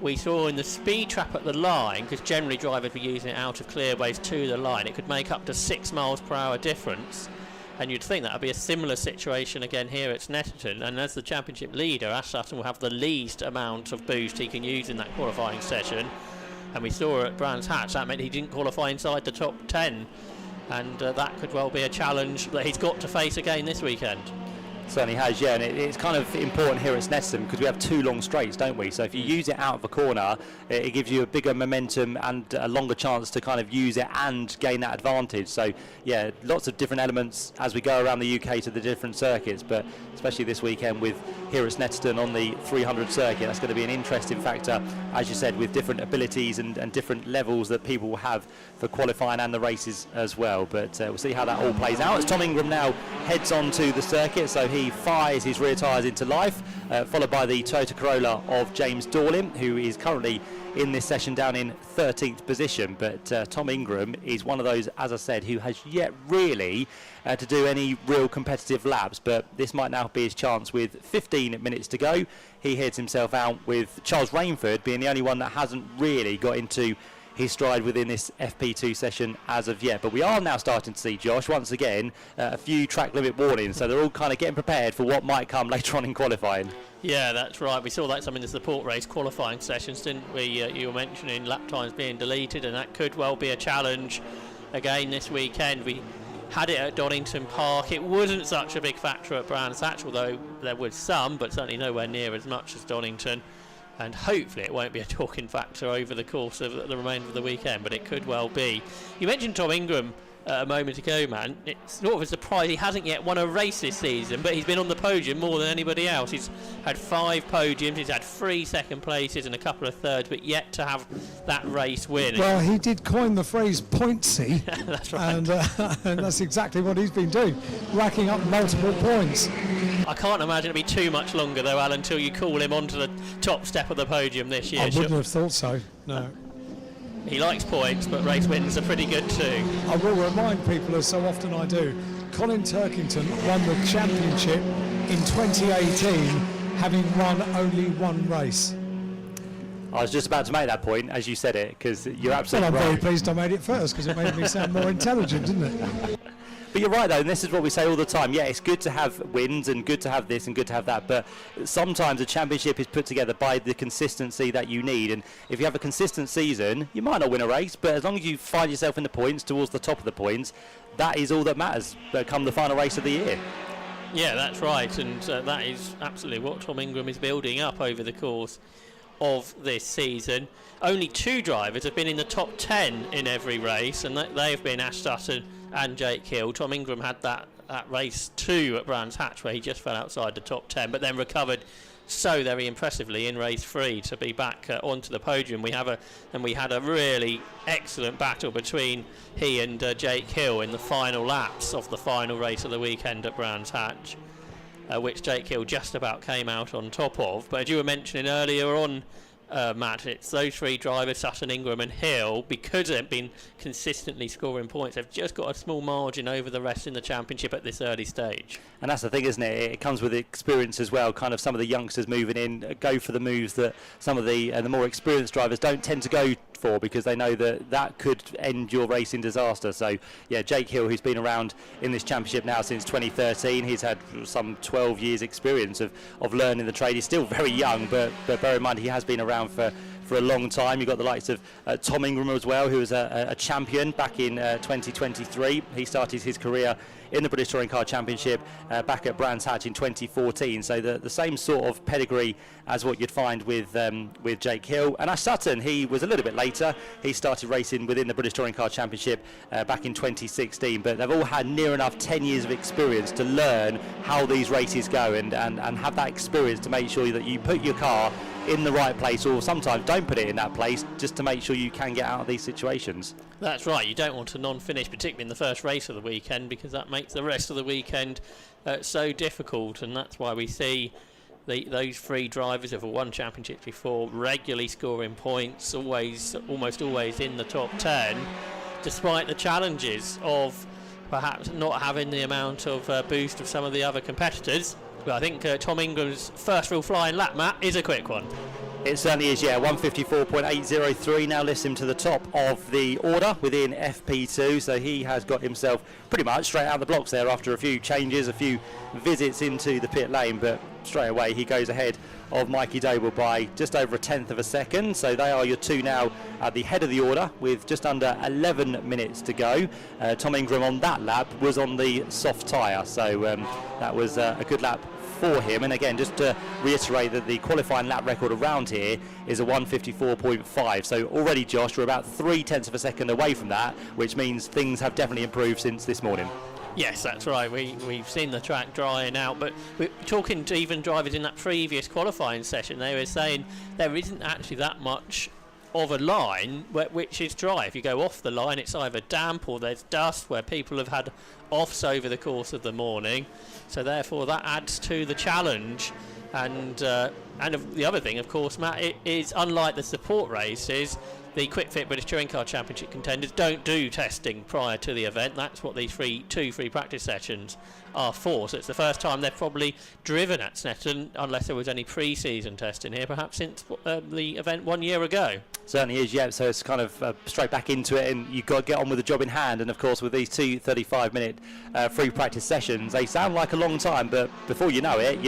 we saw in the speed trap at the line, because generally drivers were using it out of clearways to the line, it could make up to 6 miles per hour difference. And you'd think that would be a similar situation again here at Snetterton. And as the championship leader, Ash Sutton will have the least amount of boost he can use in that qualifying session. And we saw at Brands Hatch that meant he didn't qualify inside the top 10. And that could well be a challenge that he's got to face again this weekend. Certainly has, yeah, and it's kind of important here at Snetterton because we have 2 long straights, don't we? So if you use it out of a corner, it gives you a bigger momentum and a longer chance to kind of use it and gain that advantage. So yeah, lots of different elements as we go around the UK to the different circuits, but especially this weekend with here at Snetterton on the 300 circuit, that's going to be an interesting factor, as you said, with different abilities and different levels that people will have for qualifying and the races as well. But we'll see how that all plays out as Tom Ingram now heads on to the circuit. So he fires his rear tyres into life, followed by the Toyota Corolla of James Dorlin, who is currently in this session down in 13th position. But Tom Ingram is one of those, as I said, who has yet really to do any real competitive laps, but this might now be his chance with 15 minutes to go. He heads himself out with Charles Rainford being the only one that hasn't really got into his stride within this FP2 session as of yet. But we are now starting to see, Josh, once again, a few track limit warnings, so they're all kind of getting prepared for what might come later on in qualifying. Yeah, that's right. We saw that some in the support race qualifying sessions, didn't we? You were mentioning lap times being deleted, and that could well be a challenge again this weekend. We had it at Donington Park. It wasn't such a big factor at Brands Hatch, although there was some, but certainly nowhere near as much as Donington. And hopefully it won't be a talking factor over the course of the remainder of the weekend, but it could well be. You mentioned Tom Ingram a moment ago, man. It's sort of a surprise he hasn't yet won a race this season, but he's been on the podium more than anybody else. He's had 5 podiums, he's had 3 second places and a couple of thirds, but yet to have that race win. Well, he did coin the phrase pointsy. That's right. And that's exactly what he's been doing, racking up multiple points. I can't imagine it'll be too much longer though, Al, until you call him onto the top step of the podium this year. I wouldn't have thought so, no. He likes points, but race wins are pretty good too. I will remind people, as so often I do, Colin Turkington won the championship in 2018, having won only 1 race. I was just about to make that point as you said it, because you're absolutely well, I'm right. very pleased I made it first, because it made me sound more intelligent, didn't it? But you're right though, and this is what we say all the time. Yeah, it's good to have wins and good to have this and good to have that, but sometimes a championship is put together by the consistency that you need, and if you have a consistent season, you might not win a race, but as long as you find yourself in the points, towards the top of the points, that is all that matters come the final race of the year. Yeah, that's right, and that is absolutely what Tom Ingram is building up over the course of this season. Only 2 drivers have been in the top 10 in every race, and they have been Ash Sutton and Jake Hill. Tom Ingram had that race 2 at Brands Hatch where he just fell outside the top 10, but then recovered so very impressively in race 3 to be back onto the podium. We had a really excellent battle between he and Jake Hill in the final laps of the final race of the weekend at Brands Hatch, which Jake Hill just about came out on top of. But as you were mentioning earlier on, Matt, it's those 3 drivers, Sutton, Ingram and Hill, because they've been consistently scoring points, they've just got a small margin over the rest in the championship at this early stage. And that's the thing, isn't it? It comes with experience as well. Kind of some of the youngsters moving in go for the moves that some of the more experienced drivers don't tend to go for, because they know that could end your race in disaster. So yeah, Jake Hill, who's been around in this championship now since 2013, he's had some 12 years experience of learning the trade. He's still very young, but bear in mind he has been around for a long time. You've got the likes of Tom Ingram as well, who was a champion back in 2023. He started his career in the British Touring Car Championship back at Brands Hatch in 2014. So the same sort of pedigree as what you'd find with Jake Hill. And Ash Sutton, he was a little bit later. He started racing within the British Touring Car Championship back in 2016. But they've all had near enough 10 years of experience to learn how these races go and have that experience to make sure that you put your car in the right place, or sometimes don't put it in that place, just to make sure you can get out of these situations. That's right, you don't want to non-finish, particularly in the first race of the weekend, because that makes the rest of the weekend so difficult, and that's why we see those 3 drivers who have won championships before regularly scoring points, almost always in the top 10, despite the challenges of perhaps not having the amount of boost of some of the other competitors. But I think Tom Ingram's first real flying lap, Matt, is a quick one. It certainly is, yeah. 154.803 now lifts him to the top of the order within FP2, so he has got himself pretty much straight out of the blocks there after a few changes, a few visits into the pit lane, but straight away he goes ahead of Mikey Doble by just over a tenth of a second. So they are your two now at the head of the order with just under 11 minutes to go. Tom Ingram on that lap was on the soft tyre, so that was a good lap for him. And again, just to reiterate that the qualifying lap record around here is a 154.5, so already, Josh, we're about 0.3 of a second away from that, which means things have definitely improved since this morning. Yes, that's right. We've seen the track drying out, but we're talking to even drivers in that previous qualifying session. They were saying there isn't actually that much of a line which is dry. If you go off the line, it's either damp or there's dust, where people have had offs over the course of the morning. So therefore that adds to the challenge. And the other thing, of course, Matt, it is unlike the support races, the Quick Fit British Touring Car Championship contenders don't do testing prior to the event. That's what these two free practice sessions are for. So it's the first time they've probably driven at Snetterton, unless there was any pre-season testing here, perhaps since the event 1 year ago. Certainly is, yeah. So it's kind of straight back into it, and you've got to get on with the job in hand. And of course, with these two 35-minute free practice sessions, they sound like a long time, but before you know it,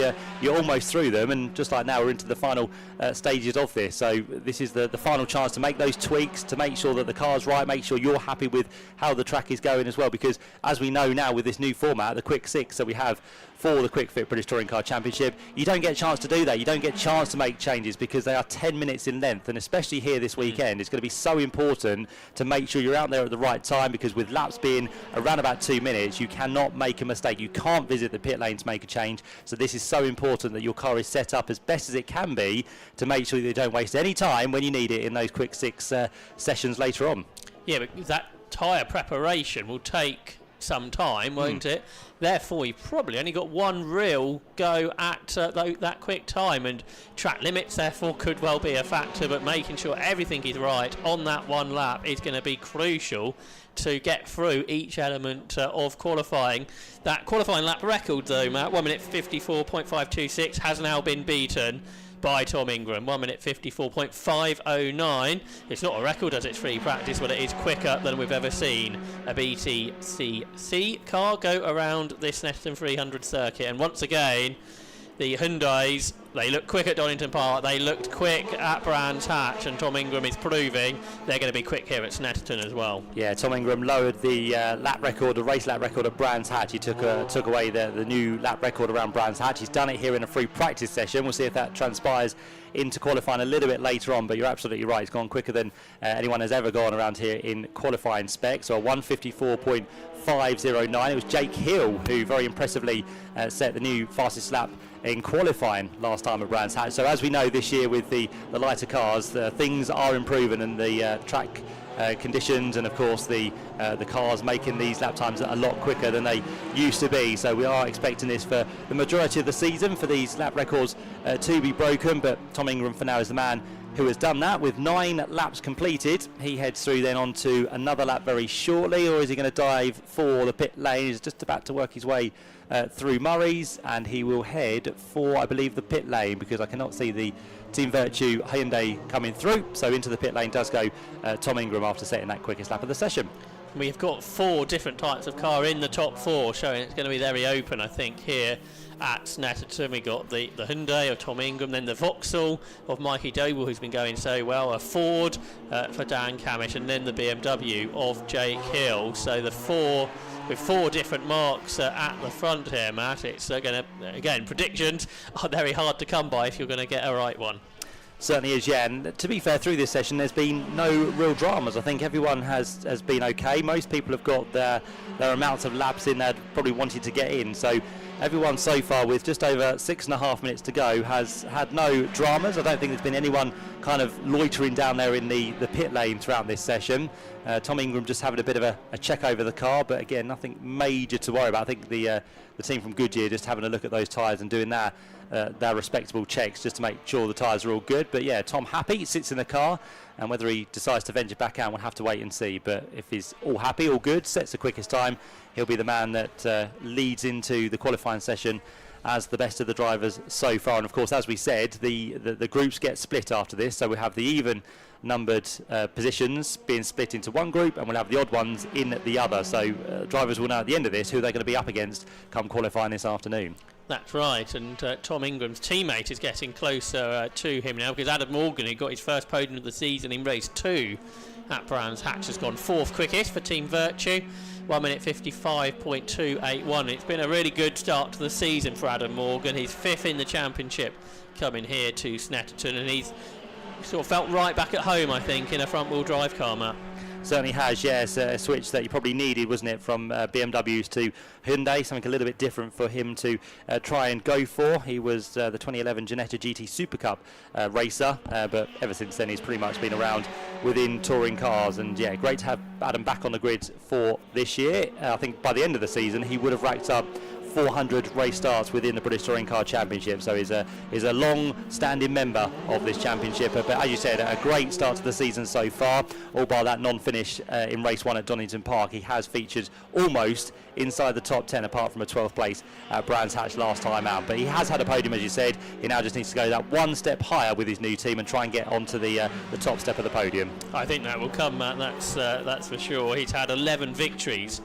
you're almost through them. And just like now, we're into the final stages of this. So this is the final chance to make those tweaks, to make sure that the car's right, make sure you're happy with how the track is going as well. Because as we know now with this new format, the Quick Six that we have for the Quick Fit British Touring Car Championship, you don't get a chance to do that. You don't get a chance to make changes because they are 10 minutes in length, and especially here this weekend, it's going to be so important to make sure you're out there at the right time, because with laps being around about 2 minutes, you cannot make a mistake. You can't visit the pit lane to make a change. So this is so important that your car is set up as best as it can be to make sure that you don't waste any time when you need it in those Quick Six sessions later on. Yeah, but that tyre preparation will take some time, won't it? Therefore, you've probably only got one real go at that quick time, and track limits therefore could well be a factor, but making sure everything is right on that one lap is going to be crucial to get through each element of qualifying. That qualifying lap record though, Matt, 1 minute 54.526 has now been beaten by Tom Ingram. 1 minute 54.509. It's not a record as it's free practice, but it is quicker than we've ever seen a BTCC car go around this Snetterton 300 circuit. And once again, the Hyundais, they look quick at Donington Park, they looked quick at Brands Hatch, and Tom Ingram is proving they're going to be quick here at Snetterton as well. Yeah, Tom Ingram lowered the lap record, the race lap record at Brands Hatch. He took away the new lap record around Brands Hatch. He's done it here in a free practice session. We'll see if that transpires into qualifying a little bit later on, but you're absolutely right. He's gone quicker than anyone has ever gone around here in qualifying spec. So a 154.509. It was Jake Hill who very impressively set the new fastest lap in qualifying last time at Brands Hatch. So as we know this year with the lighter cars, things are improving, and the track conditions, and of course the cars making these lap times a lot quicker than they used to be. So we are expecting this for the majority of the season, for these lap records to be broken, but Tom Ingram for now is the man who has done that with 9 laps completed. He heads through then onto another lap very shortly, or is he going to dive for the pit lane? He's just about to work his way through Murray's, and he will head for, I believe, the pit lane, because I cannot see the Team Virtue Hyundai coming through. So into the pit lane does go Tom Ingram after setting that quickest lap of the session. We've got 4 different types of car in the top 4, showing it's going to be very open, I think, here at Snetterton. We got the Hyundai of Tom Ingram, then the Vauxhall of Mikey Doble, who's been going so well, a Ford for Dan Camish, and then the BMW of Jake Hill. So the 4 with 4 different marks at the front here, Matt. It's going to, again, predictions are very hard to come by if you're going to get a right one. Certainly is, yeah. And to be fair, through this session, there's been no real dramas. I think everyone has been okay. Most people have got their amounts of laps in they'd probably wanted to get in. So everyone so far, with just over 6.5 minutes to go, has had no dramas. I don't think there's been anyone kind of loitering down there in the pit lane throughout this session. Tom Ingram just having a bit of a check over the car, but again, nothing major to worry about. I think the team from Goodyear just having a look at those tyres and doing their respectable checks just to make sure the tyres are all good. But yeah, Tom happy, sits in the car, and whether he decides to venture back out, we'll have to wait and see. But if he's all happy, all good, sets the quickest time, he'll be the man that leads into the qualifying session as the best of the drivers so far. And of course, as we said, the groups get split after this, so we have the even numbered positions being split into one group, and we'll have the odd ones in the other. So drivers will know at the end of this who they're going to be up against come qualifying this afternoon. That's right, and Tom Ingram's teammate is getting closer to him now, because Adam Morgan, who got his first podium of the season in race 2 at Brands Hatch, has gone 4th quickest for Team Virtue, 1 minute 55.281. It's been a really good start to the season for Adam Morgan. He's 5th in the championship coming here to Snetterton, and he's sort of felt right back at home, I think, in a front-wheel drive car, Matt. Certainly has, yes, a switch that you probably needed, wasn't it, from BMWs to Hyundai, something a little bit different for him to try and go for. He was the 2011 Ginetta GT Super Cup racer, but ever since then he's pretty much been around within touring cars, and yeah, great to have Adam back on the grid for this year. I think by the end of the season he would have racked up 400 race starts within the British Touring Car Championship, so he's a long-standing member of this championship. But as you said, a great start to the season so far, all by that non-finish in race 1 at Donington Park. He has featured almost inside the top 10, apart from a 12th place at Brands Hatch last time out. But he has had a podium, as you said. He now just needs to go that one step higher with his new team and try and get onto the top step of the podium. I think that will come, Matt, that's for sure. He's had 11 victories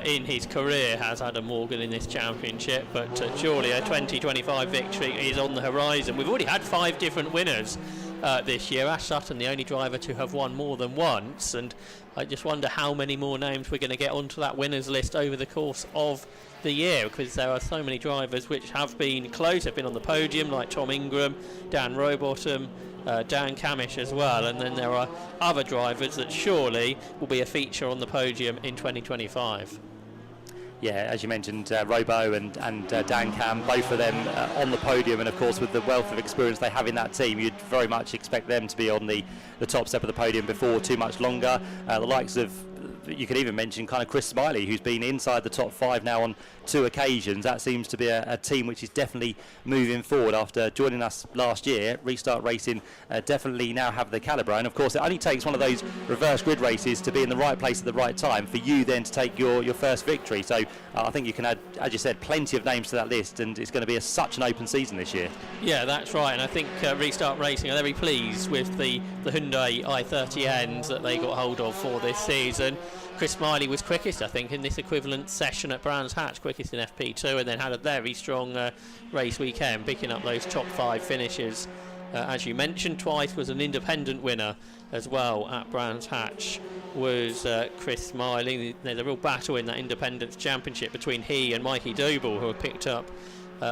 in his career, has Adam Morgan, in this championship, but surely a 2025 victory is on the horizon. We've already had 5 different winners this year. Ash Sutton, the only driver to have won more than once, and I just wonder how many more names we're going to get onto that winners list over the course of the year, because there are so many drivers which have been close, have been on the podium, like Tom Ingram, Dan Rowbottom, Dan Camish as well, and then there are other drivers that surely will be a feature on the podium in 2025. Yeah, as you mentioned, Robo and Dan Cam, both of them on the podium, and of course with the wealth of experience they have in that team, you'd very much expect them to be on the top step of the podium before too much longer. The likes of, you could even mention kind of Chris Smiley, who's been inside the top 5 now on 2 occasions. That seems to be a team which is definitely moving forward after joining us last year. Restart Racing definitely now have the calibre, and of course it only takes one of those reverse grid races to be in the right place at the right time for you then to take your first victory. So I think you can add, as you said, plenty of names to that list, and it's going to be such an open season this year. Yeah, that's right, and I think Restart Racing are very pleased with the Hyundai i30Ns that they got hold of for this season. Chris Smiley was quickest, I think, in this equivalent session at Brands Hatch, quickest in FP2, and then had a very strong race weekend, picking up those top 5 finishes. As you mentioned, twice was an independent winner as well at Brands Hatch, was Chris Smiley. There's a real battle in that Independence Championship between he and Mikey Doble, who have picked up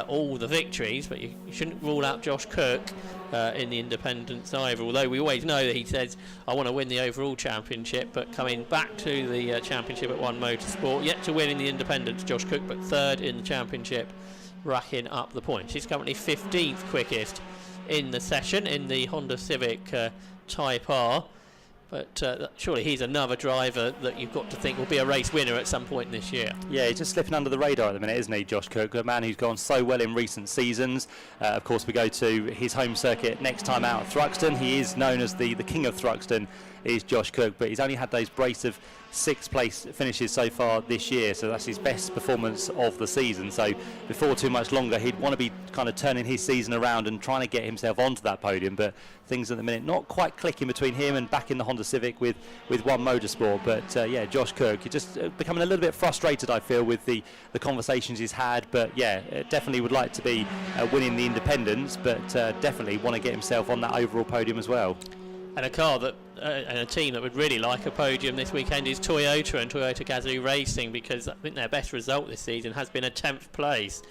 all the victories, but you shouldn't rule out Josh Cook in the Independence either, although we always know that he says, I want to win the overall championship, but coming back to the championship at One Motorsport, yet to win in the Independence, Josh Cook, but 3rd in the championship, racking up the points. He's currently 15th quickest in the session in the Honda Civic Type R, but surely he's another driver that you've got to think will be a race winner at some point this year. Yeah, he's just slipping under the radar at the minute, isn't he, Josh Cook? A man who's gone so well in recent seasons. Of course, we go to his home circuit next time out, Thruxton. He is known as the king of Thruxton, is Josh Cook, but he's only had those brace of 6th place finishes so far this year, so that's his best performance of the season. So before too much longer, he'd want to be kind of turning his season around and trying to get himself onto that podium, but things at the minute not quite clicking between him and back in the Honda Civic with One Motorsport. But yeah, Josh Cook, you're just becoming a little bit frustrated, I feel, with the conversations he's had, but yeah, definitely would like to be winning the Independence, but definitely want to get himself on that overall podium as well. And a car that and a team that would really like a podium this weekend is Toyota and Toyota Gazoo Racing, because I think their best result this season has been a 10th place,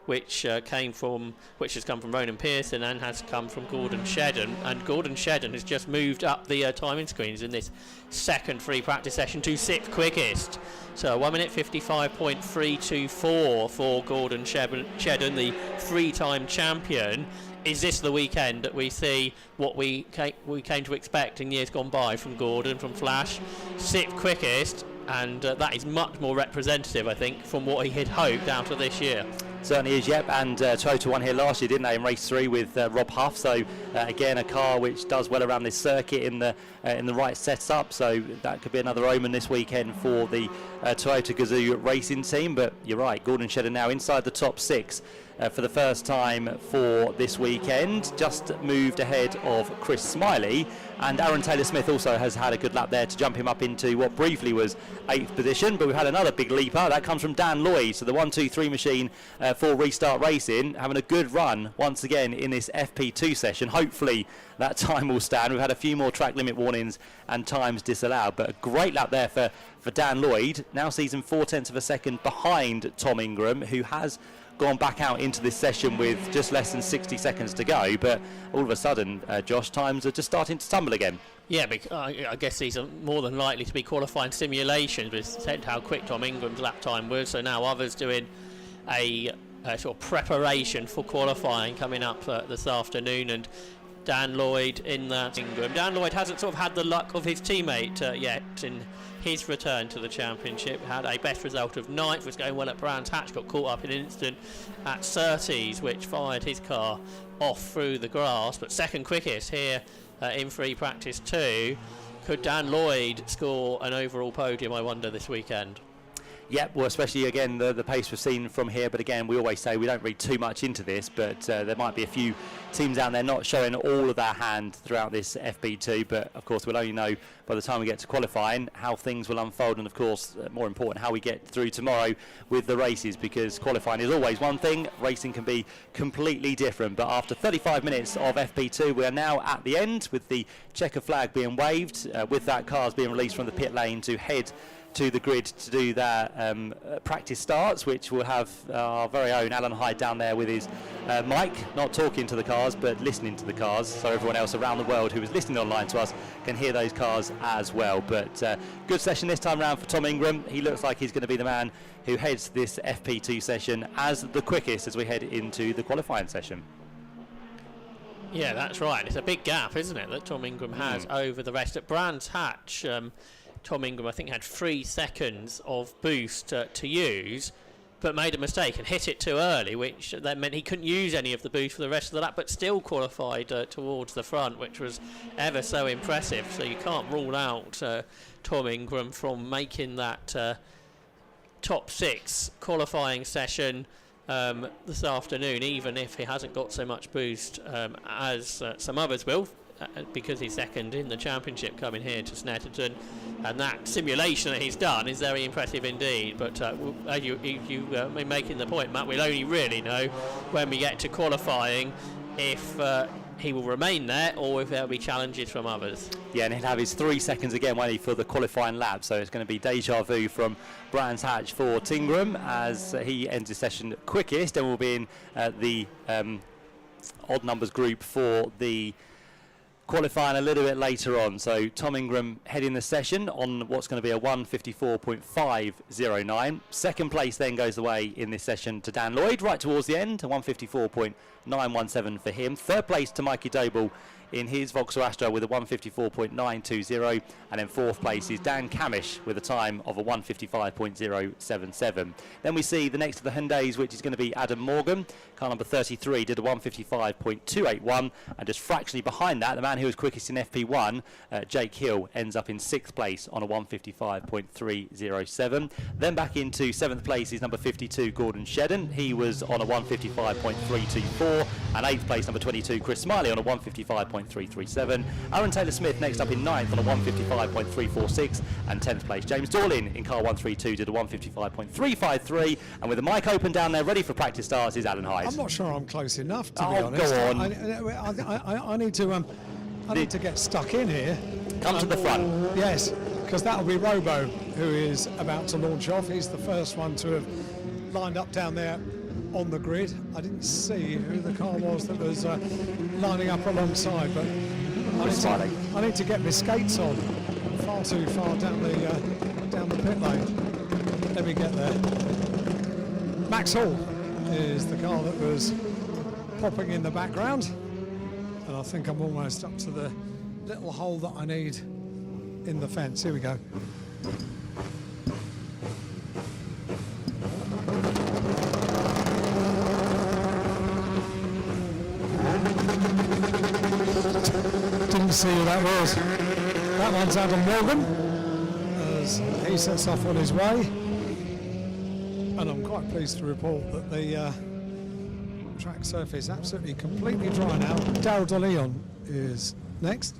which has come from Ronan Pearson and has come from Gordon Shedden, and Gordon Shedden has just moved up the timing screens in this second free practice session to 6th quickest. So 1 minute 55.324 for Gordon Shedden, the 3-time champion. Is this the weekend that we see what we came to expect in years gone by from Gordon, from Flash? 6th quickest, and that is much more representative, I think, from what he had hoped out of this year. Certainly is, yep, and Toyota won here last year, didn't they, in race 3 with Rob Huff, so again a car which does well around this circuit in the right setup, so that could be another omen this weekend for the Toyota Gazoo Racing team. But you're right, Gordon Shedden now inside the top 6 for the first time for this weekend, just moved ahead of Chris Smiley, and Aaron Taylor-Smith also has had a good lap there to jump him up into what briefly was 8th position. But we've had another big leaper, that comes from Dan Lloyd, so the 1-2-3 machine for Restart Racing, having a good run once again in this FP2 session. Hopefully that time will stand. We've had a few more track limit warnings and times disallowed, but a great lap there for Dan Lloyd. Now sees him 0.4 of a second behind Tom Ingram, who has gone back out into this session with just less than 60 seconds to go, but all of a sudden, Josh, times are just starting to tumble again. Yeah, I guess these are more than likely to be qualifying simulations. We've said how quick Tom Ingram's lap time was, so now others doing a sort of preparation for qualifying coming up this afternoon, and Dan Lloyd in that Ingram. Dan Lloyd hasn't sort of had the luck of his teammate yet in his return to the championship. Had a best result of 9th, was going well at Brands Hatch, got caught up in an incident at Surtees, which fired his car off through the grass, but second quickest here in free practice 2. Could Dan Lloyd score an overall podium, I wonder, this weekend? Yep, well, especially again the pace we've seen from here, but again we always say we don't read too much into this, but there might be a few teams out there not showing all of their hand throughout this FP2, but of course we'll only know by the time we get to qualifying how things will unfold, and of course more important how we get through tomorrow with the races, because qualifying is always one thing, racing can be completely different. But after 35 minutes of FP2 we are now at the end, with the checker flag being waved, with that cars being released from the pit lane to head to the grid to do their practice starts, which will have our very own Alan Hyde down there with his mic, not talking to the cars but listening to the cars, so everyone else around the world who is listening online to us can hear those cars as well. But good session this time around for Tom Ingram. He looks like he's going to be the man who heads this FP2 session as the quickest as we head into the qualifying session. Yeah, that's right. It's a big gap, isn't it, that Tom Ingram has over the rest. At Brands Hatch, Tom Ingram, I think, had 3 seconds of boost to use, but made a mistake and hit it too early, which then meant he couldn't use any of the boost for the rest of the lap, but still qualified towards the front, which was ever so impressive. So you can't rule out Tom Ingram from making that top 6 qualifying session this afternoon, even if he hasn't got so much boost as some others will, because he's second in the championship coming here to Snetterton, and that simulation that he's done is very impressive indeed. But as you making the point, Matt, we'll only really know when we get to qualifying if he will remain there or if there'll be challenges from others. Yeah, and he'll have his 3 seconds again, won't he, for the qualifying lap, so it's going to be deja vu from Brands Hatch for Tingram as he ends the session quickest, and will be in the odd numbers group for the qualifying a little bit later on. So Tom Ingram heading the session on what's going to be a 1:54.509. Second place then goes away in this session to Dan Lloyd right towards the end, a 1:54.917 for him. Third place to Mikey Doble in his Vauxhall Astra with a 1:54.920, and then fourth place is Dan Camish with a time of a 1:55.077. Then we see the next of the Hyundais, which is going to be Adam Morgan. Car number 33 did a 1:55.281, and just fractionally behind that, the man who was quickest in FP1, Jake Hill, ends up in 6th place on a 1:55.307. Then back into 7th place is number 52, Gordon Shedden. He was on a 1:55.324, and 8th place, number 22, Chris Smiley, on a 1:55.337. Aaron Taylor-Smith next up in 9th on a 1:55.346, and 10th place, James Dorlin in car 132 did a 1:55.353, and with the mic open down there ready for practice starts is Alan Hyde. I'm not sure I'm close enough, to be honest. Go on. I need to get stuck in here. Come to the front. Yes, because that'll be Robo, who is about to launch off. He's the first one to have lined up down there on the grid. I didn't see who the car was that was lining up alongside, but I need to get my skates on. I'm far too far down the pit lane. Let me get there. Max Hall is the car that was popping in the background, and I think I'm almost up to the little hole that I need in the fence. Here we go. Didn't see who that was. That one's Adam Morgan as he sets off on his way, and I'm quite pleased to report that the Track surface absolutely completely dry now. Daryl De Leon is next.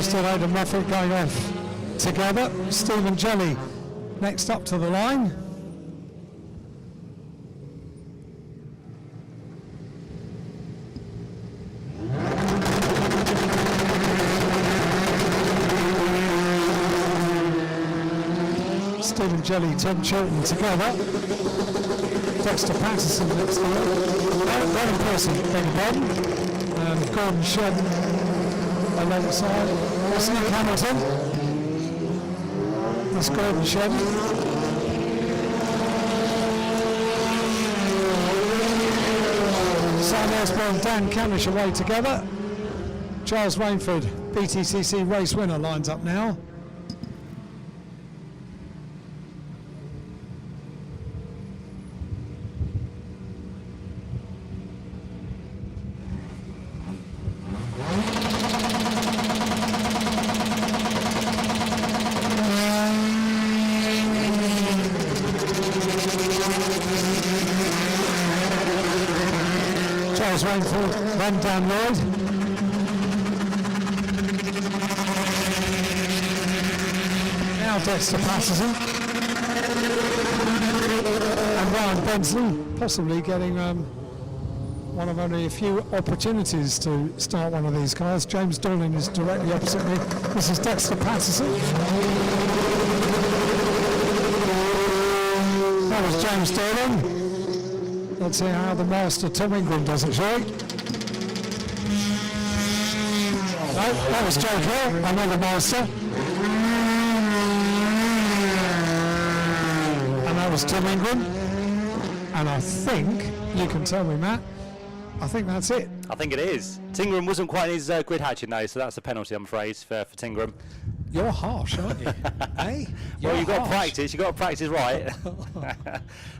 Still and Moffat going off together. Stephen Jelly next up to the line. Stephen Jelly, Tom Chilton together. Dexter Patterson next to him. Very impressive, beg your pardon. Gordon Shed alongside. That's Nick Hamilton. That's Gordon Shed. Sam Osborne and Dan Camish away together. Charles Rainford, BTCC race winner, lines up now. Rainford, run down Lloyd. Now Dexter Patterson. And Ryan Bensley, possibly getting one of only a few opportunities to start one of these cars. James Dorling is directly opposite me. This is Dexter Patterson. That was James Dorling. Let's see how the master Tom Ingram does it, shall we? No, that was Joe Hill, another master. And that was Tom Ingram. And I think, you can tell me, Matt, I think that's it. I think it is. Tingram wasn't quite in his grid hatching though, so that's a penalty, I'm afraid, for Tingram. You're harsh, aren't you? Hey? Well, you've got to practice. You've got to practice right.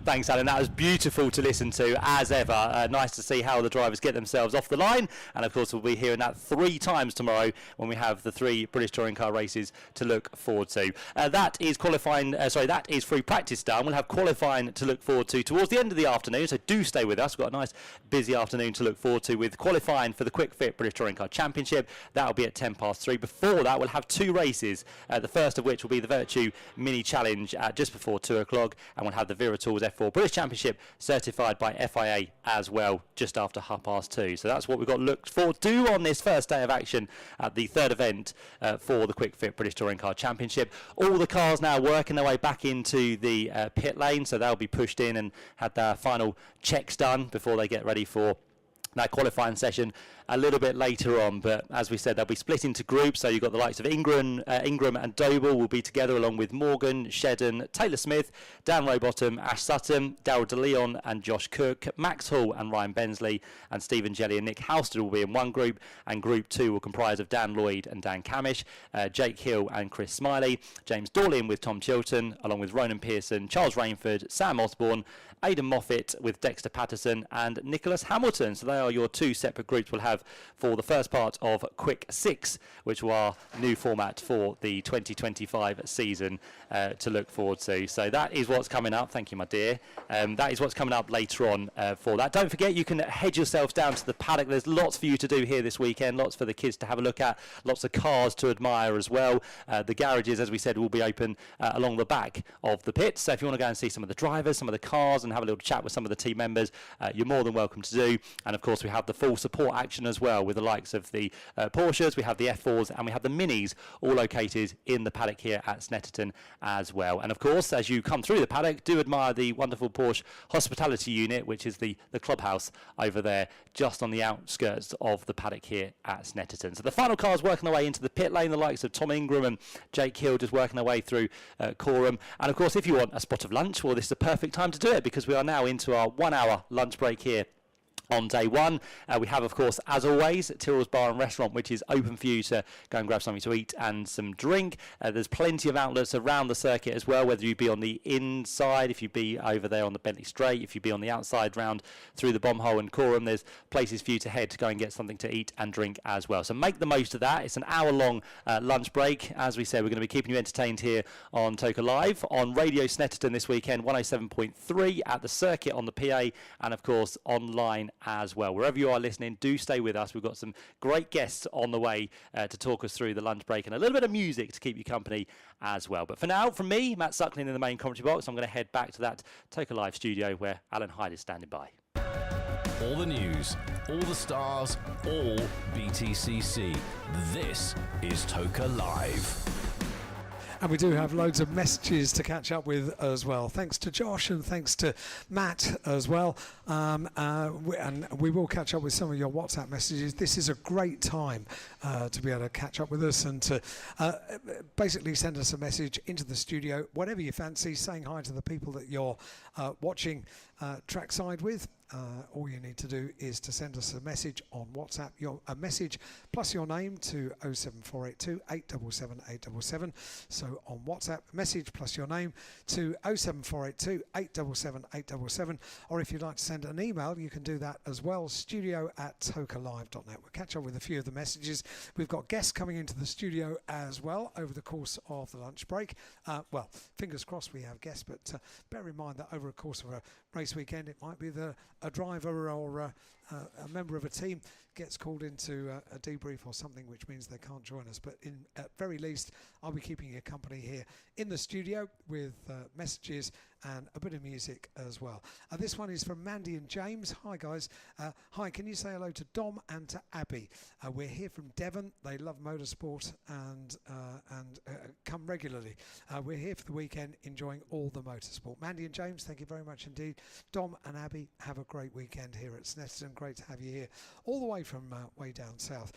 Thanks, Alan. That was beautiful to listen to, as ever. Nice to see how the drivers get themselves off the line. And, of course, we'll be hearing that 3 times tomorrow when we have the 3 British Touring Car races to look forward to. That is qualifying. That is free practice done. We'll have qualifying to look forward to towards the end of the afternoon. So do stay with us. We've got a nice, busy afternoon to look forward to with qualifying for the Quick Fit British Touring Car Championship. That will be at 3:10. Before that, we'll have 2 races. The first of which will be the Virtue Mini Challenge at just before 2 o'clock, and we'll have the Vera Tools F4 British Championship certified by FIA as well, just after 2:30. So that's what we've got looked forward to on this first day of action at the 3rd event for the Quick Fit British Touring Car Championship. All the cars now working their way back into the pit lane, so they'll be pushed in and had their final checks done before they get ready for that qualifying session a little bit later on. But as we said, they'll be split into groups. So you've got the likes of Ingram and Doble will be together, along with Morgan, Shedden, Taylor Smith, Dan Rowbottom, Ash Sutton, Daryl De Leon and Josh Cook, Max Hall and Ryan Bensley, and Stephen Jelly and Nick Halstead will be in one group, and group 2 will comprise of Dan Lloyd and Dan Camish, Jake Hill and Chris Smiley, James Dorling with Tom Chilton, along with Ronan Pearson, Charles Rainford, Sam Osborne, Aidan Moffat with Dexter Patterson and Nicholas Hamilton. So they are your 2 separate groups we'll have for the first part of Quick 6, which will our new format for the 2025 season to look forward to. So that is what's coming up. Thank you, my dear. That is what's coming up later on for that. Don't forget, you can head yourselves down to the paddock. There's lots for you to do here this weekend, lots for the kids to have a look at, lots of cars to admire as well. The garages, as we said, will be open along the back of the pits. So if you want to go and see some of the drivers, some of the cars, and have a little chat with some of the team members, you're more than welcome to do. And of course, course, we have the full support action as well with the likes of the Porsches, we have the F4s, and we have the Minis, all located in the paddock here at Snetterton as well. And of course, as you come through the paddock, do admire the wonderful Porsche hospitality unit, which is the clubhouse over there, just on the outskirts of the paddock here at Snetterton. So the final cars working their way into the pit lane, the likes of Tom Ingram and Jake Hill just working their way through Coram. And of course, if you want a spot of lunch, well, this is a perfect time to do it, because we are now into our 1 hour lunch break here on day one. We have, of course, as always, Tyrrell's Bar and Restaurant, which is open for you to go and grab something to eat and some drink. There's plenty of outlets around the circuit as well, whether you be on the inside, if you be over there on the Bentley Straight, if you be on the outside round through the Bomb Hole and Coram, there's places for you to head to go and get something to eat and drink as well. So make the most of that. It's an hour-long lunch break. As we said, we're going to be keeping you entertained here on Toka Live, on Radio Snetterton this weekend, 107.3 at the circuit on the PA, and of course online as well. Wherever you are listening, do stay with us. We've got some great guests on the way to talk us through the lunch break, and a little bit of music to keep you company as well. But for now, from me, Matt Suckling in the main commentary box, I'm going to head back to that Toka Live studio where Alan Hyde is standing by. All the news, all the stars, all BTCC. This is Toka Live. And we do have loads of messages to catch up with as well. Thanks to Josh and thanks to Matt as well. And we will catch up with some of your WhatsApp messages. This is a great time to be able to catch up with us and to basically send us a message into the studio, whatever you fancy, saying hi to the people that you're watching trackside with. All you need to do is to send us a message on WhatsApp, a message plus your name to 07482 877 877. So on WhatsApp, message plus your name to 07482 877 877. Or if you'd like to send an email, you can do that as well, studio@tokalive.net. We'll catch up with a few of the messages. We've got guests coming into the studio as well over the course of the lunch break. Well, fingers crossed we have guests, but bear in mind that over the course of a race weekend, it might be a driver or a member of a team gets called into a debrief or something, which means they can't join us. But at very least, I'll be keeping you company here in the studio with messages and a bit of music as well. This one is from Mandy and James. Hi guys. Hi, can you say hello to Dom and to Abby? We're here from Devon. They love motorsport and come regularly. We're here for the weekend enjoying all the motorsport. Mandy and James, thank you very much indeed. Dom and Abby, have a great weekend here at Snetterton. Great to have you here all the way from way down south.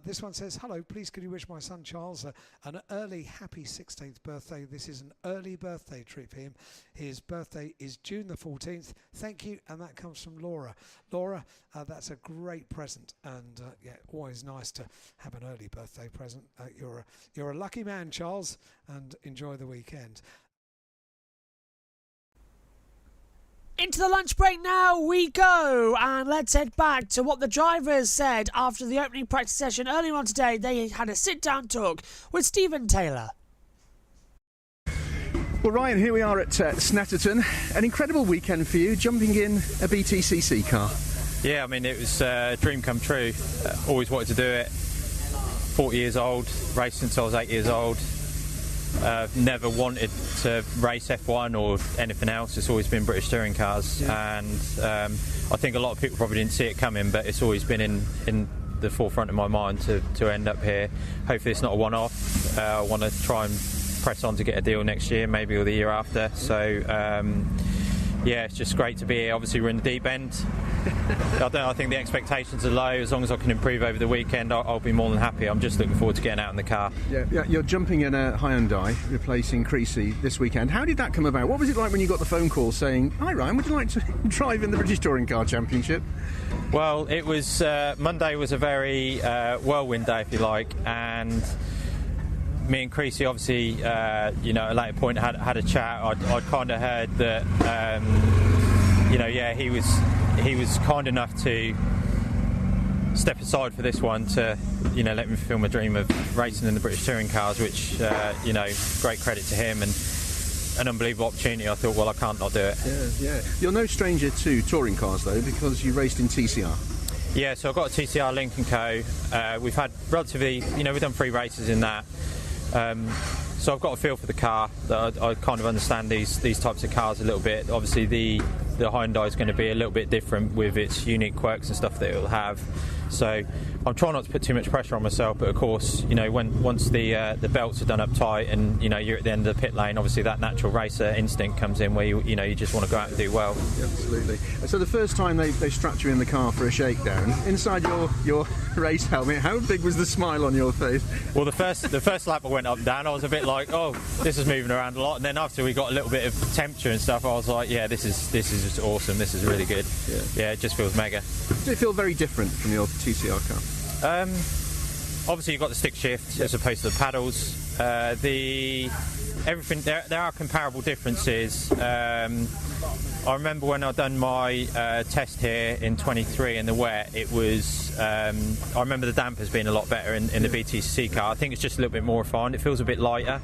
This one says, hello, please could you wish my son Charles an early happy 16th birthday. This is an early birthday treat for him. His birthday is June the 14th. Thank you. And that comes from Laura. Laura, that's a great present. And yeah, always nice to have an early birthday present. You're a lucky man, Charles, and enjoy the weekend. Into the lunch break now we go, and let's head back to what the drivers said after the opening practice session earlier on today. They had a sit-down talk with Stephen Taylor. Well, Ryan, here we are at Snetterton. An incredible weekend for you, jumping in a BTCC car. Yeah, I mean, it was a dream come true. Always wanted to do it. 40 years old, raced since I was 8 years old. Never wanted to race F1 or anything else. It's always been British touring cars, and I think a lot of people probably didn't see it coming, but it's always been in the forefront of my mind to end up here. Hopefully it's not a one-off. I want to try and press on to get a deal next year, maybe or the year after. So yeah, it's just great to be here. Obviously we're in the deep end. I think the expectations are low. As long as I can improve over the weekend, I'll be more than happy. I'm just looking forward to getting out in the car. Yeah, you're jumping in a Hyundai, replacing Creasy this weekend. How did that come about? What was it like when you got the phone call saying, "Hi Ryan, would you like to drive in the British Touring Car Championship"? Well, it was Monday was a very whirlwind day, if you like, and me and Creasy obviously, at a later point had a chat. I'd kind of heard that, he was kind enough to step aside for this one to, let me fulfil my dream of racing in the British touring cars, which, great credit to him and an unbelievable opportunity. I thought, well, I can't not do it. Yeah. You're no stranger to touring cars, though, because you raced in TCR. Yeah, so I've got a TCR Link & Co. We've had relatively, we've done 3 races in that. So I've got a feel for the car. I kind of understand these types of cars a little bit. Obviously, the the Hyundai is going to be a little bit different with its unique quirks and stuff that it will have. So I'm trying not to put too much pressure on myself, but of course, you know, once the belts are done up tight and, you know, you're at the end of the pit lane, obviously that natural racer instinct comes in where you just want to go out and do well. Yeah, absolutely. So the first time they strapped you in the car for a shakedown, inside your race helmet, how big was the smile on your face? Well, the first lap I went up and down, I was a bit like, oh, this is moving around a lot, and then after we got a little bit of temperature and stuff, I was like, yeah, this is just awesome. This is really good. Yeah, it just feels mega. Does it feel very different from your TCR car? Obviously you've got the stick shift as opposed to the paddles. Everything there are comparable differences. I remember when I'd done my test here in 23 in the wet, it was I remember the dampers being a lot better in the BTCC car. I think it's just a little bit more refined. It feels a bit lighter.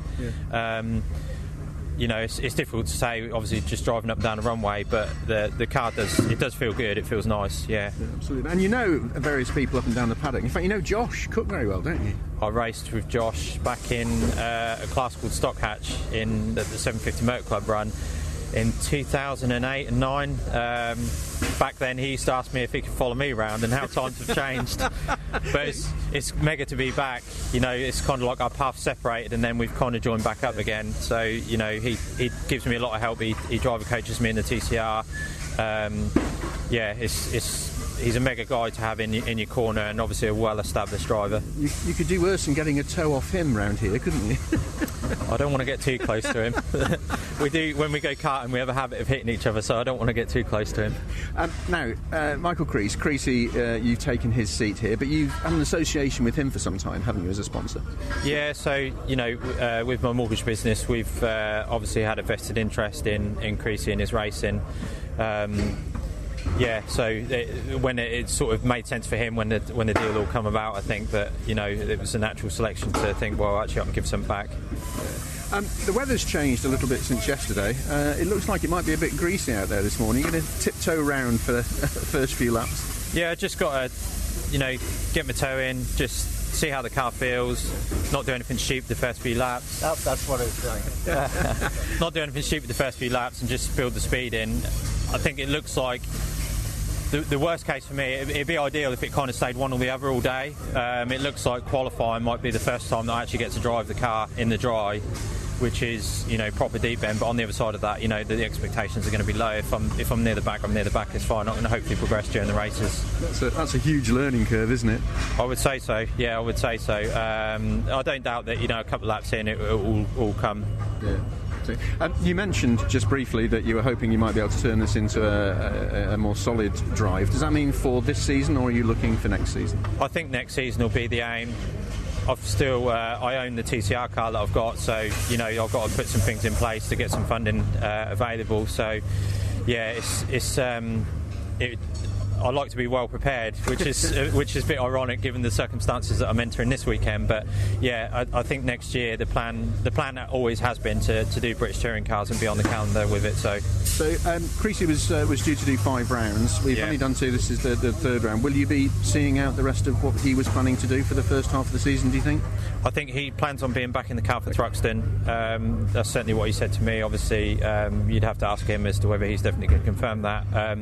You know, it's difficult to say, obviously, just driving up and down the runway, but the car does feel good. It feels nice, yeah. Absolutely. And you know various people up and down the paddock. In fact, you know Josh Cook very well, don't you? I raced with Josh back in a class called Stockhatch in the 750 Motor Club run in 2008 and 9. Back then he used to ask me if he could follow me around and how times have changed. But it's mega to be back. You know, it's kind of like our paths separated and then we've kind of joined back up again. So, you know, he gives me a lot of help. He driver coaches me in the TCR. Yeah, he's a mega guy to have in your corner, and obviously a well-established driver. You could do worse than getting a toe off him round here, couldn't you? I don't want to get too close to him. We do, when we go karting, we have a habit of hitting each other, so I don't want to get too close to him. Now, Michael Creasy, you've taken his seat here, but you've had an association with him for some time, haven't you, as a sponsor? Yeah, so, you know, with my mortgage business, we've obviously had a vested interest in Creasy and his racing. Yeah, so when it sort of made sense for him when the deal all come about, I think that, you know, it was a natural selection to think, well, actually I can give some back. The weather's changed a little bit since yesterday. It looks like it might be a bit greasy out there this morning. You're going to tiptoe round for the first few laps? Yeah, I just got to, you know, get my toe in, just see how the car feels, not do anything stupid the first few laps. That's what it's doing. Not do anything stupid the first few laps and just build the speed in. I think it looks like the worst case for me, it'd be ideal if it kind of stayed one or the other all day. It looks like qualifying might be the first time that I actually get to drive the car in the dry, which is, you know, proper deep end. But on the other side of that, you know, the expectations are going to be low. If I'm near the back, I'm near the back. It's fine. I'm going to hopefully progress during the races. That's a huge learning curve, isn't it? I would say so. Yeah, I would say so. I don't doubt that, you know, a couple of laps in, it will all come. Yeah. You mentioned just briefly that you were hoping you might be able to turn this into a more solid drive. Does that mean for this season, or are you looking for next season? I think next season will be the aim. I own the TCR car that I've got, so, you know, I've got to put some things in place to get some funding available. So, yeah, I like to be well prepared, which is a bit ironic given the circumstances that I'm entering this weekend. But yeah, I think next year the plan always has been to do British touring cars and be on the calendar with it. So Creasy was due to do 5 rounds. We've only done 2. This is the third round. Will you be seeing out the rest of what he was planning to do for the first half of the season, do you think? I think he plans on being back in the car for Thruxton. That's certainly what he said to me. Obviously, you'd have to ask him as to whether he's definitely going to confirm that.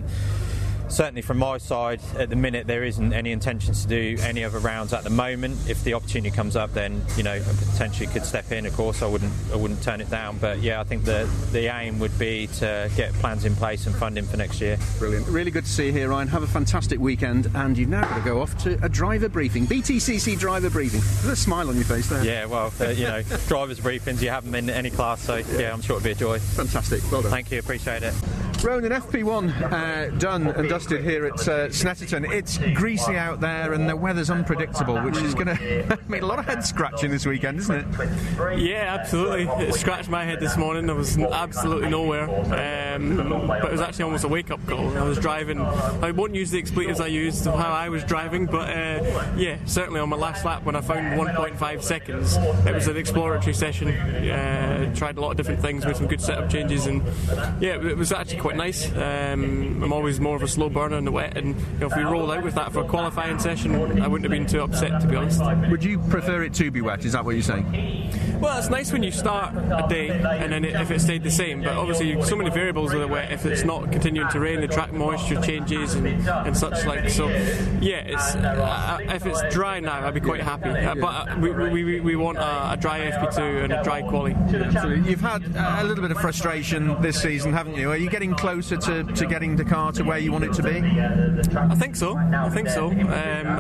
Certainly from my side, at the minute, there isn't any intentions to do any other rounds at the moment. If the opportunity comes up, then, you know, I potentially could step in. Of course, I wouldn't turn it down. But yeah, I think the aim would be to get plans in place and funding for next year. Brilliant. Really good to see you here, Ryan. Have a fantastic weekend, and you've now got to go off to a driver briefing, BTCC driver briefing. There's a smile on your face there. Yeah, well, you know, drivers briefings, you have them in any class, so yeah, I'm sure it'll be a joy. Fantastic. Well done. Thank you. Appreciate it. Ronan, FP1 done and dusted here at Snetterton. It's greasy out there and the weather's unpredictable, which is going to make a lot of head scratching this weekend, isn't it? Yeah, absolutely. It scratched my head this morning. I was absolutely nowhere, but it was actually almost a wake-up call. I was driving. I won't use the expletives I used how I was driving, but yeah, certainly on my last lap when I found 1.5 seconds, it was an exploratory session. Tried a lot of different things with some good setup changes, and yeah, it was actually quite nice. I'm always more of a slow burner in the wet, and you know, if we roll out with that for a qualifying session, I wouldn't have been too upset, to be honest. Would you prefer it to be wet? Is that what you're saying? Well, it's nice when you start a day and then if it stayed the same, but obviously so many variables with the wet. If it's not continuing to rain, the track moisture changes and such like. So yeah, it's if it's dry now, I'd be quite happy. But we want a dry FP2 and a dry quali. Absolutely. You've had a little bit of frustration this season, haven't you? Are you getting closer to getting the car to where you want it to be? I think so.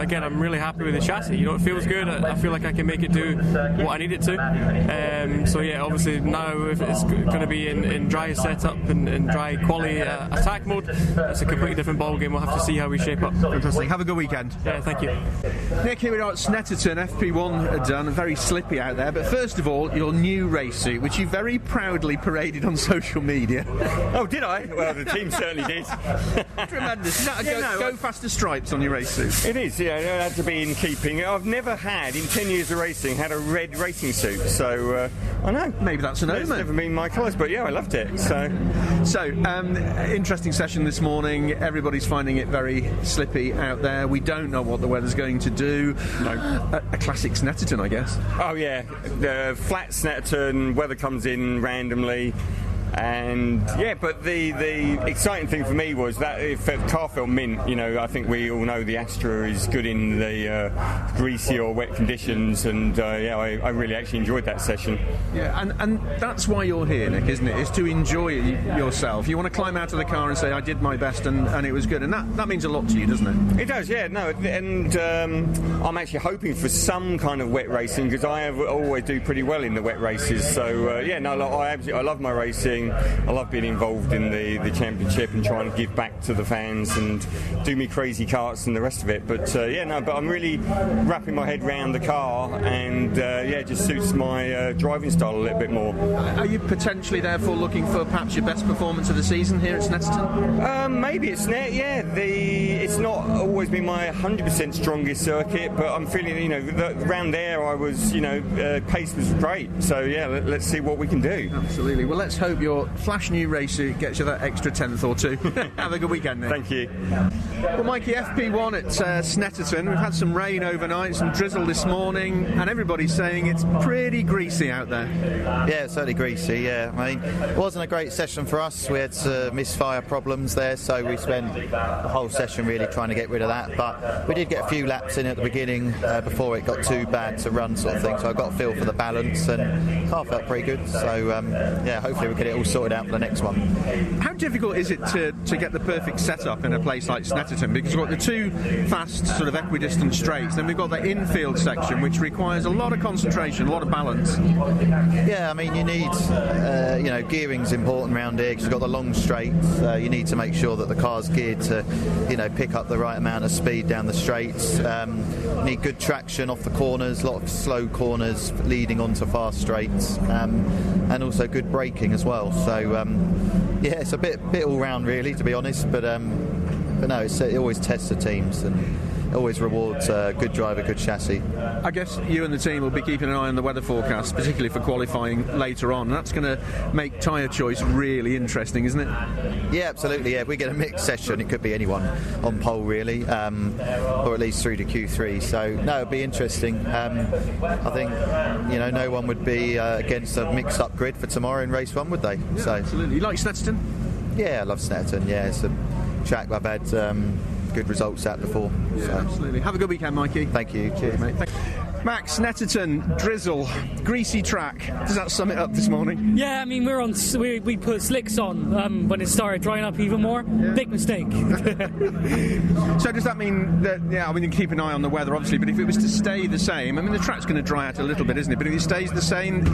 Again, I'm really happy with the chassis. You know, it feels good. I feel like I can make it do what I need it to. So yeah, obviously now if it's going to be in dry setup and dry quali attack mode, it's a completely different ball game. We'll have to see how we shape up. Fantastic. Have a good weekend. Yeah, thank you. Nick, here we are at Snetterton, FP1 done, very slippy out there, but first of all, your new race suit, which you very proudly paraded on social media. Oh, did I? Well, the team certainly did. Tremendous. Is that go faster stripes on your race suit? It is, yeah, it had to be in keeping. I've never had, in 10 years of racing, had a red racing suit, so I know. Maybe that's an omen. It's never been my colours, but yeah, I loved it. So, interesting session this morning. Everybody's finding it very slippy out there. We don't know what the weather's going to do. No. A classic Snetterton, I guess. Oh yeah, the flat Snetterton, weather comes in randomly. And yeah, but the exciting thing for me was that if the car felt mint, you know, I think we all know the Astra is good in the greasy or wet conditions, and yeah, I really actually enjoyed that session. Yeah, and that's why you're here, Nick, isn't it? Is to enjoy yourself. You want to climb out of the car and say, I did my best and it was good, and that means a lot to you, doesn't it? It does, yeah, no, and I'm actually hoping for some kind of wet racing, because I always do pretty well in the wet races, so yeah, no, I love my racing. I love being involved in the championship and trying to give back to the fans and do me crazy karts and the rest of it. But yeah, no, but I'm really wrapping my head around the car, and yeah, it just suits my driving style a little bit more. Are you potentially therefore looking for perhaps your best performance of the season here at Snetterton? Maybe it's yeah. It's not always been my 100% strongest circuit, but I'm feeling, you know, around there I was, you know, pace was great. So yeah, let's see what we can do. Absolutely. Well, let's hope your flash new race suit gets you that extra tenth or two. Have a good weekend, Nick. Thank you. Well, Mikey, FP1 at Snetterton. We've had some rain overnight, some drizzle this morning, and everybody's saying it's pretty greasy out there. Yeah, it's certainly greasy, yeah. I mean, it wasn't a great session for us. We had some misfire problems there, so we spent the whole session really trying to get rid of that. But we did get a few laps in at the beginning before it got too bad to run, sort of thing. So I got a feel for the balance, and car felt pretty good. So yeah, hopefully we get it all sorted out for the next one. How difficult is it to get the perfect setup in a place like Snetterton? Because we've got the two fast sort of equidistant straights, then we've got the infield section which requires a lot of concentration, a lot of balance. Yeah, I mean, you need you know, gearing's important around here because you've got the long straights. You need to make sure that the car's geared to, you know, pick up the right amount of speed down the straights. You need good traction off the corners, a lot of slow corners leading onto fast straights, and also good braking as well. So yeah, it's a bit all round really, to be honest, but no, it always tests the teams and always rewards good driver, good chassis. I guess you and the team will be keeping an eye on the weather forecast, particularly for qualifying later on. That's going to make tyre choice really interesting, isn't it? Yeah, absolutely. Yeah, if we get a mixed session, it could be anyone on pole really, or at least through to Q3. So no, it'll be interesting. I think, you know, no one would be against a mixed-up grid for tomorrow in race 1, would they? Yeah, so absolutely. You like Snetterton? Yeah, I love Snetterton. Yeah, it's a track I've had good results at before. Yeah, so. Absolutely. Have a good weekend, Mikey. Thank you. Cheers, mate. Max, Snetterton, drizzle, greasy track. Does that sum it up this morning? Yeah, I mean, we put slicks on when it started drying up even more. Yeah. Big mistake. So does that mean that, yeah, I mean, you keep an eye on the weather, obviously, but if it was to stay the same, I mean, the track's going to dry out a little bit, isn't it? But if it stays the same,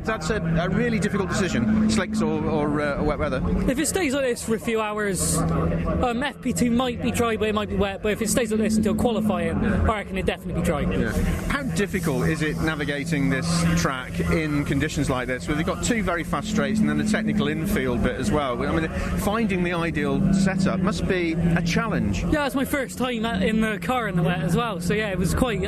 that's a really difficult decision, slicks or wet weather. If it stays like this for a few hours, FP2 might be dry, but it might be wet, but if it stays like this until qualifying, I reckon it'd definitely be dry. Yeah. How difficult is it navigating this track in conditions like this, where they've got two very fast straights and then a technical infield bit as well? I mean, finding the ideal setup must be a challenge. Yeah, it's my first time in the car in the wet as well, so yeah, it was quite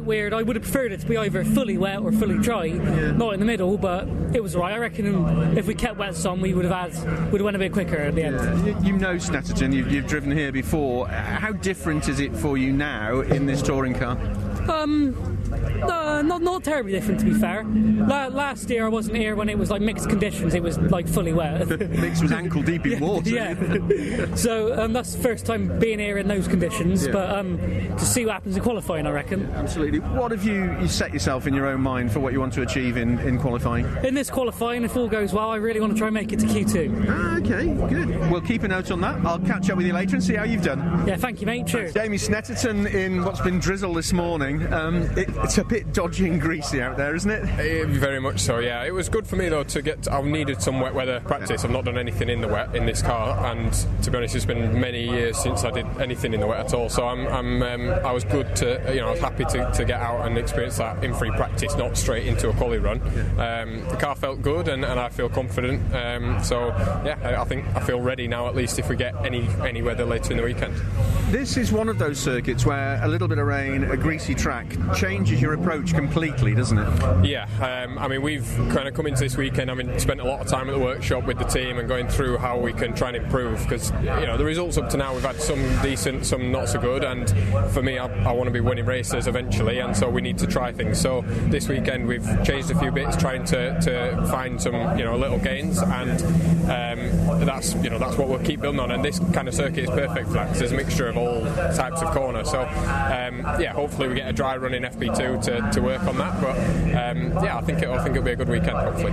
weird. I would have preferred it to be either fully wet or fully dry, not in the middle, but it was right. I reckon if we kept wets on, we would have went a bit quicker at the end. You know Snetterton, you've driven here before. How different is it for you now in this touring car? Not terribly different, to be fair. Last year I wasn't here when it was like mixed conditions. It was like fully wet. Mix was ankle deep in water. Yeah. So that's the first time being here in those conditions. Yeah. But to see what happens in qualifying, I reckon. Absolutely. What have you set yourself in your own mind for what you want to achieve in qualifying? In this qualifying, if all goes well, I really want to try and make it to Q2. Okay, good. We'll keep a note on that. I'll catch up with you later and see how you've done. Yeah, thank you, mate. Cheers. Jamie, Snetterton in what's been drizzle this morning. It's a bit dodgy and greasy out there, isn't it? Very much so, yeah. It was good for me though to get. I've needed some wet weather practice. I've not done anything in the wet in this car, and to be honest, it's been many years since I did anything in the wet at all. So I was good to, I was happy to get out and experience that in free practice, not straight into a quali run. The car felt good, and I feel confident. So yeah, I think I feel ready now. At least if we get any weather later in the weekend. This is one of those circuits where a little bit of rain, a greasy track, changes your approach completely, doesn't it? Yeah, I mean, we've kind of come into this weekend, spent a lot of time at the workshop with the team and going through how we can try and improve, because, the results up to now, we've had some decent, some not so good, and for me, I want to be winning races eventually, and so we need to try things. So this weekend, we've changed a few bits, trying to find some, little gains, and that's what we'll keep building on, and this kind of circuit is perfect for that, because there's a mixture of all types of corner. So hopefully we get a dry run in FP2 to work on that. But I think it'll be a good weekend. Hopefully.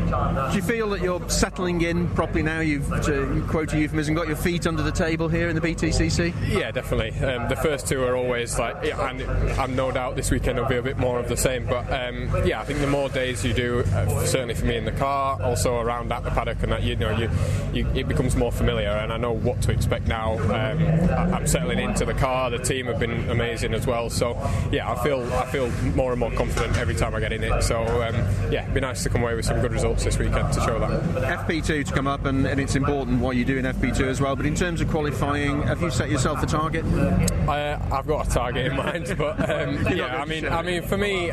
Do you feel that you're settling in properly now? You've, to quote a euphemism, got your feet under the table here in the BTCC? Yeah, definitely. The first two are always like, and I'm no doubt this weekend will be a bit more of the same. But I think the more days you do, certainly for me in the car, also around at the paddock, and that it becomes more familiar, and I know what to expect now. I'm settling into the car. The team have been amazing as well. So yeah, I feel more and more confident every time I get in it. So it'd be nice to come away with some good results this weekend to show that. FP2 to come up, and it's important what you do in FP2 as well. But in terms of qualifying, have you set yourself a target? I've got a target in mind, but I mean, for me,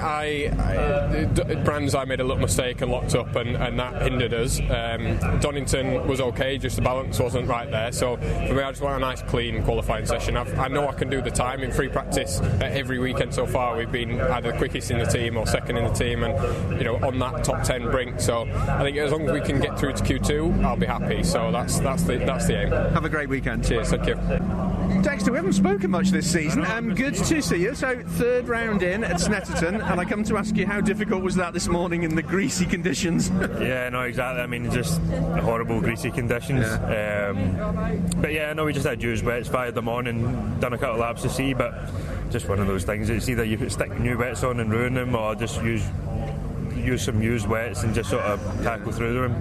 Brands, I made a little mistake and locked up, and that hindered us. Donington was okay, just the balance wasn't right there. So for me, I just want a nice, clean qualifying session. I know I can do the time in free practice. Every weekend so far, we've been either the quickest in the team or second in the team, and on that top 10 brink. So I think as long as we can get through to Q2, I'll be happy. So that's the aim. Have a great weekend. Cheers. Thank you. Dexter, we haven't spoken much this season. Good to see you. So third round in at Snetterton, and I come to ask you, how difficult was that this morning in the greasy conditions? Yeah, no, exactly. I mean, just horrible greasy conditions. But yeah, no, we just had used wets, fired them on and done a couple of laps to see, but just one of those things. It's either you stick new wets on and ruin them, or just use some used wets and just sort of tackle through them.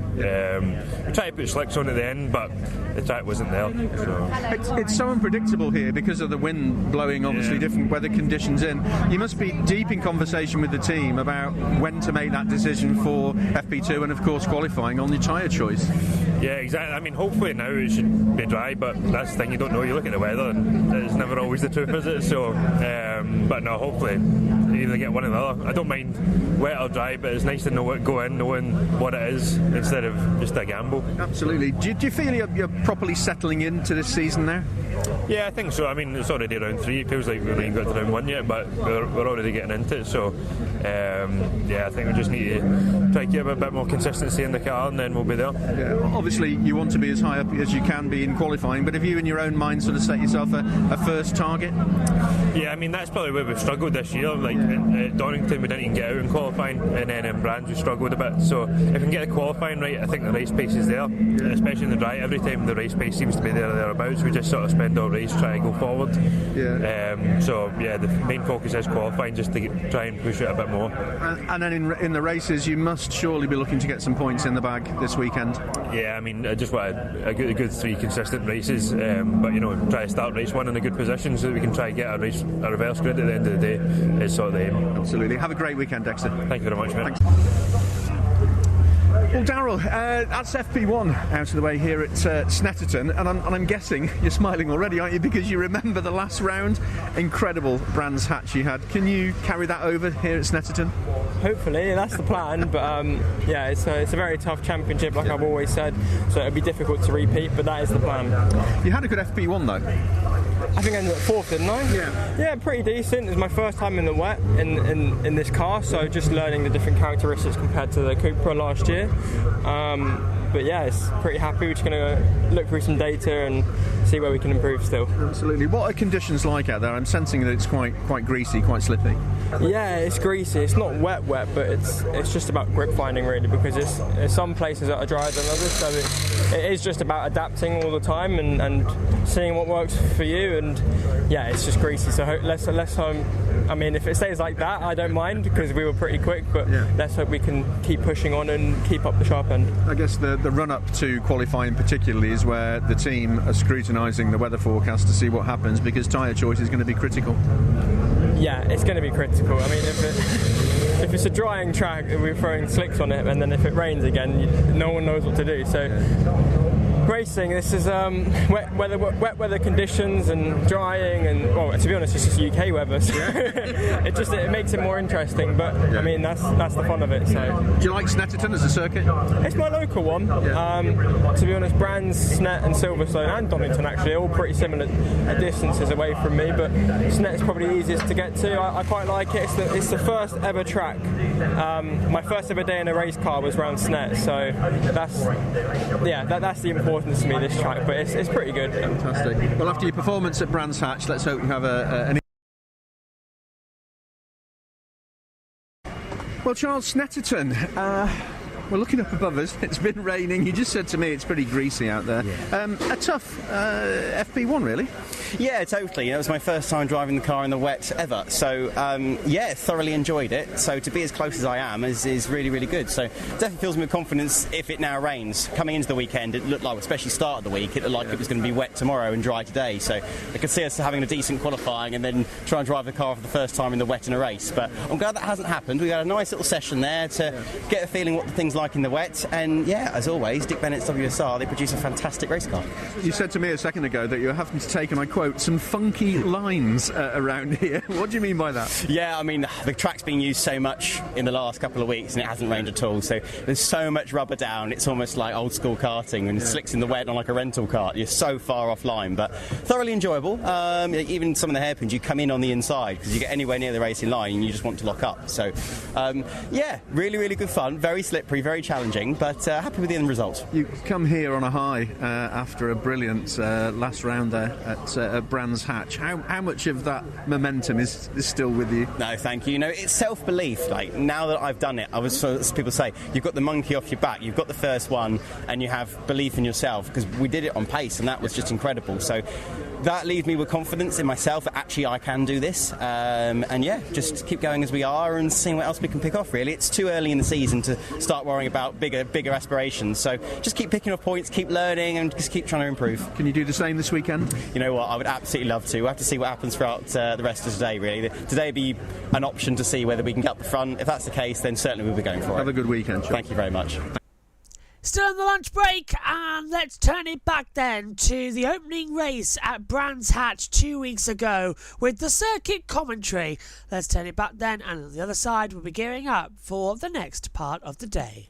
We tried to put slicks on at the end, but the track wasn't there. So. It's so unpredictable here because of the wind blowing, obviously different weather conditions in. You must be deep in conversation with the team about when to make that decision for FP2 and of course qualifying on your tyre choice. Yeah, exactly. I mean, hopefully now it should be dry, but that's the thing, you don't know. You look at the weather, and it's never always the truth, is it? So, but no, hopefully either get one or the other. I don't mind wet or dry, but it's nice to know what go in, knowing what it is instead of just a gamble. Absolutely. Do you feel you're properly settling into this season now? Yeah, I think so. I mean, it's already round 3. It feels like we haven't even got to round 1 yet, but we're already getting into it. So, I think we just need to try to get a bit more consistency in the car, and then we'll be there. Yeah, obviously, you want to be as high up as you can be in qualifying, but have you, in your own mind, sort of set yourself a first target? Yeah, I mean, that's probably where we've struggled this year. Like at Donington, we didn't even get out in qualifying, and then in Brands, we struggled a bit. So if we can get the qualifying right, I think the race pace is there, especially in the dry. Every time the race pace seems to be there or thereabouts, we just sort of spend our race trying to go forward. The main focus is qualifying, just to try and push it a bit more. And then in the races, you must surely be looking to get some points in the bag this weekend. Yeah, I mean, I just want a good 3 consistent races, but try to start race 1 in a good position so that we can try to get a reverse grid at the end of the day. Is sort of the aim. Absolutely. Have a great weekend, Dexter. Thank you very much, mate. Thanks. Well, Darryl, that's FP1 out of the way here at Snetterton, and I'm guessing you're smiling already, aren't you? Because you remember the last round, incredible Brands Hatch you had. Can you carry that over here at Snetterton? Hopefully, that's the plan. But yeah, it's a very tough championship, like I've always said. So it'll be difficult to repeat, but that is the plan. You had a good FP1 though. I think I ended up 4th, didn't I? Yeah. Yeah, pretty decent. It's my first time in the wet in this car, so just learning the different characteristics compared to the Cupra last year. But yeah, it's pretty happy. We're just going to look through some data and see where we can improve still. Absolutely. What are conditions like out there? I'm sensing that it's quite greasy, quite slippy. Yeah, it's greasy. It's not wet, but it's just about grip finding really, because there's some places that are drier than others. So it is just about adapting all the time and seeing what works for you. And yeah, it's just greasy. So let's I mean, if it stays like that, I don't mind because we were pretty quick. But let's hope we can keep pushing on and keep up the sharp end. I guess the run-up to qualifying particularly is where the team are scrutinising the weather forecast to see what happens, because tyre choice is going to be critical. Yeah, it's going to be critical. I mean, if it's a drying track, we're throwing slicks on it, and then if it rains again, no one knows what to do. So racing, this is wet weather conditions and drying, and well, to be honest, it's just UK weather. So it makes it more interesting. But I mean, that's the fun of it. So do you like Snetterton as a circuit? It's my local one. To be honest, Brands, Snet, and Silverstone, and Donington actually are all pretty similar distances away from me. But Snet's probably the easiest to get to. I quite like it. It's the first ever track. My first ever day in a race car was around Snet. So that's the importance to me, this track, but it's pretty good. Fantastic. Well, after your performance at Brands Hatch, let's hope you have an. Well, Charles, Snetterton, we're looking up above us. It's been raining. You just said to me it's pretty greasy out there. A tough FP1, really. Yeah, totally. It was my first time driving the car in the wet ever. So, yeah, thoroughly enjoyed it. So to be as close as I am is really, really good. So definitely fills me with confidence if it now rains. Coming into the weekend, it looked like, especially start of the week, it looked like it was going to be wet tomorrow and dry today. So I could see us having a decent qualifying and then try and drive the car for the first time in the wet in a race. But I'm glad that hasn't happened. We had a nice little session there to get a feeling what the thing's like in the wet. And yeah, as always, Dick Bennett's WSR, they produce a fantastic race car. You said to me a second ago that you're having to take, and I quote, some funky lines around here. What do you mean by that? Yeah, I mean, the track's been used so much in the last couple of weeks and it hasn't rained at all, so there's so much rubber down, it's almost like old school karting, and slicks in the wet on like a rental kart. You're so far offline, but thoroughly enjoyable. Even some of the hairpins, you come in on the inside because you get anywhere near the racing line and you just want to lock up. So yeah, really, really good fun, very slippery, very challenging, but happy with the end result. You come here on a high after a brilliant last round there at Brands Hatch. How much of that momentum is still with you? No, thank you. It's self-belief. Like, now that I've done it, as people say, you've got the monkey off your back, you've got the first one, and you have belief in yourself, because we did it on pace, and that was just incredible. So that leaves me with confidence in myself that actually I can do this. And yeah, just keep going as we are and seeing what else we can pick off, really. It's too early in the season to start worrying about bigger aspirations. So just keep picking up points, keep learning, and just keep trying to improve. Can you do the same this weekend? You know what? I would absolutely love to. We'll have to see what happens throughout the rest of today, really. Today would be an option to see whether we can get up the front. If that's the case, then certainly we'll be going for it. Have a good weekend, Sean. Thank you very much. Still on the lunch break, and let's turn it back then to the opening race at Brands Hatch 2 weeks ago with the circuit commentary. Let's turn it back then, and on the other side we'll be gearing up for the next part of the day.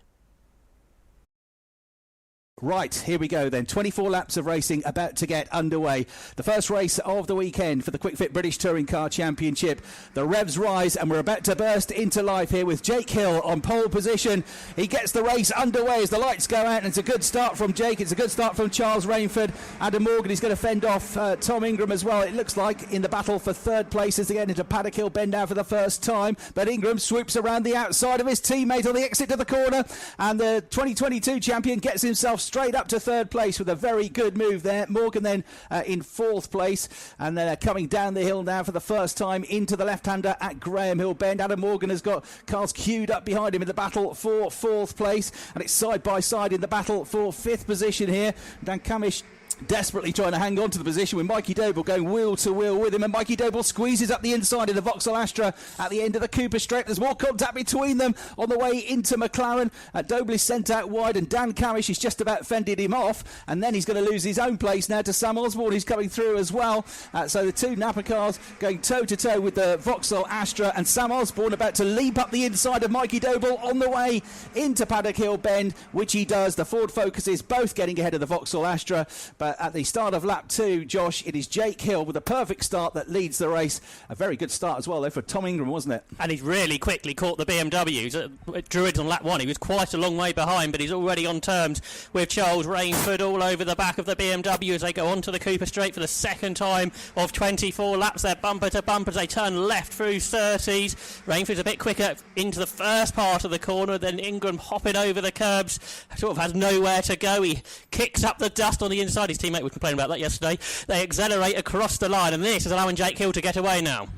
Right, here we go then. 24 laps of racing about to get underway. The first race of the weekend for the Quick Fit British Touring Car Championship. The revs rise and we're about to burst into life here with Jake Hill on pole position. He gets the race underway as the lights go out, and it's a good start from Jake. It's a good start from Charles Rainford. Adam Morgan is going to fend off Tom Ingram as well, it looks like, in the battle for third place as they get into Paddock Hill Bend down for the first time. But Ingram swoops around the outside of his teammate on the exit to the corner, and the 2022 champion gets himself straight up to third place with a very good move there. Morgan then in fourth place, and then coming down the hill now for the first time into the left-hander at Graham Hill Bend. Adam Morgan has got cars queued up behind him in the battle for fourth place, and it's side by side in the battle for fifth position here. Dan Camish desperately trying to hang on to the position with Mikey Doble going wheel to wheel with him, and Mikey Doble squeezes up the inside of the Vauxhall Astra at the end of the Cooper Straight. There's more contact between them on the way into McLaren. Doble is sent out wide, and Dan Carish is just about fended him off, and then he's going to lose his own place now to Sam Osborne, who's coming through as well. So the two Napa cars going toe to toe with the Vauxhall Astra, and Sam Osborne about to leap up the inside of Mikey Doble on the way into Paddock Hill Bend, which he does. The Ford Focus is both getting ahead of the Vauxhall Astra, but at the start of lap 2, Josh, it is Jake Hill with a perfect start that leads the race. A very good start as well, though, for Tom Ingram, wasn't it? And he's really quickly caught the BMWs. At Druids on lap 1, he was quite a long way behind, but he's already on terms with Charles Rainford all over the back of the BMW as they go onto the Cooper Straight for the second time of 24 laps. They're bumper to bumper as they turn left through 30s. Rainford's a bit quicker into the first part of the corner, then Ingram hopping over the curbs, sort of has nowhere to go. He kicks up the dust on the inside. His teammate was complaining about that yesterday. They accelerate across the line, and this is allowing Jake Hill to get away now.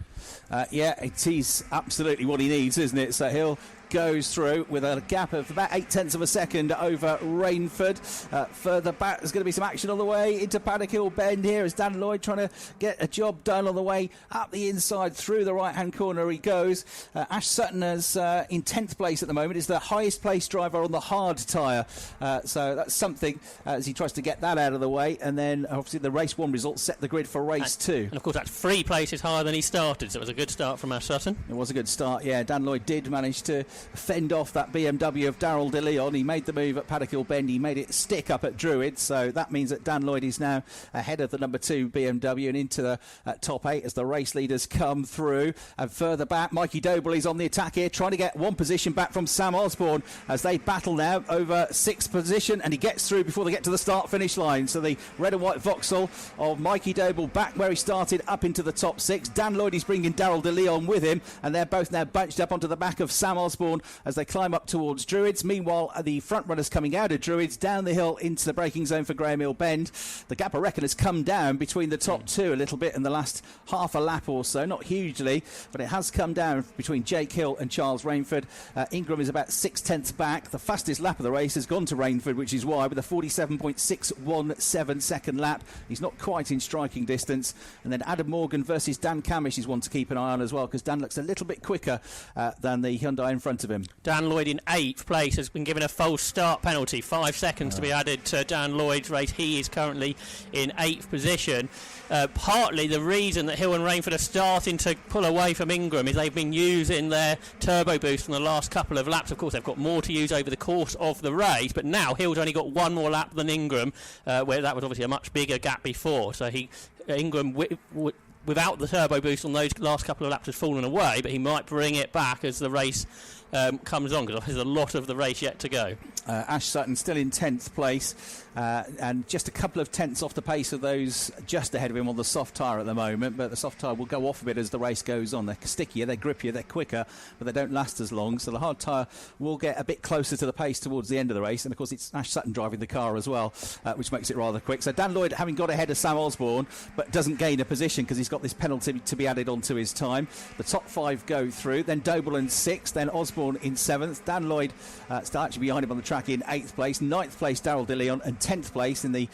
Yeah, it is absolutely what he needs, isn't it? So Hill goes through with a gap of about 0.8 of a second over Rainford. Further back, there's going to be some action on the way into Paddock Hill Bend here as Dan Lloyd trying to get a job done on the way up the inside through the right-hand corner he goes. Ash Sutton is in 10th place at the moment. Is the highest placed driver on the hard tyre. So that's something as he tries to get that out of the way. And then obviously the race 1 results set the grid for race 2. And of course that's 3 places higher than he started, so it was a good start from Ash Sutton. It was a good start, yeah. Dan Lloyd did manage to fend off that BMW of Darryl De Leon. He made the move at Paddock Hill Bend. He made it stick up at Druid, so that means that Dan Lloyd is now ahead of the number 2 BMW and into the top 8 as the race leaders come through. And further back, Mikey Doble is on the attack here, trying to get one position back from Sam Osborne as they battle now over 6th position, and he gets through before they get to the start-finish line. So the red and white Vauxhall of Mikey Doble back where he started up into the top 6. Dan Lloyd is bringing Darryl De Leon with him, and they're both now bunched up onto the back of Sam Osborne as they climb up towards Druids. Meanwhile, the front runners coming out of Druids down the hill into the braking zone for Graham Hill Bend. The gap, I reckon, has come down between the top 2 a little bit in the last half a lap or so. Not hugely, but it has come down between Jake Hill and Charles Rainford. Ingram is about 6/10 back. The fastest lap of the race has gone to Rainford, which is why, with a 47.617 second lap. He's not quite in striking distance. And then Adam Morgan versus Dan Camish is one to keep an eye on as well, because Dan looks a little bit quicker than the Hyundai in front of him. Dan Lloyd in 8th place has been given a false start penalty. 5 seconds to be added to Dan Lloyd's race. He is currently in 8th position. Partly the reason that Hill and Rainford are starting to pull away from Ingram is they've been using their turbo boost from the last couple of laps. Of course, they've got more to use over the course of the race, but now Hill's only got 1 more lap than Ingram, where that was obviously a much bigger gap before. So Ingram without the turbo boost on those last couple of laps has fallen away, but he might bring it back as the race comes on, because there's a lot of the race yet to go. Ash Sutton still in 10th place, and just a couple of tenths off the pace of those just ahead of him on the soft tyre at the moment, but the soft tyre will go off a bit as the race goes on. They're stickier, they're grippier, they're quicker, but they don't last as long, so the hard tyre will get a bit closer to the pace towards the end of the race, and of course it's Ash Sutton driving the car as well, which makes it rather quick. So Dan Lloyd having got ahead of Sam Osborne, but doesn't gain a position because he's got this penalty to be added onto his time. The top 5 go through, then Doble in 6th, then Osborne in 7th. Dan Lloyd still actually behind him on the track in 8th place. 9th place Darryl De Leon, and 10th place in the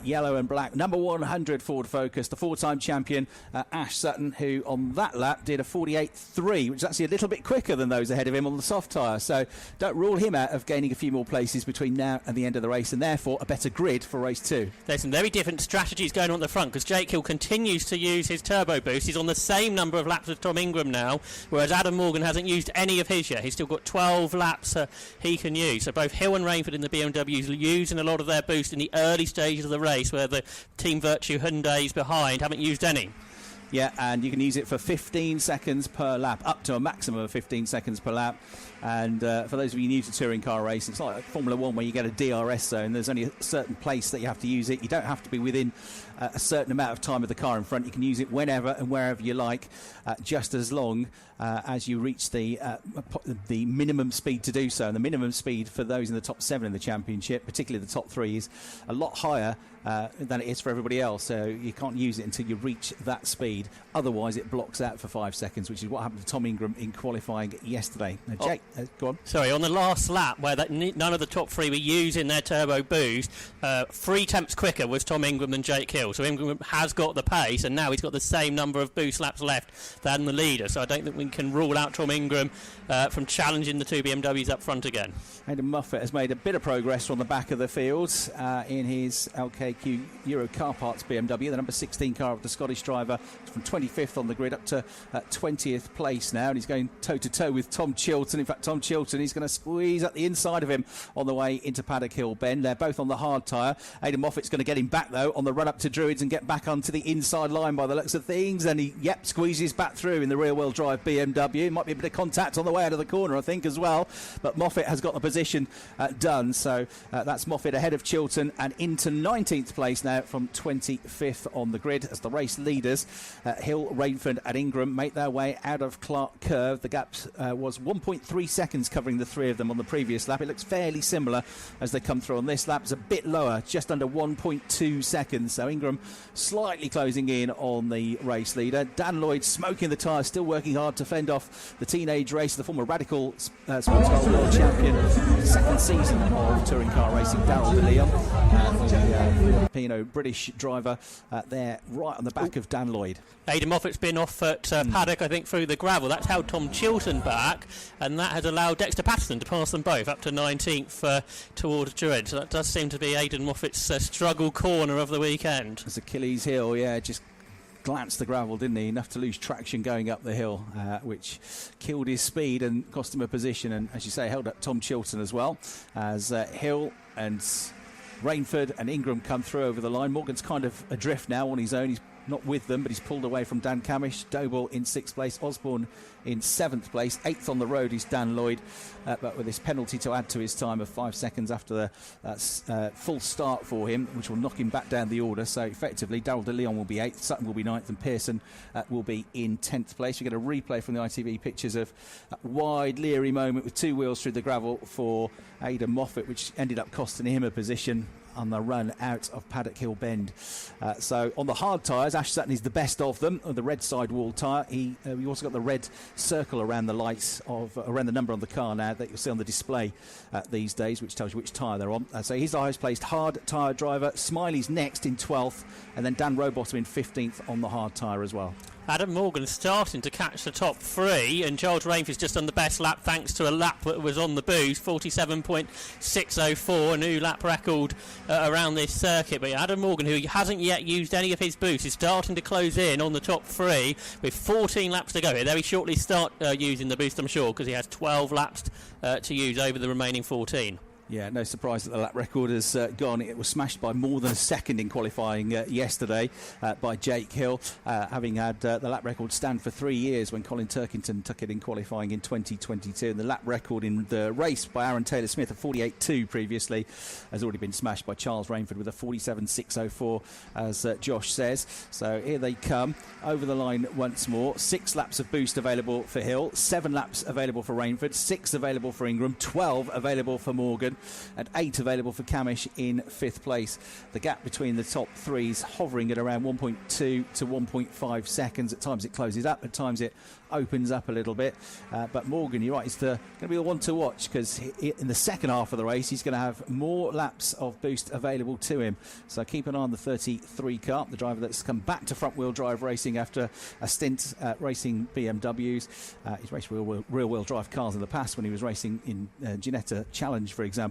yellow and black number 100 Ford Focus, the 4-time champion Ash Sutton, who on that lap did a 48.3, which is actually a little bit quicker than those ahead of him on the soft tyre. So don't rule him out of gaining a few more places between now and the end of the race, and therefore a better grid for race 2. There's some very different strategies going on at the front, because Jake Hill continues to use his turbo boost. He's on the same number of laps as Tom Ingram now, whereas Adam Morgan hasn't used any of his yet. He's still got 12 laps he can use. So both Hill and Rainford in the BMWs are using a lot of their boost in the early stages of the race, where the Team Virtue Hyundais behind haven't used any. Yeah, and you can use it for 15 seconds per lap, up to a maximum of 15 seconds per lap. And for those of you new to touring car racing, it's like Formula 1 where you get a DRS zone. There's only a certain place that you have to use it. You don't have to be within a certain amount of time with the car in front. You can use it whenever and wherever you like, just as long as you reach the minimum speed to do so. And the minimum speed for those in the top 7 in the championship, particularly the top 3, is a lot higher than it is for everybody else. So you can't use it until you reach that speed. Otherwise, it blocks out for 5 seconds, which is what happened to Tom Ingram in qualifying yesterday. Now, Jake, go on. Sorry, on the last lap, where none of the top 3 were using their turbo boost, 3 tenths quicker was Tom Ingram than Jake Hill. So Ingram has got the pace, and now he's got the same number of boost laps left than the leader. So I don't think we can rule out Tom Ingram from challenging the 2 BMWs up front again. Aidan Moffat has made a bit of progress from the back of the field in his LKQ Euro Car Parts BMW, the number 16 car of the Scottish driver, from 25th on the grid up to 20th place now, and he's going toe-to-toe with Tom Chilton. In fact, Tom Chilton is going to squeeze at the inside of him on the way into Paddock Hill Bend. They're both on the hard tyre. Aidan Moffat's going to get him back, though, on the run-up to Druids and get back onto the inside line by the looks of things, and he, squeezes back through in the rear-wheel drive BMW. Might be a bit of contact on the way out of the corner, I think, as well, but Moffat has got the position done, so that's Moffat ahead of Chilton and into 19th place now from 25th on the grid as the race leaders, Hill, Rainford and Ingram, make their way out of Clark Curve. The gap was 1.3 seconds covering the 3 of them on the previous lap. It looks fairly similar as they come through on this lap. It's a bit lower, just under 1.2 seconds, so Ingram slightly closing in on the race leader. Dan Lloyd smoking the tyres, still working hard to fend off the teenage racer, the former Radical Sports Car World Champion, second season of touring car racing, Daryl De Leon, the Filipino British driver there right on the back of Dan Lloyd. Aidan Moffat's been off at Paddock, I think, through the gravel. That's held Tom Chilton back, and that has allowed Dexter Patterson to pass them both up to 19th towards Druid. So that does seem to be Aidan Moffat's struggle corner of the weekend. It's Achilles heel, just glanced the gravel, didn't he? Enough to lose traction going up the hill, which killed his speed and cost him a position. And as you say, held up Tom Chilton as well, as Hill and Rainford and Ingram come through over the line. Morgan's kind of adrift now on his own. He's not with them, but he's pulled away from Dan Camish. Doble in 6th place, Osborne in 7th place. 8th on the road is Dan Lloyd, but with this penalty to add to his time of 5 seconds after the full start for him, which will knock him back down the order. So effectively, Daryl De Leon will be 8th, Sutton will be 9th, and Pearson will be in 10th place. We get a replay from the ITV pictures of that wide, leery moment with 2 wheels through the gravel for Aidan Moffat, which ended up costing him a position on the run out of Paddock Hill Bend. So on the hard tyres, Ash Sutton is the best of them, the red sidewall tyre. He also got the red circle around the lights around the number on the car now that you'll see on the display these days, which tells you which tyre they're on. So he's the highest placed hard tyre driver. Smiley's next in 12th, and then Dan Rowbottom in 15th on the hard tyre as well. Adam Morgan starting to catch the top 3, and Giles Rainford's just on the best lap thanks to a lap that was on the boost, 47.604, a new lap record around this circuit. But Adam Morgan, who hasn't yet used any of his boost, is starting to close in on the top 3 with 14 laps to go. He'll very shortly start using the boost, I'm sure, because he has 12 laps to use over the remaining 14. Yeah, no surprise that the lap record has gone. It was smashed by more than a second in qualifying yesterday by Jake Hill, having had the lap record stand for 3 years when Colin Turkington took it in qualifying in 2022. And the lap record in the race by Aaron Taylor-Smith of 48.2 previously has already been smashed by Charles Rainford with a 47.604, as Josh says. So here they come over the line once more. 6 laps of boost available for Hill, 7 laps available for Rainford, 6 available for Ingram, 12 available for Morgan, and 8 available for Camish in 5th place. The gap between the top 3s hovering at around 1.2 to 1.5 seconds. At times it closes up, at times it opens up a little bit. But Morgan, you're right, it's going to be the one to watch, because in the second half of the race he's going to have more laps of boost available to him. So keep an eye on the 33 car, the driver that's come back to front-wheel drive racing after a stint racing BMWs. He's raced rear-wheel drive cars in the past when he was racing in Ginetta Challenge, for example.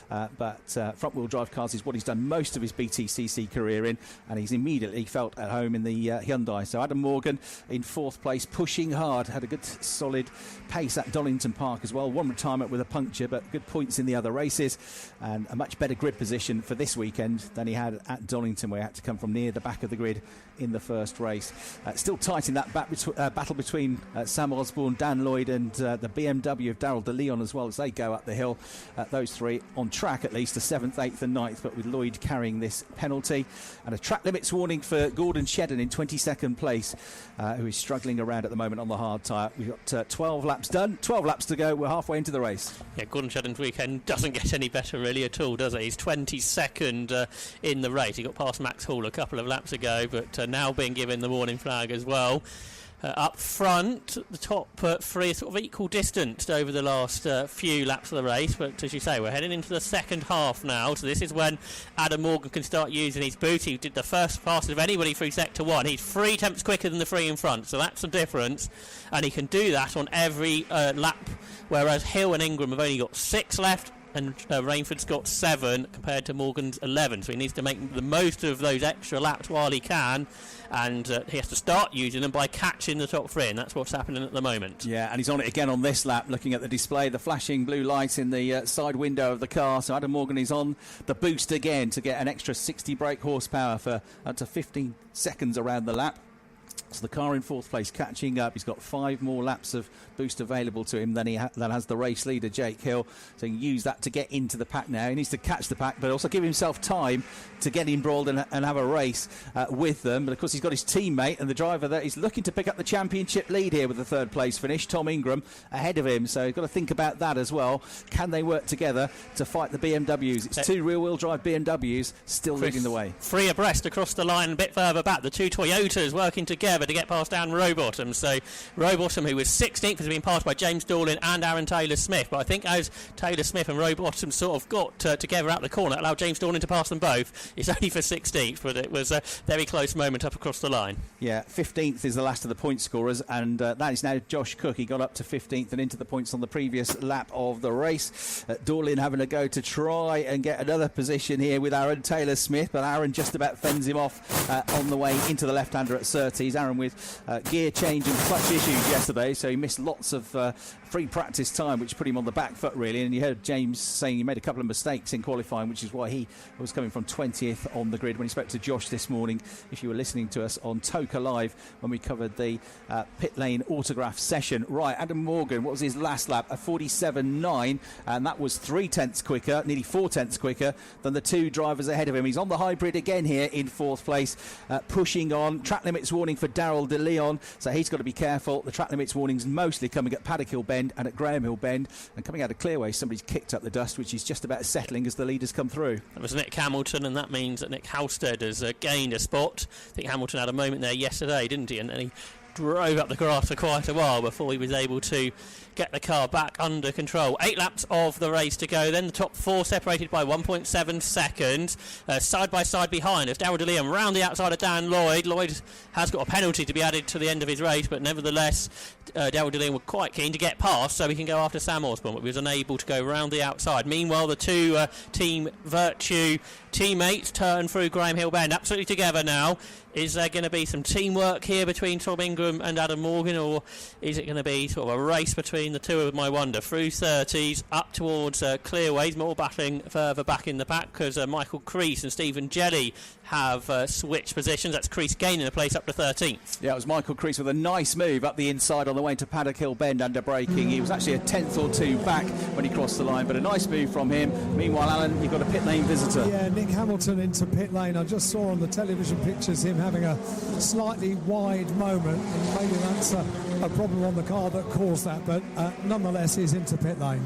But front-wheel drive cars is what he's done most of his BTCC career in, and he's immediately felt at home in the Hyundai. So Adam Morgan in 4th place, pushing hard, had a good solid pace at Donington Park as well. One retirement with a puncture, but good points in the other races, and a much better grid position for this weekend than he had at Donington, where he had to come from near the back of the grid in the first race. Still tight in that battle between Sam Osborne, Dan Lloyd and the BMW of Daryl De Leon as well, as they go up the hill. Those three on track, at least, to 7th, 8th and 9th, but with Lloyd carrying this penalty. And a track limits warning for Gordon Shedden in 22nd place, who is struggling around at the moment on the hard tyre. We've got 12 laps done, 12 laps to go. We're halfway into the race. Yeah, Gordon Shedden's weekend doesn't get any better really at all, does it? He's 22nd in the race. He got past Max Hall a couple of laps ago, but now being given the warning flag as well. Up front, the top three are sort of equal distanced over the last few laps of the race, but as you say, we're heading into the second half now, so this is when Adam Morgan can start using his boot. He did the first fastest of anybody through Sector 1. He's 3 tenths quicker than the three in front, so that's the difference, and he can do that on every lap, whereas Hill and Ingram have only got 6 left, and Rainford's got 7 compared to Morgan's 11, so he needs to make the most of those extra laps while he can, and he has to start using them by catching the top 3, and that's what's happening at the moment. Yeah, and he's on it again on this lap, looking at the display, the flashing blue lights in the side window of the car. So Adam Morgan is on the boost again to get an extra 60 brake horsepower for up to 15 seconds around the lap. So the car in 4th place catching up. He's got 5 more laps of boost available to him than has the race leader, Jake Hill. So he can use that to get into the pack now. He needs to catch the pack, but also give himself time to get embroiled and have a race with them. But of course, he's got his teammate and the driver that is looking to pick up the championship lead here with the 3rd place finish, Tom Ingram, ahead of him. So you've got to think about that as well. Can they work together to fight the BMWs? It's 2 rear-wheel drive BMWs still leading the way. 3 abreast across the line, a bit further back. The 2 Toyotas working together to get past down Rowbottom. So Rowbottom, who was 16th, has been passed by James Dorlin and Aaron Taylor-Smith. But I think as Taylor-Smith and Rowbottom sort of got together out the corner, allowed James Dorlin to pass them both. It's only for 16th, but it was a very close moment up across the line. Yeah, 15th is the last of the point scorers, and that is now Josh Cook. He got up to 15th and into the points on the previous lap of the race. Dorlin having a go to try and get another position here with Aaron Taylor-Smith, but Aaron just about fends him off on the way into the left-hander at Surtees. Aaron with gear change and clutch issues yesterday, so he missed lots of free practice time, which put him on the back foot really. And you heard James saying he made a couple of mistakes in qualifying, which is why he was coming from 20th on the grid when he spoke to Josh this morning. If you were listening to us on Toka Live when we covered the pit lane autograph session. Right, Adam Morgan, what was his last lap? A 47.9, and that was 3 tenths quicker, nearly 4 tenths quicker than the 2 drivers ahead of him. He's on the hybrid again here in 4th place, pushing on. Track limits warning for Darryl De Leon, so he's got to be careful. The track limits warnings mostly coming at Paddock Hill Bend and at Graham Hill Bend, and coming out of Clearway somebody's kicked up the dust, which is just about settling as the leaders come through. That was Nick Hamilton, and that means that Nick Halstead has gained a spot. I think Hamilton had a moment there yesterday, didn't he? And then he drove up the grass for quite a while before he was able to get the car back under control. 8 laps of the race to go then. The top 4 separated by 1.7 seconds. Side by side behind us, Darryl De Leon round the outside of Dan Lloyd. Lloyd has got a penalty to be added to the end of his race, but nevertheless Darryl De Leon was quite keen to get past so he can go after Sam Osborne, but he was unable to go round the outside. Meanwhile, the 2 Team Virtue teammates turn through Graham Hill Bend absolutely together now. Is there going to be some teamwork here between Tom Ingram and Adam Morgan, or is it going to be sort of a race between the 2 of them, I wonder? Through 30s, up towards Clearways, more battling further back in the pack because Michael Crease and Stephen Jelly have switched positions. That's Crease gaining a place up to 13th. Yeah, it was Michael Crease with a nice move up the inside on the way to Paddock Hill Bend under braking. He was actually a 10th or 2 back when he crossed the line, but a nice move from him. Meanwhile, Alan, you've got a pit lane visitor. Yeah, Nick Hamilton into pit lane. I just saw on the television pictures him having a slightly wide moment, and maybe that's a problem on the car that caused that, but nonetheless he's into pit lane.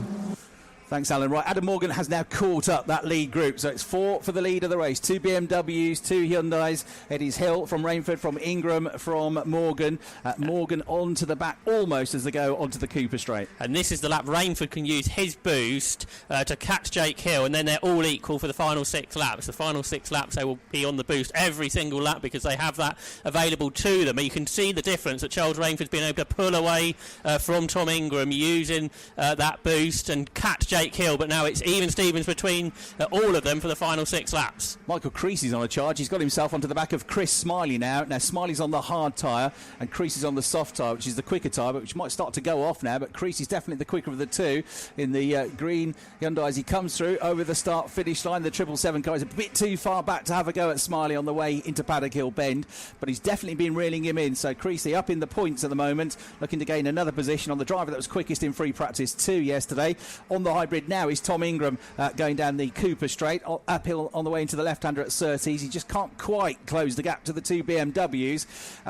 Thanks, Alan. Right, Adam Morgan has now caught up that lead group. So it's 4 for the lead of the race. 2 BMWs, 2 Hyundais. It is Hill from Rainford, from Ingram, from Morgan. Morgan on to the back almost as they go onto the Cooper Straight. And this is the lap Rainford can use his boost to catch Jake Hill, and then they're all equal for the final 6 laps. The final 6 laps, they will be on the boost every single lap because they have that available to them. And you can see the difference that Charles Rainford's been able to pull away from Tom Ingram using that boost and catch Jake Hill, but now it's even Stevens between all of them for the final 6 laps. Michael Crease is on a charge. He's got himself onto the back of Chris Smiley now. Now Smiley's on the hard tyre and Crease is on the soft tyre, which is the quicker tyre, but which might start to go off now. But Crease is definitely the quicker of the 2 in the green Hyundai as he comes through over the start-finish line. The 777 car is a bit too far back to have a go at Smiley on the way into Paddock Hill Bend, but he's definitely been reeling him in. So Creasy up in the points at the moment, looking to gain another position on the driver that was quickest in free practice 2 yesterday. On the high hybrid now is Tom Ingram going down the Cooper straight, uphill on the way into the left-hander at Surtees. He just can't quite close the gap to the two BMWs.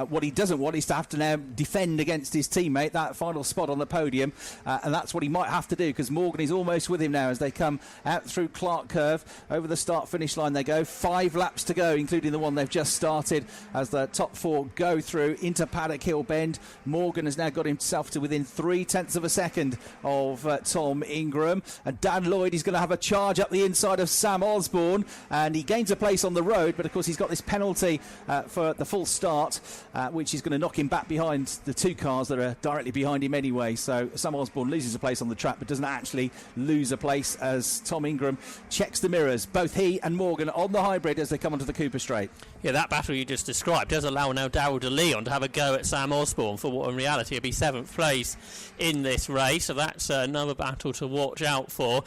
What he doesn't want is to have to now defend against his teammate, that final spot on the podium, and that's what he might have to do, because Morgan is almost with him now as they come out through Clark Curve. Over the start-finish line they go. 5 laps to go, including the one they've just started, as the top 4 go through into Paddock Hill Bend. Morgan has now got himself to within 0.3 of a second of Tom Ingram, and Dan Lloyd is going to have a charge up the inside of Sam Osborne, and he gains a place on the road, but of course he's got this penalty for the full start, which is going to knock him back behind the 2 cars that are directly behind him anyway. So Sam Osborne loses a place on the track, but doesn't actually lose a place as Tom Ingram checks the mirrors. Both he and Morgan on the hybrid as they come onto the Cooper straight. Yeah, that battle you just described does allow now Darryl de Leon to have a go at Sam Osborne for what in reality will be 7th place in this race, so that's another battle to watch out for.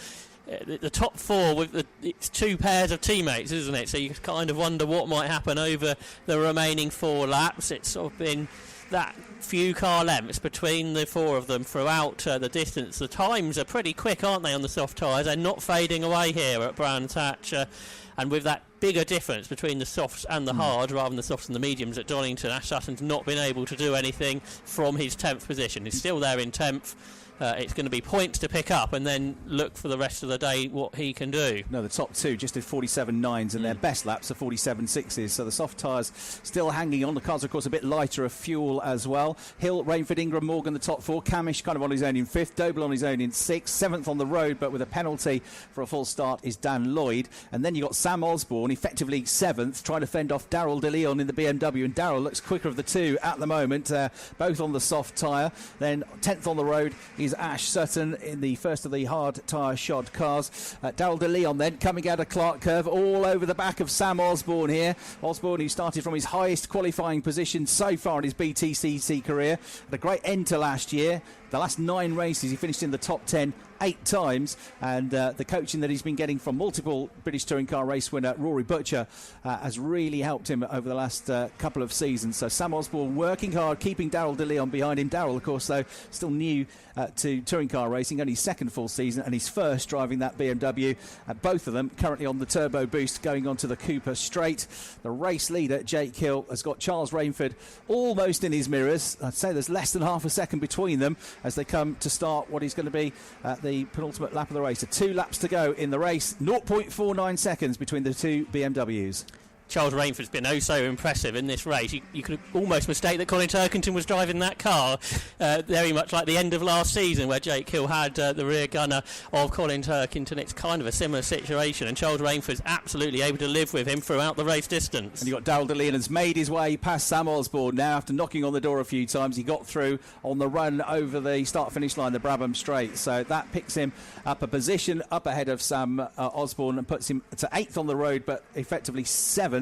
The top 4 with it's 2 pairs of teammates, isn't it? So you kind of wonder what might happen over the remaining 4 laps. It's sort of been that few car lengths between the 4 of them throughout the distance. The times are pretty quick, aren't they, on the soft tyres? They're not fading away here at Brands Hatch, and with that bigger difference between the softs and the hard rather than the softs and the mediums at Donington, Ash Sutton's not been able to do anything from his 10th position. He's still there in 10th. It's going to be points to pick up and then look for the rest of the day what he can do. No, the top 2 just did 47.9s and their best laps are 47.6s, so the soft tyres still hanging on. The cars, of course, a bit lighter of fuel as well. Hill, Rainford, Ingram, Morgan, the top 4. Camish kind of on his own in 5th. Doble on his own in 6th. 7th on the road, but with a penalty for a full start is Dan Lloyd. And then you've got Sam Osborne, effectively 7th, trying to fend off Darryl de Leon in the BMW. And Darryl looks quicker of the 2 at the moment, both on the soft tyre. Then 10th on the road is Ash Sutton in the first of the hard tyre shod cars. Darryl de Leon then coming out of Clark Curve, all over the back of Sam Osborne here. Osborne, who started from his highest qualifying position so far in his BTCC career, had a great end to last year. The last 9 races he finished in the top 10 8 times, and the coaching that he's been getting from multiple British Touring Car race winner Rory Butcher has really helped him over the last couple of seasons. So Sam Osborne working hard, keeping Darryl de Leon behind him. Darryl, of course, though, still new to touring car racing, only his 2nd full season and his 1st driving that BMW. Both of them currently on the turbo boost going onto the Cooper straight. The race leader, Jake Hill, has got Charles Rainford almost in his mirrors. I'd say there's less than half a second between them as they come to start what is going to be the penultimate lap of the race. So 2 laps to go in the race, 0.49 seconds between the 2 BMWs. Charles Rainford's been oh so impressive in this race. You could almost mistake that Colin Turkington was driving that car, very much like the end of last season where Jake Hill had the rear gunner of Colin Turkington. It's kind of a similar situation, and Charles Rainford's absolutely able to live with him throughout the race distance. And you've got Darryl de Leon has made his way past Sam Osborne now after knocking on the door a few times. He got through on the run over the start-finish line, the Brabham Straight, so that picks him up a position up ahead of Sam Osborne and puts him to 8th on the road, but effectively 7th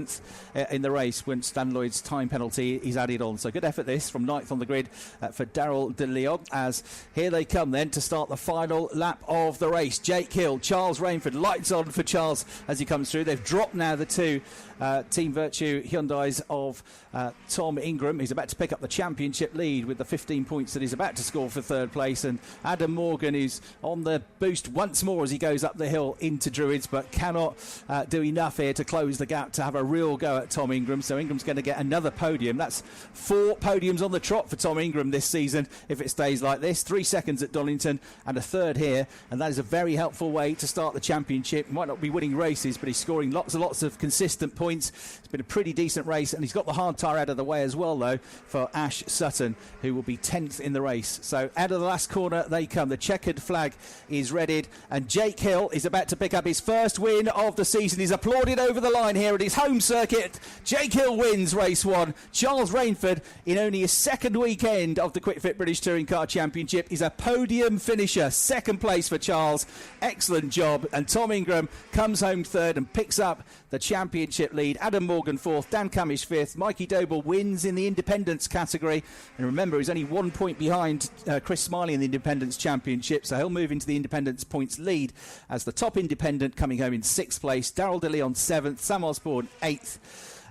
in the race when Stan Lloyd's time penalty is added on. So good effort this from 9th on the grid for Darryl de Leon, as here they come then to start the final lap of the race. Jake Hill, Charles Rainford, lights on for Charles as he comes through. They've dropped now the 2 Team Virtue Hyundais of Tom Ingram. He's about to pick up the championship lead with the 15 points that he's about to score for 3rd place, and Adam Morgan, who's on the boost once more as he goes up the hill into Druids, but cannot do enough here to close the gap to have a real go at Tom Ingram. So Ingram's going to get another podium. That's 4 podiums on the trot for Tom Ingram this season if it stays like this. 3 seconds at Donington and a 3rd here, and that is a very helpful way to start the championship. He might not be winning races, but he's scoring lots and lots of consistent points. It's been a pretty decent race, and he's got the hard tyre out of the way as well, though, for Ash Sutton, who will be 10th in the race. So out of the last corner they come. The checkered flag is readied, and Jake Hill is about to pick up his 1st win of the season. He's applauded over the line here at his home circuit. Jake Hill wins race 1. Charles Rainford, in only his 2nd weekend of the Quick Fit British Touring Car Championship, is a podium finisher. 2nd place for Charles. Excellent job. And Tom Ingram comes home 3rd and picks up the championship lead. Adam Morgan 4th, Dan Camish 5th. Mikey Doble wins in the independents category, and remember he's only 1 point behind Chris Smiley in the independents championship, so he'll move into the independents points lead as the top independent, coming home in 6th place. Darryl de Leon 7th, Sam Osborne 8th.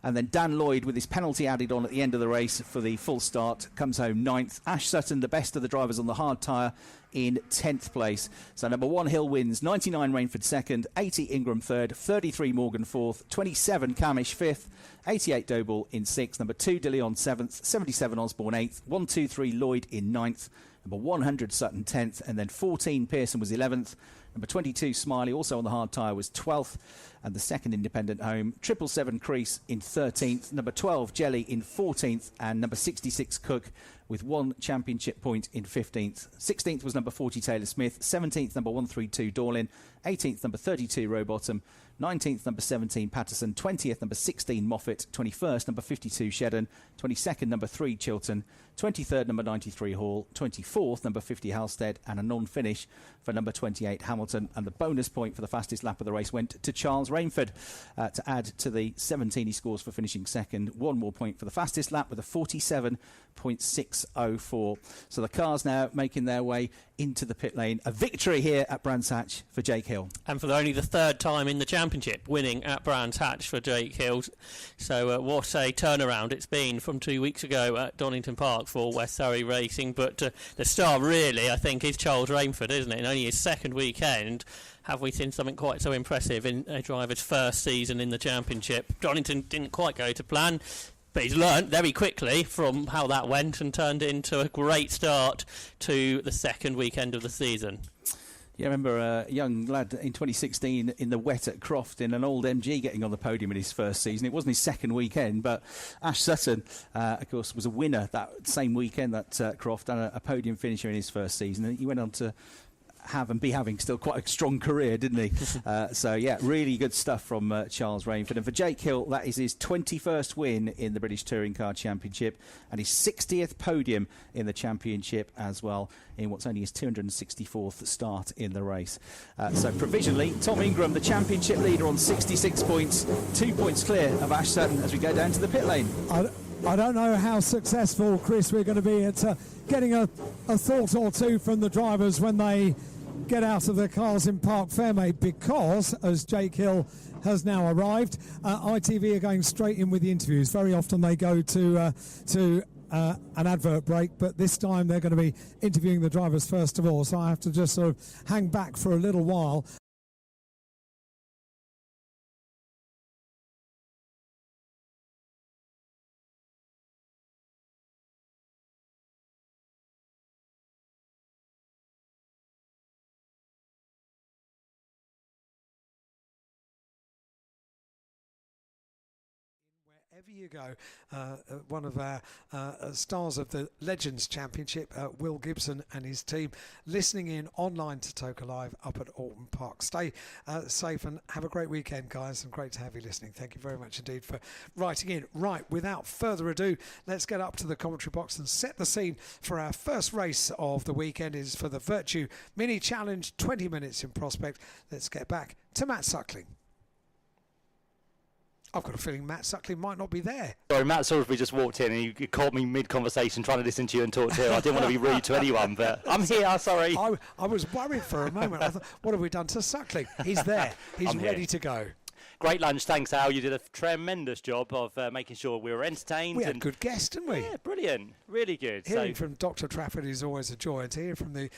And then Dan Lloyd, with his penalty added on at the end of the race for the full start, comes home 9th. Ash Sutton, the best of the drivers on the hard tyre, in 10th place. So number 1 Hill wins, 99 Rainford 2nd, 80 Ingram 3rd, 33 Morgan 4th, 27 Camish 5th, 88 Doble in 6th, number 2 De Leon 7th, 77 Osborne 8th, 123 Lloyd in 9th, number 100 Sutton 10th, and then 14 Pearson was 11th. Number 22 Smiley, also on the hard tyre, was 12th, and the second independent home. 777 Crease in 13th, number 12 Jelly in 14th, and number 66 Cook with 1 championship point in 15th. 16th was number 40 Taylor Smith, 17th number 132 Dorlin, 18th number 32 Rowbottom, 19th number 17 Patterson, 20th number 16 Moffat, 21st number 52 Shedden, 22nd number 3 Chilton, 23rd number 93 Hall, 24th number 50 Halstead, and a non-finish for number 28 Hamilton. And the bonus point for the fastest lap of the race went to Charles Rainford to add to the 17 he scores for finishing second. One more point for the fastest lap with a 47.604. So the cars now making their way into the pit lane. A victory here at Brands Hatch for Jake Hill. And for only the 3rd time in the championship, winning at Brands Hatch for Jake Hill. So what a turnaround it's been from 2 weeks ago at Donington Park for West Surrey Racing. But the star really, I think, is Charles Rainford, isn't it? In only his 2nd weekend, have we seen something quite so impressive in a driver's first season in the championship? Donington didn't quite go to plan, but he's learnt very quickly from how that went and turned it into a great start to the 2nd weekend of the season. Yeah, I remember a young lad in 2016 in the wet at Croft in an old MG getting on the podium in his first season. It wasn't his 2nd weekend, but Ash Sutton, of course, was a winner that same weekend at Croft and a podium finisher in his first season. And he went on to having still quite a strong career, didn't he? So yeah, really good stuff from Charles Rainford. And for Jake Hill, that is his 21st win in the British Touring Car Championship and his 60th podium in the championship as well, in what's only his 264th start in the race. So provisionally, Tom Ingram, the championship leader, on 66 points, 2 points clear of Ash Sutton as we go down to the pit lane. I don't know how successful, Chris, we're going to be at getting a thought or two from the drivers when they get out of their cars in Park Fairmate, because as Jake Hill has now arrived, ITV are going straight in with the interviews. Very often they go to an advert break, but this time they're going to be interviewing the drivers first of all, so I have to just sort of hang back for a little while. Wherever you go, one of our stars of the Legends Championship, Will Gibson and his team, listening in online to Toka Live up at Alton Park. Stay safe and have a great weekend, guys, and great to have you listening. Thank you very much indeed for writing in. Right, without further ado, let's get up to the commentary box and set the scene for our first race of the weekend. It is for the Virtue Mini Challenge, 20 minutes in prospect. Let's get back to Matt Suckling. I've got a feeling Matt Suckling might not be there. Sorry, Matt Salisbury just walked in and he caught me mid-conversation trying to listen to you and talk to you. I didn't want to be rude to anyone, but I'm here, sorry. I was worried for a moment. I thought, what have we done to Suckling? He's there. He's ready to go. Great lunch, thanks Al. You did a tremendous job of making sure we were entertained. We had a good guest, didn't we? Yeah, brilliant. Really good. Hearing from Dr. Trafford is always a joy, and to hear from the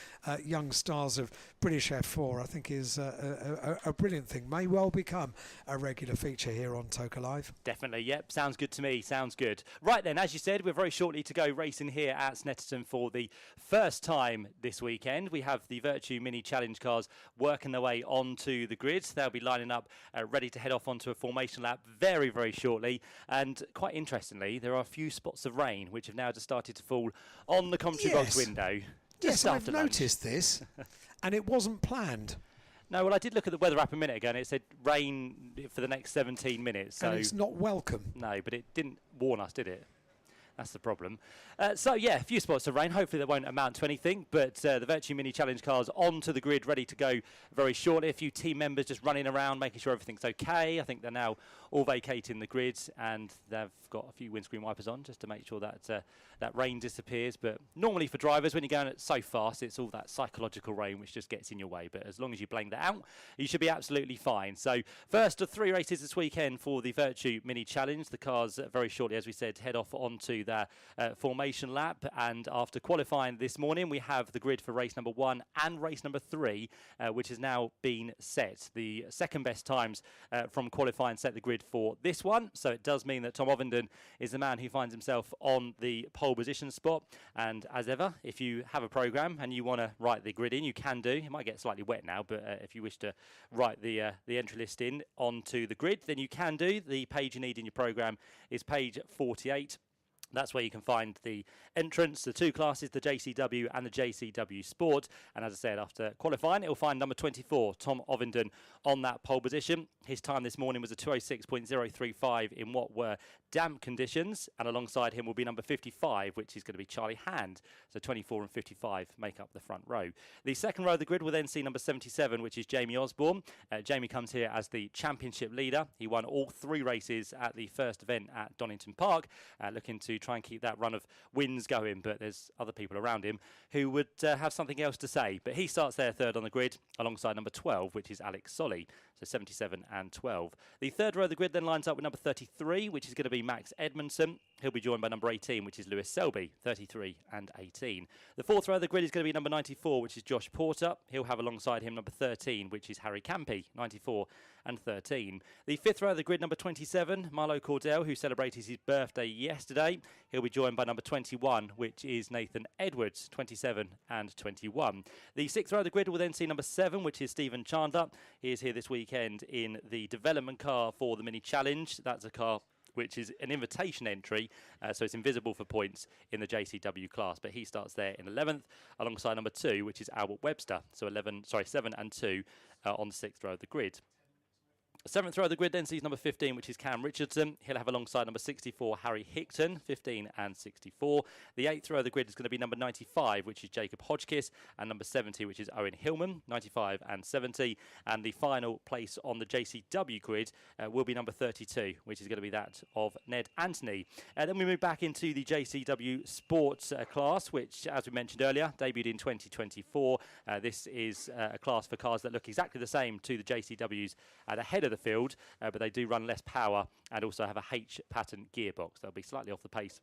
young stars of British F4 I think is a brilliant thing. May well become a regular feature here on Toka Live. Definitely, yep. Sounds good to me. Sounds good. Right then, as you said, we're very shortly to go racing here at Snetterton for the first time this weekend. We have the Virtue Mini Challenge cars working their way onto the grid. They'll be lining up ready to head off onto a formation lap very, very shortly. And quite interestingly, there are a few spots of rain which have now just started to fall on the commentary box window. Yes, I've noticed this, and it wasn't planned. No, well, I did look at the weather app a minute ago, and it said rain for the next 17 minutes. So and it's not welcome. No, but it didn't warn us, did it? That's the problem. So, yeah, a few spots of rain. Hopefully that won't amount to anything. But the Virtue Mini Challenge cars onto the grid, ready to go very shortly. A few team members just running around, making sure everything's okay. I think they're now all vacating the grid, and they've got a few windscreen wipers on just to make sure that that rain disappears. But normally for drivers, when you're going so fast, it's all that psychological rain which just gets in your way. But as long as you blame that out, you should be absolutely fine. So, first of 3 races this weekend for the Virtue Mini Challenge. The cars very shortly, as we said, head off onto their formation lap, and after qualifying this morning we have the grid for race number 1 and race number 3, which has now been set. The second best times from qualifying set the grid for this one, so it does mean that Tom Ovenden is the man who finds himself on the pole position spot. And as ever, if you have a program and you want to write the grid in, you can do. It might get slightly wet now, but if you wish to write the entry list in onto the grid, then you can do. The page you need in your program is page 48. That's where you can find the entrance, the 2 classes, the JCW and the JCW Sport. And as I said, after qualifying, it will find number 24, Tom Ovenden, on that pole position. His time this morning was a 2:06.035 in what were damp conditions. And alongside him will be number 55, which is going to be Charlie Hand. So 24 and 55 make up the front row. The second row of the grid will then see number 77, which is Jamie Osborne. Jamie comes here as the championship leader. He won all 3 races at the first event at Donington Park, looking to try and keep that run of wins going, but there's other people around him who would have something else to say. But he starts there third on the grid alongside number 12, which is Alex Solly, so 77 and 12. The third row of the grid then lines up with number 33, which is going to be Max Edmondson. He'll be joined by number 18, which is Lewis Selby, 33 and 18. The fourth row of the grid is going to be number 94, which is Josh Porter. He'll have alongside him number 13, which is Harry Campy, 94 and 13. The fifth row of the grid, number 27, Marlo Cordell, who celebrated his birthday yesterday. He'll be joined by number 21, which is Nathan Edwards, 27 and 21. The sixth row of the grid will then see number 7, which is Stephen Chandler. He is here this weekend in the development car for the Mini Challenge. That's a car which is an invitation entry, so it's invisible for points in the JCW class. But he starts there in 11th, alongside number 2, which is Albert Webster. So 7 and 2 on the 6th row of the grid. 7th row of the grid then sees number 15, which is Cam Richardson. He'll have alongside number 64, Harry Hickton, 15 and 64. The 8th row of the grid is going to be number 95, which is Jacob Hodgkiss, and number 70, which is Owen Hillman, 95 and 70. And the final place on the JCW grid will be number 32, which is going to be that of Ned Anthony. Then we move back into the JCW Sports class, which, as we mentioned earlier, debuted in 2024. This is a class for cars that look exactly the same to the JCWs at the head of the field, but they do run less power and also have a H pattern gearbox. They'll be slightly off the pace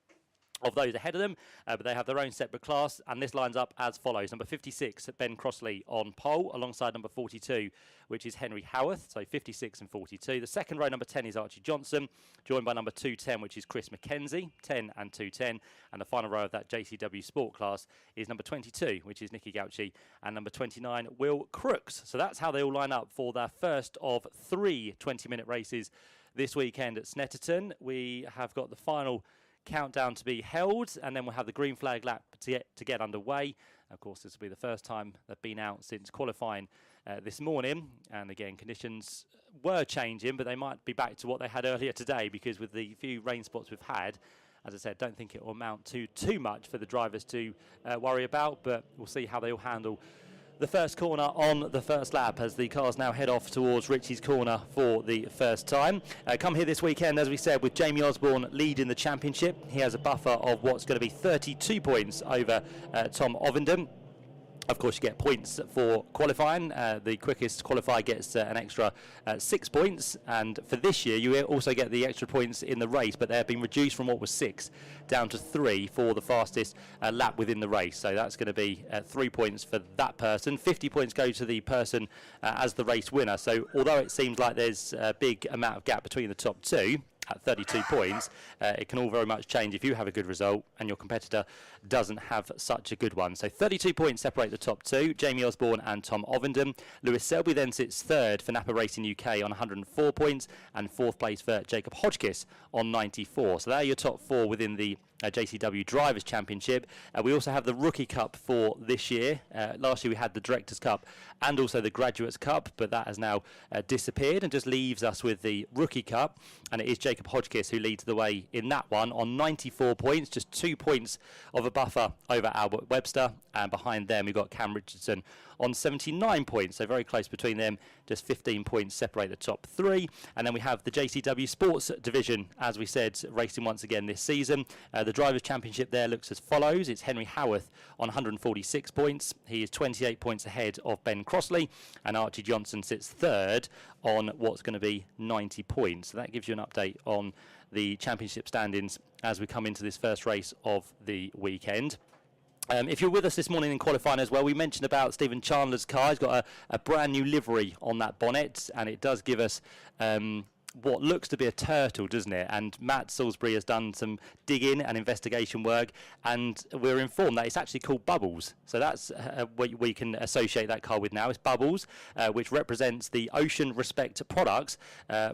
of those ahead of them, but they have their own separate class, and this lines up as follows. Number 56, Ben Crossley on pole, alongside number 42, which is Henry Howarth, so 56 and 42. The second row, number 10, is Archie Johnson, joined by number 210, which is Chris McKenzie, 10 and 210. And the final row of that JCW Sport class is number 22, which is Nicky Gauchi, and number 29, Will Crooks. So that's how they all line up for their first of 3 20-minute races this weekend at Snetterton. We have got the final countdown to be held, and then we'll have the green flag lap to get underway. Of course, this will be the first time they've been out since qualifying this morning, and again, conditions were changing, but they might be back to what they had earlier today, because with the few rain spots we've had, as I said, don't think it will amount to too much for the drivers to worry about, but we'll see how they all handle the first corner on the first lap as the cars now head off towards Richie's corner for the first time. Come here this weekend, as we said, with Jamie Osborne leading the championship. He has a buffer of what's going to be 32 points over Tom Ovenden. Of course, you get points for qualifying. The quickest qualifier gets an extra 6 points. And for this year, you also get the extra points in the race, but they have been reduced from what was 6 down to 3 for the fastest lap within the race. So that's going to be 3 points for that person. 50 points go to the person as the race winner. So although it seems like there's a big amount of gap between the top 2, at 32 points, it can all very much change if you have a good result and your competitor doesn't have such a good one. So 32 points separate the top 2, Jamie Osborne and Tom Ovenden. Lewis Selby then sits third for Napa Racing UK on 104 points, and fourth place for Jacob Hodgkiss on 94. So they're your top 4 within the JCW Drivers' Championship. We also have the Rookie Cup for this year. Last year we had the Directors' Cup and also the Graduates' Cup, but that has now disappeared and just leaves us with the Rookie Cup. And it is Jacob Hodgkiss who leads the way in that one on 94 points, just 2 points of a buffer over Albert Webster. And behind them we've got Cam Richardson on 79 points, so very close between them, just 15 points separate the top three. And then we have the JCW Sports Division, as we said, racing once again this season. The Drivers' Championship there looks as follows. It's Henry Howarth on 146 points. He is 28 points ahead of Ben Crossley, and Archie Johnson sits third on what's going to be 90 points. So that gives you an update on the championship standings as we come into this first race of the weekend. If you're with us this morning in qualifying as well, we mentioned about Stephen Chandler's car. He's got a brand new livery on that bonnet, and it does give us what looks to be a turtle, doesn't it? And Matt Salisbury has done some digging and investigation work, and we're informed that it's actually called Bubbles. So that's what we can associate that car with now. It's Bubbles, which represents the Ocean Respect products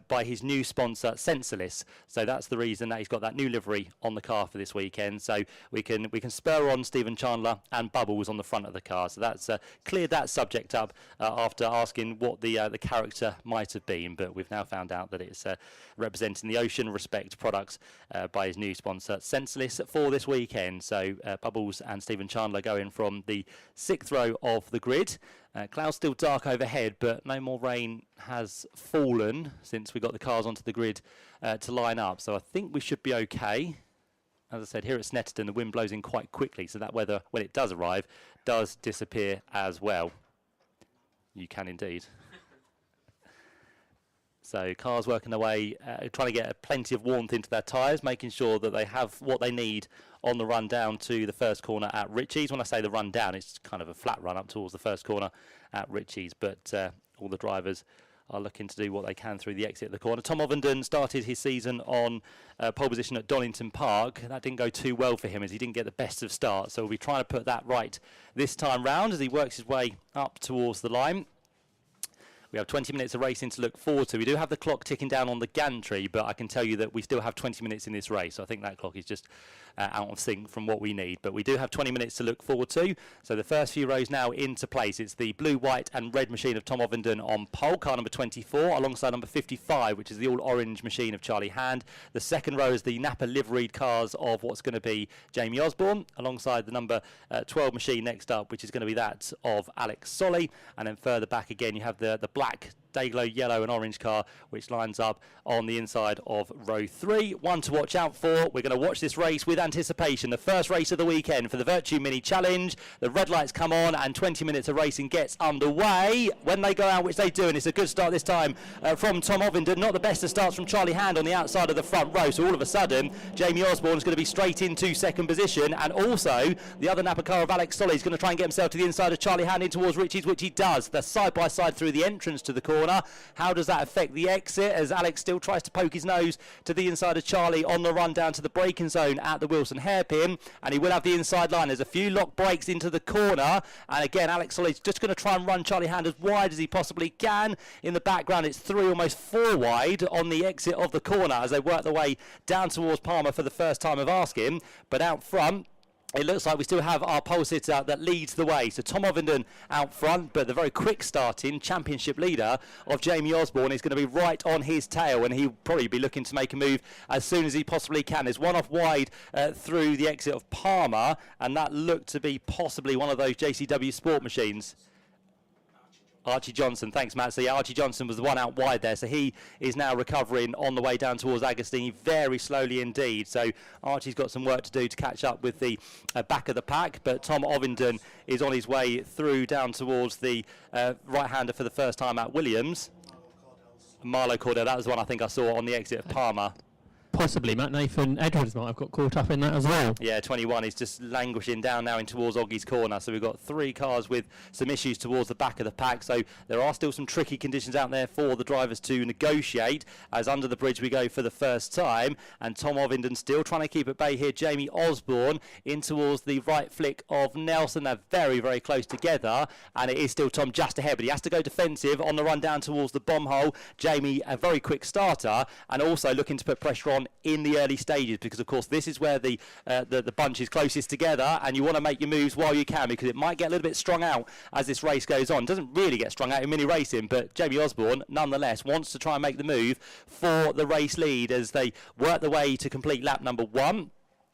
by his new sponsor, Sensorless. So that's the reason that he's got that new livery on the car for this weekend. So we can spur on Stephen Chandler and Bubbles on the front of the car. So that's cleared that subject up after asking what the character might have been. But we've now found out that it's representing the Ocean Respect products by his new sponsor Sensorless for this weekend. So Bubbles and Stephen Chandler going from the 6th row of the grid. Clouds still dark overhead, but no more rain has fallen since we got the cars onto the grid to line up. So I think we should be okay. As I said, here at Snetterton the wind blows in quite quickly, so that weather, when it does arrive, does disappear as well. You can indeed. So cars working away, trying to get plenty of warmth into their tyres, making sure that they have what they need on the run down to the first corner at Ritchie's. When I say the run down, it's kind of a flat run up towards the first corner at Ritchie's, but all the drivers are looking to do what they can through the exit of the corner. Tom Ovenden started his season on pole position at Donington Park. That didn't go too well for him as he didn't get the best of starts, so we'll be trying to put that right this time round as he works his way up towards the line. We have 20 minutes of racing to look forward to. We do have the clock ticking down on the gantry, but I can tell you that we still have 20 minutes in this race. So I think that clock is just out of sync from what we need. But we do have 20 minutes to look forward to. So the first few rows now into place. It's the blue, white and red machine of Tom Ovenden on pole, car number 24, alongside number 55, which is the all-orange machine of Charlie Hand. The second row is the Napa liveried cars of what's going to be Jamie Osborne, alongside the number 12 machine next up, which is going to be that of Alex Solly. And then further back again, you have the black Dayglow yellow and orange car, which lines up on the inside of row 3. One to watch out for. We're going to watch this race with anticipation. The first race of the weekend for the Virtue Mini Challenge. The red lights come on and 20 minutes of racing gets underway. When they go out, which they do, and it's a good start this time from Tom Ovenden. Not the best of starts from Charlie Hand on the outside of the front row. So all of a sudden, Jamie Osborne is going to be straight into second position. And also, the other Napa car of Alex Solly is going to try and get himself to the inside of Charlie Hand in towards Ritchie's, which he does. They're side by side through the entrance to the corner. How does that affect the exit as Alex still tries to poke his nose to the inside of Charlie on the run down to the braking zone at the Wilson hairpin, and he will have the inside line. There's a few lock brakes into the corner, and again Alex Solly's just going to try and run Charlie Hand as wide as he possibly can. In the background it's 3, almost 4 wide on the exit of the corner as they work their way down towards Palmer for the first time of asking, but out front it looks like we still have our pole sitter that leads the way. So Tom Ovenden out front, but the very quick starting championship leader of Jamie Osborne is going to be right on his tail, and he'll probably be looking to make a move as soon as he possibly can. There's one off wide through the exit of Palmer, and that looked to be possibly one of those JCW Sport machines. Archie Johnson, thanks Matt. So yeah, Archie Johnson was the one out wide there, so he is now recovering on the way down towards Agostini very slowly indeed. So Archie's got some work to do to catch up with the back of the pack, but Tom Ovenden is on his way through down towards the right-hander for the first time at Williams. Marlo Cordell, that was the one I think I saw on the exit of Palmer. Possibly Matt Nathan Edwards might have got caught up in that as well. Yeah, 21 is just languishing down now in towards Oggie's corner. So we've got 3 cars with some issues towards the back of the pack. So there are still some tricky conditions out there for the drivers to negotiate as under the bridge we go for the first time. And Tom Ovenden still trying to keep at bay here. Jamie Osborne in towards the right flick of Nelson. They're very, very close together. And it is still Tom just ahead, but he has to go defensive on the run down towards the bomb hole. Jamie, a very quick starter and also looking to put pressure on on in the early stages, because of course this is where the bunch is closest together, and you want to make your moves while you can, because it might get a little bit strung out as this race goes on. It doesn't really get strung out in mini racing, but Jamie Osborne nonetheless wants to try and make the move for the race lead as they work their way to complete lap number 1.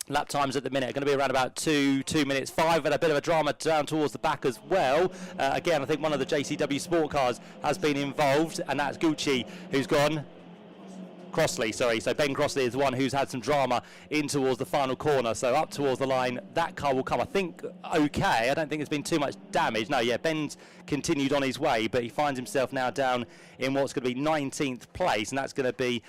Lap times at the minute are going to be around about 2 minutes 5, and a bit of a drama down towards the back as well. Again, I think one of the JCW sport cars has been involved, and that's Gucci, who's gone. Crossley, sorry. So Ben Crossley is the one who's had some drama in towards the final corner. So up towards the line, that car will come, I think, okay. I don't think there's been too much damage. No, yeah, Ben's continued on his way, but he finds himself now down in what's going to be 19th place, and that's going to be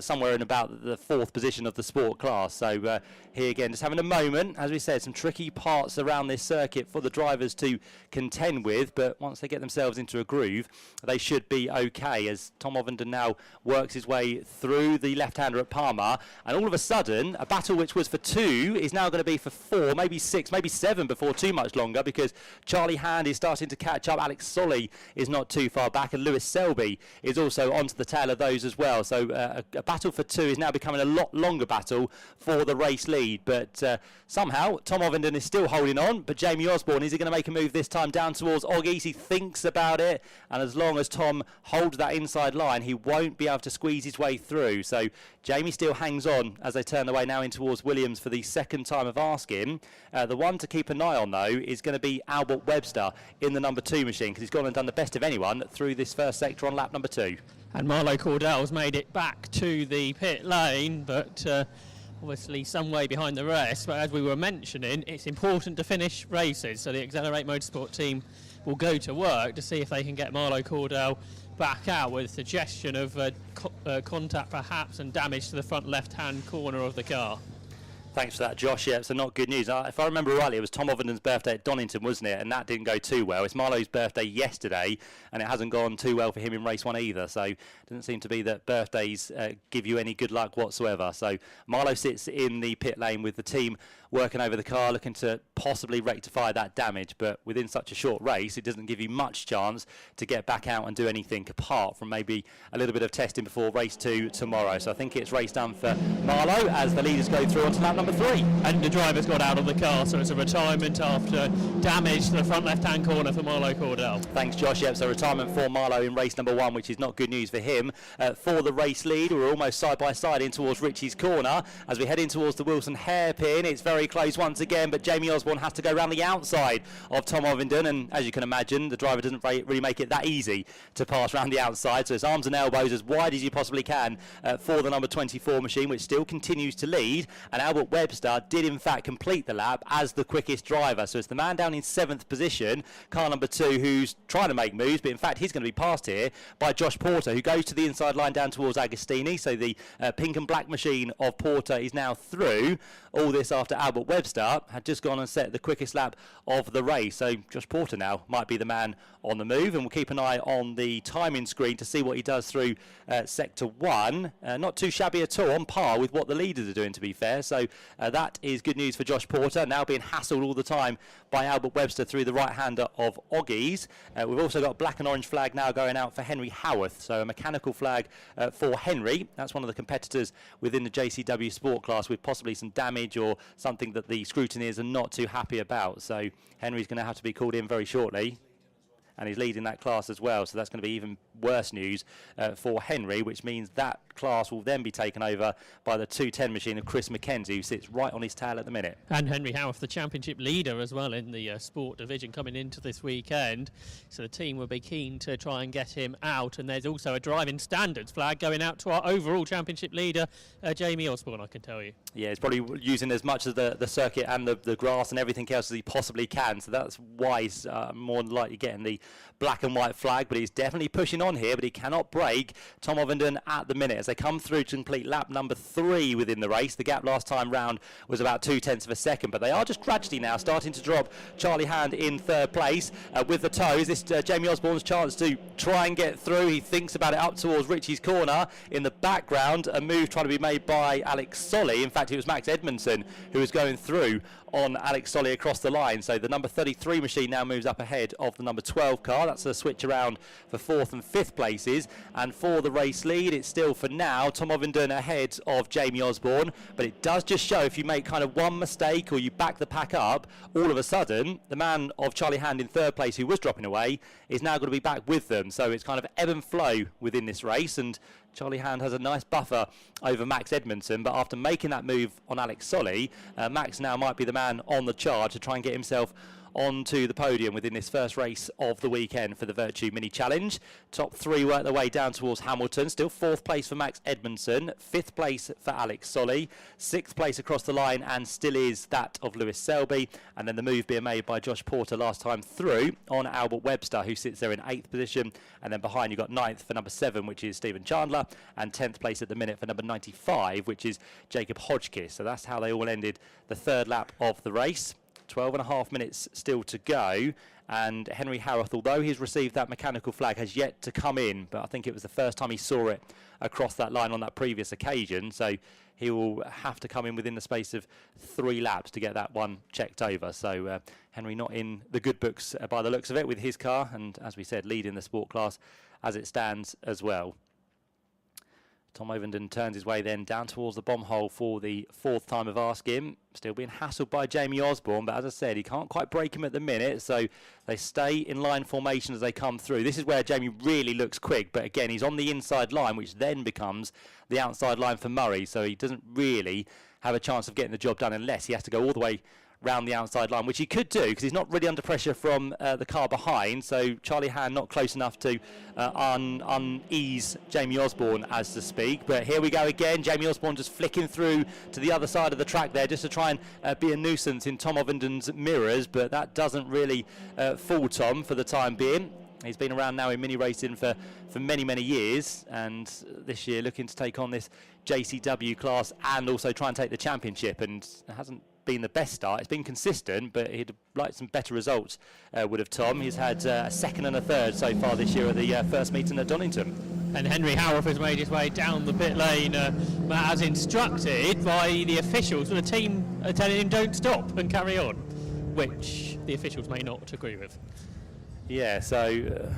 somewhere in about the 4th position of the sport class. So here again, just having a moment, as we said, some tricky parts around this circuit for the drivers to contend with, but once they get themselves into a groove, they should be okay, as Tom Ovenden now works his way through the left-hander at Palmer, and all of a sudden, a battle which was for 2 is now going to be for 4, maybe 6, maybe 7 before too much longer, because Charlie Hand is starting to catch up. Alex Solly is not too far back, and Lewis Selby is also onto the tail of those as well. So a battle for 2 is now becoming a lot longer battle for the race lead. But somehow Tom Ovenden is still holding on. But Jamie Osborne, is he going to make a move this time down towards Oggies? He thinks about it, and as long as Tom holds that inside line, he won't be able to squeeze his way through. So Jamie still hangs on as they turn their way now in towards Williams for the second time of asking. The one to keep an eye on, though, is going to be Albert Webster in the number 2 machine, because he's gone and done the best of anyone through this first sector on lap number 2. And Marlo Cordell's made it back to the pit lane, but obviously some way behind the rest. But as we were mentioning, it's important to finish races, so the Accelerate Motorsport team will go to work to see if they can get Marlo Cordell back out, with a suggestion of contact perhaps and damage to the front left-hand corner of the car. Thanks for that, Josh. Yeah, so not good news. If I remember rightly, it was Tom Ovenden's birthday at Donington, wasn't it? And that didn't go too well. It's Marlo's birthday yesterday, and it hasn't gone too well for him in race 1 either. So it doesn't seem to be that birthdays give you any good luck whatsoever. So Marlo sits in the pit lane with the team working over the car, looking to possibly rectify that damage. But within such a short race, it doesn't give you much chance to get back out and do anything apart from maybe a little bit of testing before race 2 tomorrow. So I think it's race done for Marlo as the leaders go through onto lap number 3. And the driver's got out of the car, so it's a retirement after damage to the front left-hand corner for Marlo Cordell. Thanks, Josh. Yep, so retirement for Marlo in race number 1, which is not good news for him. For the race lead, we're almost side by side in towards Richie's corner as we head in towards the Wilson hairpin. It's very close once again, but Jamie Osborne has to go around the outside of Tom Ovenden, and as you can imagine, the driver doesn't really make it that easy to pass around the outside, so it's arms and elbows as wide as you possibly can for the number 24 machine, which still continues to lead. And Albert Webster did in fact complete the lap as the quickest driver, so it's the man down in 7th position, car number 2, who's trying to make moves, but in fact he's going to be passed here by Josh Porter, who goes to the inside line down towards Agostini. So the pink and black machine of Porter is now through. All this after Albert Webster had just gone and set the quickest lap of the race. So Josh Porter now might be the man on the move, and we'll keep an eye on the timing screen to see what he does through sector 1. Not too shabby at all, on par with what the leaders are doing, to be fair. So that is good news for Josh Porter, now being hassled all the time by Albert Webster through the right-hander of Oggies. We've also got a black and orange flag now going out for Henry Howarth, so a mechanical flag for Henry. That's one of the competitors within the JCW sport class with possibly some damage or something that the scrutineers are not too happy about. So Henry's going to have to be called in very shortly, and he's leading that class as well, so that's going to be even worse news for Henry, which means that class will then be taken over by the 210 machine of Chris McKenzie, who sits right on his tail at the minute. And Henry Howarth, the championship leader as well in the sport division coming into this weekend, so the team will be keen to try and get him out. And there's also a driving standards flag going out to our overall championship leader, Jamie Osborne, I can tell you. Yeah, he's probably using as much of the circuit and the grass and everything else as he possibly can, so that's why he's more than likely getting the black and white flag, but he's definitely pushing on here, but he cannot break Tom Ovenden at the minute as they come through to complete lap number 3 within the race. The gap last time round was about 0.2 of a second, but they are just gradually now starting to drop Charlie Hand in 3rd place with the toe. Is this Jamie Osborne's chance to try and get through? He thinks about it up towards Richie's corner. In the background, a move trying to be made by Alex Solly. In fact, it was Max Edmondson who was going through on Alex Solly across the line. So the number 33 machine now moves up ahead of the number 12 12 car. That's a switch around for 4th and 5th places. And for the race lead, it's still for now Tom Ovenden ahead of Jamie Osborne. But it does just show if you make kind of one mistake or you back the pack up, all of a sudden, the man of Charlie Hand in 3rd place who was dropping away is now going to be back with them. So it's kind of ebb and flow within this race. And Charlie Hand has a nice buffer over Max Edmondson, but after making that move on Alex Solly, Max now might be the man on the charge to try and get himself onto the podium within this first race of the weekend for the Virtue Mini Challenge. Top 3 work their way down towards Hamilton. Still 4th place for Max Edmondson, 5th place for Alex Solly, 6th place across the line and still is that of Lewis Selby, and then the move being made by Josh Porter last time through on Albert Webster, who sits there in 8th position, and then behind you've got 9th for number 7, which is Stephen Chandler, and 10th place at the minute for number 95, which is Jacob Hodgkiss. So that's how they all ended the 3rd lap of the race. 12.5 minutes still to go, and Henry Howarth, although he's received that mechanical flag, has yet to come in, but I think it was the first time he saw it across that line on that previous occasion, so he will have to come in within the space of 3 laps to get that one checked over. So Henry not in the good books by the looks of it with his car, and as we said, leading the sport class as it stands as well. Tom Ovenden turns his way then down towards the bomb hole for the 4th time of asking. Still being hassled by Jamie Osborne, but as I said, he can't quite break him at the minute, so they stay in line formation as they come through. This is where Jamie really looks quick, but again, he's on the inside line, which then becomes the outside line for Murray, so he doesn't really have a chance of getting the job done unless he has to go all the way round the outside line, which he could do because he's not really under pressure from the car behind, so Charlie Hand not close enough to unease Jamie Osborne, as to speak. But here we go again, Jamie Osborne just flicking through to the other side of the track there just to try and be a nuisance in Tom Ovenden's mirrors, but that doesn't really fool Tom for the time being. He's been around now in mini racing for many years, and this year looking to take on this JCW class and also try and take the championship, and it hasn't been the best start. It's been consistent, but he'd like some better results, would have Tom. He's had a 2nd and a 3rd so far this year at the first meeting at Donington. And Henry Howarth has made his way down the pit lane as instructed by the officials. The team are telling him don't stop and carry on, which the officials may not agree with. Yeah, so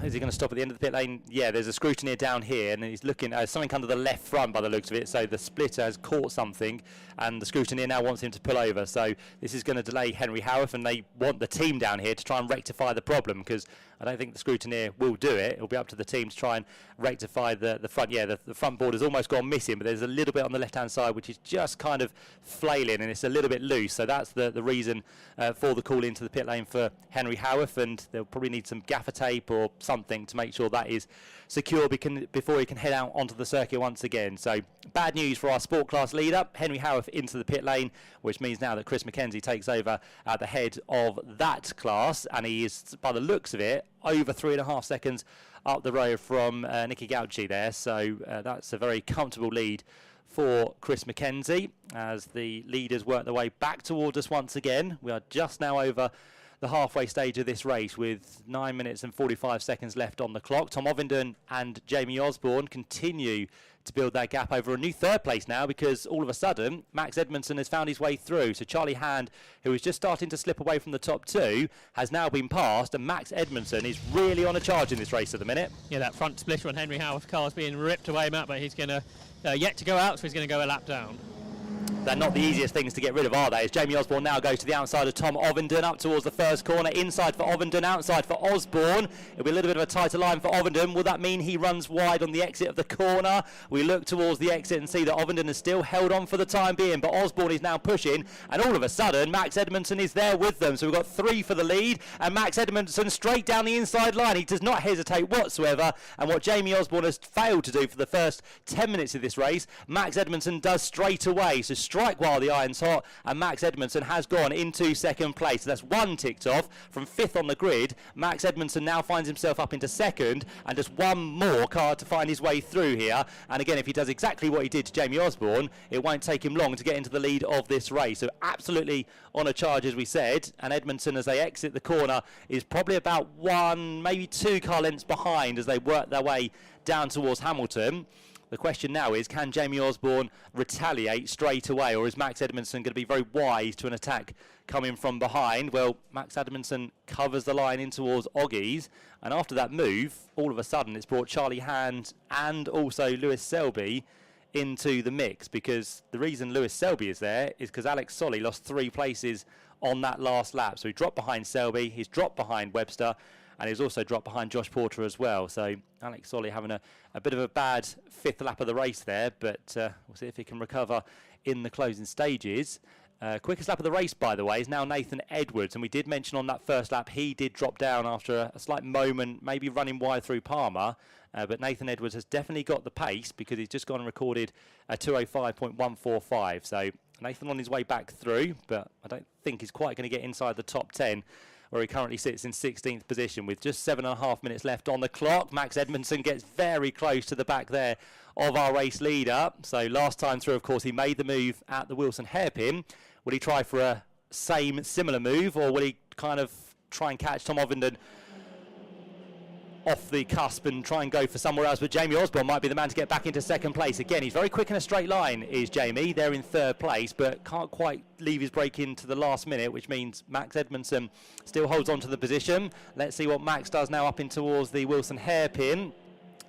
is he going to stop at the end of the pit lane? Yeah, there's a scrutineer down here, and he's looking at something under the left front by the looks of it, so the splitter has caught something, and the scrutineer now wants him to pull over, so this is going to delay Henry Howarth, and they want the team down here to try and rectify the problem, because I don't think the scrutineer will do it. It'll be up to the team to try and rectify the front. Yeah, the front board has almost gone missing, but there's a little bit on the left-hand side which is just kind of flailing, and it's a little bit loose, so that's the reason for the call into the pit lane for Henry Howarth, and they'll probably need some gaffer tape or something to make sure that is secure before he can head out onto the circuit once again. So bad news for our sport class leader, Henry Howarth into the pit lane, which means now that Chris McKenzie takes over at the head of that class, and he is, by the looks of it, over 3.5 seconds up the road from Nicky Gauci there, so that's a very comfortable lead for Chris McKenzie as the leaders work their way back towards us once again. We are just now over the halfway stage of this race with 9 minutes and 45 seconds left on the clock. Tom Ovenden and Jamie Osborne continue to build that gap over a new 3rd place now, because all of a sudden Max Edmondson has found his way through. So Charlie Hand, who is just starting to slip away from the top 2, has now been passed, and Max Edmondson is really on a charge in this race at the minute. Yeah, that front splitter on Henry Howarth's car is being ripped away, Matt, but he's going to yet to go out, so he's going to go a lap down. They're not the easiest things to get rid of, are they? As Jamie Osborne now goes to the outside of Tom Ovenden, up towards the first corner, inside for Ovenden, outside for Osborne. It'll be a little bit of a tighter line for Ovenden. Will that mean he runs wide on the exit of the corner? We look towards the exit and see that Ovenden is still held on for the time being, but Osborne is now pushing, and all of a sudden Max Edmondson is there with them. So we've got 3 for the lead, and Max Edmondson straight down the inside line. He does not hesitate whatsoever, and what Jamie Osborne has failed to do for the first 10 minutes of this race, Max Edmondson does straight away. So strike while the iron's hot, and Max Edmondson has gone into 2nd place. So that's 1 ticked off from 5th on the grid. Max Edmondson now finds himself up into 2nd, and just 1 more car to find his way through here. And again, if he does exactly what he did to Jamie Osborne, it won't take him long to get into the lead of this race. So absolutely on a charge, as we said, and Edmondson, as they exit the corner, is probably about 1, maybe 2 car lengths behind as they work their way down towards Hamilton. The question now is, can Jamie Osborne retaliate straight away, or is Max Edmondson going to be very wise to an attack coming from behind? Well, Max Edmondson covers the line in towards Oggies, and after that move, all of a sudden it's brought Charlie Hand and also Lewis Selby into the mix, because the reason Lewis Selby is there is because Alex Solly lost 3 places on that last lap. So he dropped behind Selby, he's dropped behind Webster, and he's also dropped behind Josh Porter as well. So Alex Solly having a bit of a bad 5th lap of the race there, but we'll see if he can recover in the closing stages. Quickest lap of the race, by the way, is now Nathan Edwards, and we did mention on that first lap he did drop down after a slight moment, maybe running wide through Palmer, but Nathan Edwards has definitely got the pace because he's just gone and recorded a 2:05.145. So Nathan on his way back through, but I don't think he's quite going to get inside the top 10, where he currently sits in 16th position with just 7.5 minutes left on the clock. Max Edmondson gets very close to the back there of our race leader. So last time through, of course, he made the move at the Wilson hairpin. Will he try for a similar move, or will he kind of try and catch Tom Ovenden off the cusp and try and go for somewhere else? But Jamie Osborne might be the man to get back into second place. Again, he's very quick in a straight line, is Jamie. They're in 3rd place, but can't quite leave his brake in to the last minute, which means Max Edmondson still holds on to the position. Let's see what Max does now up in towards the Wilson hairpin.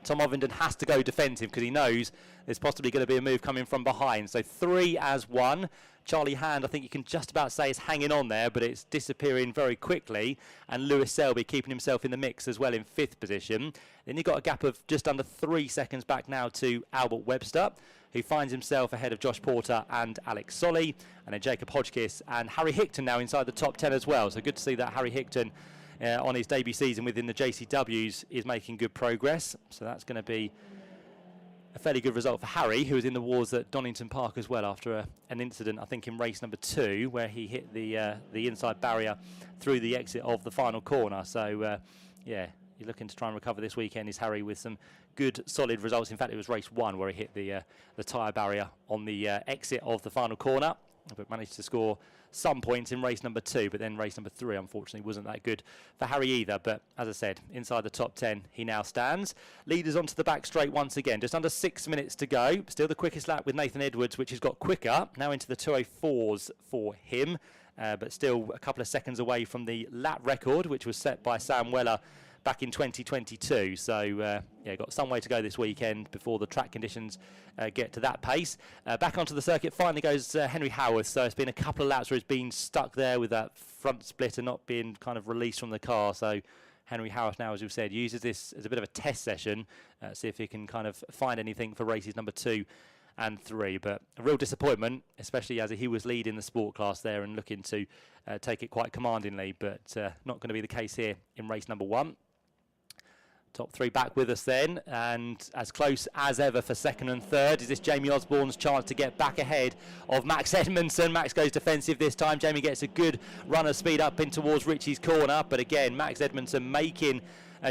Tom Ovenden has to go defensive because he knows there's possibly going to be a move coming from behind. So 3 as 1. Charlie Hand, I think you can just about say, is hanging on there, but it's disappearing very quickly. And Lewis Selby keeping himself in the mix as well in 5th position. Then you've got a gap of just under 3 seconds back now to Albert Webster, who finds himself ahead of Josh Porter and Alex Solly. And then Jacob Hodgkiss and Harry Hickton now inside the top 10 as well. So good to see that Harry Hickton on his debut season within the JCWs is making good progress. So that's going to be a fairly good result for Harry, who was in the wars at Donington Park as well after an incident, I think, in race number 2, where he hit the inside barrier through the exit of the final corner. So, yeah, you're looking to try and recover this weekend, is Harry, with some good, solid results. In fact, it was race 1 where he hit the tyre barrier on the exit of the final corner, but managed to score some points in race number 2, but then race number 3 unfortunately wasn't that good for Harry either. But as I said, inside the top 10 he now stands. Leaders onto the back straight once again, just under 6 minutes to go. Still the quickest lap with Nathan Edwards, which has got quicker now into the 2:04s for him, but still a couple of seconds away from the lap record, which was set by Sam Weller back in 2022. So yeah, got some way to go this weekend before the track conditions get to that pace. Back onto the circuit finally goes Henry Howarth. So it's been a couple of laps where he's been stuck there with that front splitter not being kind of released from the car. So Henry Howarth now, as we've said, uses this as a bit of a test session, see if he can kind of find anything for races number 2 and 3. But a real disappointment, especially as he was leading the sport class there and looking to take it quite commandingly, but not going to be the case here in race number 1. Top 3 back with us then, and as close as ever for 2nd and 3rd. Is this Jamie Osborne's chance to get back ahead of Max Edmondson? Max goes defensive this time. Jamie gets a good run of speed up in towards Richie's corner, but again, Max Edmondson making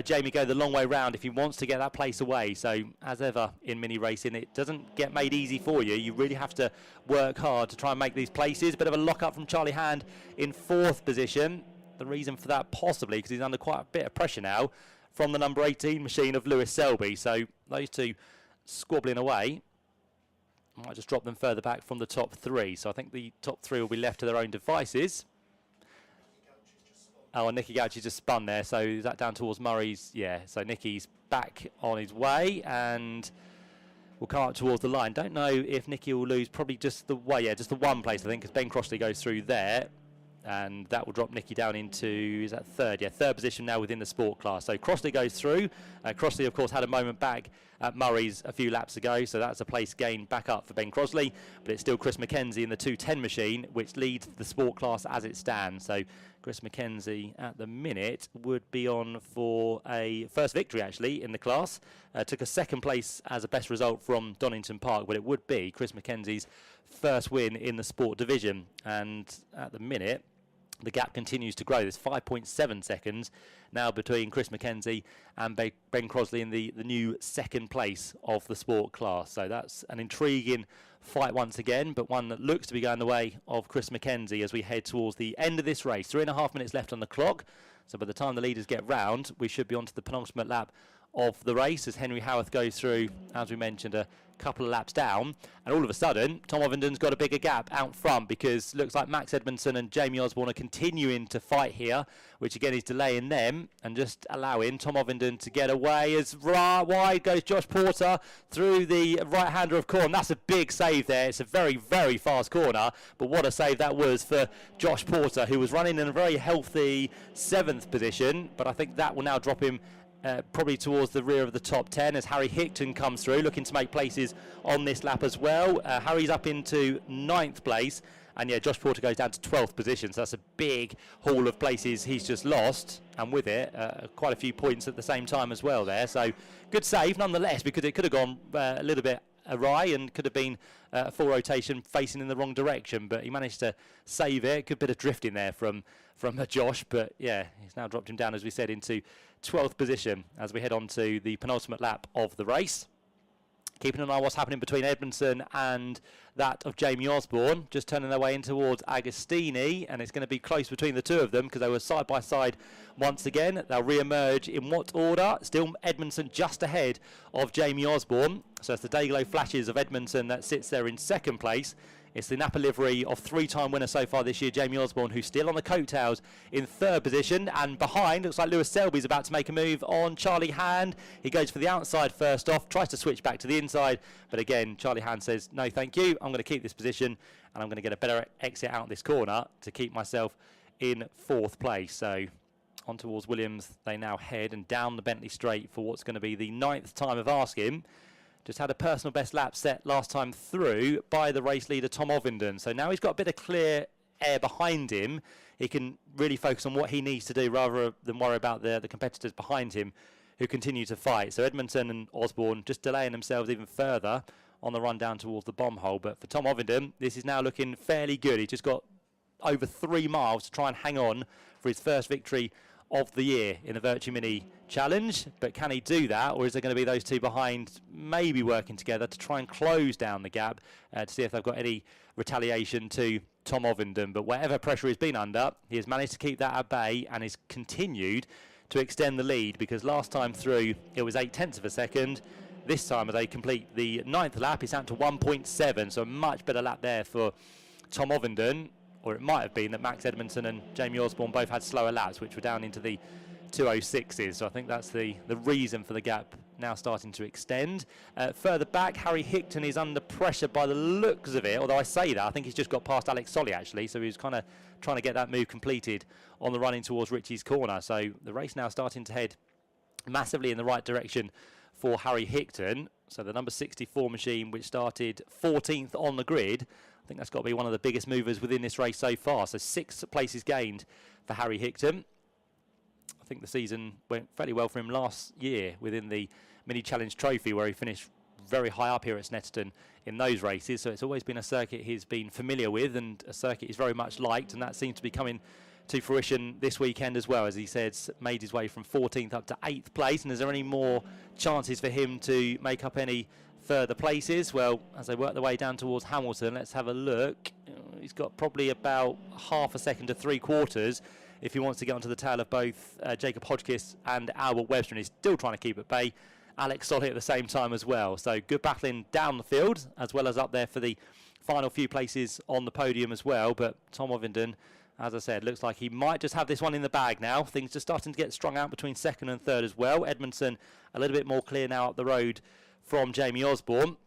Jamie go the long way round if he wants to get that place away. So as ever in mini racing, it doesn't get made easy for you. You really have to work hard to try and make these places. Bit of a lock up from Charlie Hand in 4th position. The reason for that possibly because he's under quite a bit of pressure now from the number 18 machine of Lewis Selby. So those two squabbling away. Might just drop them further back from the top 3. So I think the top 3 will be left to their own devices. Oh, and Nicky Gauchi just spun there. So is that down towards Murray's? Yeah, so Nicky's back on his way and will come up towards the line. Don't know if Nicky will lose probably just the way, yeah, just the one place, I think, because Ben Crossley goes through there. And that will drop Nicky down into, is that 3rd? Yeah, 3rd position now within the sport class. So Crossley goes through. Crossley, of course, had a moment back at Murray's a few laps ago, so that's a place gained back up for Ben Crossley. But it's still Chris McKenzie in the 210 machine, which leads the sport class as it stands. So Chris McKenzie at the minute would be on for a first victory, actually, in the class. Took a 2nd place as a best result from Donington Park, but it would be Chris McKenzie's first win in the sport division. And at the minute, the gap continues to grow. There's 5.7 seconds now between Chris McKenzie and Ben Crossley in the new 2nd place of the sport class. So that's an intriguing fight once again, but one that looks to be going the way of Chris McKenzie as we head towards the end of this race. 3.5 minutes left on the clock. So by the time the leaders get round, we should be onto the penultimate lap of the race as Henry Howarth goes through, as we mentioned, a couple of laps down, and all of a sudden Tom Ovinden's got a bigger gap out front, because looks like Max Edmondson and Jamie Osborne are continuing to fight here, which again is delaying them and just allowing Tom Ovinden to get away. As wide goes Josh Porter through the right-hander of Corn. That's a big save there. It's a very, very fast corner, but what a save that was for Josh Porter, who was running in a very healthy 7th position, but I think that will now drop him probably towards the rear of the top 10 as Harry Hickton comes through, looking to make places on this lap as well. Harry's up into 9th place, and yeah, Josh Porter goes down to 12th position, so that's a big haul of places he's just lost, and with it, quite a few points at the same time as well there. So good save nonetheless, because it could have gone a little bit awry and could have been a full rotation facing in the wrong direction, but he managed to save it. Good bit of drifting there from Josh, but yeah, he's now dropped him down, as we said, into 12th position as we head on to the penultimate lap of the race. Keeping an eye on what's happening between Edmondson and that of Jamie Osborne, just turning their way in towards Agostini, and it's going to be close between the two of them because they were side by side once again. They'll re-emerge in what order? Still Edmondson just ahead of Jamie Osborne, so it's the Dayglow flashes of Edmondson that sits there in 2nd place. It's the Napa livery of 3-time winner so far this year, Jamie Osborne, who's still on the coattails in 3rd position. And behind, looks like Lewis Selby's about to make a move on Charlie Hand. He goes for the outside first off, tries to switch back to the inside. But again, Charlie Hand says, no, thank you. I'm going to keep this position, and I'm going to get a better exit out this corner to keep myself in 4th place. So on towards Williams, they now head, and down the Bentley Straight for what's going to be the 9th time of asking. Just had a personal best lap set last time through by the race leader Tom Ovinden. So now he's got a bit of clear air behind him. He can really focus on what he needs to do rather than worry about the competitors behind him who continue to fight. So Edmondson and Osborne just delaying themselves even further on the run down towards the bomb hole. But for Tom Ovinden, this is now looking fairly good. He's just got over 3 miles to try and hang on for his first victory of the year in the Virtue Mini Challenge. But can he do that, or is there going to be those two behind maybe working together to try and close down the gap to see if they've got any retaliation to Tom Ovinden? But whatever pressure he's been under, he has managed to keep that at bay and has continued to extend the lead, because last time through it was 0.8 of a second. This time as they complete the 9th lap, it's down to 1.7, so a much better lap there for Tom Ovinden. Or it might have been that Max Edmondson and Jamie Osborne both had slower laps, which were down into the 2:06s. So I think that's the reason for the gap now starting to extend. Further back, Harry Hickton is under pressure by the looks of it. Although I say that, I think he's just got past Alex Solly, actually. So he was kind of trying to get that move completed on the running towards Richie's corner. So the race now starting to head massively in the right direction for Harry Hickton. So the number 64 machine, which started 14th on the grid, I think that's got to be one of the biggest movers within this race so far. So 6 places gained for Harry Hickton. I think the season went fairly well for him last year within the Mini Challenge Trophy, where he finished very high up here at Snetterton in those races. So it's always been a circuit he's been familiar with, and a circuit he's very much liked, and that seems to be coming to fruition this weekend as well. As he said, made his way from 14th up to 8th place. And is there any more chances for him to make up any further places? Well, as they work their way down towards Hamilton, let's have a look. He's got probably about half a second to 3/4 if he wants to get onto the tail of both Jacob Hodgkiss and Albert Webster, and he's still trying to keep at bay Alex Solly at the same time as well. So good battling down the field, as well as up there for the final few places on the podium as well. But Tom Ovinden, as I said, looks like he might just have this one in the bag now. Things just starting to get strung out between 2nd and 3rd as well. Edmondson a little bit more clear now up the road from Jamie Osborne.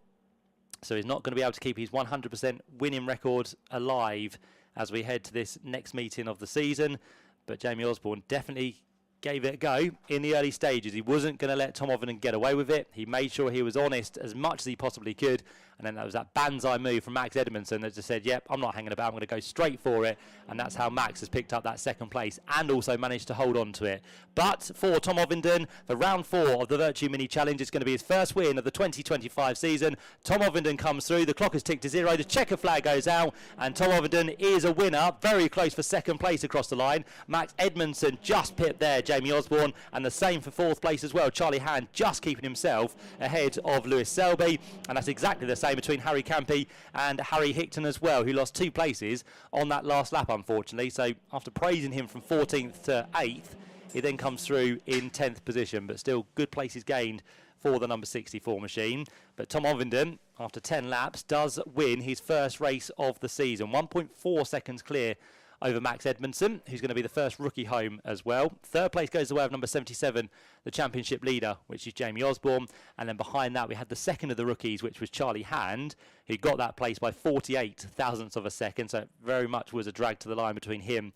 So he's not going to be able to keep his 100% winning record alive as we head to this next meeting of the season. But Jamie Osborne definitely gave it a go in the early stages. He wasn't going to let Tom Ovinden get away with it. He made sure he was honest as much as he possibly could. And then there was that banzai move from Max Edmondson that just said, yep, I'm not hanging about, I'm going to go straight for it. And that's how Max has picked up that 2nd place and also managed to hold on to it. But for Tom Ovinden, for round 4 of the Virtue Mini Challenge, it's going to be his first win of the 2025 season. Tom Ovinden comes through, the clock has ticked to 0, the checker flag goes out, and Tom Ovinden is a winner, very close for 2nd place across the line. Max Edmondson just pipped there, Jamie Osborne, and the same for 4th place as well. Charlie Hand just keeping himself ahead of Lewis Selby, and that's exactly the same between Harry Campy and Harry Hickton as well, who lost 2 places on that last lap, unfortunately. So after praising him from 14th to 8th, He then comes through in 10th position, but still good places gained for the number 64 machine. But Tom Ovenden, after 10 laps, does win his first race of the season. 1.4 seconds clear over Max Edmondson, who's going to be the first rookie home as well. Third place goes the way of number 77, the championship leader, which is Jamie Osborne. And then behind that, we had the second of the rookies, which was Charlie Hand, who got that place by 48 thousandths of a second. So it very much was a drag to the line between him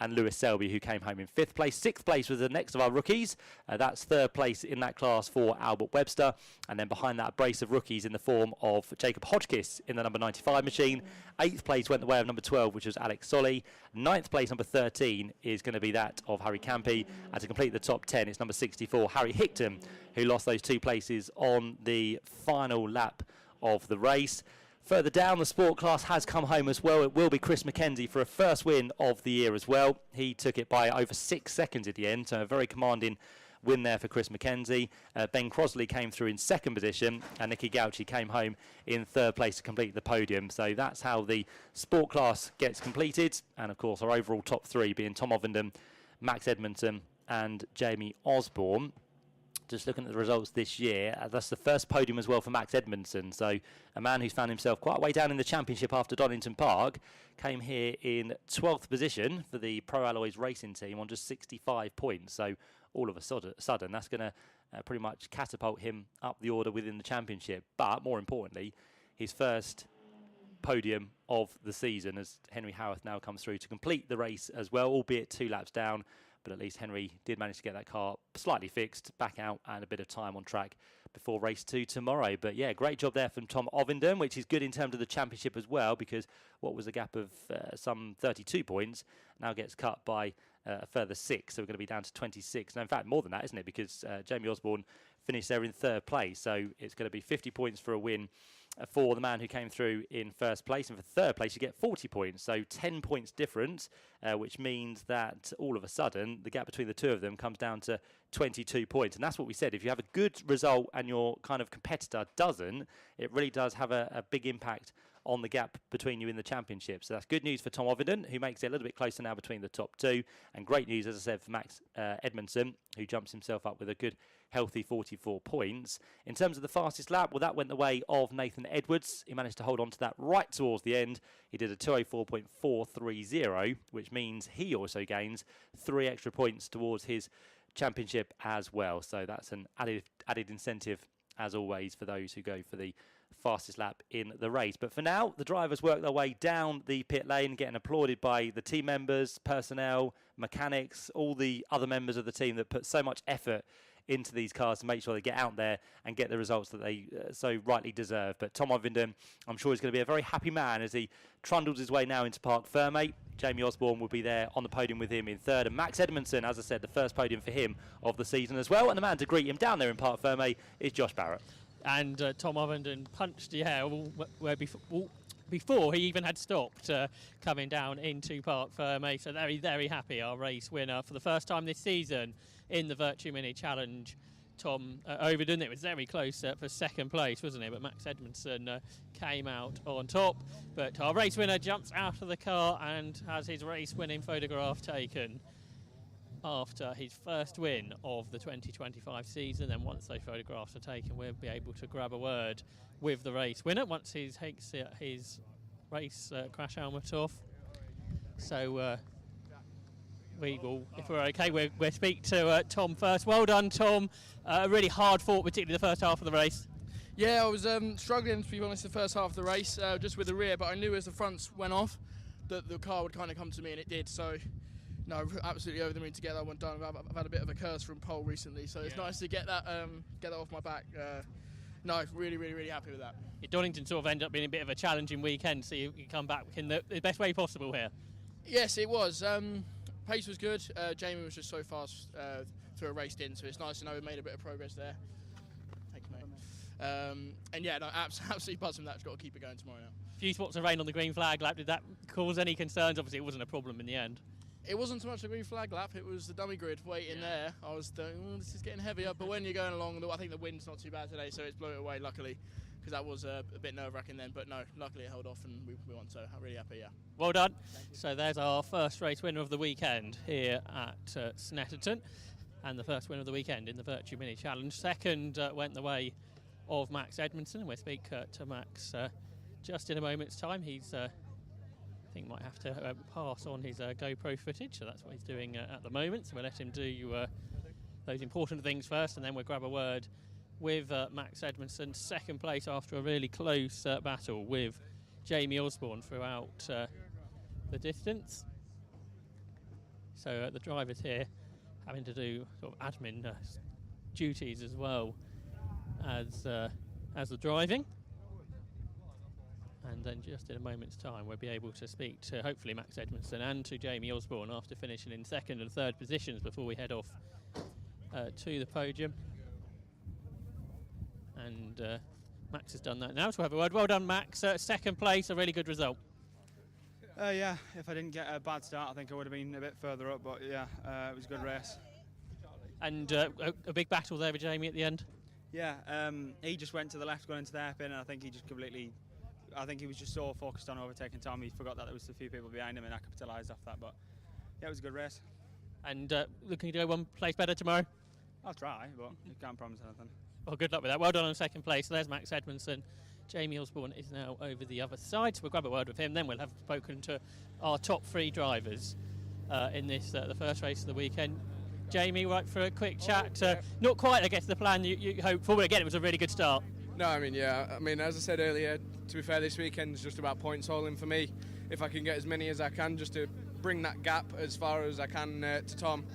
and Lewis Selby, who came home in 5th place. 6th place was the next of our rookies. That's 3rd place in that class for Albert Webster. And then behind that, a brace of rookies in the form of Jacob Hodgkiss in the number 95 machine. 8th place went the way of number 12, which was Alex Solly. 9th place, number 13, is going to be that of Harry Campy. And to complete the top 10, it's number 64, Harry Hickton, who lost those 2 places on the final lap of the race. Further down, the sport class has come home as well. It will be Chris McKenzie for a first win of the year as well. He took it by over 6 seconds at the end, so a very commanding win there for Chris McKenzie. Ben Crosley came through in 2nd position, and Nicky Gauci came home in 3rd place to complete the podium. So that's how the sport class gets completed. And of course, our overall top 3 being Tom Ovenden, Max Edmondson and Jamie Osborne. Just looking at the results this year, that's the first podium as well for Max Edmondson. So a man who's found himself quite a way down in the championship after Donington Park came here in 12th position for the Pro Alloys racing team on just 65 points. So all of a sudden, that's going to pretty much catapult him up the order within the championship. But more importantly, his first podium of the season, as Henry Howarth now comes through to complete the race as well, albeit 2 laps down. But at least Henry did manage to get that car slightly fixed, back out, and a bit of time on track before race 2 tomorrow. But yeah, great job there from Tom Ovenden, which is good in terms of the championship as well, because what was a gap of some 32 points now gets cut by a further 6. So we're going to be down to 26. And in fact, more than that, isn't it? Because Jamie Osborne finished there in 3rd place. So it's going to be 50 points for a win for the man who came through in 1st place. And for 3rd place, you get 40 points. So 10 points difference, which means that all of a sudden, the gap between the two of them comes down to 22 points. And that's what we said. If you have a good result and your kind of competitor doesn't, it really does have a big impact on the gap between you in the championship. So that's good news for Tom Ovenden, who makes it a little bit closer now between the top 2. And great news, as I said, for Max Edmondson, who jumps himself up with a good, healthy 44 points. In terms of the fastest lap, well, that went the way of Nathan Edwards. He managed to hold on to that right towards the end. He did a 2:04.430, which means he also gains 3 extra points towards his championship as well. So that's an added incentive, as always, for those who go for the fastest lap in the race. But for now, the drivers work their way down the pit lane, getting applauded by the team members, personnel, mechanics, all the other members of the team that put so much effort into these cars to make sure they get out there and get the results that they so rightly deserve. But Tom Ovenden, I'm sure he's going to be a very happy man as he trundles his way now into Parc Fermé. Jamie Osborne will be there on the podium with him in 3rd. And Max Edmondson, as I said, the first podium for him of the season as well. And the man to greet him down there in Parc Fermé is Josh Barrett. And Tom Ovenden punched the air where before he even had stopped coming down into Parc Fermé. So very, very happy, our race winner for the first time this season in the Virtue Mini Challenge. Tom Ovenden, it was very close for 2nd place, wasn't it? But Max Edmondson came out on top. But our race winner jumps out of the car and has his race winning photograph taken after his first win of the 2025 season. Then once those photographs are taken, we'll be able to grab a word with the race winner once he takes his race crash helmet off. So we will, if we're okay, we'll speak to Tom first. Well done, Tom. Really hard fought, particularly the first half of the race. Yeah, I was struggling, to be honest, the first half of the race, just with the rear, but I knew as the fronts went off that the car would kind of come to me, and it did. So no, absolutely over the moon to get that one done. I've had a bit of a curse from pole recently, so it's nice to get that off my back. No, really, really, really happy with that. Donington sort of ended up being a bit of a challenging weekend, so you come back in the best way possible here. Yes, it was. Pace was good. Jamie was just so fast through a race in, so it's nice to know we made a bit of progress there. Thank you, mate. And yeah, no, absolutely buzzing that. Just got to keep it going tomorrow now. A few spots of rain on the green flag lap. Did that cause any concerns? Obviously, it wasn't a problem in the end. It wasn't so much the green flag lap, it was the dummy grid waiting there. I was thinking, this is getting heavier, but when you're going along, I think the wind's not too bad today, so it's blew it away, luckily. because that was a bit nerve-wracking then. But no, luckily it held off and we won. So I'm really happy. Yeah. Well done. So there's our first race winner of the weekend here at Snetterton, and the first winner of the weekend in the Virtue Mini Challenge. Second went the way of Max Edmondson, and we'll speak to Max just in a moment's time. He's I think might have to pass on his GoPro footage, so that's what he's doing at the moment. So we'll let him do those important things first, and then we'll grab a word with Max Edmondson, second place after a really close battle with Jamie Osborne throughout the distance. So the drivers here having to do sort of admin duties as well as the driving. And then just in a moment's time we'll be able to speak to hopefully Max Edmondson and to Jamie Osborne after finishing in second and third positions before we head off to the podium. And Max has done that now, so we'll have a word. Well done, Max. Second place, a really good result. Yeah, if I didn't get a bad start I think I would have been a bit further up, but yeah, it was a good race. And a big battle there with Jamie at the end? Yeah, he just went to the left going into the hairpin, and I think he was just so focused on overtaking Tom, he forgot that there was a few people behind him, and I capitalised off that. But yeah, it was a good race. And looking to go one place better tomorrow? I'll try, but you can't promise anything. Well, good luck with that. Well done on second place. So there's Max Edmondson. Jamie Osborne is now over the other side, so we'll grab a word with him, then we'll have spoken to our top three drivers in this the first race of the weekend. Jamie, right, for a quick chat. Not quite, I guess, the plan you hoped for, but again, it was a really good start. No, as I said earlier, to be fair, this weekend is just about points hauling for me. If I can get as many as I can, just to bring that gap as far as I can to Tom,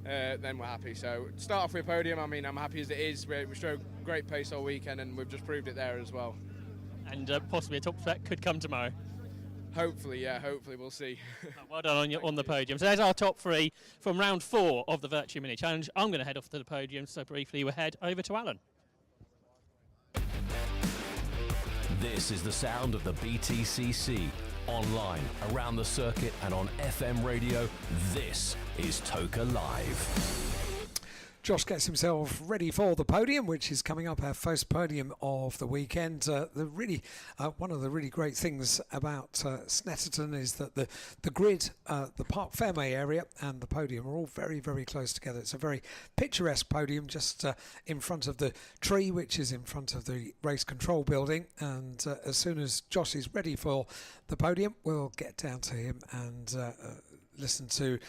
then we're happy. So start off with Podium. I'm happy as it is. We showed great pace all weekend, and we've just proved it there as well. And possibly a top spec could come tomorrow. Hopefully, yeah. Hopefully, we'll see. Well done on the podium. So there's our top three from round 4 of the Virtue Mini Challenge. I'm going to head off to the podium, so briefly we'll head over to Alan. This is the sound of the BTCC. Online, around the circuit and on FM radio, this is Toka Live. Josh gets himself ready for the podium, which is coming up, our first podium of the weekend. One of the really great things about Snetterton is that the grid, the Parc Ferme area and the podium are all very, very close together. It's a very picturesque podium just in front of the tree, which is in front of the race control building. And as soon as Josh is ready for the podium, we'll get down to him and listen to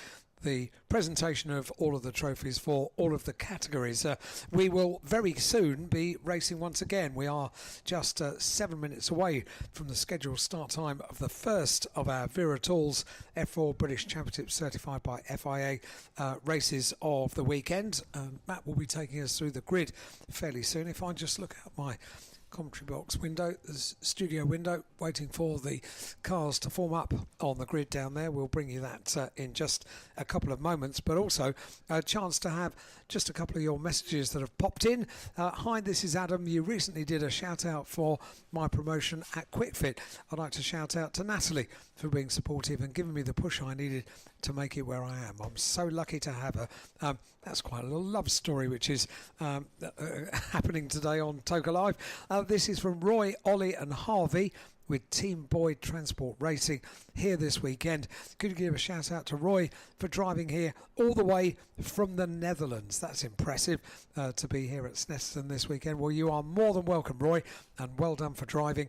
the presentation of all of the trophies for all of the categories. We will very soon be racing once again. We are just 7 minutes away from the scheduled start time of the first of our Vera Tools F4 British Championship certified by FIA races of the weekend. Matt will be taking us through the grid fairly soon. If I just look out my commentary box window, the studio window, waiting for the cars to form up on the grid down there. We'll bring you that in just a couple of moments, but also a chance to have just a couple of your messages that have popped in. Hi, this is Adam. You recently did a shout out for my promotion at QuickFit. I'd like to shout out to Natalie for being supportive and giving me the push I needed to make it where I am. I'm so lucky to have her. That's quite a little love story which is happening today on Toka Live. This is from Roy, Ollie and Harvey with Team Boyd Transport Racing here this weekend. Could you give a shout out to Roy for driving here all the way from the Netherlands? That's impressive to be here at Snetterton this weekend. Well, you are more than welcome, Roy, and well done for driving.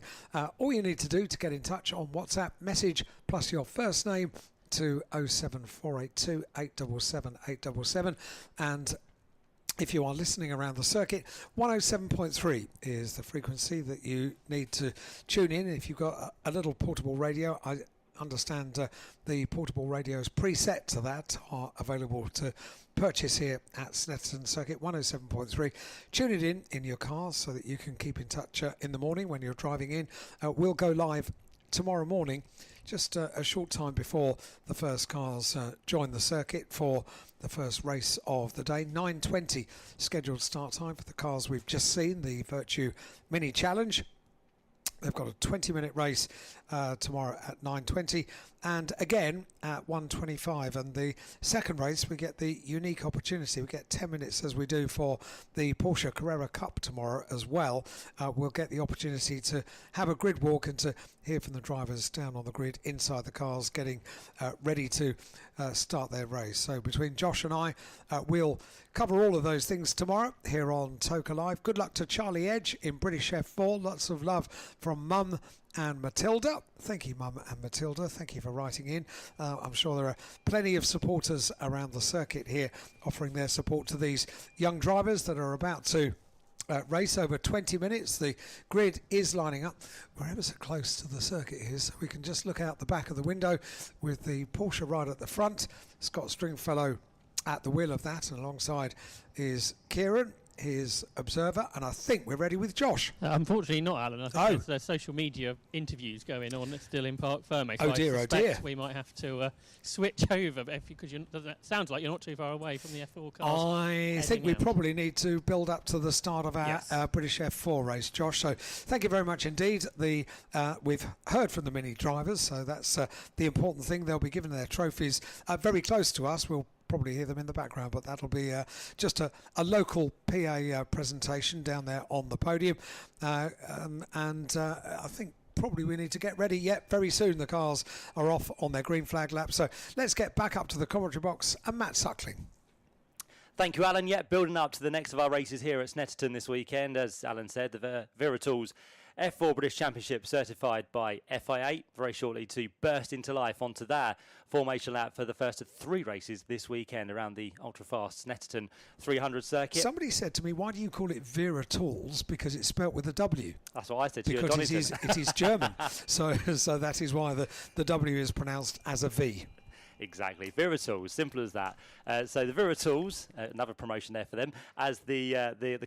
All you need to do to get in touch on WhatsApp, message plus your first name to 07482 877 877, and if you are listening around the circuit, 107.3 is the frequency that you need to tune in. If you've got a little portable radio, I understand the portable radios preset to that are available to purchase here at Snetterton Circuit. 107.3. Tune it in your car so that you can keep in touch in the morning when you're driving in. We'll go live tomorrow morning, just a short time before the first cars join the circuit for the first race of the day. 9:20 scheduled start time for the cars we've just seen, the Virtue Mini Challenge. They've got a 20-minute race tomorrow at 9:20, and again at 1:25. And the second race, we get the unique opportunity. We get 10 minutes, as we do for the Porsche Carrera Cup tomorrow as well. We'll get the opportunity to have a grid walk and to hear from the drivers down on the grid inside the cars, getting ready to start their race. So between Josh and I, we'll cover all of those things tomorrow here on Toka Live. Good luck to Charlie Edge in British F4. Lots of love from Mum and Matilda. Thank you, Mum and Matilda. Thank you for writing in. I'm sure there are plenty of supporters around the circuit here offering their support to these young drivers that are about to race over 20 minutes. The grid is lining up. We're ever so close to the circuit here, so we can just look out the back of the window with the Porsche right at the front. Scott Stringfellow at the wheel of that, and alongside is Kieran, his observer, and I think we're ready with Josh. Unfortunately not, Alan. I think there's social media interviews going on still in Parc Ferme. So I suspect we might have to switch over, because that sounds like you're not too far away from the F4 cars. I think we probably need to build up to the start of our British F4 race, Josh. So thank you very much indeed. We've heard from the Mini drivers, so that's the important thing. They'll be given their trophies very close to us. We'll probably hear them in the background, but that'll be just a local PA presentation down there on the podium, and I think probably we need to get ready yet very soon. The cars are off on their green flag lap, so let's get back up to the commentary box and Matt Suckling. Thank you, Alan. Building up to the next of our races here at Snetterton this weekend. As Alan said, the Viratools F4 British Championship certified by FIA, very shortly to burst into life onto their formation lap for the first of 3 races this weekend around the ultra-fast Snetterton 300 circuit. Somebody said to me, why do you call it Viratools? Because it's spelt with a W. That's what I said to you, because it is German. so that is why the W is pronounced as a V. Exactly, Viratools, simple as that. So the Viratools, another promotion there for them, as the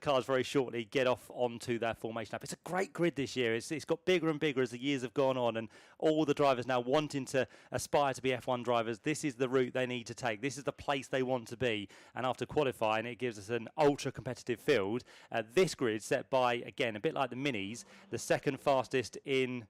cars very shortly get off onto their formation lap. It's a great grid this year. It's got bigger and bigger as the years have gone on, and all the drivers now wanting to aspire to be F1 drivers. This is the route they need to take. This is the place they want to be. And after qualifying, it gives us an ultra competitive field. This grid set by, again, a bit like the Minis, the second fastest in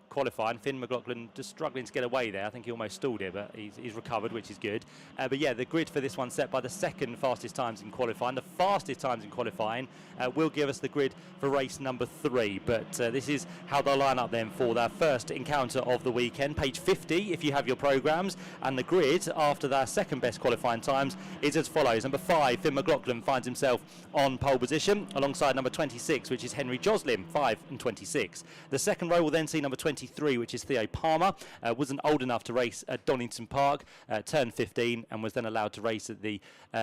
qualifying. Finn McLaughlin just struggling to get away there. I think he almost stalled it, but he's recovered, which is good. But yeah, the grid for this one set by the second fastest times in qualifying. The fastest times in qualifying will give us the grid for race number 3. But this is how they'll line up then for their first encounter of the weekend. Page 50, if you have your programmes. And the grid after their second best qualifying times is as follows. Number 5, Finn McLaughlin finds himself on pole position alongside number 26, which is Henry Joslin, 5 and 26. The second row will then see number 23, which is Theo Palmer. Wasn't old enough to race at Donington Park, turned 15 and was then allowed to race at the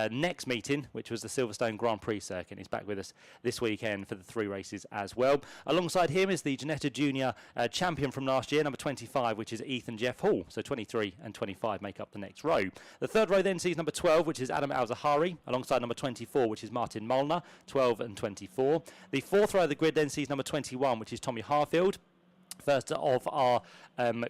next meeting, which was the Silverstone Grand Prix circuit. He's back with us this weekend for the 3 races as well. Alongside him is the Ginetta Junior champion from last year, number 25, which is Ethan Jeff Hall. So 23 and 25 make up the next row. The third row then sees number 12, which is Adam Al-Zahari, alongside number 24, which is Martin Molnar, 12 and 24. The fourth row of the grid then sees number 21, which is Tommy Harfield. First of our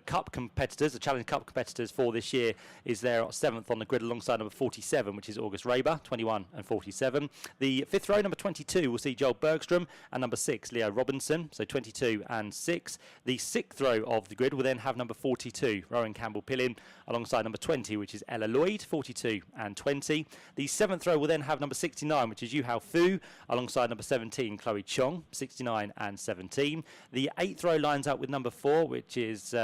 Cup competitors, the Challenge Cup competitors for this year, is there 7th on the grid alongside number 47, which is August Raber, 21 and 47. The 5th row, number 22, will see Joel Bergstrom, and number 6, Leo Robinson, so 22 and 6. The 6th row of the grid will then have number 42, Rowan Campbell-Pillin, alongside number 20, which is Ella Lloyd, 42 and 20. The 7th row will then have number 69, which is Yu Hao Fu, alongside number 17, Chloe Chong, 69 and 17. The 8th row lines up with number 4, which is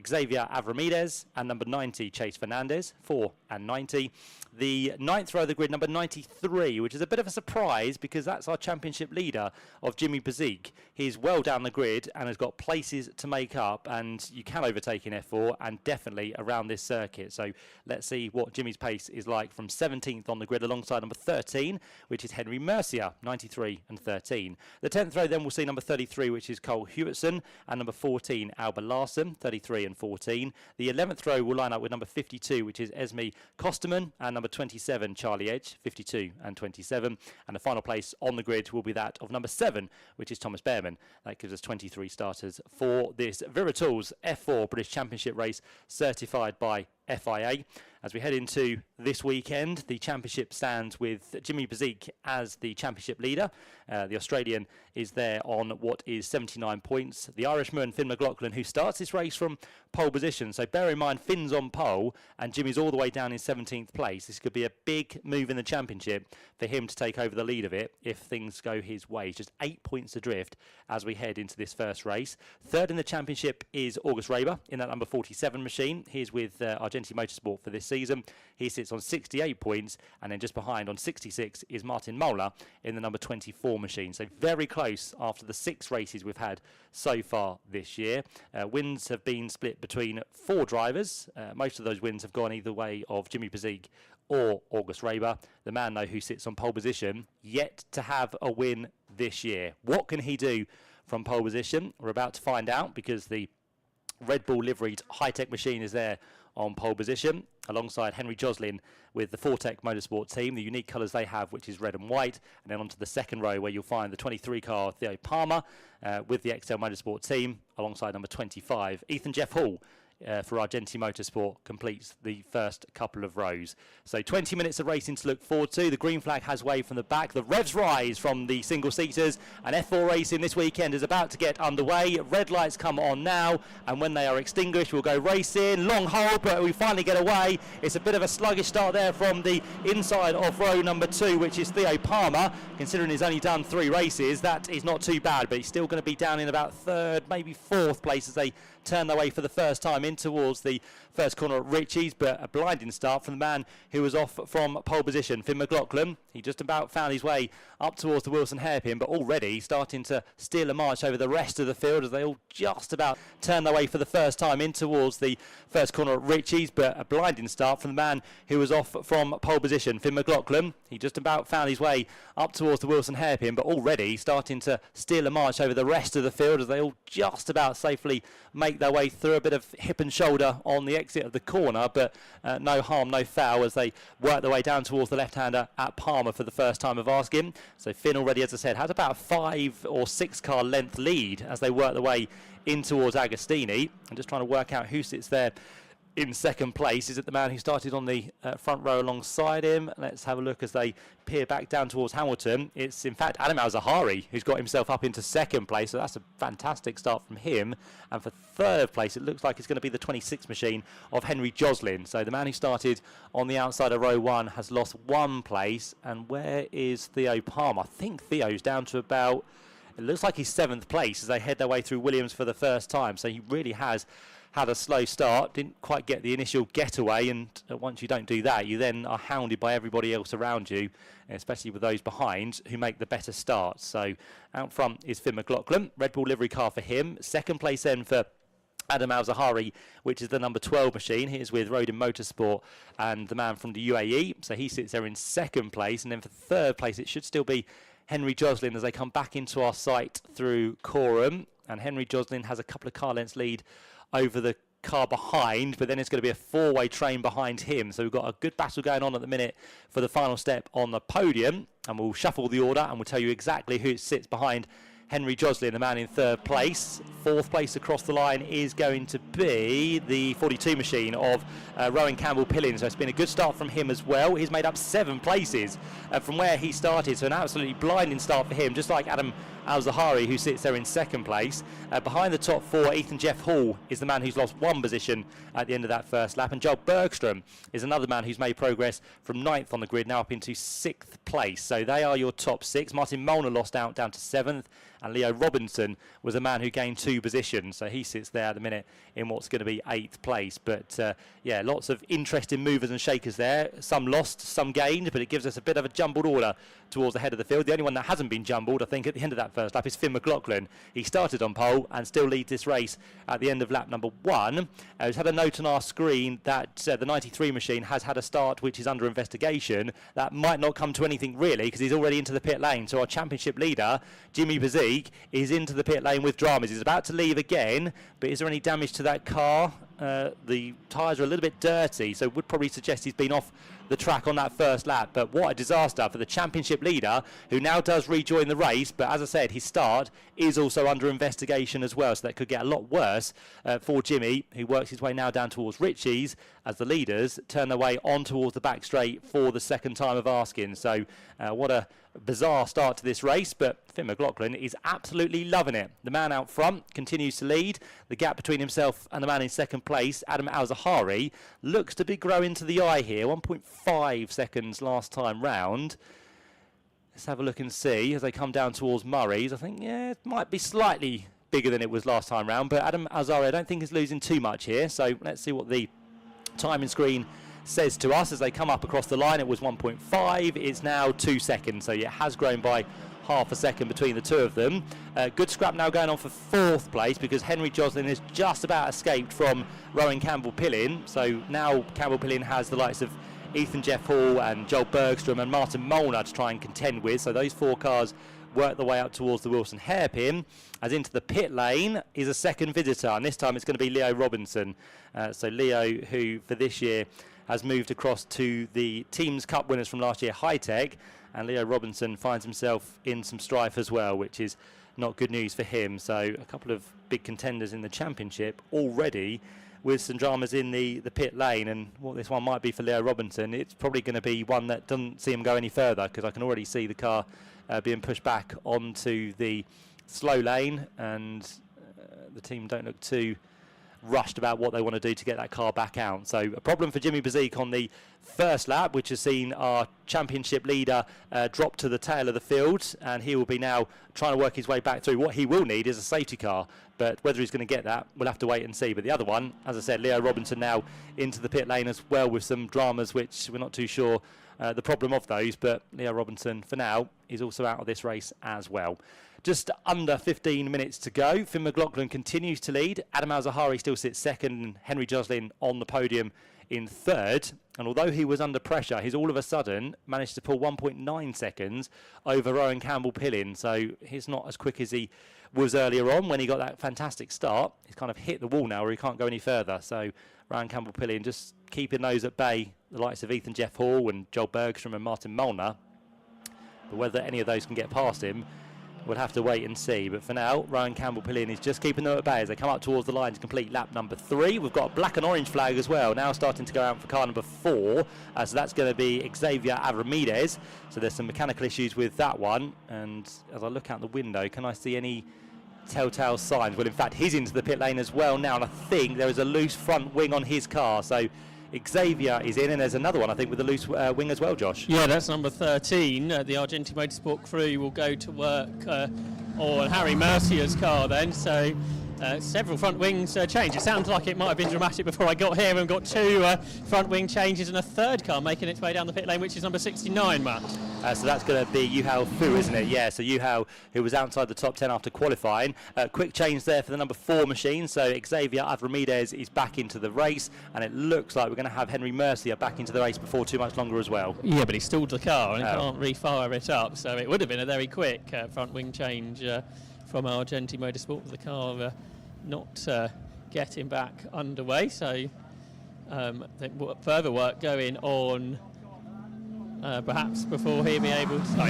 Xavier Avramides, and number 90, Chase Fernandez, 4 and 90. The 9th row of the grid, number 93, which is a bit of a surprise because that's our championship leader of Jimmy Bezique. He's well down the grid and has got places to make up, and you can overtake in F4 and definitely around this circuit. So let's see what Jimmy's pace is like from 17th on the grid alongside number 13, which is Henry Mercier, 93 and 13. The 10th row then we'll see number 33, which is Cole Hewitson, and number 14, Albert Larson, 33 and 14. The 11th row will line up with number 52, which is Esme Kosterman, and number 27, Charlie Edge, 52 and 27. And the final place on the grid will be that of number 7, which is Thomas Behrman. That gives us 23 starters for this Viratools F4 British Championship race certified by FIA. As we head into this weekend, the championship stands with Jimmy Bezique as the championship leader. The Australian is there on what is 79 points. The Irishman, Finn McLaughlin, who starts this race from pole position. So bear in mind, Finn's on pole and Jimmy's all the way down in 17th place. This could be a big move in the championship for him to take over the lead of it if things go his way. It's just 8 points adrift as we head into this first race. Third in the championship is August Raber in that number 47 machine. He's with JBMotorsports for this season. He sits on 68 points, and then just behind on 66 is Martin Mola in the number 24 machine. So very close after the 6 races we've had so far this year. Wins have been split between 4 drivers. Most of those wins have gone either way of Jimmy Bezique or August Raber. The man, though, who sits on pole position, yet to have a win this year. What can he do from pole position? We're about to find out, because the Red Bull liveried high-tech machine is there on pole position alongside Henry Joslin with the Fortec Motorsport team, the unique colours they have, which is red and white, and then onto the second row where you'll find the 23 car Theo Palmer with the XL Motorsport team alongside number 25 Ethan Jeff Hall for Argenti Motorsport completes the first couple of rows. So 20 minutes of racing to look forward to. The green flag has waved from the back. The revs rise from the single-seaters. And F4 racing this weekend is about to get underway. Red lights come on now, and when they are extinguished, we'll go racing. Long hold, but we finally get away. It's a bit of a sluggish start there from the inside of row number 2, which is Theo Palmer. Considering he's only done 3 races, that is not too bad, but he's still going to be down in about 3rd, maybe 4th place as they turn their way for the first time in towards the first corner at Ritchie's, but a blinding start from the man who was off from pole position, Finn McLaughlin. He just about found his way up towards the Wilson hairpin, but already starting to steal a march over the rest of the field as they all just about turn their way for the first time in towards the first corner at Ritchie's, but a blinding start from the man who was off from pole position, Finn McLaughlin. He just about found his way up towards the Wilson hairpin, but already starting to steal a march over the rest of the field as they all just about safely make their way through. A bit of hip and shoulder on the exit of the corner, but no harm, no foul as they work their way down towards the left-hander at Palmer for the first time of asking. So Finn already, as I said, has about a 5 or 6 car length lead as they work their way in towards Agostini. I'm just trying to work out who sits there in second place. Is it the man who started on the front row alongside him? Let's have a look as they peer back down towards Hamilton. It's in fact Adam Al-Zahari who's got himself up into second place, so that's a fantastic start from him. And for third place, it looks like it's going to be the 26 machine of Henry Joslin. So the man who started on the outside of row 1 has lost 1 place. And where is Theo Palmer? I think Theo's down to about, it looks like he's 7th place as they head their way through Williams for the first time. So he really has had a slow start, didn't quite get the initial getaway, and once you don't do that, you then are hounded by everybody else around you, especially with those behind who make the better starts. So out front is Finn McLaughlin, Red Bull livery car for him. Second place then for Adam Al-Zahari, which is the number 12 machine. He's with Rodin Motorsport and the man from the UAE, so he sits there in second place. And then for third place, it should still be Henry Joslin as they come back into our sight through Coram. And Henry Joslin has a couple of car lengths lead over the car behind, but then it's going to be a 4-way train behind him. So we've got a good battle going on at the minute for the final step on the podium, and we'll shuffle the order and we'll tell you exactly who sits behind Henry Joslin, the man in third place. Fourth place across the line is going to be the 42 machine of Rowan Campbell-Pillin. So it's been a good start from him as well. He's made up 7 places from where he started. So an absolutely blinding start for him, just like Adam Al-Zahari, who sits there in second place. Behind the top 4, Ethan Jeff Hall is the man who's lost 1 position at the end of that first lap. And Joel Bergstrom is another man who's made progress from 9th on the grid, now up into 6th place. So they are your top 6. Martin Molnar lost out down to 7th. And Leo Robinson was a man who gained 2 positions. So he sits there at the minute in what's going to be 8th place. But yeah, lots of interesting movers and shakers there. Some lost, some gained, but it gives us a bit of a jumbled order towards the head of the field. The only one that hasn't been jumbled, I think, at the end of that first lap is Finn McLaughlin. He started on pole and still leads this race at the end of lap number 1. We've had a note on our screen that the 93 machine has had a start which is under investigation. That might not come to anything really, because he's already into the pit lane. So our championship leader, Jimmy Bezique, is into the pit lane with dramas. He's about to leave again, but is there any damage to that car? the tyres are a little bit dirty, so would probably suggest he's been off the track on that first lap. But what a disaster for the championship leader, who now does rejoin the race. But as I said, his start is also under investigation as well, so that could get a lot worse for Jimmy, who works his way now down towards Ritchie's as the leaders turn their way on towards the back straight for the second time of asking. So what a bizarre start to this race, but Finn McLaughlin is absolutely loving it. The man out front continues to lead. The gap between himself and the man in second place, Adam Al-Zahari, looks to be growing to the eye here. 1.5 seconds last time round. Let's have a look and see as they come down towards Murray's. I think, yeah, it might be slightly bigger than it was last time round, but Adam Al-Zahari I don't think is losing too much here. So let's see what the timing screen says to us as they come up across the line. It was 1.5, it's now 2 seconds, so it has grown by half a second between the two of them. Good scrap now going on for fourth place, because Henry Joslin has just about escaped from Rowan Campbell-Pillin. So now Campbell-Pillin has the likes of Ethan Jeff Hall and Joel Bergstrom and Martin Molnar to try and contend with. So those four cars work their way up towards the Wilson hairpin, as into the pit lane is a second visitor, and this time it's going to be Leo Robinson. So Leo, who for this year has moved across to the Teams Cup winners from last year, High Tech, and Leo Robinson finds himself in some strife as well, which is not good news for him. So a couple of big contenders in the championship already, with some dramas in the pit lane. And what this one might be for Leo Robinson, it's probably going to be one that doesn't see him go any further, because I can already see the car being pushed back onto the slow lane, and the team don't look too rushed about what they want to do to get that car back out. So a problem for Jimmy Bezique on the first lap, which has seen our championship leader drop to the tail of the field, and he will be now trying to work his way back through. What he will need is a safety car, but whether he's going to get that, we'll have to wait and see. But the other one, as I said, Leo Robinson now into the pit lane as well, with some dramas which we're not too sure the problem of those, but Leo Robinson for now is also out of this race as well. Just under 15 minutes to go. Finn McLaughlin continues to lead. Adam Al-Zahari still sits second, and Henry Joslin on the podium in third. And although he was under pressure, he's all of a sudden managed to pull 1.9 seconds over Rowan Campbell-Pillin. So he's not as quick as he was earlier on when he got that fantastic start. He's kind of hit the wall now where he can't go any further. So Rowan Campbell-Pillin just keeping those at bay, the likes of Ethan Jeff Hall and Joel Bergstrom and Martin Molnar. But whether any of those can get past him, we'll have to wait and see. But for now, Rowan Campbell-Pillin is just keeping them at bay as they come up towards the line to complete lap number 3. We've got a black and orange flag as well, now starting to go out for car number 4. So that's going to be Xavier Avramidez. So there's some mechanical issues with that one. And as I look out the window, can I see any telltale signs? Well, in fact, he's into the pit lane as well now, and I think there is a loose front wing on his car. So Xavier is in, and there's another one, I think, with a loose wing as well, Josh. Yeah, that's number 13. The Argenti Motorsport crew will go to work on Harry Mercier's car then. So several front wings change. It sounds like it might have been dramatic before I got here. We've got 2 front wing changes and a third car making its way down the pit lane, which is number 69, Matt. So that's going to be Yuhao Fu, isn't it? Yeah, so Yuhao, who was outside the top 10 after qualifying. Quick change there for the number 4 machine. So Xavier Avramidez is back into the race, and it looks like we're going to have Henry Mercier back into the race before too much longer as well. Yeah, but he stalled the car and he can't refire it up. So it would have been a very quick front wing change from Argenti Motorsport, with the car not getting back underway. So further work going on perhaps before he'll be able to...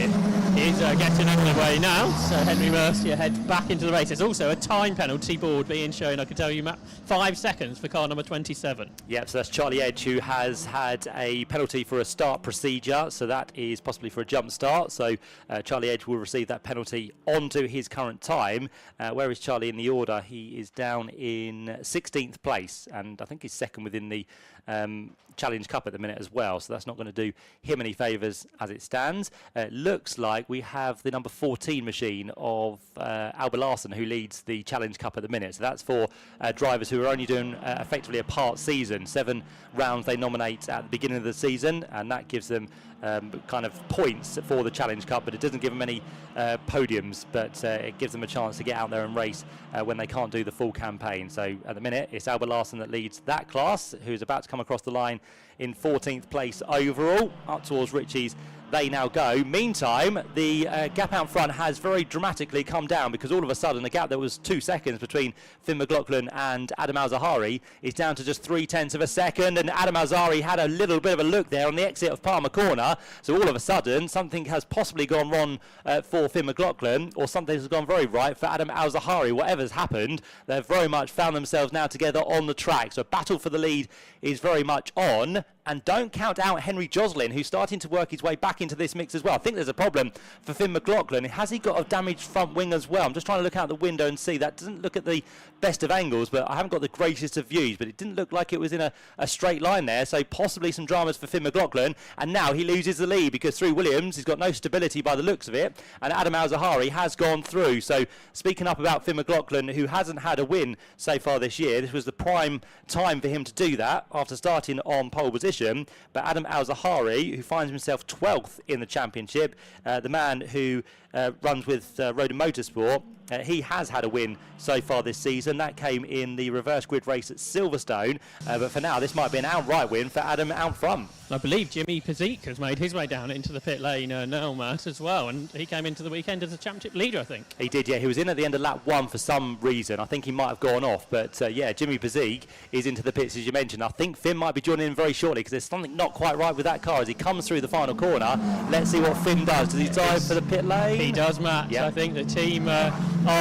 he's getting underway now, so Henry Mercier heads back into the race. There's also a time penalty board being shown, I can tell you, Matt, 5 seconds for car number 27. Yep, so that's Charlie Edge, who has had a penalty for a start procedure, so that is possibly for a jump start. So Charlie Edge will receive that penalty onto his current time. Where is Charlie in the order? He is down in 16th place, and I think he's second within the Challenge Cup at the minute as well, so that's not going to do him any favours as it stands. It looks like we have the number 14 machine of Albert Larson, who leads the Challenge Cup at the minute. So that's for drivers who are only doing effectively a part season. 7 rounds they nominate at the beginning of the season, and that gives them kind of points for the Challenge Cup, but it doesn't give them any podiums, but it gives them a chance to get out there and race when they can't do the full campaign. So at the minute, it's Albert Larson that leads that class, who's about to come across the line in 14th place overall, up towards Ritchie's they now go. Meantime, the gap out front has very dramatically come down, because all of a sudden the gap that was 2 seconds between Finn McLaughlin and Adam Al-Zahari is down to just 0.3 of a second, and Adam Al-Zahari had a little bit of a look there on the exit of Palmer Corner, so all of a sudden something has possibly gone wrong for Finn McLaughlin, or something has gone very right for Adam Al-Zahari. Whatever's happened, they've very much found themselves now together on the track, so battle for the lead is very much on. And don't count out Henry Joslin, who's starting to work his way back into this mix as well. I think there's a problem for Finn McLaughlin. Has he got a damaged front wing as well? I'm just trying to look out the window and see. That doesn't look at the best of angles, but I haven't got the greatest of views. But it didn't look like it was in a straight line there, so possibly some dramas for Finn McLaughlin. And now he loses the lead, because through Williams, he's got no stability by the looks of it, and Adam Al-Zahari has gone through. So speaking up about Finn McLaughlin, who hasn't had a win so far this year, this was the prime time for him to do that after starting on pole position. But Adam Al-Zahari, who finds himself 12th in the championship, the man who runs with Road & Motorsport, he has had a win so far this season. That came in the reverse grid race at Silverstone, but for now this might be an outright win for Adam out front. I believe Jimmy Pezik has made his way down into the pit lane now, Matt, as well, and he came into the weekend as a championship leader, I think. He did, yeah. He was in at the end of lap 1 for some reason. I think he might have gone off, but yeah, Jimmy Pezik is into the pits, as you mentioned. I think Finn might be joining in very shortly, because there's something not quite right with that car as he comes through the final corner. Let's see what Finn does. Does he dive for the pit lane? He does, Matt. Yep. I think the team are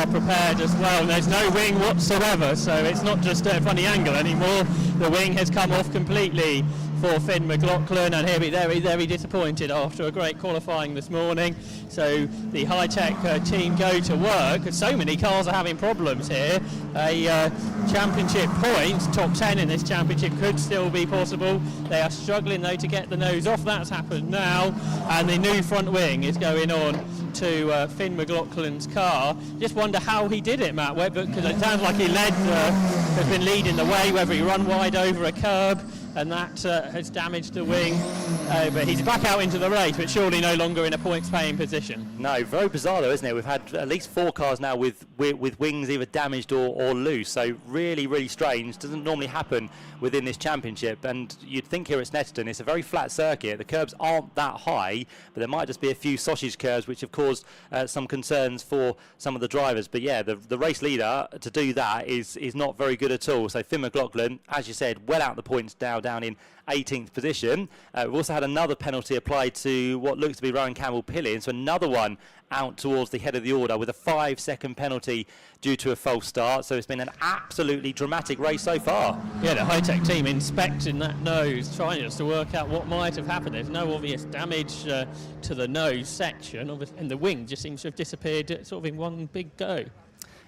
prepared as well. There's no wing whatsoever, so it's not just a funny angle anymore. The wing has come off completely for Finn McLaughlin, and he'll be very disappointed after a great qualifying this morning. So the high-tech team go to work, because so many cars are having problems here. A championship point, top 10 in this championship, could still be possible. They are struggling though to get the nose off. That's happened now, and the new front wing is going on to Finn McLaughlin's car. Just wonder how he did it, Matt, because it sounds like he has been leading the way, whether he run wide over a curb, and that has damaged the wing. But he's back out into the race, but surely no longer in a points-paying position. No, very bizarre though, isn't it? We've had at least 4 cars now with wings either damaged or loose, so really strange. Doesn't normally happen within this championship, and you'd think here at Snetterton it's a very flat circuit. The curbs aren't that high, but there might just be a few sausage curves which have caused some concerns for some of the drivers. But yeah, the race leader to do that is not very good at all. So Finn McLaughlin, as you said, well out the points now, down in 18th position. We've also had another penalty applied to what looks to be Rowan Campbell-Pillin, so another one out towards the head of the order with a 5-second penalty due to a false start. So it's been an absolutely dramatic race so far. Yeah, the high-tech team inspecting that nose, trying just to work out what might have happened. There's no obvious damage to the nose section, and the wing just seems to have disappeared sort of in one big go.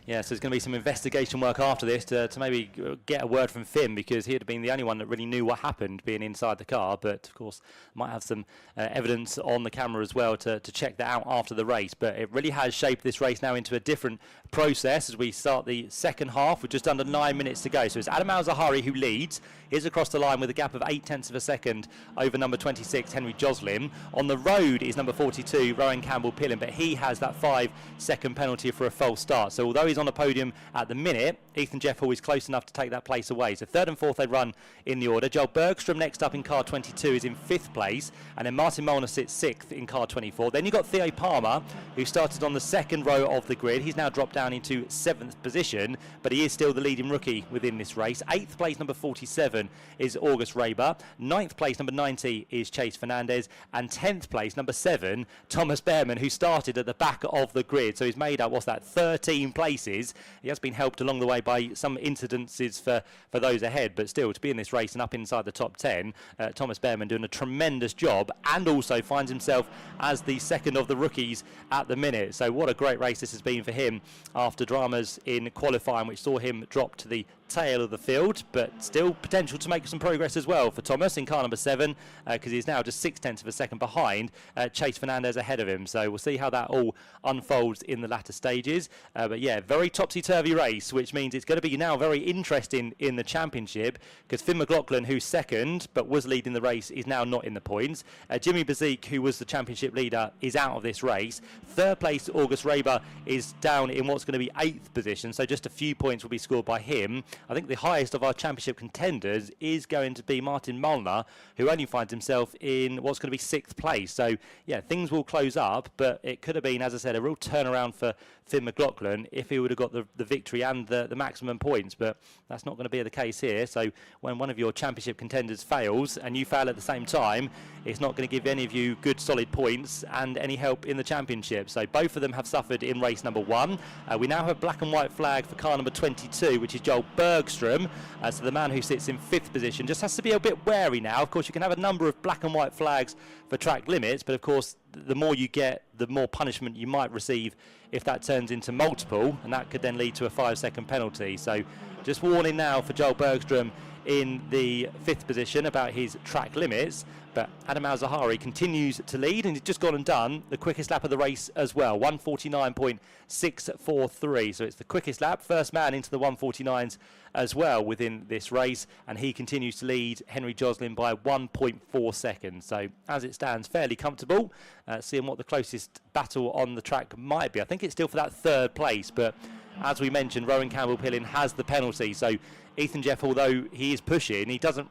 Yeah, so there's going to be some investigation work after this to maybe get a word from Finn, because he'd have been the only one that really knew what happened being inside the car. But of course, might have some evidence on the camera as well to check that out after the race. But it really has shaped this race now into a different process as we start the second half with just under 9 minutes to go. So it's Adam Al-Zahari who leads. He's across the line with a gap of 0.8 of a second over number 26, Henry Joslin. On the road is number 42, Rowan Campbell-Pillin, but he has that 5-second penalty for a false start. So although he's on the podium at the minute, Ethan Jeffhall is close enough to take that place away. So 3rd and 4th they run in the order. Joel Bergstrom next up in car 22 is in 5th place, and then Martin Molnar sits 6th in car 24. Then you've got Theo Palmer, who started on the 2nd row of the grid. He's now dropped down into 7th position, but he is still the leading rookie within this race. 8th place number 47 is August Raber. 9th place number 90 is Chase Fernandez, and 10th place number 7 Thomas Behrman, who started at the back of the grid. So he's made up, 13 places. He has been helped along the way by some incidences for those ahead, but still to be in this race and up inside the top 10, Thomas Behrman doing a tremendous job, and also finds himself as the second of the rookies at the minute. So what a great race this has been for him after dramas in qualifying which saw him drop to the tail of the field, but still potential to make some progress as well for Thomas in car number 7, because he's now just 0.6 of a second behind Chase Fernandez ahead of him. So we'll see how that all unfolds in the latter stages. But yeah, very topsy-turvy race, which means it's going to be now very interesting in the championship, because Finn McLaughlin, who's second but was leading the race, is now not in the points. Jimmy Bezik, who was the championship leader, is out of this race. 3rd place August Raber is down in what's going to be 8th position, so just a few points will be scored by him. I think the highest of our championship contenders is going to be Martin Molnar, who only finds himself in what's going to be 6th place. So, yeah, things will close up, but it could have been, as I said, a real turnaround for Finn McLaughlin if he would have got the victory and the maximum points, but that's not going to be the case here. So when one of your championship contenders fails and you fail at the same time, it's not going to give any of you good solid points and any help in the championship. So both of them have suffered in race number 1. We now have black and white flag for car number 22, which is Joel Bergstrom. So the man who sits in 5th position just has to be a bit wary now. Of course, you can have a number of black and white flags for track limits, but of course the more you get, the more punishment you might receive if that turns into multiple, and that could then lead to a 5-second penalty. So just warning now for Joel Bergstrom in the 5th position about his track limits. But Adam Al-Zahari continues to lead, and he's just gone and done the quickest lap of the race as well, 1:49.643. So it's the quickest lap, first man into the 1:49s as well within this race, and he continues to lead Henry Joslin by 1.4 seconds. So as it stands, fairly comfortable. Seeing what the closest battle on the track might be. I think it's still for that 3rd place, but as we mentioned, Rowan Campbell-Pillin has the penalty. So Ethan Jeff, although he is pushing, he doesn't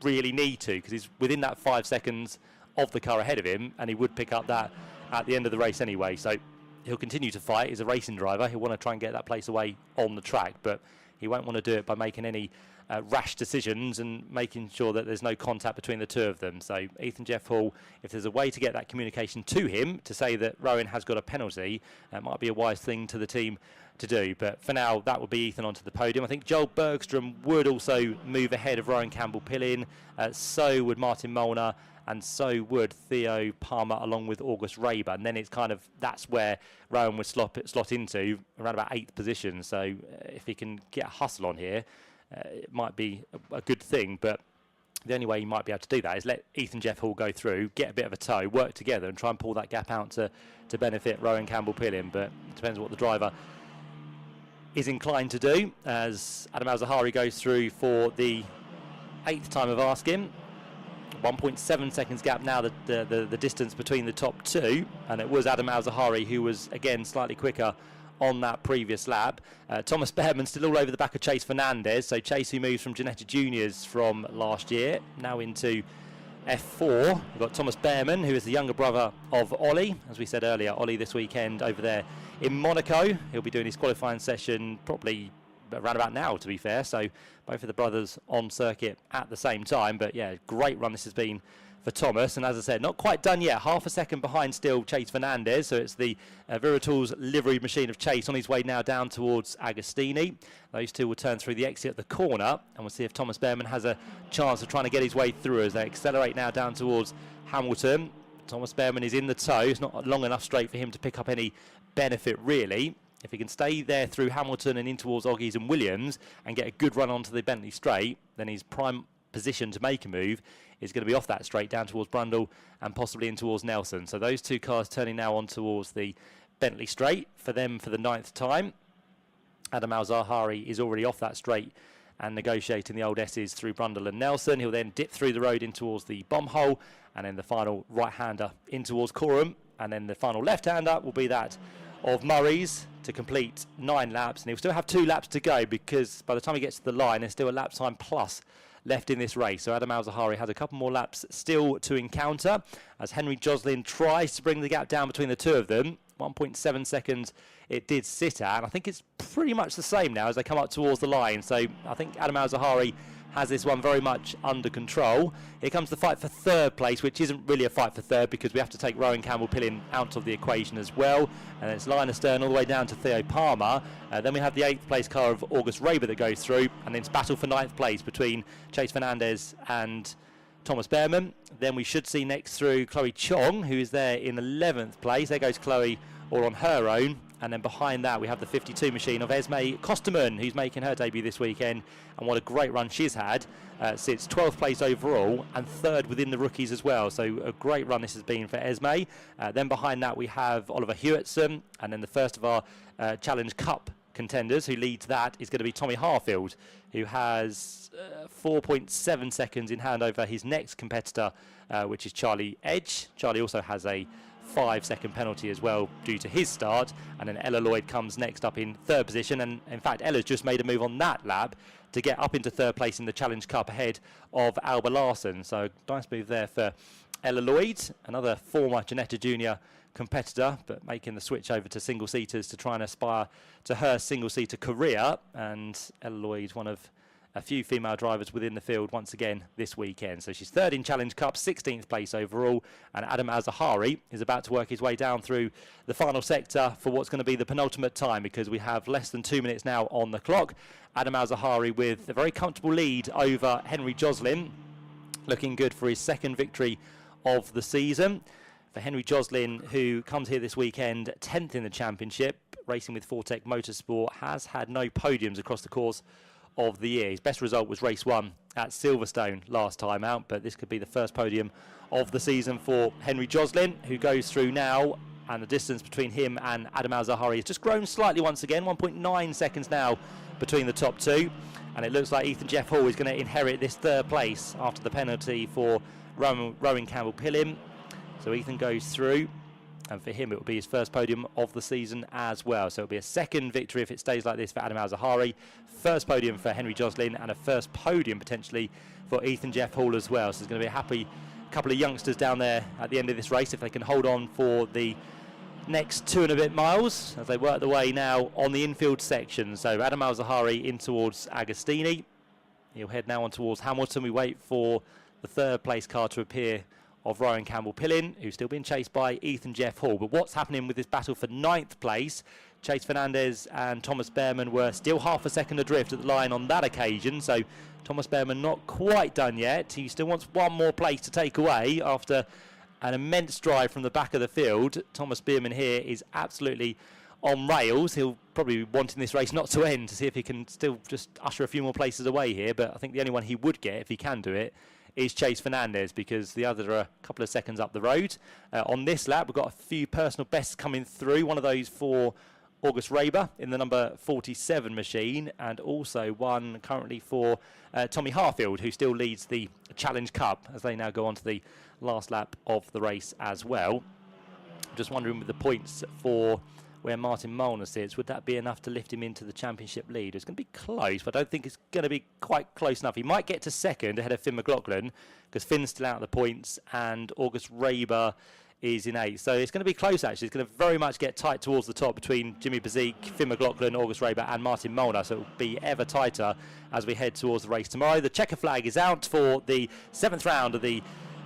really need to, because he's within that 5 seconds of the car ahead of him, and he would pick up that at the end of the race anyway. So he'll continue to fight. He's a racing driver. He'll want to try and get that place away on the track, but he won't want to do it by making any rash decisions and making sure that there's no contact between the two of them. So Ethan Jeff Hall, if there's a way to get that communication to him to say that Rowan has got a penalty, that might be a wise thing to the team to do. But for now, that would be Ethan onto the podium. I think Joel Bergstrom would also move ahead of Rowan Campbell-Pillin, so would Martin Molnar, and so would Theo Palmer along with August Raber. And then it's kind of, that's where Rowan would slot into around about 8th position. So if he can get a hustle on here, it might be a good thing. But the only way you might be able to do that is let Ethan Jeff Hall go through, get a bit of a tow, work together and try and pull that gap out to benefit Rowan Campbell-Pillin. But it depends what the driver is inclined to do, as Adam Al-Zahari goes through for the 8th time of asking. 1.7 seconds gap now, the distance between the top two, and it was Adam Al-Zahari who was again slightly quicker on that previous lap. Thomas Behrman still all over the back of Chase Fernandez. So Chase, who moves from Ginetta Juniors from last year, now into F4. We've got Thomas Behrman, who is the younger brother of Ollie. As we said earlier, Ollie this weekend over there in Monaco. He'll be doing his qualifying session probably around about now, to be fair. So both of the brothers on circuit at the same time. But yeah, great run this has been for Thomas, and as I said, not quite done yet. Half a second behind still Chase Fernandez. So it's the Viritools livery machine of Chase on his way now down towards Agostini. Those two will turn through the exit at the corner, and we'll see if Thomas Behrman has a chance of trying to get his way through as they accelerate now down towards Hamilton. Thomas Behrman is in the tow. It's not long enough straight for him to pick up any benefit really. If he can stay there through Hamilton and in towards Oggies and Williams and get a good run onto the Bentley straight, then his prime position to make a move is going to be off that straight down towards Brundle and possibly in towards Nelson. So those two cars turning now on towards the Bentley straight for them for the 9th time. Adam Al-Zahari is already off that straight and negotiating the old S's through Brundle and Nelson. He'll then dip through the road in towards the bomb hole, and then the final right-hander in towards Coram, and then the final left-hander will be that of Murray's to complete 9 laps, and he'll still have 2 laps to go, because by the time he gets to the line there's still a lap time plus left in this race. So Adam Al-Zahari has a couple more laps still to encounter as Henry Joslin tries to bring the gap down between the two of them. 1.7 seconds it did sit at, and I think it's pretty much the same now as they come up towards the line. So I think Adam Al-Zahari has this one very much under control. Here comes the fight for 3rd place, which isn't really a fight for 3rd because we have to take Rowan Campbell-Pillin out of the equation as well. And it's Linus Stern all the way down to Theo Palmer. Then we have the 8th place car of August Raber that goes through, and then it's battle for 9th place between Chase Fernandez and Thomas Behrman. Then we should see next through Chloe Chong, who is there in 11th place. There goes Chloe all on her own. And then behind that we have the 52 machine of Esme Kosterman, who's making her debut this weekend, and what a great run she's had. Sits 12th place overall and 3rd within the rookies as well. So a great run this has been for Esme. Then behind that we have Oliver Hewitson, and then the first of our Challenge Cup contenders who leads that is going to be Tommy Harfield, who has 4.7 seconds in hand over his next competitor, which is Charlie Edge. Charlie also has a 5-second penalty as well due to his start, and then Ella Lloyd comes next up in 3rd position, and in fact Ella's just made a move on that lap to get up into 3rd place in the Challenge Cup ahead of Alba Larson. So nice move there for Ella Lloyd, another former Ginetta Junior competitor, but making the switch over to single-seaters to try and aspire to her single-seater career. And Ella Lloyd, one of a few female drivers within the field once again this weekend. So she's 3rd in Challenge Cup, 16th place overall, and Adam Al-Zahari is about to work his way down through the final sector for what's going to be the penultimate time, because we have less than 2 minutes now on the clock. Adam Al-Zahari with a very comfortable lead over Henry Joslin, looking good for his 2nd victory of the season. For Henry Joslin, who comes here this weekend 10th in the championship, racing with Fortec Motorsport, has had no podiums across the course of the year. His best result was race 1 at Silverstone last time out, but this could be the first podium of the season for Henry Joslin, who goes through now, and the distance between him and Adam Al-Zahari has just grown slightly once again, 1.9 seconds now between the top two, and it looks like Ethan Jeff Hall is going to inherit this 3rd place after the penalty for Rowan Campbell-Pillim. So Ethan goes through, and for him it will be his first podium of the season as well. So it'll be a 2nd victory if it stays like this for Adam Al-Zahari, 1st podium for Henry Joslin, and a 1st podium potentially for Ethan Jeff Hall as well. So there's going to be a happy couple of youngsters down there at the end of this race if they can hold on for the next 2 and a bit miles as they work their way now on the infield section. So Adam Al-Zahari in towards Agostini. He'll head now on towards Hamilton. We wait for the 3rd place car to appear of Rowan Campbell-Pillim, who's still being chased by Ethan Jeff Hall. But what's happening with this battle for 9th place? Chase Fernandez and Thomas Behrman were still half a second adrift at the line on that occasion, so Thomas Behrman not quite done yet. He still wants one more place to take away after an immense drive from the back of the field. Thomas Behrman here is absolutely on rails. He'll probably be wanting this race not to end to see if he can still just usher a few more places away here, but I think the only one he would get, if he can do it, is Chase Fernandez, because the others are a couple of seconds up the road. On this lap, we've got a few personal bests coming through. One of those for August Raber in the number 47 machine, and also one currently for Tommy Harfield, who still leads the Challenge Cup as they now go on to the last lap of the race as well. Just wondering with the points for where Martin Molnar sits, would that be enough to lift him into the championship lead? It's going to be close, but I don't think it's going to be quite close enough. He might get to 2nd ahead of Finn McLaughlin, because Finn's still out of the points and August Raber is in 8th. So it's going to be close, actually. It's going to very much get tight towards the top between Jimmy Bezique, Finn McLaughlin, August Raber and Martin Molnar. So it will be ever tighter as we head towards the race tomorrow. The checker flag is out for the 7th round of the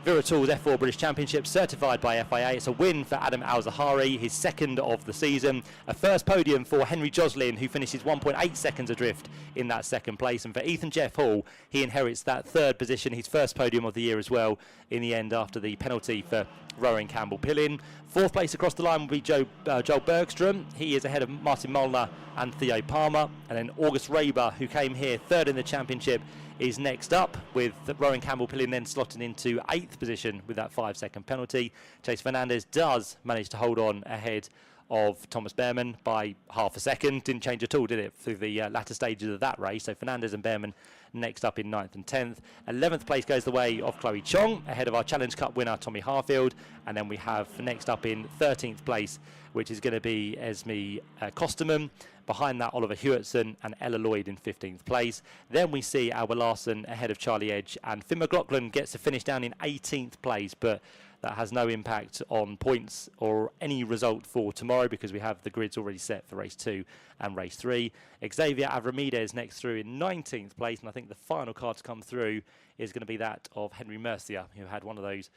Viratools F4 British Championship, certified by FIA. It's a win for Adam Al-Zahari, his 2nd of the season. A 1st podium for Henry Joslin, who finishes 1.8 seconds adrift in that 2nd place. And for Ethan Jeff Hall, he inherits that 3rd position, his 1st podium of the year as well, in the end after the penalty for Rowan Campbell-Pillim. 4th place across the line will be Joel Bergstrom. He is ahead of Martin Molnar and Theo Palmer. And then August Raber, who came here 3rd in the championship, is next up, with Rowan Campbell-Pillim then slotting into 8th position with that 5-second penalty. Chase Fernandez does manage to hold on ahead of Thomas Behrman by half a second. Didn't change at all, did it, through the latter stages of that race. So Fernandez and Behrman next up in 9th and 10th. 11th place goes the way of Chloe Chong, ahead of our Challenge Cup winner Tommy Harfield. And then we have next up in 13th place, which is going to be Esme Kosterman. Behind that, Oliver Hewitson and Ella Lloyd in 15th place. Then we see Alba Larson ahead of Charlie Edge, and Finn McLaughlin gets to finish down in 18th place, but that has no impact on points or any result for tomorrow, because we have the grids already set for race 2 and race 3. Xavier Avramidez next through in 19th place, and I think the final car to come through is going to be that of Henry Mercier, who had one of those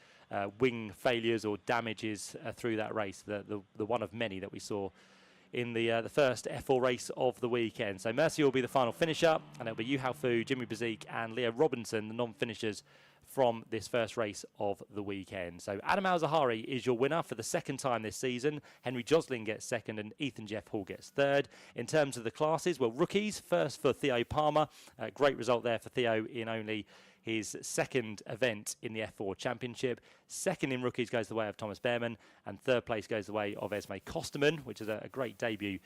wing failures or damages through that race, the one of many that we saw in the first F4 race of the weekend. So Mercier will be the final finisher, and it'll be Yu Hao Fu, Jimmy Bezique and Leo Robinson, the non-finishers from this first race of the weekend. So Adam Al-Zahari is your winner for the 2nd time this season. Henry Joslin gets 2nd and Ethan Jeff Hall gets 3rd. In terms of the classes, well, rookies, first for Theo Palmer. Great result there for Theo in only his 2nd event in the F4 Championship. 2nd in rookies goes the way of Thomas Behrman, and 3rd place goes the way of Esme Kosterman, which is a great debut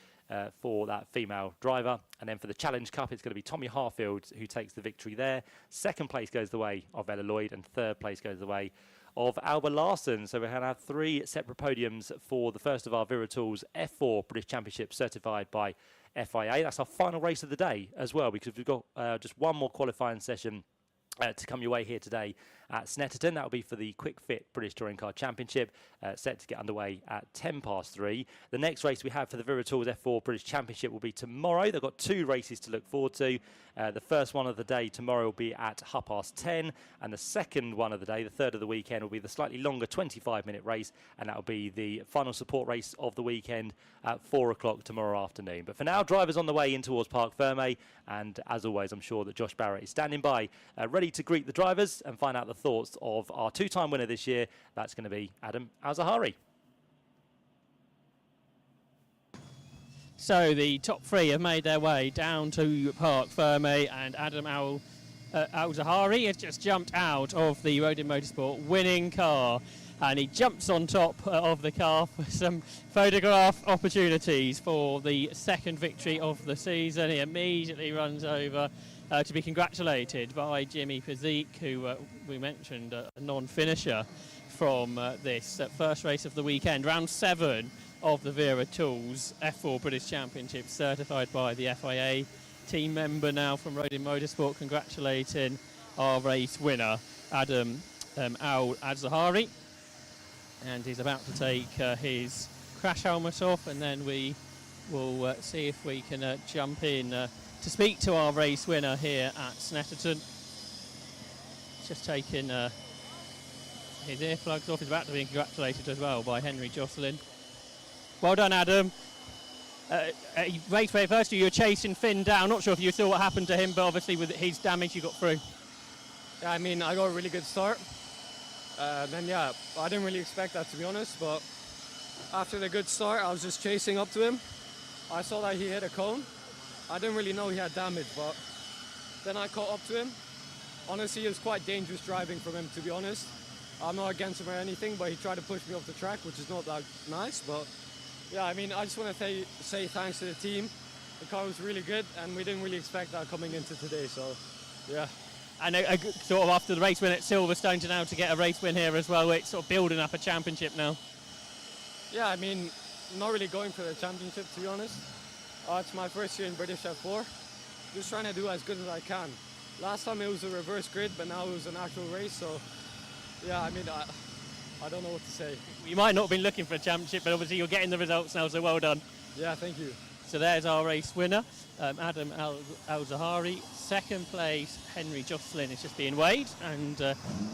for that female driver. And then for the Challenge Cup, it's going to be Tommy Harfield who takes the victory there. 2nd place goes the way of Ella Lloyd, and 3rd place goes the way of Alba Larson. So we're going to have 3 separate podiums for the first of our Vera Tools F4 British Championship certified by FIA. That's our final race of the day as well, because we've got just one more qualifying session to come your way here today at Snetterton. That will be for the Quick Fit British Touring Car Championship, set to get underway at 3:10. The next race we have for the Vera Tools F4 British Championship will be tomorrow. They've got 2 races to look forward to. The first one of the day tomorrow will be at 10:30, and the second one of the day, the third of the weekend, will be the slightly longer 25-minute race, and that will be the final support race of the weekend at 4 o'clock tomorrow afternoon. But for now, drivers on the way in towards Parc Fermé, and as always, I'm sure that Josh Barrett is standing by, ready to greet the drivers and find out the thoughts of our 2-time winner this year. That's going to be Adam Al-Zahari. So the top 3 have made their way down to Parc Fermé, and Adam Al-Zahari has just jumped out of the Podium Motorsport winning car, and he jumps on top of the car for some photograph opportunities for the second victory of the season. He immediately runs over to be congratulated by Jimmy Pazik, who we mentioned, a non-finisher from this first race of the weekend, round 7 of the Vera Tools F4 British Championship, certified by the FIA. Team member now from Podium Motorsport congratulating our race winner, Adam Al-Zahari. And he's about to take his crash helmet off, and then we will see if we can jump in to speak to our race winner here at Snetterton. Just taking his earplugs off. He's about to be congratulated as well by Henry Jocelyn. Well done, Adam. Race way first, you were chasing Finn down. Not sure if you saw what happened to him, but obviously with his damage, you got through. Yeah, I mean, I got a really good start. Then, yeah, I didn't really expect that, to be honest, but after the good start, I was just chasing up to him. I saw that he hit a cone. I didn't really know he had damage, but then I caught up to him. Honestly, it was quite dangerous driving from him, to be honest. I'm not against him or anything, but he tried to push me off the track, which is not that nice, but yeah, I mean, I just want to say thanks to the team. The car was really good, and we didn't really expect that coming into today, so yeah. And sort of after the race win at Silverstone to now to get a race win here as well, it's sort of building up a championship now. Yeah, I mean, not really going for the championship, to be honest. It's my first year in British F4. Just trying to do as good as I can. Last time it was a reverse grid, but now it was an actual race, so yeah, I mean, I don't know what to say. You might not have been looking for a championship, but obviously you're getting the results now, so well done. Yeah, thank you. So there's our race winner, Adam Al-Zahari. Second place, Henry Jocelyn is just being weighed, and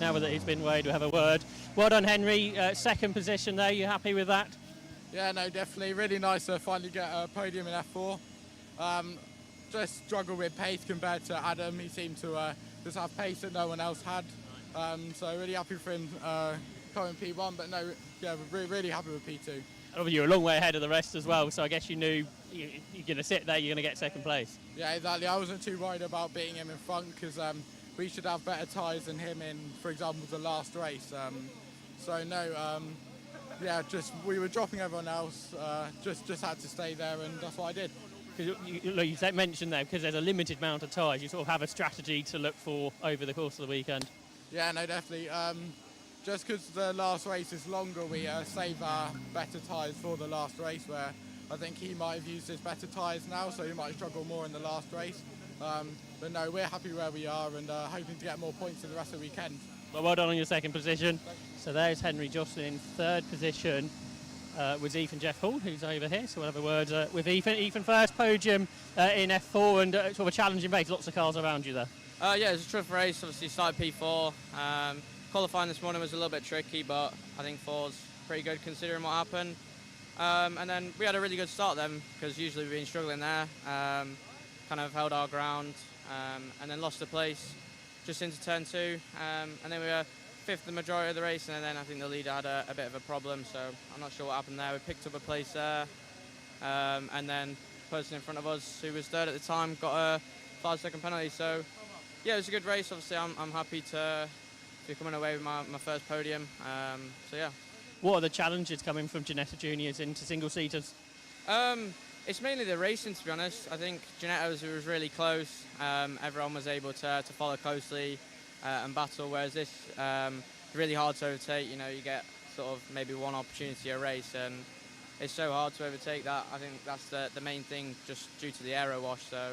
now that he's been weighed, we'll have a word. Well done, Henry. Second position there, you happy with that? Yeah, no, definitely. Really nice to finally get a podium in F4. Just struggled with pace compared to Adam. He seemed to just have pace that no one else had. So really happy for him coming P1, but no, yeah, we're really happy with P2. You're a long way ahead of the rest as well, so I guess you knew you're going to sit there, you're going to get second place. Yeah, exactly. I wasn't too worried about beating him in front, because we should have better tyres than him in, for example, the last race. So no, yeah, just we were dropping everyone else, just had to stay there, and that's what I did. You mentioned there, because there's a limited amount of tyres, you sort of have a strategy to look for over the course of the weekend. Yeah, no, definitely. Just because the last race is longer, we save our better tyres for the last race, where I think he might have used his better tyres now, so he might struggle more in the last race. But no, we're happy where we are, and hoping to get more points in the rest of the weekend. Well done on your second position. So there's Henry Jocelyn in third position with Ethan Jeff Hall, who's over here. So we'll have a word with Ethan. Ethan, first podium in F4, and sort of a challenging race. Lots of cars around you there. Yeah, it was a tough race. Obviously started P4. Qualifying this morning was a little bit tricky, but I think 4's pretty good considering what happened. And then we had a really good start then, because usually we've been struggling there. Kind of held our ground, and then lost the place just into turn 2. And then we were 5th the majority of the race, and then I think the leader had a bit of a problem, so I'm not sure what happened there. We picked up a place there, and then the person in front of us, who was 3rd at the time, got a 5-second penalty. So yeah, it was a good race. Obviously I'm happing to coming away with my first podium. So yeah. What are the challenges coming from Ginetta Juniors into single-seaters? It's mainly the racing, to be honest. I think Ginetta was really close. Everyone was able to follow closely and battle, whereas this really hard to overtake. You know, you get sort of maybe one opportunity a race, and it's so hard to overtake that. I think that's the main thing, just due to the aero wash. So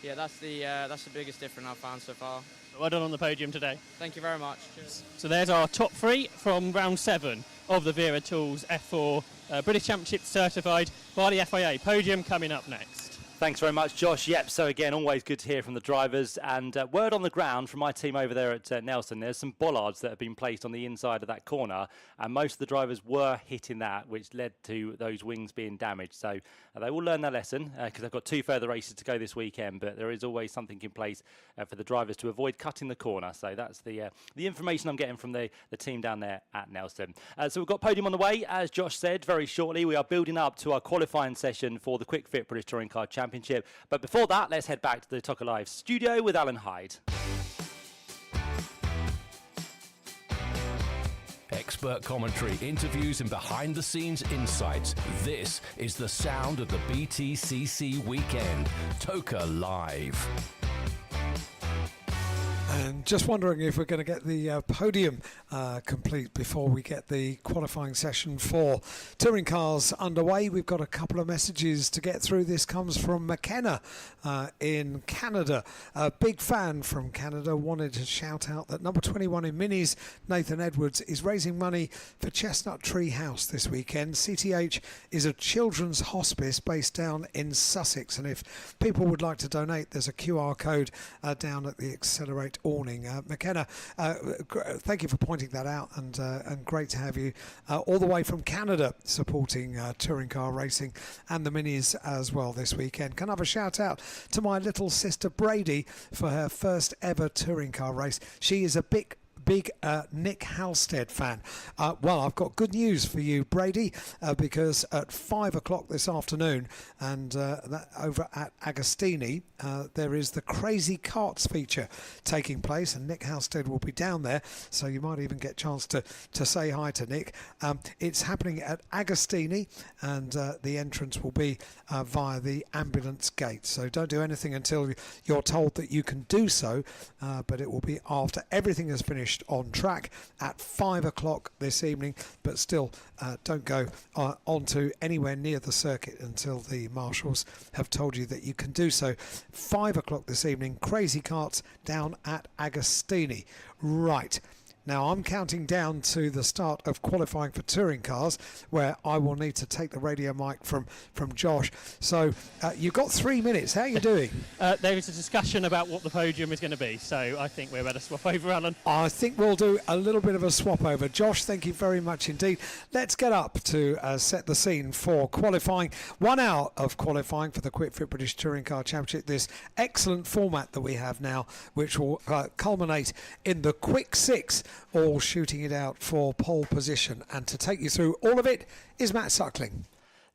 yeah, that's the biggest difference I've found so far. Well done on the podium today. Thank you very much. Cheers. So there's our top 3 from round 7 of the Vera Tools F4 British Championship certified by the FIA. Podium coming up next. Thanks very much, Josh. Yep, so again, always good to hear from the drivers. And word on the ground from my team over there at Nelson, there's some bollards that have been placed on the inside of that corner, and most of the drivers were hitting that, which led to those wings being damaged. So they will learn their lesson, because they've got 2 further races to go this weekend, but there is always something in place for the drivers to avoid cutting the corner. So that's the information I'm getting from the team down there at Nelson. So we've got Podium on the way, as Josh said, very shortly. We are building up to our qualifying session for the Quick Fit British Touring Car Championship. But before that, let's head back to the Toca Live studio with Alan Hyde. Expert commentary, interviews and behind-the-scenes insights. This is the sound of the BTCC weekend. Toca Live. And just wondering if we're going to get the podium complete before we get the qualifying session for touring cars underway. We've got a couple of messages to get through. This comes from McKenna in Canada. A big fan from Canada wanted to shout out that number 21 in Minis, Nathan Edwards, is raising money for Chestnut Tree House this weekend. CTH is a children's hospice based down in Sussex, and if people would like to donate, there's a QR code down at the Accelerate awning. McKenna, thank you for pointing that out, and great to have you all the way from Canada supporting touring car racing and the Minis as well this weekend. Can I have a shout out to my little sister Brady for her first ever touring car race? She is a big Nick Halstead fan. Well, I've got good news for you, Brady, because at 5 o'clock this afternoon, and that over at Agostini, there is the Crazy Karts feature taking place, and Nick Halstead will be down there, so you might even get a chance to say hi to Nick. It's happening at Agostini, and the entrance will be via the ambulance gate, so don't do anything until you're told that you can do so, but it will be after everything is finished on track at 5 o'clock this evening. But still, don't go onto anywhere near the circuit until the marshals have told you that you can do so. 5 o'clock this evening, Crazy Karts down at Agostini. Right. Now I'm counting down to the start of qualifying for touring cars, where I will need to take the radio mic from Josh. So you've got 3 minutes. How are you doing? There is a discussion about what the podium is going to be, so I think we're better swap over, Alan. I think we'll do a little bit of a swap over. Josh, thank you very much indeed. Let's get up to set the scene for qualifying. 1 hour of qualifying for the Quick Fit British Touring Car Championship, this excellent format that we have now, which will culminate in the Quick Six, all shooting it out for pole position. And to take you through all of it is Matt Suckling.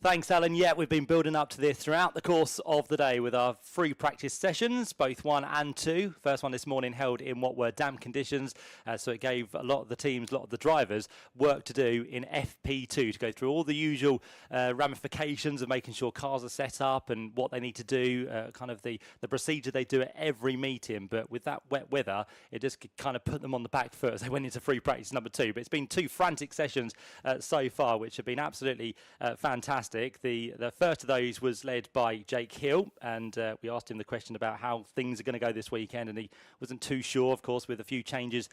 Thanks, Alan. Yeah, we've been building up to this throughout the course of the day with our free practice sessions, both 1 and 2. First one this morning held in what were damp conditions, so it gave a lot of the teams, a lot of the drivers, work to do in FP2 to go through all the usual ramifications of making sure cars are set up and what they need to do, kind of the procedure they do at every meeting. But with that wet weather, it just kind of put them on the back foot as they went into free practice number 2. But it's been 2 frantic sessions so far, which have been absolutely fantastic. The first of those was led by Jake Hill, and we asked him the question about how things are going to go this weekend, and he wasn't too sure, of course, with a few changes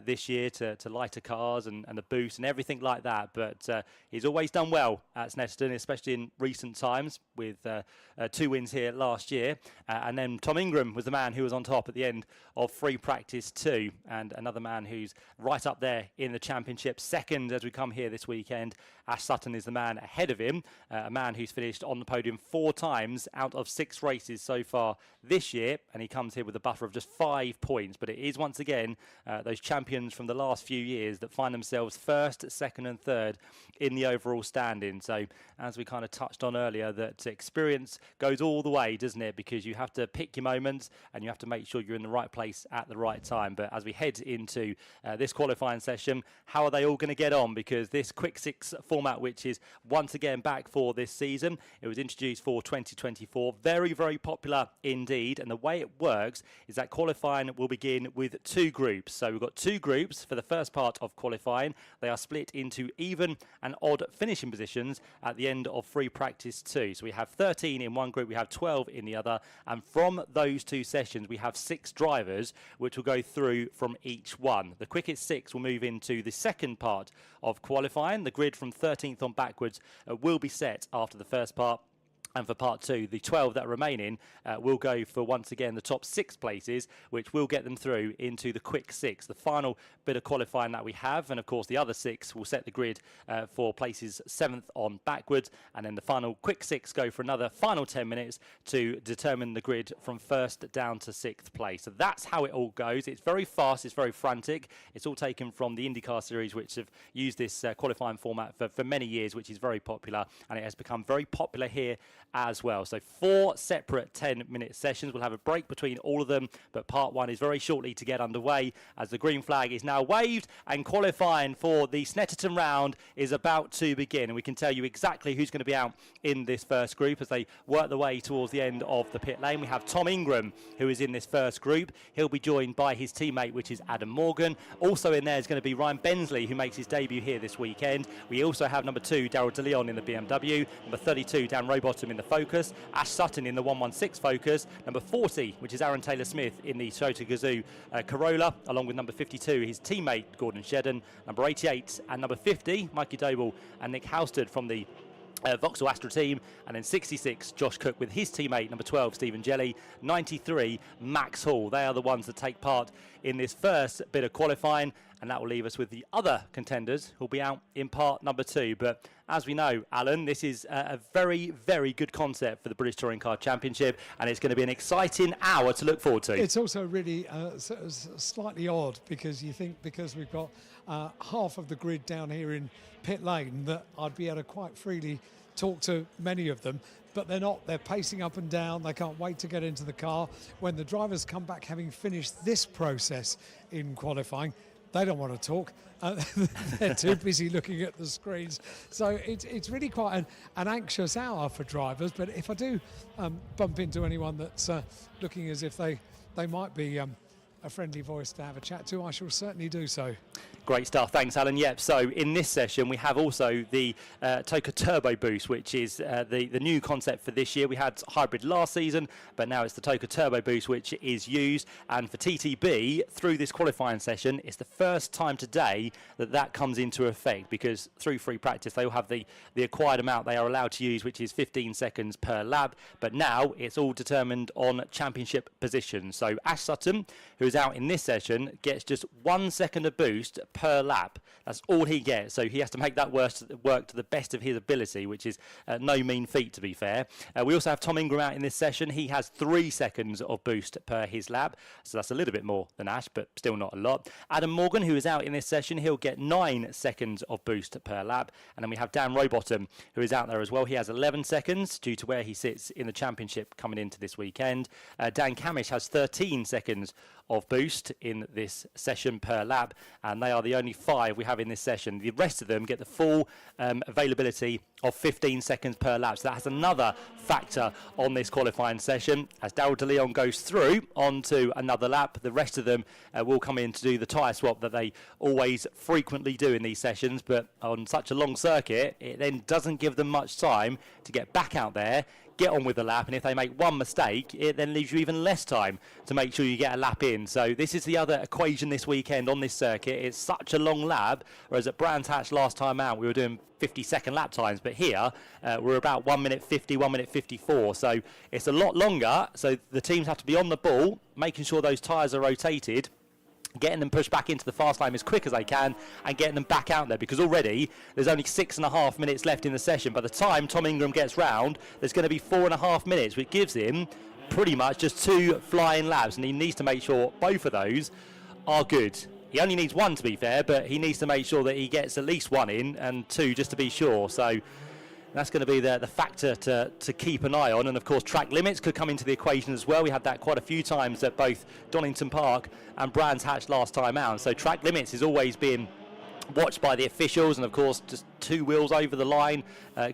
this year to lighter cars and the boost and everything like that. But he's always done well at Snetterton, especially in recent times, with 2 wins here last year. And then Tom Ingram was the man who was on top at the end of free practice 2, and another man who's right up there in the championship. Second as we come here this weekend, Ash Sutton is the man ahead of him, a man who's finished on the podium 4 times out of 6 races so far this year, and he comes here with a buffer of just 5 points. But it is once again those champions from the last few years that find themselves first, second and third in the overall standing. So as we kind of touched on earlier, that experience goes all the way, doesn't it? Because you have to pick your moments and you have to make sure you're in the right place at the right time. But as we head into this qualifying session, how are they all going to get on? Because this Quick Six format, which is once again back for for this season. It was introduced for 2024. Very, very popular indeed. And the way it works is that qualifying will begin with 2 groups. So we've got 2 groups for the first part of qualifying. They are split into even and odd finishing positions at the end of free practice 2. So we have 13 in one group, we have 12 in the other. And from those 2 sessions, we have 6 drivers, which will go through from each one. The quickest 6 will move into the second part of qualifying. The grid from 13th on backwards will be set after the first part. And for part 2, the 12 that are remaining will go for, once again, the top 6 places, which will get them through into the quick 6, the final bit of qualifying that we have. And, of course, the other 6 will set the grid for places 7th on backwards. And then the final quick 6 go for another final 10 minutes to determine the grid from 1st down to 6th place. So that's how it all goes. It's very fast. It's very frantic. It's all taken from the IndyCar series, which have used this qualifying format for many years, which is very popular. And it has become very popular here as well. So 4 separate 10-minute sessions. We'll have a break between all of them, but part 1 is very shortly to get underway as the green flag is now waved and qualifying for the Snetterton round is about to begin. And we can tell you exactly who's going to be out in this first group as they work their way towards the end of the pit lane. We have Tom Ingram, who is in this first group. He'll be joined by his teammate, which is Adam Morgan. Also in there is going to be Ryan Bensley, who makes his debut here this weekend. We also have number 2, Daryl DeLeon in the BMW, number 32, Dan Rowbottom in the Focus, Ash Sutton in the 116 Focus, number 40, which is Aaron Taylor-Smith in the Toyota Gazoo Corolla, along with number 52, his teammate Gordon Shedden, number 88 and number 50, Mikey Doble and Nick Houston from the Vauxhall Astra team, and then 66, Josh Cook with his teammate, number 12, Stephen Jelly, 93, Max Hall. They are the ones that take part in this first bit of qualifying, and that will leave us with the other contenders who'll be out in part number 2. But as we know, Alan, this is a very, very good concept for the British Touring Car Championship, and it's going to be an exciting hour to look forward to. It's also really slightly odd because you think because we've got half of the grid down here in pit lane that I'd be able to quite freely talk to many of them, but they're not. They're pacing up and down. They can't wait to get into the car. When the drivers come back having finished this process in qualifying, they don't want to talk. They're too busy looking at the screens. So it's really quite an anxious hour for drivers. But if I do bump into anyone that's looking as if they might be a friendly voice to have a chat to, I shall certainly do so. Great stuff. Thanks, Alan. Yep, so in this session, we have also the Toka Turbo Boost, which is the new concept for this year. We had hybrid last season, but now it's the Toka Turbo Boost, which is used. And for TTB, through this qualifying session, it's the first time today that comes into effect, because through free practice, they will have the acquired amount they are allowed to use, which is 15 seconds per lap. But now it's all determined on championship position. So Ash Sutton, who is out in this session, gets just 1 second of boost per lap. That's all he gets, so he has to make that work to the best of his ability, which is no mean feat, to be fair. We also have Tom Ingram out in this session. He has 3 seconds of boost per his lap, so that's a little bit more than Ash, but still not a lot. Adam Morgan, who is out in this session, he'll get 9 seconds of boost per lap. And then we have Dan Rowbottom, who is out there as well. He has 11 seconds due to where he sits in the championship coming into this weekend. Dan Camish has 13 seconds of boost in this session per lap, and they are the only 5 we have in this session. The rest of them get the full availability of 15 seconds per lap, so that has another factor on this qualifying session. As Daryl DeLeon goes through onto another lap, the rest of them will come in to do the tyre swap that they always frequently do in these sessions, but on such a long circuit, it then doesn't give them much time to get back out there, get on with the lap, and if they make one mistake, it then leaves you even less time to make sure you get a lap in. So this is the other equation this weekend on this circuit. It's such a long lap, whereas at Brands Hatch last time out we were doing 50-second lap times, but here we're about 1 minute 50, 1 minute 54, so it's a lot longer. So the teams have to be on the ball, making sure those tyres are rotated, getting them pushed back into the fast lane as quick as they can and getting them back out there, because already there's only 6.5 minutes left in the session. By the time Tom Ingram gets round, there's going to be 4.5 minutes, which gives him pretty much just 2 flying laps, and he needs to make sure both of those are good. He only needs 1 to be fair, but he needs to make sure that he gets at least 1 in and 2 just to be sure. So that's going to be the factor to keep an eye on. And of course, track limits could come into the equation as well. We had that quite a few times at both Donington Park and Brands Hatch last time out. So track limits is always being watched by the officials, and of course just 2 wheels over the line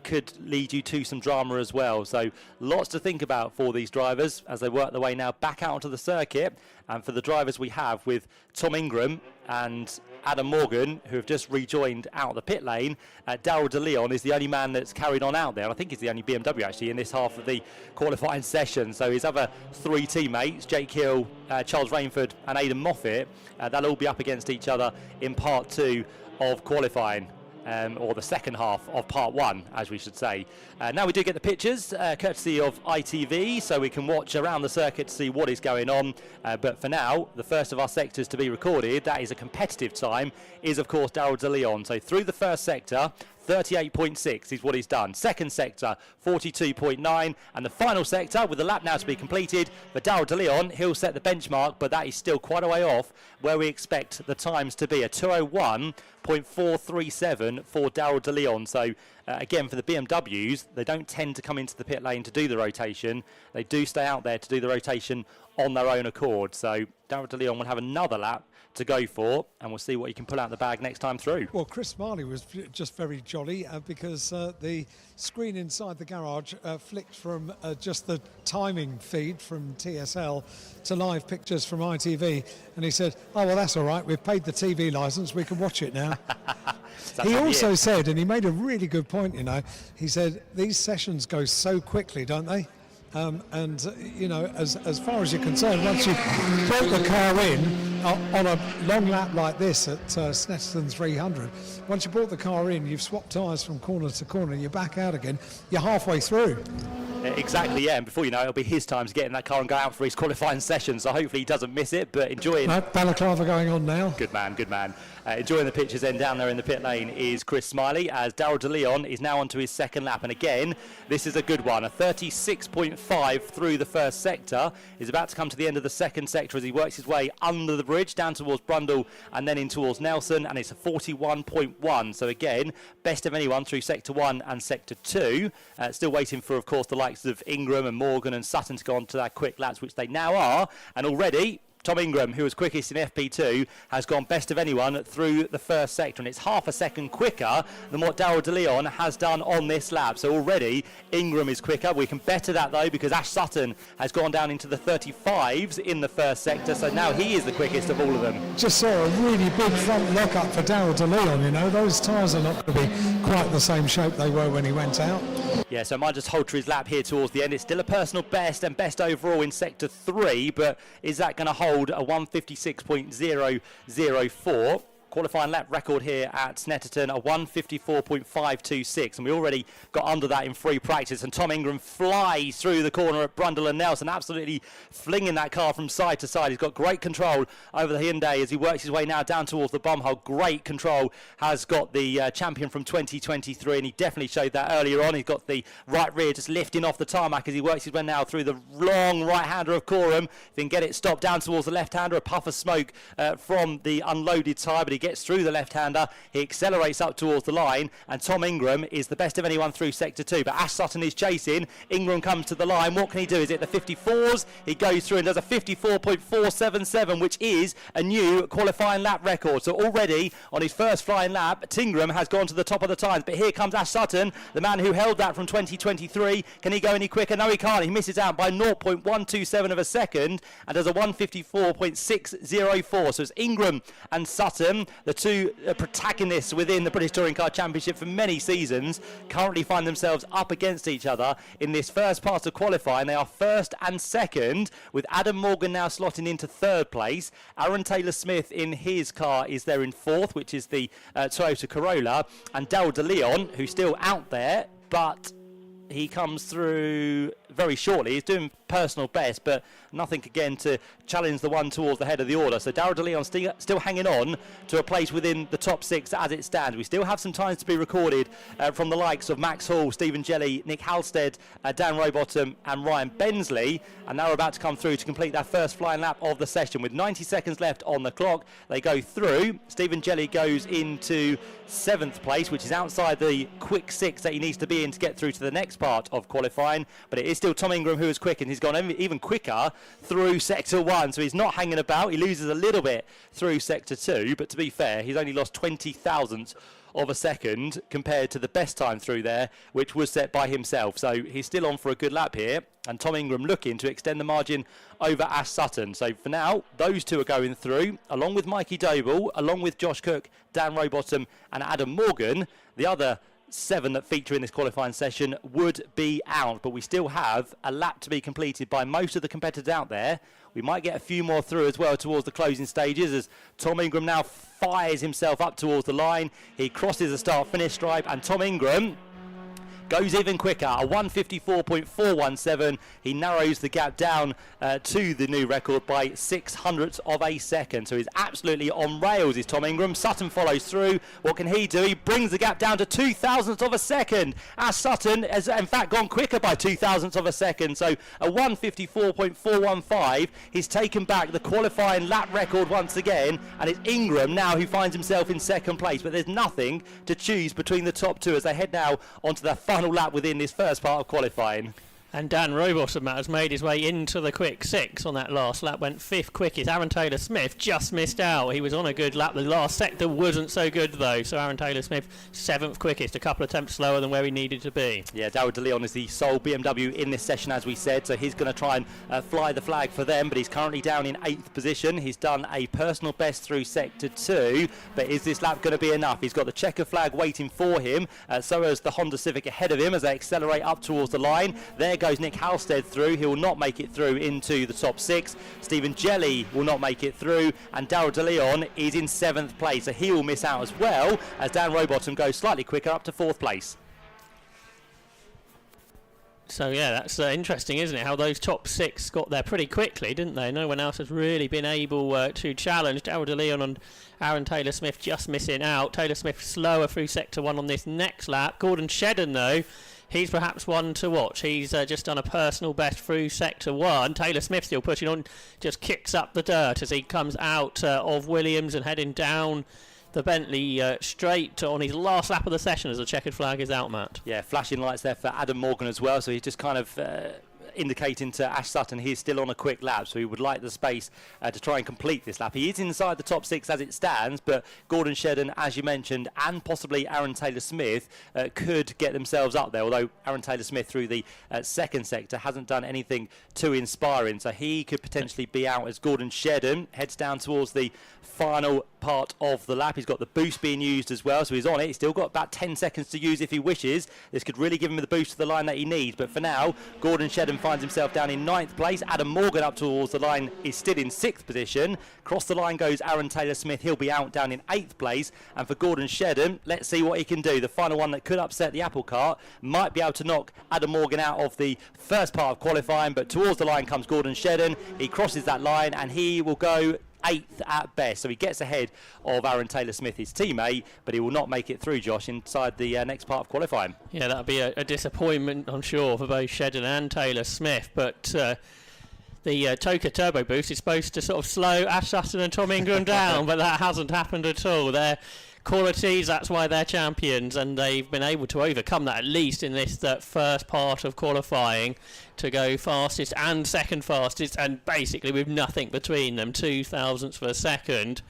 could lead you to some drama as well. So lots to think about for these drivers as they work their way now back out onto the circuit. And for the drivers we have with Tom Ingram and Adam Morgan, who have just rejoined out the pit lane, Daryl De Leon is the only man that's carried on out there. I think he's the only BMW actually in this half of the qualifying session. So his other 3 teammates, Jake Hill, Charles Rainford and Aidan Moffat, they'll all be up against each other in part 2 of qualifying. Or the second half of part 1, as we should say. Now we do get the pictures, courtesy of ITV, so we can watch around the circuit to see what is going on. But for now, the first of our sectors to be recorded, that is a competitive time, is of course Daryl De Leon. So through the first sector, 38.6 is what he's done. Second sector, 42.9. And the final sector, with the lap now to be completed, for Daryl De Leon, he'll set the benchmark, but that is still quite a way off where we expect the times to be. A 2:01.437 for Daryl De Leon. So again, for the BMWs, they don't tend to come into the pit lane to do the rotation. They do stay out there to do the rotation on their own accord. So Daryl De Leon will have another lap to go for, and we'll see what he can pull out the bag next time through. Well, Chris Smiley was just very jolly because the screen inside the garage flicked from just the timing feed from TSL to live pictures from ITV, and he said, oh well, that's all right, we've paid the TV licence, we can watch it now. He also said, and he made a really good point, you know, he said these sessions go so quickly, don't they? And you know, as far as you're concerned, once you've brought the car in on a long lap like this at Snetterton 300, once you brought the car in, you've swapped tyres from corner to corner, you're back out again, you're halfway through. Exactly, yeah, and before you know it, it'll be his time to get in that car and go out for his qualifying session, so hopefully he doesn't miss it, but enjoying... Balaclava going on now. Good man, good man. Enjoying the pictures then down there in the pit lane is Chris Smiley, as Daryl De Leon is now onto his second lap, and again, this is a good one. A 36.5 through the first sector, is about to come to the end of the second sector as he works his way under the bridge, down towards Brundle and then in towards Nelson, and it's a 41.1, so again, best of anyone through sector 1 and sector 2. Still waiting for, of course, the likes of Ingram and Morgan and Sutton to go on to their quick laps, which they now are, and already Tom Ingram, who was quickest in FP2, has gone best of anyone through the first sector, and it's half a second quicker than what Daryl De Leon has done on this lap. So already Ingram is quicker. We can better that though, because Ash Sutton has gone down into the 35s in the first sector, so now he is the quickest of all of them. Just saw a really big front lock-up for Daryl De Leon, you know. Those tyres are not going to be quite the same shape they were when he went out. Yeah, so might just hold to his lap here towards the end. It's still a personal best and best overall in sector 3, but is that going to hold a 156.004? Qualifying lap record here at Snetterton, a 154.526, and we already got under that in free practice, and Tom Ingram flies through the corner at Brundle and Nelson, absolutely flinging that car from side to side. He's got great control over the Hyundai as he works his way now down towards the bum hole. Great control has got the champion from 2023, and he definitely showed that earlier on. He's got the right rear just lifting off the tarmac as he works his way now through the long right-hander of Coram. If he can get it stopped down towards the left-hander, a puff of smoke from the unloaded tyre, but he gets through the left-hander, he accelerates up towards the line, and Tom Ingram is the best of anyone through sector 2, but Ash Sutton is chasing. Ingram comes to the line. What can he do? Is it the 54s? He goes through and does a 54.477, which is a new qualifying lap record. So already on his first flying lap, Tingram has gone to the top of the times, but here comes Ash Sutton, the man who held that from 2023. Can he go any quicker? No, he can't. He misses out by 0.127 of a second and does a 154.604. So it's Ingram and Sutton, the two protagonists within the British Touring Car Championship for many seasons, currently find themselves up against each other in this first part of qualifying. They are first and second, with Adam Morgan now slotting into third place. Aaron Taylor-Smith in his car is there in fourth, which is the Toyota Corolla, and Daryl De Leon, who's still out there, but he comes through very shortly. He's doing personal best, but nothing again to challenge the one towards the head of the order. So Daryl De Leon still hanging on to a place within the top 6 as it stands. We still have some times to be recorded from the likes of Max Hall, Stephen Jelly, Nick Halstead, Dan Rowbottom and Ryan Bensley, and now we're about to come through to complete that first flying lap of the session. With 90 seconds left on the clock, they go through. Stephen Jelly goes into 7th place, which is outside the quick 6 that he needs to be in to get through to the next part of qualifying, but it is still Tom Ingram who is quick, and he's gone even quicker through sector 1, so he's not hanging about. He loses a little bit through sector 2, but to be fair, he's only lost 20 thousandths of a second compared to the best time through there, which was set by himself. So he's still on for a good lap here, and Tom Ingram looking to extend the margin over Ash Sutton. So for now, those two are going through, along with Mikey Doble, along with Josh Cook, Dan Rowbottom and Adam Morgan. The other 7 that feature in this qualifying session would be out, but we still have a lap to be completed by most of the competitors out there. We might get a few more through as well towards the closing stages, as Tom Ingram now fires himself up towards the line. He crosses the start-finish stripe, and Tom Ingram goes even quicker, a 1:54.417. He narrows the gap down to the new record by 0.06 of a second. So he's absolutely on rails, is Tom Ingram. Sutton follows through. What can he do? He brings the gap down to 0.02 of a second. As Sutton has in fact gone quicker by 0.02 of a second. So a 1:54.415. He's taken back the qualifying lap record once again, and it's Ingram now who finds himself in second place. But there's nothing to choose between the top two as they head now onto the final lap within this first part of qualifying. And Dan Rowbottom has made his way into the quick 6 on that last lap, went 5th quickest. Aaron Taylor-Smith just missed out. He was on a good lap. The last sector wasn't so good though, so Aaron Taylor-Smith 7th quickest, a couple of attempts slower than where he needed to be. Yeah, Darryl De Leon is the sole BMW in this session, as we said, so he's going to try and fly the flag for them, but he's currently down in 8th position. He's done a personal best through sector 2, but is this lap going to be enough? He's got the checker flag waiting for him, so has the Honda Civic ahead of him as they accelerate up towards the line. There goes Nick Halstead through. He will not make it through into the top 6. Stephen Jelly will not make it through, and Darryl De Leon is in 7th place, so he will miss out as well, as Dan Rowbottom goes slightly quicker up to 4th place. So yeah, that's interesting, isn't it? How those top 6 got there pretty quickly, didn't they? No one else has really been able to challenge. Darryl De Leon and Aaron Taylor-Smith just missing out. Taylor-Smith slower through sector 1 on this next lap. Gordon Shedden, though, he's perhaps one to watch. He's just done a personal best through sector 1. Taylor-Smith still pushing on, just kicks up the dirt as he comes out of Williams and heading down the Bentley straight on his last lap of the session as the checkered flag is out, Matt. Yeah, flashing lights there for Adam Morgan as well, so he's just kind of indicating to Ash Sutton he's still on a quick lap, so he would like the space to try and complete this lap. He is inside the top 6 as it stands, but Gordon Shedden, as you mentioned, and possibly Aaron Taylor-Smith could get themselves up there, although Aaron Taylor-Smith through the second sector hasn't done anything too inspiring, so he could potentially be out as Gordon Shedden heads down towards the final part of the lap. He's got the boost being used as well, so he's on it. He's still got about 10 seconds to use if he wishes. This could really give him the boost to the line that he needs, but for now, Gordon Shedden finds himself down in 9th place. Adam Morgan up towards the line is still in 6th position. Across the line goes Aaron Taylor-Smith. He'll be out down in 8th place, and for Gordon Shedden, let's see what he can do. The final one that could upset the apple cart might be able to knock Adam Morgan out of the first part of qualifying, but towards the line comes Gordon Shedden. He crosses that line and he will go 8th at best, so he gets ahead of Aaron Taylor-Smith, his teammate, but he will not make it through, Josh, inside the next part of qualifying. Yeah, that'll be a disappointment, I'm sure, for both Shedden and Taylor-Smith, but the Toka Turbo Boost is supposed to sort of slow Ash Sutton and Tom Ingram down, but that hasn't happened at all. They're qualities, that's why they're champions, and they've been able to overcome that, at least in this first part of qualifying, to go fastest and second fastest, and basically with nothing between them, 0.02 of a second.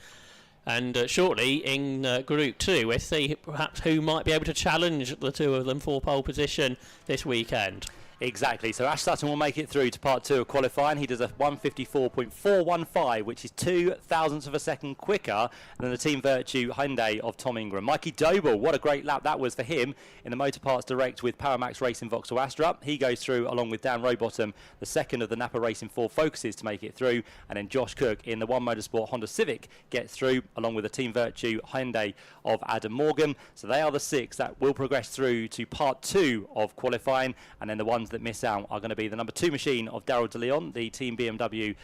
And shortly in Group 2, we'll see perhaps who might be able to challenge the two of them for pole position this weekend. Exactly, so Ash Sutton will make it through to part 2 of qualifying. He does a 1:54.415, which is 0.02 of a second quicker than the Team Virtue Hyundai of Tom Ingram. Mikey Doble, what a great lap that was for him in the Motor Parts Direct with Powermax Racing Vauxhall Astra. He goes through along with Dan Rowbottom, the second of the Napa Racing 4 Focuses to make it through, and then Josh Cook in the One Motorsport Honda Civic gets through along with the Team Virtue Hyundai of Adam Morgan. So they are the 6 that will progress through to part 2 of qualifying, and then the ones that miss out are going to be the number 2 machine of Darryl De Leon. The Team BMW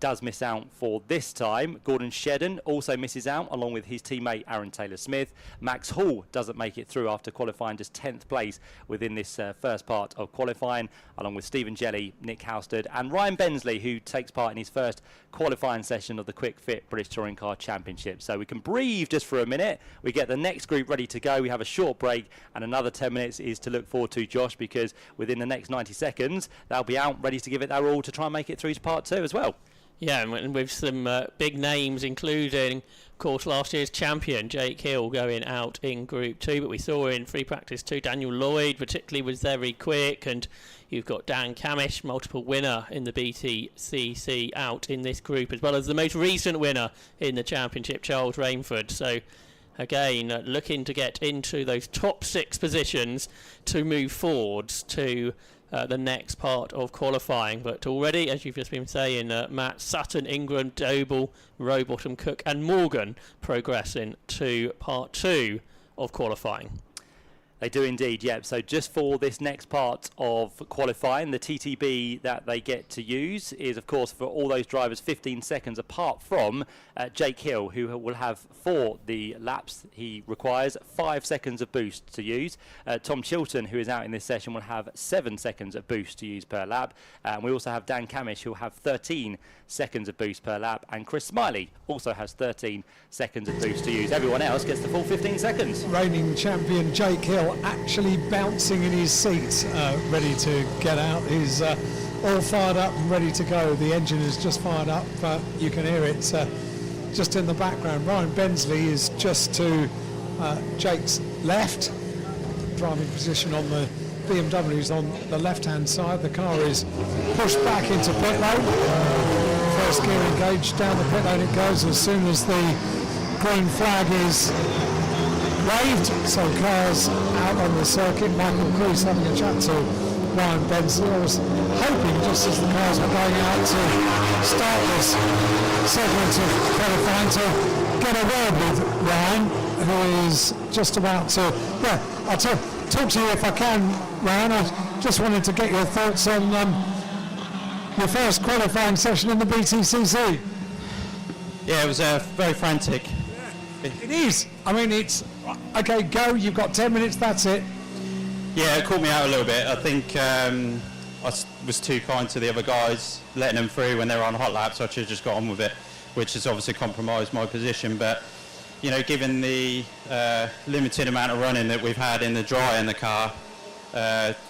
does miss out for this time. Gordon Shedden also misses out along with his teammate Aaron Taylor-Smith. Max Hall doesn't make it through after qualifying just 10th place within this first part of qualifying, along with Stephen Jelly, Nick Halstead and Ryan Bensley, who takes part in his first qualifying session of the Quick Fit British Touring Car Championship. So we can breathe just for a minute. We get the next group ready to go. We have a short break, and another 10 minutes is to look forward to, Josh, because within the next 90 seconds they'll be out ready to give it their all to try and make it through to part 2 as well. Yeah, and with some big names, including, of course, last year's champion, Jake Hill, going out in Group 2. But we saw in free practice 2, Daniel Lloyd particularly was very quick. And you've got Dan Camish, multiple winner in the BTCC, out in this group, as well as the most recent winner in the championship, Charles Rainford. So, again, looking to get into those top 6 positions to move forwards to the next part of qualifying. But already, as you've just been saying, Matt, Sutton, Ingram, Doble, Rowbottom, Cook and Morgan progressing to part 2 of qualifying. They do indeed, yep. So just for this next part of qualifying, the TTB that they get to use is, of course, for all those drivers 15 seconds, apart from Jake Hill, who will have, for the laps he requires, 5 seconds of boost to use. Tom Chilton, who is out in this session, will have 7 seconds of boost to use per lap. And we also have Dan Camish, who will have 13 seconds of boost per lap. And Chris Smiley also has 13 seconds of boost to use. Everyone else gets the full 15 seconds. Reigning champion Jake Hill actually bouncing in his seat, ready to get out. He's all fired up and ready to go. The engine is just fired up. You can hear it just in the background. Ryan Bensley is just to Jake's left. Driving position on the BMW's on the left-hand side. The car is pushed back into pit lane. First gear engaged, down the pit lane it goes as soon as the green flag is waved. So cars out on the circuit. Michael Crease having a chat to Ryan Bensley. I was hoping, just as the cars were going out to start this segment of qualifying, to get a word with Ryan, who is just about to... Yeah, I'll talk to you if I can, Ryan. I just wanted to get your thoughts on your first qualifying session in the BTCC. Yeah, it was very frantic. It is. I mean, it's... Okay, go. You've got 10 minutes, that's it. Yeah, it caught me out a little bit. I think I was too kind to the other guys, letting them through when they were on hot laps. I should have just got on with it, which has obviously compromised my position. But, you know, given the limited amount of running that we've had in the dry in the car,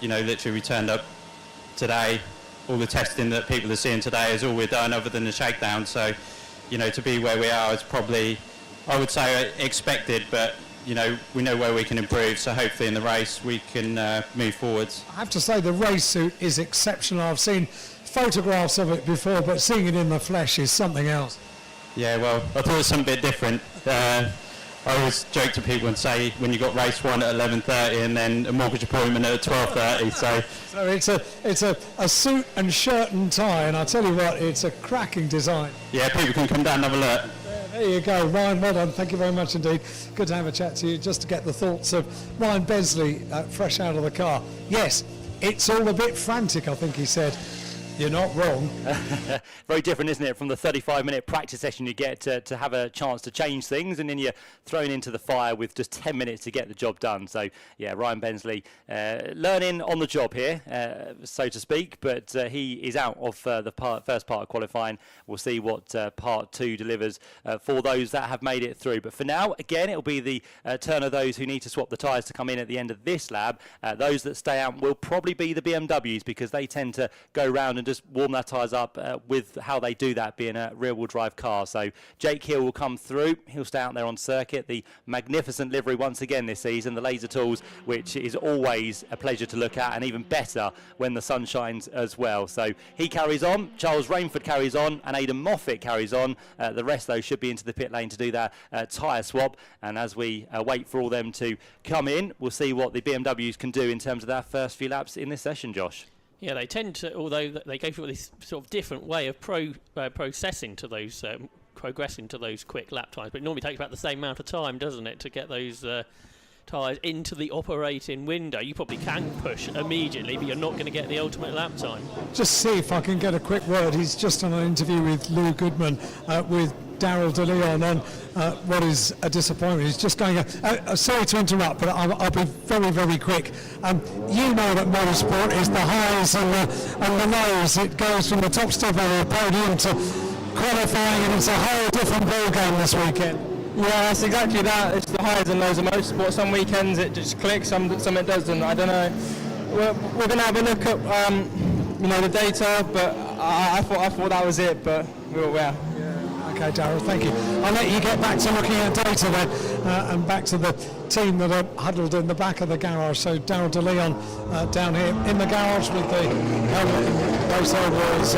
you know, literally we turned up today. All the testing that people are seeing today is all we've done other than the shakedown. So, you know, to be where we are is probably, I would say, expected, but you know, we know where we can improve, so hopefully in the race we can move forwards. I have to say the race suit is exceptional. I've seen photographs of it before, but seeing it in the flesh is something else. Yeah, well, I thought it was something a bit different. I always joke to people and say when you got race 1 at 11:30 and then a mortgage appointment at 12:30. So it's a suit and shirt and tie, and I tell you what, it's a cracking design. Yeah, people can come down and have a look. There you go, Ryan, well done. Thank you very much indeed. Good to have a chat to you, just to get the thoughts of Ryan Bensley fresh out of the car. Yes, it's all a bit frantic, I think he said. You're not wrong. Very different, isn't it, from the 35-minute practice session you get to have a chance to change things, and then you're thrown into the fire with just 10 minutes to get the job done. So, yeah, Ryan Bensley learning on the job here, so to speak, but he is out of the first part of qualifying. We'll see what part 2 delivers for those that have made it through. But for now, again, it'll be the turn of those who need to swap the tyres to come in at the end of this lab. Those that stay out will probably be the BMWs, because they tend to go round and just warm their tyres up with how they do that, being a rear-wheel drive car. So Jake Hill will come through. He'll stay out there on circuit. The magnificent livery once again this season, the Laser Tools, which is always a pleasure to look at, and even better when the sun shines as well. So he carries on. Charles Rainford carries on, and Aidan Moffat carries on. The rest, though, should be into the pit lane to do that tyre swap. And as we wait for all them to come in, we'll see what the BMWs can do in terms of their first few laps in this session, Josh. Yeah, they tend to, although they go through this sort of different way of processing to those, progressing to those quick lap times, but it normally takes about the same amount of time, doesn't it, to get those tyres into the operating window. You probably can push immediately, but you're not going to get the ultimate lap time. Just see if I can get a quick word. He's just on an interview with Lou Goodman with Daryl De Leon on what is a disappointment. He's just going, sorry to interrupt, but I'll be very, very quick. You know that motorsport is the highs and the lows. It goes from the top step of the podium to qualifying, and it's a whole different ball game this weekend. Yeah, that's exactly that. It's the highs and lows of motorsport. Some weekends it just clicks, some it doesn't. I don't know. We're going to have a look at the data, but I thought that was it. But we were well. Okay, Darryl, thank you. I'll let you get back to looking at data then, and back to the team that are huddled in the back of the garage. So Darryl De Leon down here in the garage with the helmet and race overalls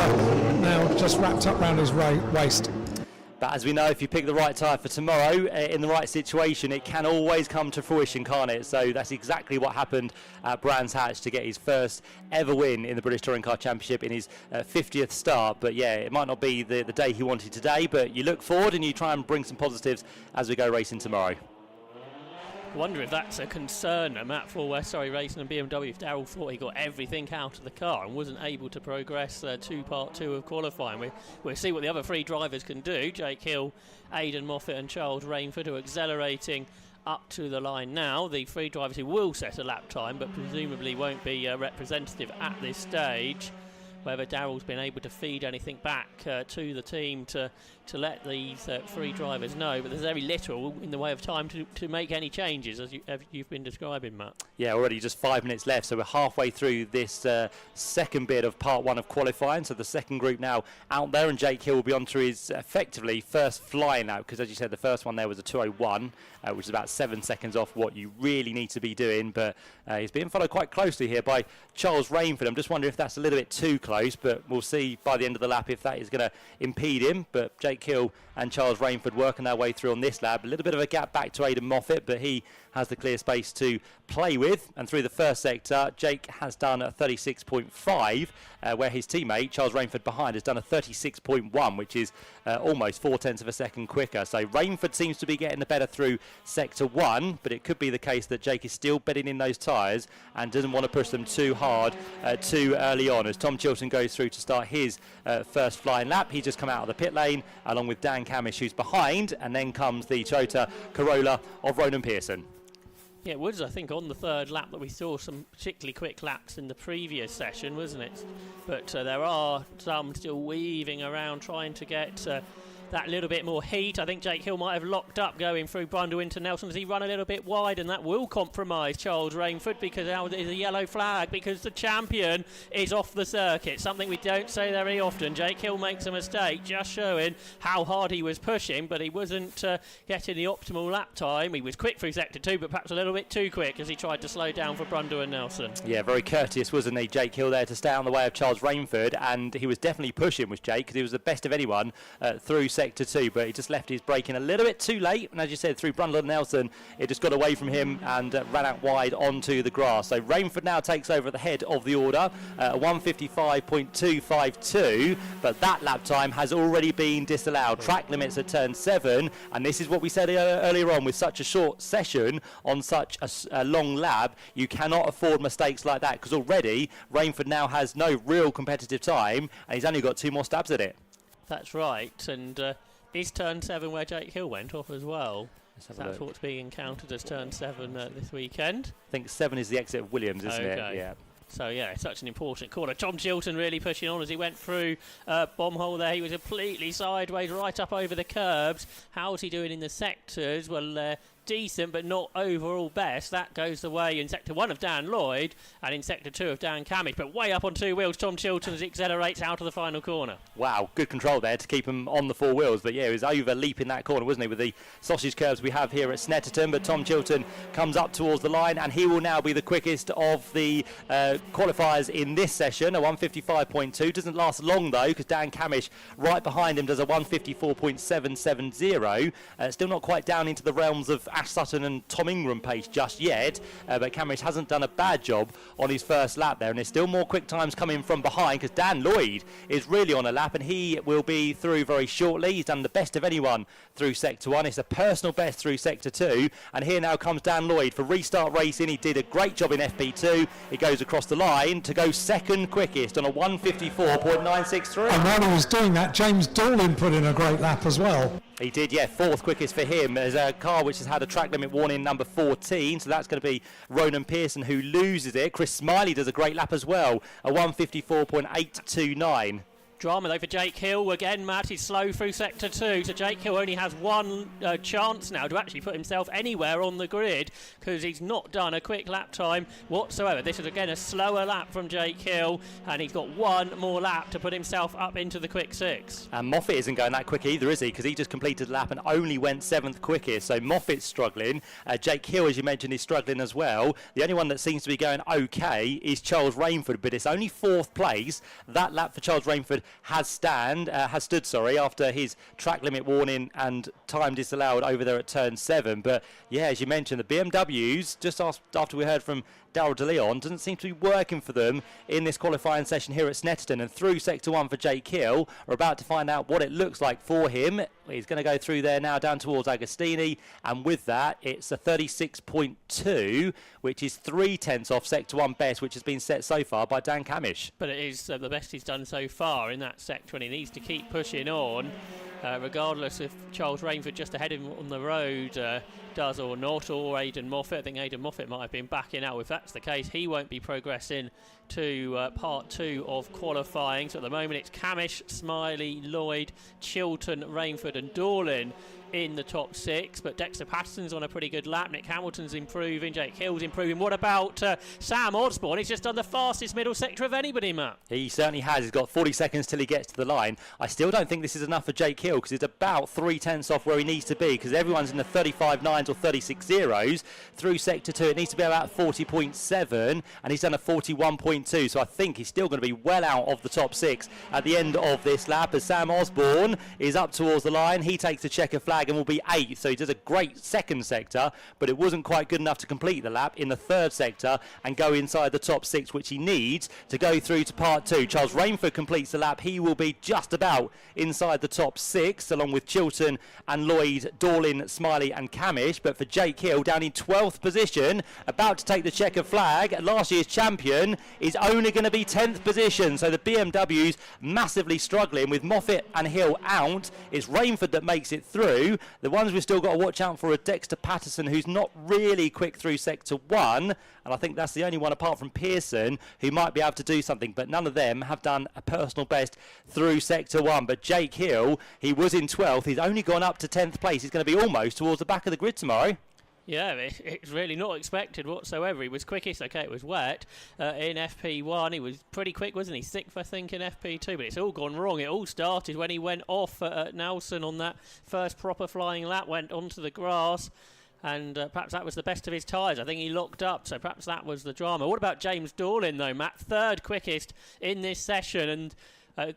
now just wrapped up around his waist. But as we know, if you pick the right tyre for tomorrow, in the right situation, it can always come to fruition, can't it? So that's exactly what happened at Brands Hatch to get his first ever win in the British Touring Car Championship in his 50th start. But yeah, it might not be the day he wanted today, but you look forward and you try and bring some positives as we go racing tomorrow. I wonder if that's a concern at Matt for West Surrey Racing and BMW, if Darryl thought he got everything out of the car and wasn't able to progress to part 2 of qualifying. We'll see what the other 3 drivers can do. Jake Hill, Aidan Moffat and Charles Rainford, who are accelerating up to the line now. The 3 drivers who will set a lap time but presumably won't be representative at this stage. Whether Darryl's been able to feed anything back to the team to let these 3 drivers know, but there's very little in the way of time to make any changes, as you've been describing, Matt. Yeah, already just 5 minutes left, so we're halfway through this second bit of part 1 of qualifying. So the second group now out there, and Jake Hill will be on to his effectively first flying out, because as you said, the first one there was a 2:01, which is about 7 seconds off what you really need to be doing. But he's being followed quite closely here by Charles Rainford. I'm just wondering if that's a little bit too close, but we'll see by the end of the lap if that is going to impede him. But Jake Hill and Charles Rainford working their way through on this lap. A little bit of a gap back to Aidan Moffat, but he has the clear space to play with. And through the first sector, Jake has done a 36.5, where his teammate, Charles Rainford behind, has done a 36.1, which is almost 0.4 of a second quicker. So Rainford seems to be getting the better through sector 1, but it could be the case that Jake is still bedding in those tyres and doesn't want to push them too hard too early on. As Tom Chilton goes through to start his first flying lap, he's just come out of the pit lane along with Dan Camish, who's behind, and then comes the Toyota Corolla of Ronan Pearson. Yeah, it was, I think, on the 3rd lap that we saw some particularly quick laps in the previous session, wasn't it? But there are some still weaving around trying to get that little bit more heat. I think Jake Hill might have locked up going through Brundle into Nelson as he run a little bit wide, and that will compromise Charles Rainford, because now there's a yellow flag because the champion is off the circuit, something we don't say very often. Jake Hill makes a mistake, just showing how hard he was pushing, but he wasn't getting the optimal lap time. He was quick through sector 2, but perhaps a little bit too quick as he tried to slow down for Brundle and Nelson. Yeah, very courteous, wasn't he, Jake Hill, there to stay on the way of Charles Rainford, and he was definitely pushing, was Jake, because he was the best of anyone through sector 2, but he just left his braking a little bit too late, and as you said, through Brundle and Nelson, it just got away from him and ran out wide onto the grass. So Rainford now takes over at the head of the order, 1:55.252, but that lap time has already been disallowed. Track limits at turn 7, and this is what we said earlier on, with such a short session on such a long lap, you cannot afford mistakes like that, because already Rainford now has no real competitive time, and he's only got 2 more stabs at it. That's right, and is turn 7 where Jake Hill went off as well? That's what's being encountered as turn 7 this weekend. I think 7 is the exit of Williams, isn't it? Yeah. So yeah, such an important corner. Tom Chilton really pushing on as he went through bomb hole there. He was completely sideways right up over the curbs. How's he doing in the sectors? Well, decent but not overall best. That goes the way in sector 1 of Dan Lloyd and in sector 2 of Dan Camish, but way up on 2 wheels Tom Chilton as he accelerates out of the final corner. Wow, good control there to keep him on the 4 wheels, but yeah, he was over leaping that corner, wasn't he, with the sausage curves we have here at Snetterton. But Tom Chilton comes up towards the line, and he will now be the quickest of the qualifiers in this session, a 1:55.2. Doesn't last long though, because Dan Camish right behind him does a 1:54.770. Still not quite down into the realms of Ash Sutton and Tom Ingram pace just yet, but Camish hasn't done a bad job on his first lap there, and there's still more quick times coming from behind, because Dan Lloyd is really on a lap, and he will be through very shortly. He's done the best of anyone through sector 1. It's a personal best through sector 2, and here now comes Dan Lloyd for Restart Racing. He did a great job in FP2. He goes across the line to go second quickest on a 1:54.963. And while he was doing that, James Dorlin put in a great lap as well. He did, yeah, 4th quickest for him. There's a car which has had a track limit warning, number 14, so that's going to be Ronan Pearson who loses it. Chris Smiley does a great lap as well, a 1:54.829. Drama though for Jake Hill again. Matt is slow through sector 2, so Jake Hill only has one chance now to actually put himself anywhere on the grid, because he's not done a quick lap time whatsoever. This is again a slower lap from Jake Hill, and he's got one more lap to put himself up into the quick 6. And Moffat isn't going that quick either, is he? Because he just completed a lap and only went 7th quickest. So Moffat's struggling. Jake Hill, as you mentioned, is struggling as well. The only one that seems to be going okay is Charles Rainford, but it's only 4th place. That lap for Charles Rainford has stood after his track limit warning and time disallowed over there at turn 7. But yeah, as you mentioned, the BMWs, just after we heard from Daryl De Leon, doesn't seem to be working for them in this qualifying session here at Snetterton. And through sector 1 for Jake Hill, we're about to find out what it looks like for him. He's going to go through there now down towards Agostini, and with that it's a 36.2, which is 0.3 off sector 1 best, which has been set so far by Dan Camish. But it is the best he's done so far in that sector, and he needs to keep pushing on, regardless if Charles Rainford just ahead of him on the road does or not, or Aidan Moffat. I think Aidan Moffat might have been backing out. If that's the case, he won't be progressing to part 2 of qualifying. So at the moment it's Camish, Smiley, Lloyd, Chilton, Rainford and Dorlin in the top 6, but Dexter Patterson's on a pretty good lap. Nick Hamilton's improving, Jake Hill's improving. What about Sam Osborne? He's just done the fastest middle sector of anybody, Matt. He certainly has. He's got 40 seconds till he gets to the line. I still don't think this is enough for Jake Hill, because it's about 0.3 off where he needs to be, because everyone's in the 35.9s or 36.0s. Through sector 2 it needs to be about 40.7, and he's done a 41.2, so I think he's still going to be well out of the top 6 at the end of this lap, as Sam Osborne is up towards the line. He takes the checker flag and will be 8th, so he does a great second sector, but it wasn't quite good enough to complete the lap in the 3rd sector and go inside the top 6, which he needs to go through to part 2. Charles Rainford completes the lap. He will be just about inside the top 6, along with Chilton and Lloyd, Dorlin, Smiley and Camish. But for Jake Hill, down in 12th position, about to take the checker flag, last year's champion, is only going to be 10th position. So the BMWs massively struggling with Moffat and Hill out. It's Rainford that makes it through. The ones we've still got to watch out for are Dexter Patterson, who's not really quick through sector 1, and I think that's the only one apart from Pearson who might be able to do something, but none of them have done a personal best through sector 1. But Jake Hill, he was in 12th, he's only gone up to 10th place. He's going to be almost towards the back of the grid tomorrow. Yeah, it's really not expected whatsoever. He was quickest, okay, it was wet, in FP1. He was pretty quick, wasn't he? 6th, I think, in FP2, but it's all gone wrong. It all started when he went off at Nelson on that first proper flying lap, went onto the grass, and perhaps that was the best of his tyres. I think he locked up, so perhaps that was the drama. What about James Dorlin, though, Matt? 3rd quickest in this session, and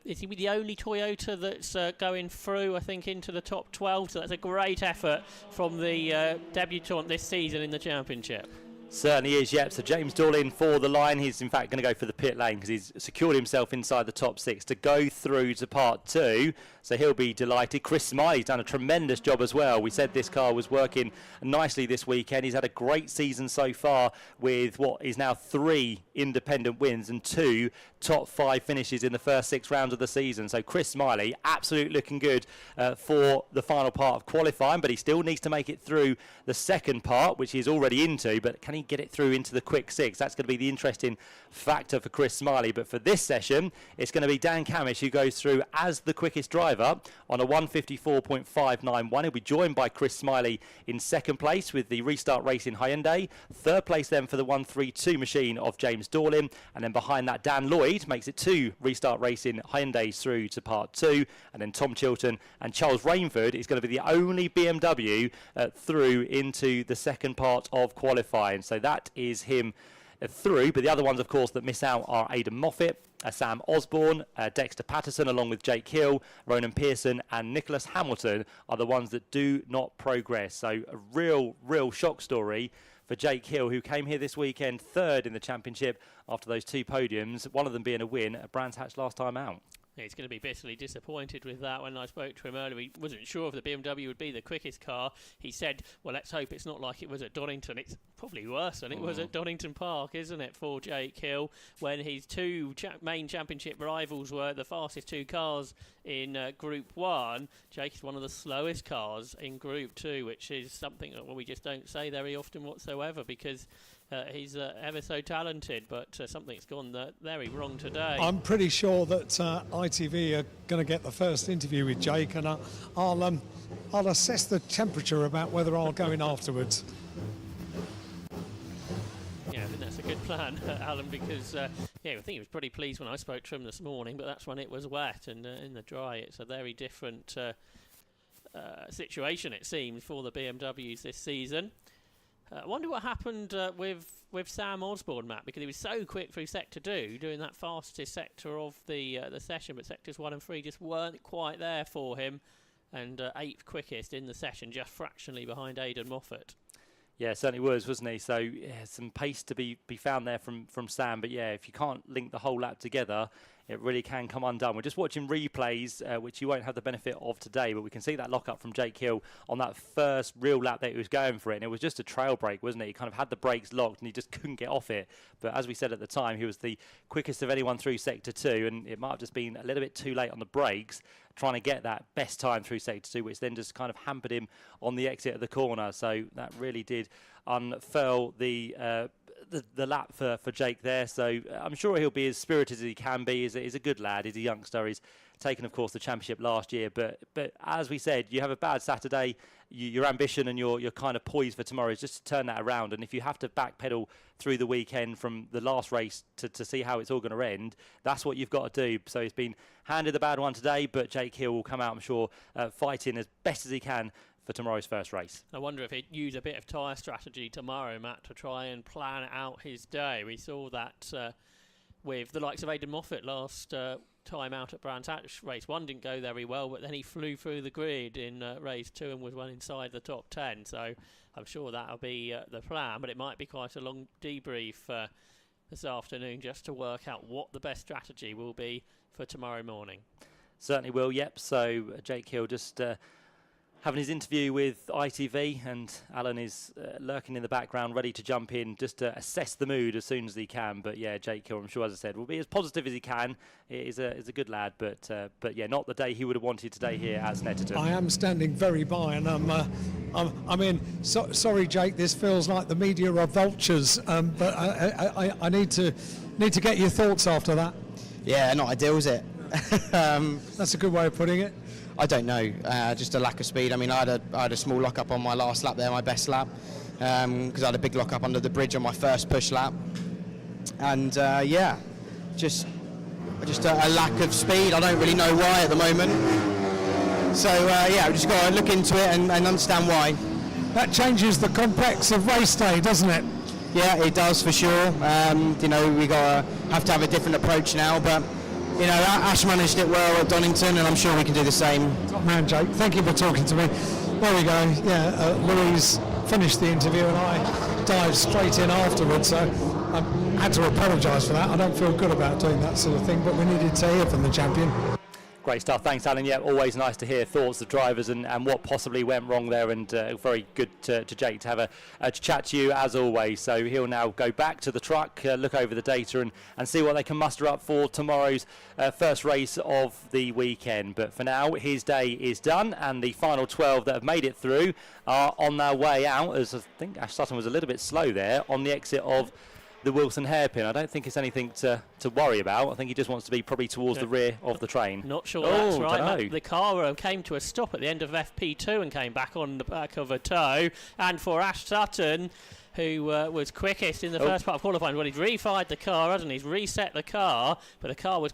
is he the only Toyota that's going through, I think, into the top 12? So that's a great effort from the debutant this season in the championship. Certainly is, yep. So James Dorlin for the line. He's in fact going to go for the pit lane because he's secured himself inside the top 6 to go through to part 2. So he'll be delighted. Chris Smiley's done a tremendous job as well. We said this car was working nicely this weekend. He's had a great season so far with what is now 3 independent wins and 2 top 5 finishes in the first 6 rounds of the season. So Chris Smiley, absolutely looking good for the final part of qualifying, but he still needs to make it through the second part, which he's already into, but can he get it through into the quick 6? That's going to be the interesting factor for Chris Smiley. But for this session, it's going to be Dan Camish who goes through as the quickest driver on a 1:54.591. He'll be joined by Chris Smiley in second place with the Restart Racing Hyundai. Third place then for the 132 machine of James Dorlin, and then behind that Dan Lloyd makes it 2 Restart Racing Hyundais through to part 2, and then Tom Chilton and Charles Rainford is going to be the only BMW through into the second part of qualifying. So that is him through, but the other ones, of course, that miss out are Aidan Moffat, Sam Osborne, Dexter Patterson, along with Jake Hill, Ronan Pearson and Nicholas Hamilton are the ones that do not progress. So a real shock story for Jake Hill, who came here this weekend 3rd in the championship after those 2 podiums, one of them being a win at Brands Hatch last time out. He's going to be bitterly disappointed with that. When I spoke to him earlier, he wasn't sure if the BMW would be the quickest car. He said, well, let's hope it's not like it was at Donington. It's probably worse than it was at Donington Park, isn't it, for Jake Hill, when his 2 main championship rivals were the fastest 2 cars in Group 1. Jake is one of the slowest cars in Group 2, which is something that we just don't say very often whatsoever, because He's ever so talented, but something's gone very wrong today. I'm pretty sure that ITV are going to get the first interview with Jake, and I'll assess the temperature about whether I'll go in afterwards. Yeah, I think that's a good plan, Alan, because I think he was pretty pleased when I spoke to him this morning, but that's when it was wet, and in the dry it's a very different situation, it seems, for the BMWs this season. I wonder what happened with Sam Osborne, Matt, because he was so quick through Sector 2, doing that fastest sector of the session, but Sectors 1 and 3 just weren't quite there for him, and 8th quickest in the session, just fractionally behind Aidan Moffat. Yeah, certainly wasn't he? So some pace to be found there from Sam. But yeah, if you can't link the whole lap together, it really can come undone. We're just watching replays, which you won't have the benefit of today, but we can see that lock-up from Jake Hill on that first real lap that he was going for it. And it was just a trail brake, wasn't it? He kind of had the brakes locked and he just couldn't get off it. But as we said at the time, he was the quickest of anyone through Sector 2, and it might have just been a little bit too late on the brakes, trying to get that best time through Sector 2, which then just kind of hampered him on the exit of the corner. So that really did unfurl the lap for Jake there. So I'm sure he'll be as spirited as he can be. He's a good lad. He's a youngster. He's taken, of course, the championship last year. But as we said, you have a bad Saturday. Your ambition and your kind of poise for tomorrow is just to turn that around. And if you have to backpedal through the weekend from the last race to see how it's all going to end, that's what you've got to do. So he's been handed the bad one today, but Jake Hill will come out, I'm sure, fighting as best as he can for tomorrow's first race. I wonder if he'd use a bit of tyre strategy tomorrow, Matt, to try and plan out his day. We saw that with the likes of Aidan Moffat last time out at Brands Hatch. Race 1 didn't go very well, but then he flew through the grid in race 2 and was well inside the top 10. So I'm sure that'll be the plan, but it might be quite a long debrief this afternoon just to work out what the best strategy will be for tomorrow morning. Certainly will, yep. So Jake Hill just having his interview with ITV, and Alan is lurking in the background, ready to jump in just to assess the mood as soon as he can. But yeah, Jake Hill, I'm sure, as I said, will be as positive as he can. He's a good lad, but yeah, not the day he would have wanted today here at Snetterton. I am standing very by, and sorry, Jake. This feels like the media are vultures, but I need to get your thoughts after that. Yeah, not ideal, is it? That's a good way of putting it. I don't know, just a lack of speed. I mean, I had a small lock-up on my last lap there, my best lap, because I had a big lock-up under the bridge on my first push lap. And yeah, just a lack of speed. I don't really know why at the moment. So yeah, we've just got to look into it and understand why. That changes the complex of race day, doesn't it? Yeah, it does for sure. You know, we have to have a different approach now, but you know, Ash managed it well at Donington, and I'm sure we can do the same. Top man, Jake. Thank you for talking to me. There we go. Yeah, Louise finished the interview, and I dived straight in afterwards. So I had to apologise for that. I don't feel good about doing that sort of thing, but we needed to hear from the champion. Great stuff. Thanks, Alan. Yeah, always nice to hear thoughts of drivers and what possibly went wrong there, and very good to Jake to have a chat to you as always. So he'll now go back to the truck, look over the data and see what they can muster up for tomorrow's first race of the weekend. But for now, his day is done, and the final 12 that have made it through are on their way out, as I think Ash Sutton was a little bit slow there on the exit of the Wilson hairpin. I don't think it's anything to worry about. I think he just wants to be probably towards the rear of the train. Not sure that's right. The car came to a stop at the end of FP2 and came back on the back of a tow. And for Ash Sutton, who was quickest in the first part of qualifying, well, he'd refired the car, hasn't he? He's reset the car, but the car was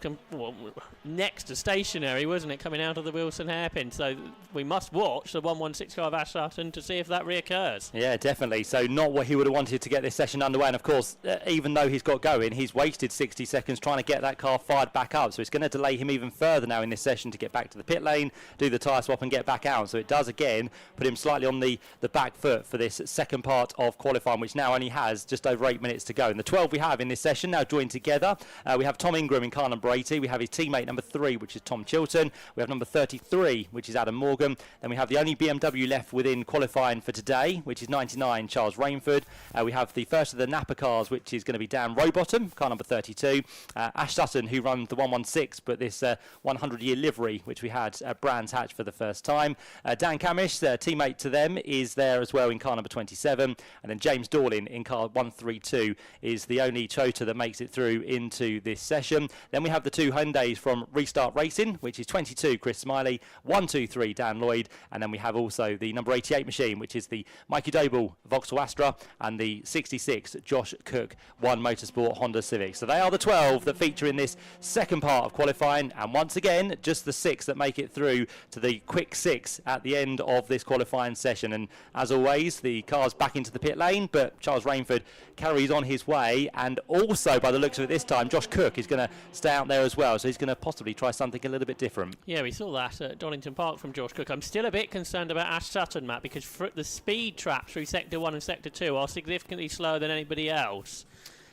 next to stationary, wasn't it, coming out of the Wilson hairpin? So we must watch the 1:16.5 Ash Sutton to see if that reoccurs. Yeah, definitely. So not what he would have wanted to get this session underway. And of course, even though he's got going, he's wasted 60 seconds trying to get that car fired back up. So it's going to delay him even further now in this session to get back to the pit lane, do the tyre swap and get back out. So it does again put him slightly on the back foot for this second part of qualifying, which now only has just over 8 minutes to go. And the 12 we have in this session now joined together. We have Tom Ingram in car number 80. We have his teammate number 3, which is Tom Chilton. We have number 33, which is Adam Morgan. Then we have the only BMW left within qualifying for today, which is 99, Charles Rainford. We have the first of the Napa cars, which is going to be Dan Rowbottom, car number 32. Ash Sutton, who runs the 116, but this 100-year livery, which we had at Brands Hatch for the first time. Dan Camish, teammate to them, is there as well in car number 27. And then James James Dorling in car 132 is the only Chota that makes it through into this session. Then we have the two Hyundais from Restart Racing, which is 22 Chris Smiley, 123 Dan Lloyd, and then we have also the number 88 machine, which is the Mikey Doble Vauxhall Astra, and the 66 Josh Cook One Motorsport Honda Civic. So they are the 12 that feature in this second part of qualifying, and once again just the 6 that make it through to the quick 6 at the end of this qualifying session. And as always, the car's back into the pit lane, but Charles Rainford carries on his way, and also by the looks of it this time Josh Cook is going to stay out there as well, so he's going to possibly try something a little bit different. Yeah, we saw that at Donington Park from Josh Cook. I'm still a bit concerned about Ash Sutton, Matt, because the speed traps through Sector 1 and Sector 2 are significantly slower than anybody else.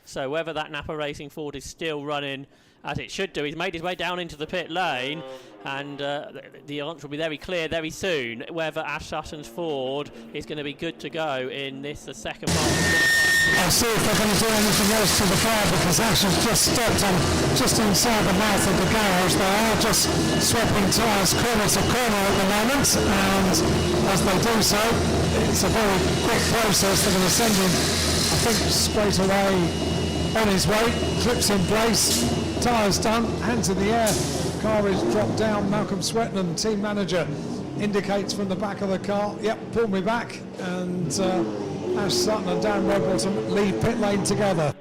So whether that Napa Racing Ford is still running as it should do, he's made his way down into the pit lane, and the answer will be very clear very soon whether Ash Sutton's Ford is going to be good to go in this second part of the qualifying. I'll see if they're going to do anything else to the car, because Ash has just stepped on just inside the mouth of the garage. They are just swapping tyres corner to corner at the moment, and as they do so, it's a very quick process. They're going to send him, I think, straight away on his way, clips in place, tyres done, hands in the air, car is dropped down. Malcolm Swetnam, team manager, indicates from the back of the car, yep, pull me back, and Ash Sutton and Dan Redbottom leave pit lane together.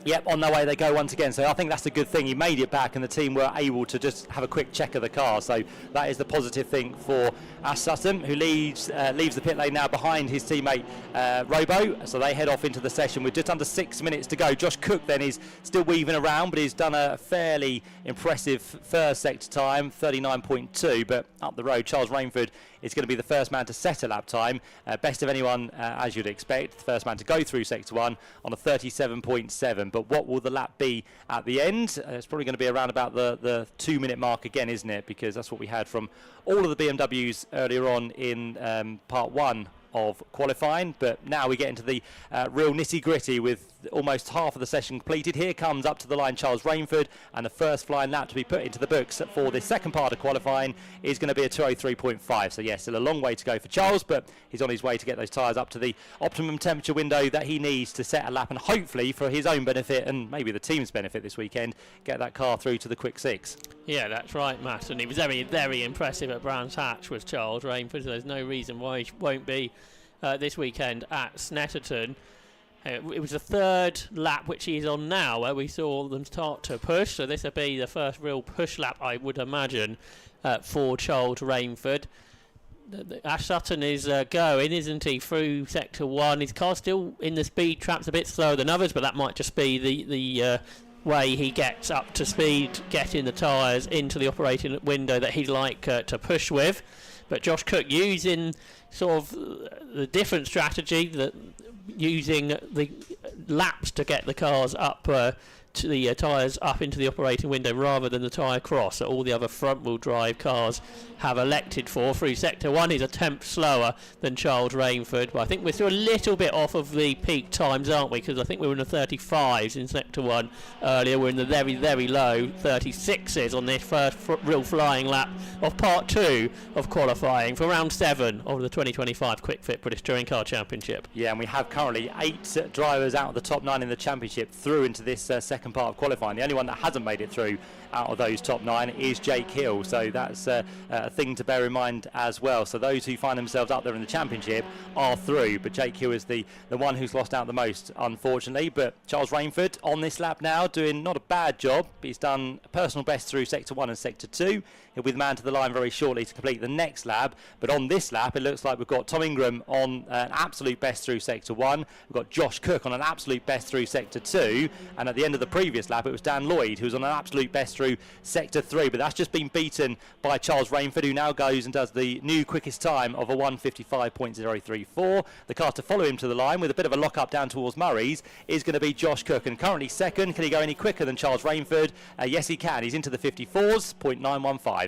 Yep, on their way they go once again. So I think that's a good thing. He made it back and the team were able to just have a quick check of the car. So that is the positive thing for Ash Sutton, who leaves the pit lane now behind his teammate Robo. So they head off into the session with just under 6 minutes to go. Josh Cook then is still weaving around, but he's done a fairly impressive first sector time, 39.2. But up the road, Charles Rainford is going to be the first man to set a lap time. Best of anyone, as you'd expect. The first man to go through Sector 1 on a 37.7. But what will the lap be at the end? It's probably going to be around about the 2 minute mark again, isn't it? Because that's what we had from all of the BMWs earlier on in part 1 of qualifying. But now we get into the real nitty-gritty with almost half of the session completed. Here comes up to the line Charles Rainford, and the first flying lap to be put into the books for this second part of qualifying is going to be a 2:03.5. So yes, still a long way to go for Charles, but he's on his way to get those tyres up to the optimum temperature window that he needs to set a lap, and hopefully for his own benefit and maybe the team's benefit this weekend, get that car through to the quick 6. Yeah, that's right, Matt, and he was very, very impressive at Brands Hatch with Charles Rainford, so there's no reason why he won't be this weekend at Snetterton. It was the third lap which he's on now where we saw them start to push, so this will be the first real push lap, I would imagine, for Charles Rainford. Ash Sutton is going, isn't he, through Sector 1. His car's still in the speed traps a bit slower than others, but that might just be the way he gets up to speed, getting the tyres into the operating window that he'd like to push with. But Josh Cook using sort of the different strategy, that using the laps to get the cars up to the tyres up into the operating window rather than the tyre cross that all the other front-wheel drive cars have elected for. Through Sector 1 he's a tenth slower than Charles Rainford, but I think we're still a little bit off of the peak times, aren't we? Because I think we were in the 35s in Sector 1 earlier. We're in the very, very low 36s on this first real flying lap of Part 2 of qualifying for Round 7 of the 2025 Quick Fit British Touring Car Championship. Yeah, and we have currently 8 drivers out of the top 9 in the championship through into this second part of qualifying. The only one that hasn't made it through out of those top 9 is Jake Hill, so that's a thing to bear in mind as well. So those who find themselves up there in the championship are through, but Jake Hill is the one who's lost out the most, unfortunately. But Charles Rainford on this lap now doing not a bad job. He's done a personal best through Sector 1 and Sector 2. He'll be the man to the line very shortly to complete the next lap. But on this lap, it looks like we've got Tom Ingram on an absolute best through Sector 1. We've got Josh Cook on an absolute best through Sector 2. And at the end of the previous lap, it was Dan Lloyd who was on an absolute best through Sector 3. But that's just been beaten by Charles Rainford, who now goes and does the new quickest time of a 1:55.034. The car to follow him to the line with a bit of a lock-up down towards Murray's is going to be Josh Cook. And currently second. Can he go any quicker than Charles Rainford? Yes, he can. He's into the 54s, .915.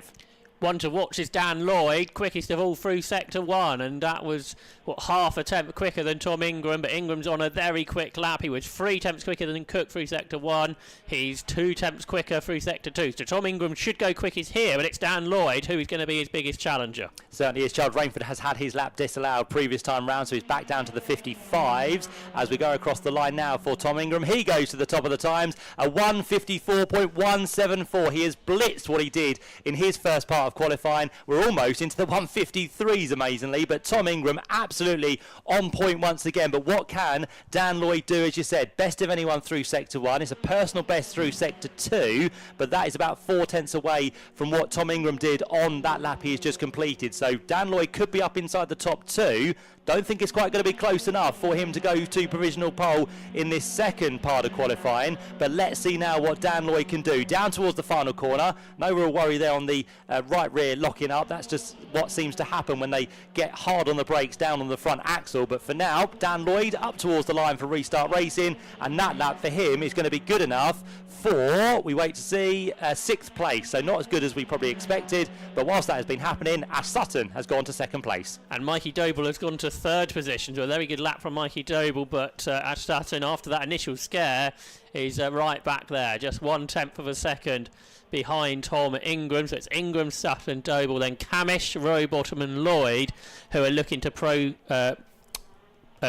one to watch is Dan Lloyd, quickest of all through Sector 1, and that was, half a tenth quicker than Tom Ingram, but Ingram's on a very quick lap. He was 3 tenths quicker than Cook through Sector 1. He's 2 tenths quicker through Sector 2. So Tom Ingram should go quickest here, but it's Dan Lloyd who is going to be his biggest challenger. Certainly is. Charles Rainford has had his lap disallowed previous time round, so he's back down to the 55s. As we go across the line now for Tom Ingram, he goes to the top of the times, a 1:54.174. He has blitzed what he did in his first part of qualifying. We're almost into the 1:53s, amazingly, but Tom Ingram absolutely on point once again. But what can Dan Lloyd do? As you said, best of anyone through Sector 1. It's a personal best through Sector 2, but that is about 4 tenths away from what Tom Ingram did on that lap he has just completed. So Dan Lloyd could be up inside the top 2. Don't think it's quite going to be close enough for him to go to provisional pole in this second part of qualifying, but let's see now what Dan Lloyd can do. Down towards the final corner, no real worry there on the right rear locking up. That's just what seems to happen when they get hard on the brakes down on the front axle. But for now, Dan Lloyd up towards the line for restart racing, and that lap for him is going to be good enough for, we wait to see, 6th place. So not as good as we probably expected, but whilst that has been happening, Ash Sutton has gone to 2nd place. And Mikey Doble has gone to 3rd position, so a very good lap from Mikey Doble, but Ash Sutton, after that initial scare, is right back there, just 1/10 of a second behind Tom Ingram. So it's Ingram, Sutton, Doble, then Camish, Rowbottom and Lloyd, who are looking to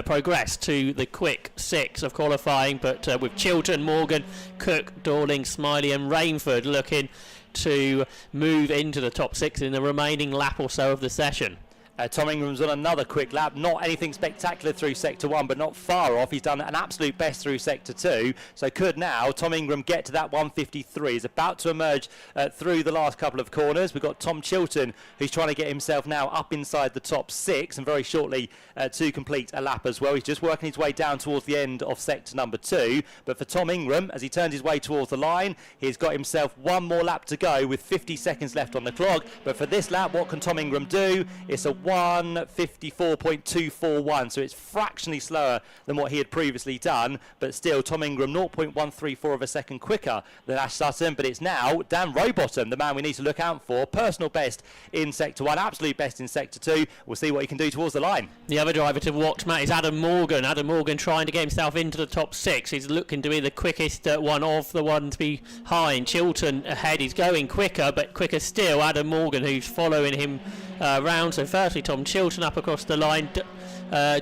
progress to the quick 6 of qualifying, but with Chilton, Morgan, Cook, Dorling, Smiley and Rainford looking to move into the top 6 in the remaining lap or so of the session. Tom Ingram's on another quick lap, not anything spectacular through Sector 1, but not far off. He's done an absolute best through Sector 2, so could now Tom Ingram get to that 1:53. He's about to emerge through the last couple of corners. We've got Tom Chilton, who's trying to get himself now up inside the top 6, and very shortly to complete a lap as well. He's just working his way down towards the end of sector number 2, but for Tom Ingram, as he turns his way towards the line, he's got himself one more lap to go with 50 seconds left on the clock. But for this lap, what can Tom Ingram do? It's a 1:54.241, so it's fractionally slower than what he had previously done, but still Tom Ingram 0.134 of a second quicker than Ash Sutton. But it's now Dan Rowbottom, the man we need to look out for. Personal best in sector 1, absolute best in sector 2. We'll see what he can do towards the line. The other driver to watch, Matt, is Adam Morgan. Adam Morgan trying to get himself into the top 6. He's looking to be the quickest one of the ones behind. Chilton ahead, he's going quicker, but quicker still Adam Morgan, who's following him round. So firstly Tom Chilton up across the line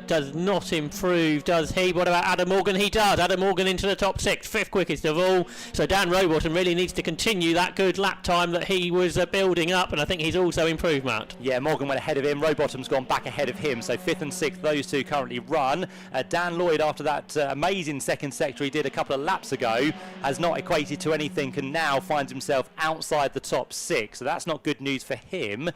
does not improve, does he? What about Adam Morgan? He does. Adam Morgan into the top 6, 5th quickest of all. So Dan Rowbottom really needs to continue that good lap time that he was building up, and I think he's also improved, Matt. Yeah, Morgan went ahead of him. Rowbottom's gone back ahead of him, so 5th and 6th, those two currently run. Dan Lloyd, after that amazing second sector he did a couple of laps ago, has not equated to anything and now finds himself outside the top 6, so that's not good news for him.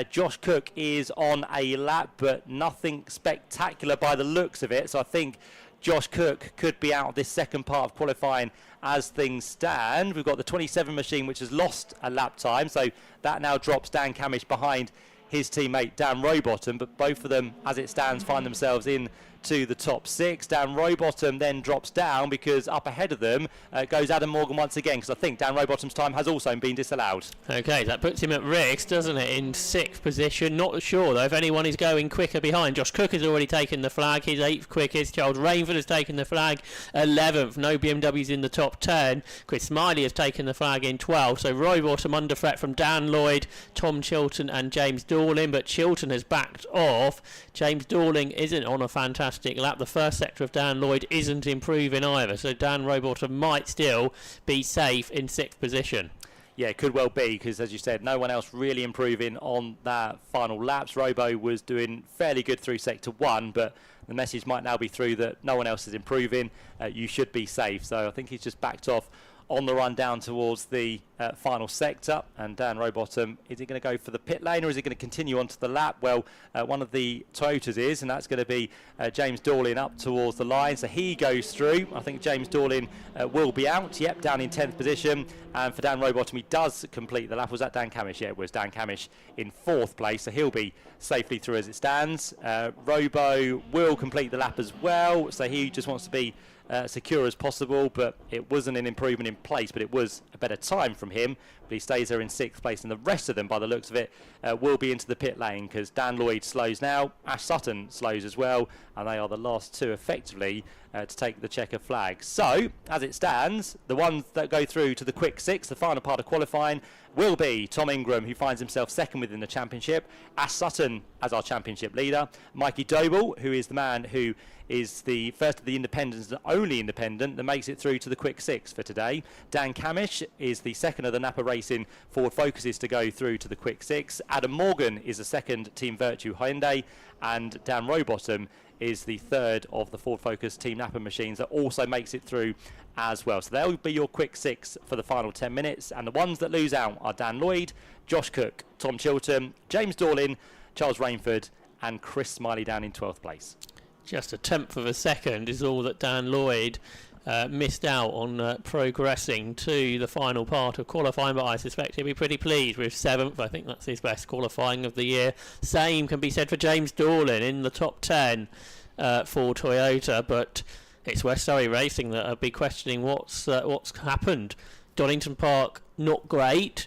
Josh Cook is on a lap, but nothing spectacular by the looks of it, so I think Josh Cook could be out of this second part of qualifying as things stand. We've got the 27 machine, which has lost a lap time, so that now drops Dan Camish behind his teammate Dan Rowbottom, but both of them, as it stands, find themselves in to the top 6. Dan Rowbottom then drops down because up ahead of them goes Adam Morgan once again, because I think Dan Rowbottom's time has also been disallowed. Okay, that puts him at risk, doesn't it, in 6th position. Not sure though if anyone is going quicker behind. Josh Cook has already taken the flag, his 8th quickest. Charles Rainford has taken the flag, 11th. No BMWs in the top 10. Chris Smiley has taken the flag in 12th. So Rowbottom under threat from Dan Lloyd, Tom Chilton and James Dorling, but Chilton has backed off. James Dorling isn't on a fantastic lap. The first sector of Dan Lloyd isn't improving either, so Dan Rowbottom might still be safe in 6th position. Yeah, it could well be, because as you said, no one else really improving on that final laps. Robo was doing fairly good through sector 1, but the message might now be through that no one else is improving. You should be safe, so I think he's just backed off on the run down towards the final sector. And Dan Rowbottom, is he going to go for the pit lane or is he going to continue onto the lap? Well, one of the Toyotas is, and that's going to be James Dorling up towards the line, so he goes through. I think James Dorling will be out, yep, down in 10th position. And for Dan Rowbottom, he does complete the lap. Was that Dan Camish? Yeah, it was Dan Camish in 4th place, so he'll be safely through as it stands. Robo will complete the lap as well, so he just wants to be secure as possible, but it wasn't an improvement in place, but it was a better time from him. But he stays there in 6th place, and the rest of them, by the looks of it, will be into the pit lane, because Dan Lloyd slows now, Ash Sutton slows as well, and they are the last 2 effectively to take the checker flag. So, as it stands, the ones that go through to the quick 6, the final part of qualifying, will be Tom Ingram, who finds himself 2nd within the championship, Ash Sutton as our championship leader, Mikey Doble, who is the man who is the first of the independents, the only independent that makes it through to the quick 6 for today. Dan Camish is the 2nd of the Napa Racing Ford Focuses to go through to the quick 6. Adam Morgan is the 2nd Team Virtue Hyundai, and Dan Rowbottom is the 3rd of the Ford Focus Team Napa machines that also makes it through as well. So they'll be your quick 6 for the final 10 minutes, and the ones that lose out are Dan Lloyd, Josh Cook, Tom Chilton, James Dorlin, Charles Rainford, and Chris Smiley down in 12th place. Just a tenth of a second is all that Dan Lloyd missed out on progressing to the final part of qualifying, but I suspect he'll be pretty pleased with 7th. I think that's his best qualifying of the year. Same can be said for James Dorlin in the top 10 for Toyota, but it's West Surrey Racing that will be questioning what's happened. Donington Park, not great.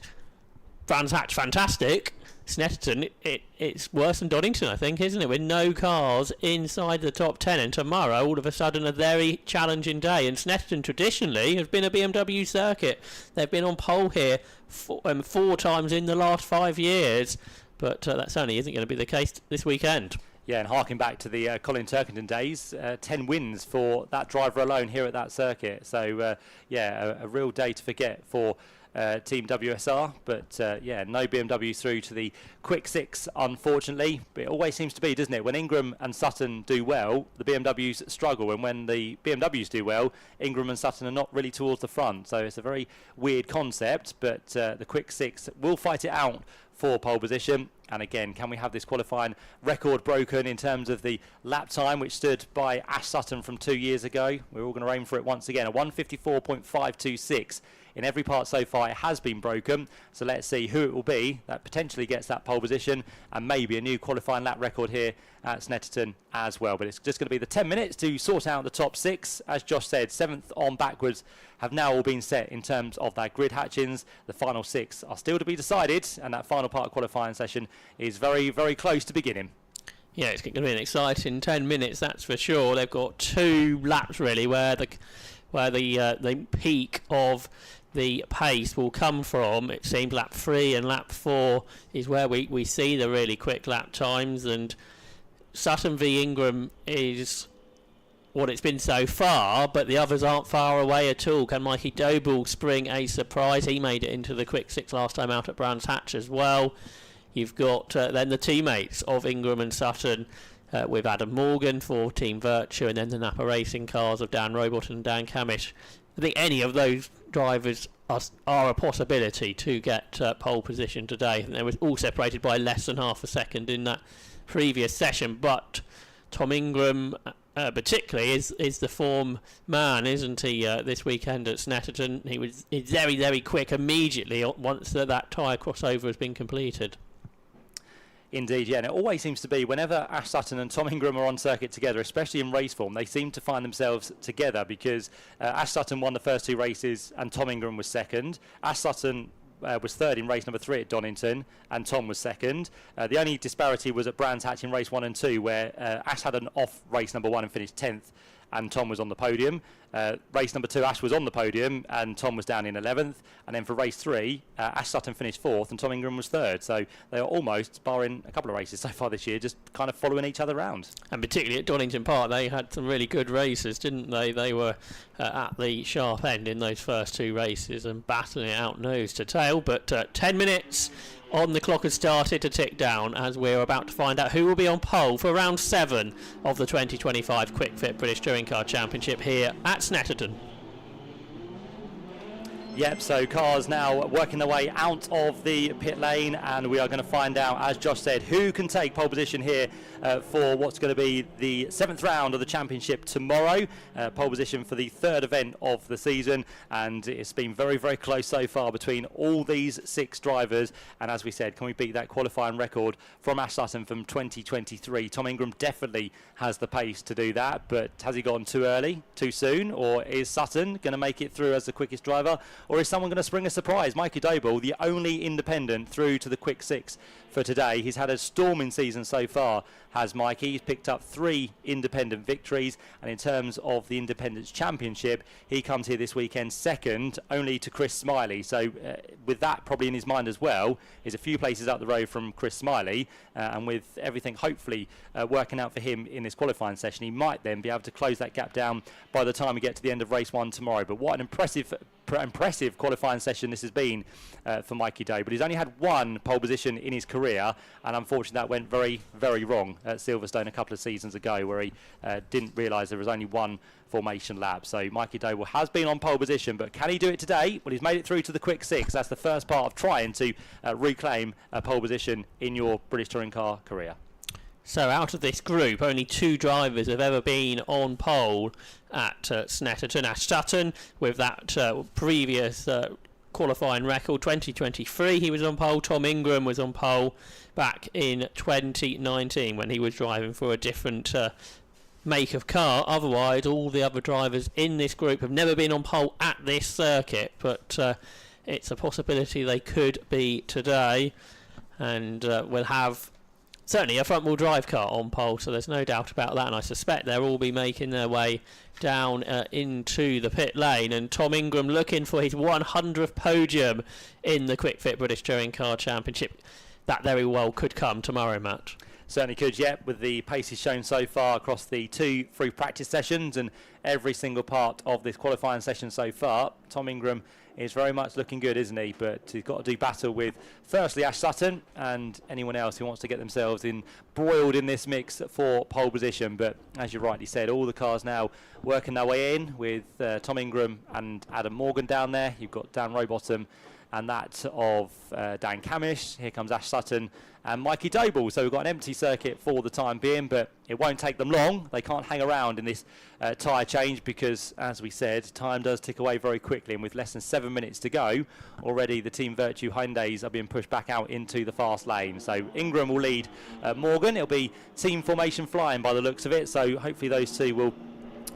Brands Hatch, fantastic. Snetterton, it's worse than Donington, I think, isn't it? With no cars inside the top 10, and tomorrow, all of a sudden, a very challenging day. And Snetterton traditionally has been a BMW circuit. They've been on pole here 4 times in the last 5 years, but that certainly isn't going to be the case this weekend. Yeah, and harking back to the Colin Turkington days, 10 wins for that driver alone here at that circuit. So, a real day to forget for Team WSR, but no BMW through to the quick 6, unfortunately. But it always seems to be, doesn't it? When Ingram and Sutton do well, the BMWs struggle, and when the BMWs do well, Ingram and Sutton are not really towards the front. So it's a very weird concept, but the quick 6 will fight it out for pole position. And again, can we have this qualifying record broken in terms of the lap time, which stood by Ash Sutton from 2 years ago? We're all going to aim for it once again, a 1:54.526. In every part so far, it has been broken. So let's see who it will be that potentially gets that pole position, and maybe a new qualifying lap record here at Snetterton as well. But it's just going to be the 10 minutes to sort out the top 6. As Josh said, 7th on backwards have now all been set in terms of their grid hatchings. The final 6 are still to be decided, and that final part of qualifying session is very, very close to beginning. Yeah, it's going to be an exciting 10 minutes, that's for sure. They've got 2 laps really where the peak of the pace will come from. It seems lap 3 and lap 4 is where we see the really quick lap times, and Sutton v Ingram is what it's been so far, but the others aren't far away at all. Can Mikey Doble spring a surprise? He made it into the quick 6 last time out at Brands Hatch as well. You've got then the teammates of Ingram and Sutton with Adam Morgan for Team Virtue, and then the Napa Racing cars of Dan Robot and Dan Camish. I think any of those drivers are a possibility to get pole position today. And they were all separated by less than half a second in that previous session, but Tom Ingram particularly is the form man, isn't he, this weekend at Snetterton? He's very, very quick immediately once that tyre crossover has been completed. Indeed, yeah, and it always seems to be whenever Ash Sutton and Tom Ingram are on circuit together, especially in race form, they seem to find themselves together, because Ash Sutton won the first 2 races and Tom Ingram was 2nd. Ash Sutton was 3rd in race number 3 at Donington, and Tom was 2nd. The only disparity was at Brands Hatch in race 1 and 2, where Ash had an off race number 1 and finished 10th, and Tom was on the podium. Race number 2, Ash was on the podium and Tom was down in 11th, and then for race 3, Ash Sutton finished 4th and Tom Ingram was 3rd. So they are almost, barring a couple of races so far this year, just kind of following each other around. And particularly at Donington Park, they had some really good races, didn't they? They were at the sharp end in those first 2 races and battling it out nose to tail. But 10 minutes on the clock has started to tick down as we're about to find out who will be on pole for round 7 of the 2025 Quick Fit British Touring Car Championship here at Snetterton. Yep, so cars now working their way out of the pit lane, and we are going to find out, as Josh said, who can take pole position here for what's going to be the 7th round of the championship tomorrow. Pole position for the 3rd event of the season, and it's been very, very close so far between all these 6 drivers. And as we said, can we beat that qualifying record from Ash Sutton from 2023? Tom Ingram definitely has the pace to do that, but has he gone too early, too soon, or is Sutton going to make it through as the quickest driver? Or is someone going to spring a surprise? Mikey Doble, the only independent through to the quick 6 for today. He's had a storming season so far, has Mikey. He's picked up 3 independent victories, and in terms of the Independents Championship, he comes here this weekend second only to Chris Smiley. So with that probably in his mind as well, he's a few places up the road from Chris Smiley, and with everything hopefully working out for him in this qualifying session, he might then be able to close that gap down by the time we get to the end of race 1 tomorrow. But what an impressive qualifying session this has been for Mikey Day. But he's only had 1 pole position in his career, and unfortunately that went very, very wrong at Silverstone a couple of seasons ago, where he didn't realise there was only 1 formation lap. So Mikey Doble has been on pole position, but can he do it today? Well, he's made it through to the quick 6. That's the first part of trying to reclaim a pole position in your British touring car career. So out of this group, only 2 drivers have ever been on pole at Snetterton. Ash Sutton, with that previous qualifying record, 2023, he was on pole. Tom Ingram was on pole back in 2019 when he was driving for a different make of car. Otherwise, all the other drivers in this group have never been on pole at this circuit, but it's a possibility they could be today, and we'll have certainly a front-wheel drive car on pole, so there's no doubt about that, and I suspect they'll all be making their way down into the pit lane. And Tom Ingram looking for his 100th podium in the Quick Fit British Touring Car Championship. That very well could come tomorrow, Matt. Certainly could, yeah, with the paces shown so far across the 2 free practice sessions and every single part of this qualifying session so far. Tom Ingram is very much looking good, isn't he? But he's got to do battle with, firstly, Ash Sutton and anyone else who wants to get themselves embroiled in this mix for pole position. But as you rightly said, all the cars now working their way in with Tom Ingram and Adam Morgan down there. You've got Dan Rowbottom and that of Dan Camish. Here comes Ash Sutton and Mikey Doble. So we've got an empty circuit for the time being, but it won't take them long. They can't hang around in this tyre change because, as we said, time does tick away very quickly, and with less than 7 minutes to go, already the Team Virtue Hyundais are being pushed back out into the fast lane. So Ingram will lead Morgan. It'll be team formation flying by the looks of it, so hopefully those 2 will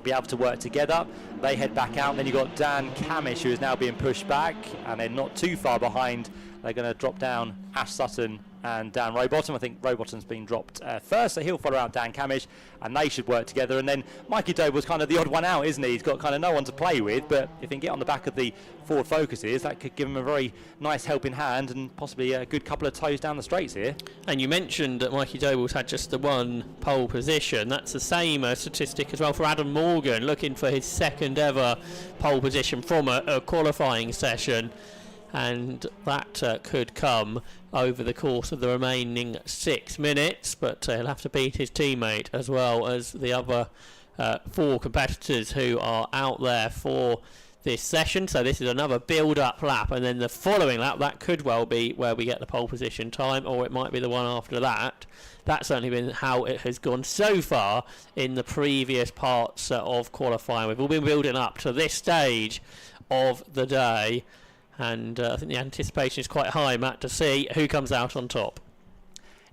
be able to work together. They head back out. Then you've got Dan Camish, who is now being pushed back, and they're not too far behind. They're going to drop down Ash Sutton and Dan Rowbottom. I think Rowbottom's been dropped first, so he'll follow out Dan Camish, and they should work together. And then Mikey Doble's kind of the odd one out, isn't he? He's got kind of no one to play with, but if he can get on the back of the Ford Focuses, that could give him a very nice helping hand and possibly a good couple of toes down the straights here. And you mentioned that Mikey Doble's had just the 1 pole position. That's the same statistic as well for Adam Morgan, looking for his 2nd ever pole position from a qualifying session. And that could come over the course of the remaining 6 minutes, but he'll have to beat his teammate as well as the other 4 competitors who are out there for this session. So this is another build-up lap, and then the following lap, that could well be where we get the pole position time, or it might be the one after that. That's certainly been how it has gone so far in the previous parts of qualifying. We've all been building up to this stage of the day, and I think the anticipation is quite high, Matt, to see who comes out on top.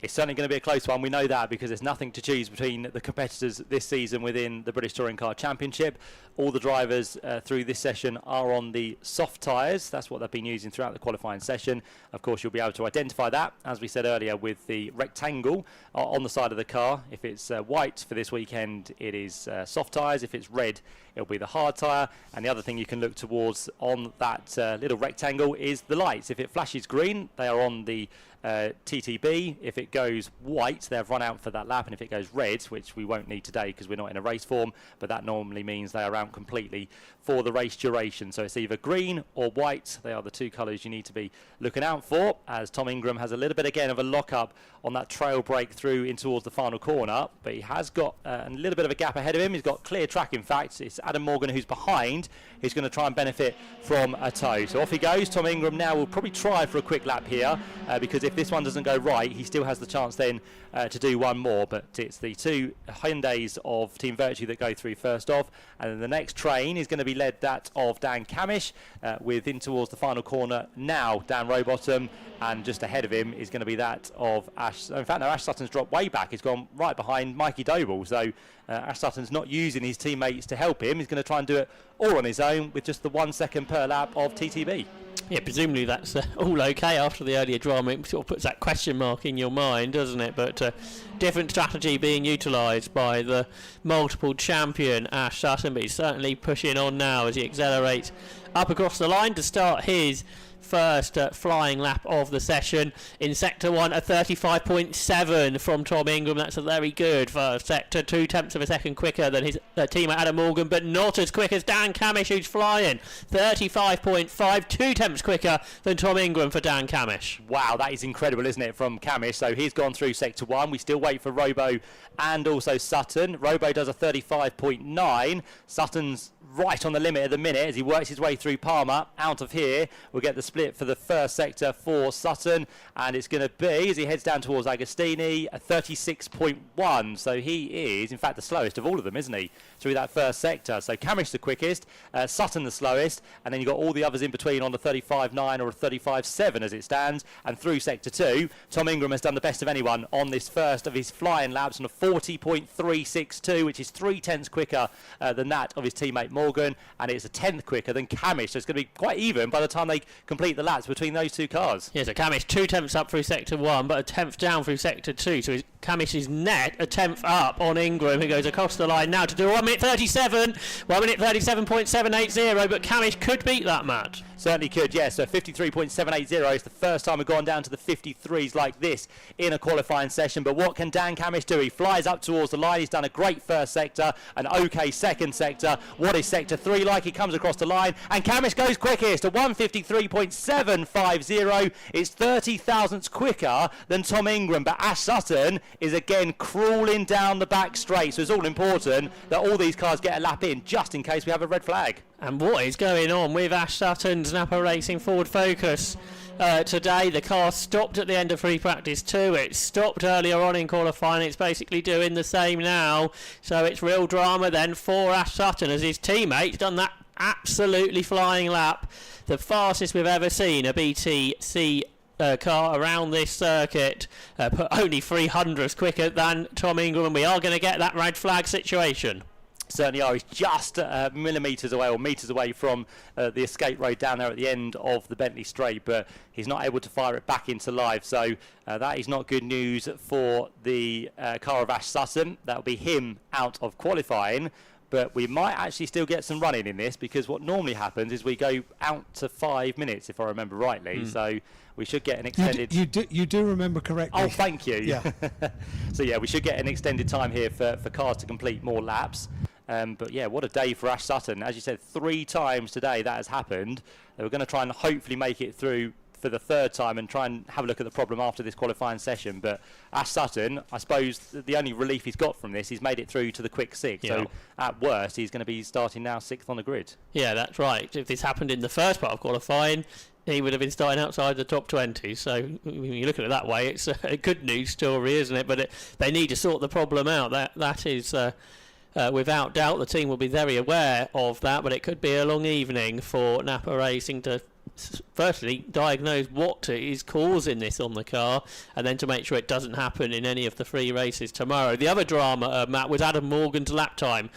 It's certainly going to be a close one. We know that because there's nothing to choose between the competitors this season within the British Touring Car Championship. All the drivers through this session are on the soft tyres. That's what they've been using throughout the qualifying session. Of course, you'll be able to identify that, as we said earlier, with the rectangle on the side of the car. If it's white for this weekend, it is soft tyres. If it's red, it'll be the hard tyre. And the other thing you can look towards on that little rectangle is the lights. If it flashes green, they are on the TTB. If it goes white, they've run out for that lap, and if it goes red, which we won't need today because we're not in a race form, but that normally means they are out completely for the race duration. So it's either green or white. They are the 2 colours you need to be looking out for, as Tom Ingram has a little bit again of a lock-up on that trail break through in towards the final corner, but he has got a little bit of a gap ahead of him. He's got clear track, in fact. It's it's Adam Morgan, who's behind, who's going to try and benefit from a tow. So off he goes. Tom Ingram now will probably try for a quick lap here, because if this one doesn't go right, he still has the chance then to do one more. But it's the two Hyundais of Team Virtue that go through first off, and then the next train is going to be led that of Dan Camish, with in towards the final corner now Dan Rowbottom, and just ahead of him is going to be that of Ash. In fact, no, Ash Sutton's dropped way back. He's gone right behind Mikey Doble. So Ash Sutton's not using his teammates to help him. He's going to try and do it all on his own with just the 1 second per lap of TTB. Yeah, presumably that's all okay after the earlier drama. It sort of puts that question mark in your mind, doesn't it? But different strategy being utilised by the multiple champion Ash Sutton, but he's certainly pushing on now as he accelerates up across the line to start his first flying lap of the session. In sector 1, a 35.7 from Tom Ingram. That's a very good first sector, 0.2 of a second quicker than his teammate Adam Morgan, but not as quick as Dan Camish, who's flying 35.5, 0.2 quicker than Tom Ingram for Dan Camish. Wow, that is incredible, isn't it, from Camish? So he's gone through sector 1. We still wait for Robo and also Sutton. Robo does a 35.9. Sutton's right on the limit at the minute as he works his way through Palmer. Out of here, we'll get the split for the first sector for Sutton, and it's going to be, as he heads down towards Agostini, a 36.1. So he is, in fact, the slowest of all of them, isn't he, through that first sector? So Camish the quickest, Sutton the slowest, and then you've got all the others in between on the 35.9 or a 35.7 as it stands. And through sector 2, Tom Ingram has done the best of anyone on this first of his flying laps on a 40.362, which is 0.3 quicker than that of his teammate Morgan, and it's a 10th quicker than Camish. So it's going to be quite even by the time they complete the laps between those two cars. Yeah, so Camish 0.2 up through sector 1, but a 10th down through sector 2. So Camish is net a 10th up on Ingram, who goes across the line now to do 1 minute 37, 1 minute 37.780, but Camish could beat that, Matt. Certainly could, yes. So 53.780 is the first time we've gone down to the 53s like this in a qualifying session. But what can Dan Camish do? He flies up towards the line. He's done a great first sector, an okay second sector. What is sector 3 like? He comes across the line, and Camish goes quickest at 153.750. It's 30 thousandths quicker than Tom Ingram, but Ash Sutton is again crawling down the back straight. So it's all important that all these cars get a lap in, just in case we have a red flag. And what is going on with Ash Sutton's Napa Racing Ford Focus today? The car stopped at the end of free practice 2. It stopped earlier on in qualifying. It's basically doing the same now. So it's real drama then for Ash Sutton as his teammate's done that absolutely flying lap. The fastest we've ever seen a BTC car around this circuit, but only 300ths quicker than Tom Ingram, and we are going to get that red flag situation. Certainly are. He's just millimetres away or metres away from the escape road down there at the end of the Bentley Straight, but he's not able to fire it back into live. So that is not good news for the car of Ash Sutton. That'll be him out of qualifying. But we might actually still get some running in this, because what normally happens is we go out to 5 minutes, if I remember rightly. So we should get an extended... You do remember correctly. Oh, thank you. Yeah. So yeah, we should get an extended time here for cars to complete more laps. But yeah, what a day for Ash Sutton. As you said, 3 times today that has happened. They were going to try and hopefully make it through for the 3rd time and try and have a look at the problem after this qualifying session. But Ash Sutton, I suppose the only relief he's got from this, he's made it through to the quick 6. Yeah. So at worst, he's going to be starting now 6th on the grid. Yeah, that's right. If this happened in the first part of qualifying, he would have been starting outside the top 20. So when you look at it that way, it's a good news story, isn't it? But they need to sort the problem out. That is... without doubt, the team will be very aware of that, but it could be a long evening for Napa Racing to firstly diagnose what is causing this on the car, and then to make sure it doesn't happen in any of the 3 races tomorrow. The other drama, Matt, was Adam Morgan's lap time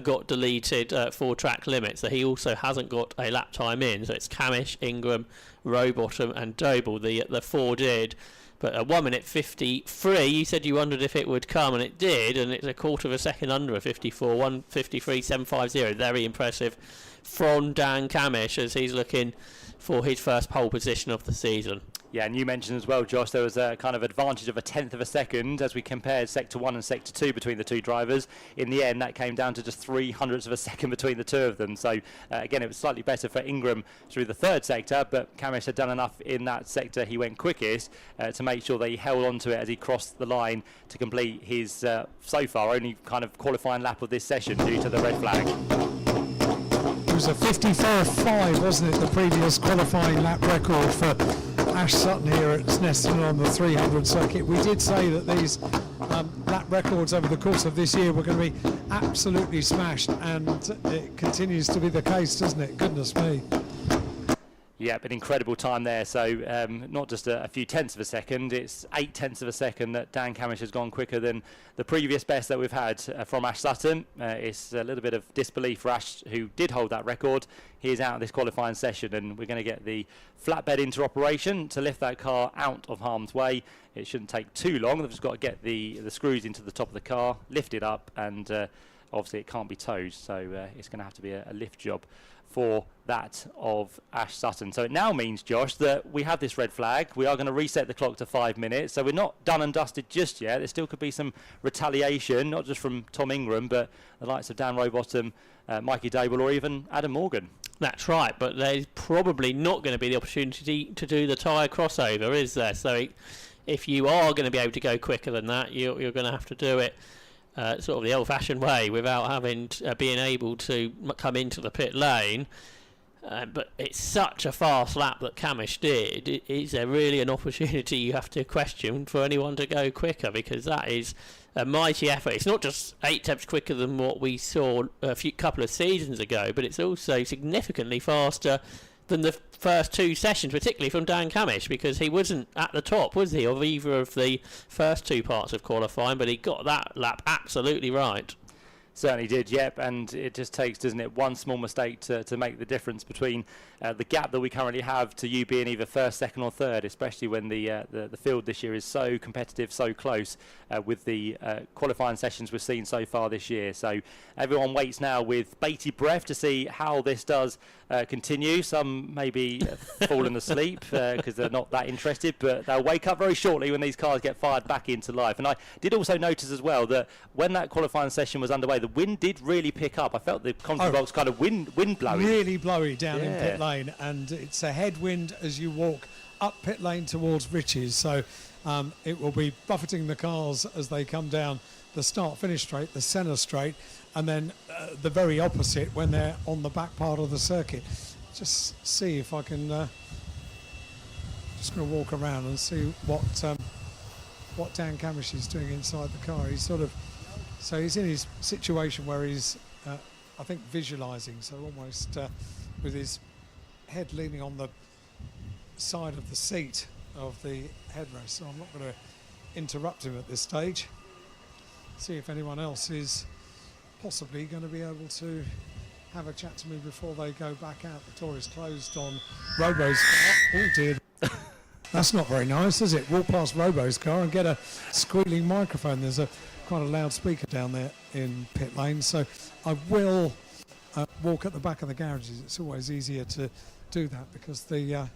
got deleted for track limits, so he also hasn't got a lap time in. So it's Camish, Ingram, Rowbottom and Doble, the 4 did. But at 1 minute 53, you said you wondered if it would come, and it did, and it's a quarter of a second under a 54, 153.750. Very impressive from Dan Camish as he's looking for his first pole position of the season. Yeah, and you mentioned as well, Josh, there was a kind of advantage of a 10th of a second as we compared Sector 1 and Sector 2 between the 2 drivers. In the end, that came down to just 0.03 of a second between the 2 of them. So, again, it was slightly better for Ingram through the 3rd sector, but Camish had done enough in that sector. He went quickest to make sure that he held on to it as he crossed the line to complete his, so far, only kind of qualifying lap of this session due to the red flag. was a 54.5, wasn't it, the previous qualifying lap record for Ash Sutton here at Snetterton on the 300 circuit. We did say that these lap records over the course of this year were going to be absolutely smashed, and it continues to be the case, doesn't it? Goodness me. Yeah, an incredible time there. So not just a few tenths of a second, it's 8 tenths of a second that Dan Camish has gone quicker than the previous best that we've had from Ash Sutton. It's a little bit of disbelief for Ash, who did hold that record. He is out of this qualifying session, and we're going to get the flatbed into operation to lift that car out of harm's way. It shouldn't take too long. They've just got to get the screws into the top of the car, lift it up, and obviously it can't be towed, so it's going to have to be a lift job for that of Ash Sutton. So it now means, Josh, that we have this red flag. We are going to reset the clock to 5 minutes, so we're not done and dusted just yet. There still could be some retaliation, not just from Tom Ingram, but the likes of Dan Rowbottom, Mikey Dable, or even Adam Morgan. That's right, but there's probably not going to be the opportunity to do the tyre crossover, is there? So if you are going to be able to go quicker than that, you're going to have to do it sort of the old-fashioned way, without having being able to come into the pit lane. But it's such a fast lap that Camish did. Is there really an opportunity you have to question for anyone to go quicker? Because that is a mighty effort. It's not just 8 tenths quicker than what we saw a couple of seasons ago, but it's also significantly faster than the first 2 sessions, particularly from Dan Camish, because he wasn't at the top, was he, of either of the first 2 parts of qualifying, but he got that lap absolutely right. Certainly did, yep, and it just takes, doesn't it, one small mistake to make the difference between the gap that we currently have to you being either first, second or third, especially when the field this year is so competitive, so close with the qualifying sessions we've seen so far this year. So everyone waits now with bated breath to see how this does continue. Some may be falling asleep because they're not that interested, but they'll wake up very shortly when these cars get fired back into life. And I did also notice as well that when that qualifying session was underway, the wind did really pick up. I felt the commentary box kind of wind blowing. Really blowy down in pit lane, and it's a headwind as you walk up pit lane towards Riches. So it will be buffeting the cars as they come down the start-finish straight, the centre straight, and then the very opposite when they're on the back part of the circuit. Just see if I can... just going to walk around and see what Dan Camish is doing inside the car. He's sort of... So he's in his situation where he's, I think, visualising, so almost with his head leaning on the side of the seat of the headrest. So I'm not going to interrupt him at this stage. See if anyone else is possibly going to be able to have a chat to me before they go back out. The door is closed on Robo's car. Oh dear. That's not very nice, is it? Walk past Robo's car and get a squealing microphone. There's quite a loud speaker down there in pit lane, so I will walk at the back of the garages. It's always easier to do that because the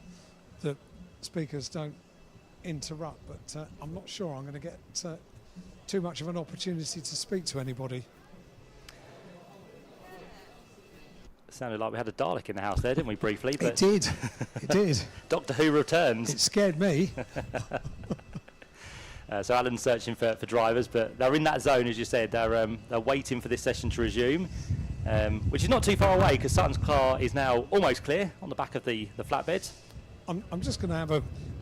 speakers don't interrupt, but I'm not sure I'm going to get too much of an opportunity to speak to anybody. Sounded like we had a Dalek in the house there, didn't we, briefly? But it did. It did. Doctor Who returns. It scared me. So Alan's searching for drivers, but they're in that zone, as you said. They're waiting for this session to resume, which is not too far away because Sutton's car is now almost clear on the back of the flatbed. I'm just going to have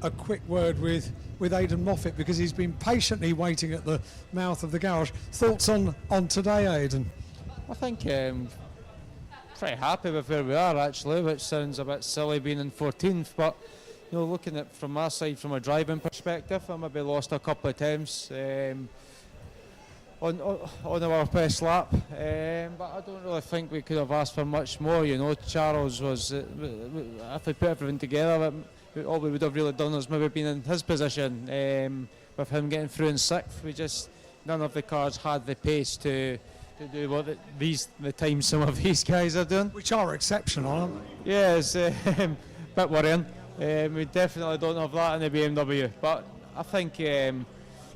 a quick word with Aidan Moffat because he's been patiently waiting at the mouth of the garage. Thoughts on today, Aidan? I think pretty happy with where we are actually, which sounds a bit silly being in 14th, but you know, looking at from our side from a driving perspective, I maybe lost a couple of attempts on our best lap, but I don't really think we could have asked for much more. You know, Charles was, if we put everything together, all we would have really done is maybe been in his position. With him getting through in 6th, none of the cars had the pace to do what the time some of these guys are doing, which are exceptional, aren't they? Yeah, it's a bit worrying. We definitely don't have that in the BMW, but I think you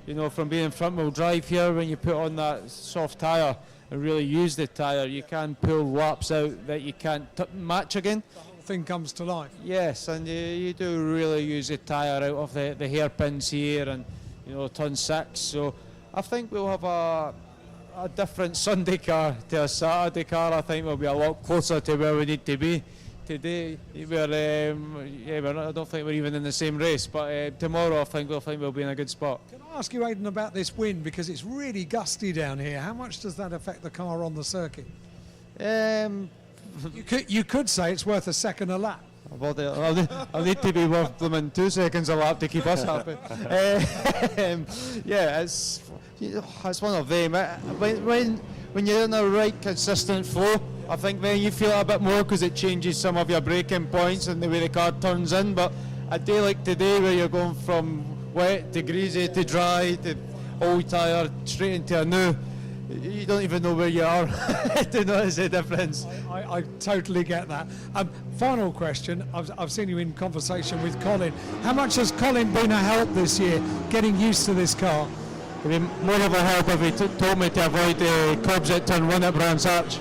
know, from being front wheel drive here, when you put on that soft tyre and really use the tyre, you can pull laps out that you can't match again. The whole thing comes to life. Yes, and you do really use the tyre out of the hairpins here and, you know, turn 6. So I think we'll have a a different Sunday car to a Saturday car. I think we'll be a lot closer to where we need to be. Today, I don't think we're even in the same race, but tomorrow I think we'll be in a good spot. Can I ask you, Aidan, about this wind, because it's really gusty down here? How much does that affect the car on the circuit? You could say it's worth a second a lap. I'll need to be worth them in 2 seconds a lap to keep us happy. It's one of them. When you're in a right consistent flow, I think then you feel it a bit more because it changes some of your braking points and the way the car turns in. But a day like today, where you're going from wet to greasy to dry to old tyre straight into a new, you don't even know where you are to notice the difference. I totally get that. Final question. I've seen you in conversation with Colin. How much has Colin been a help this year, getting used to this car? I mean, more of a help if he told me to avoid the curbs at turn 1 at Brands Hatch.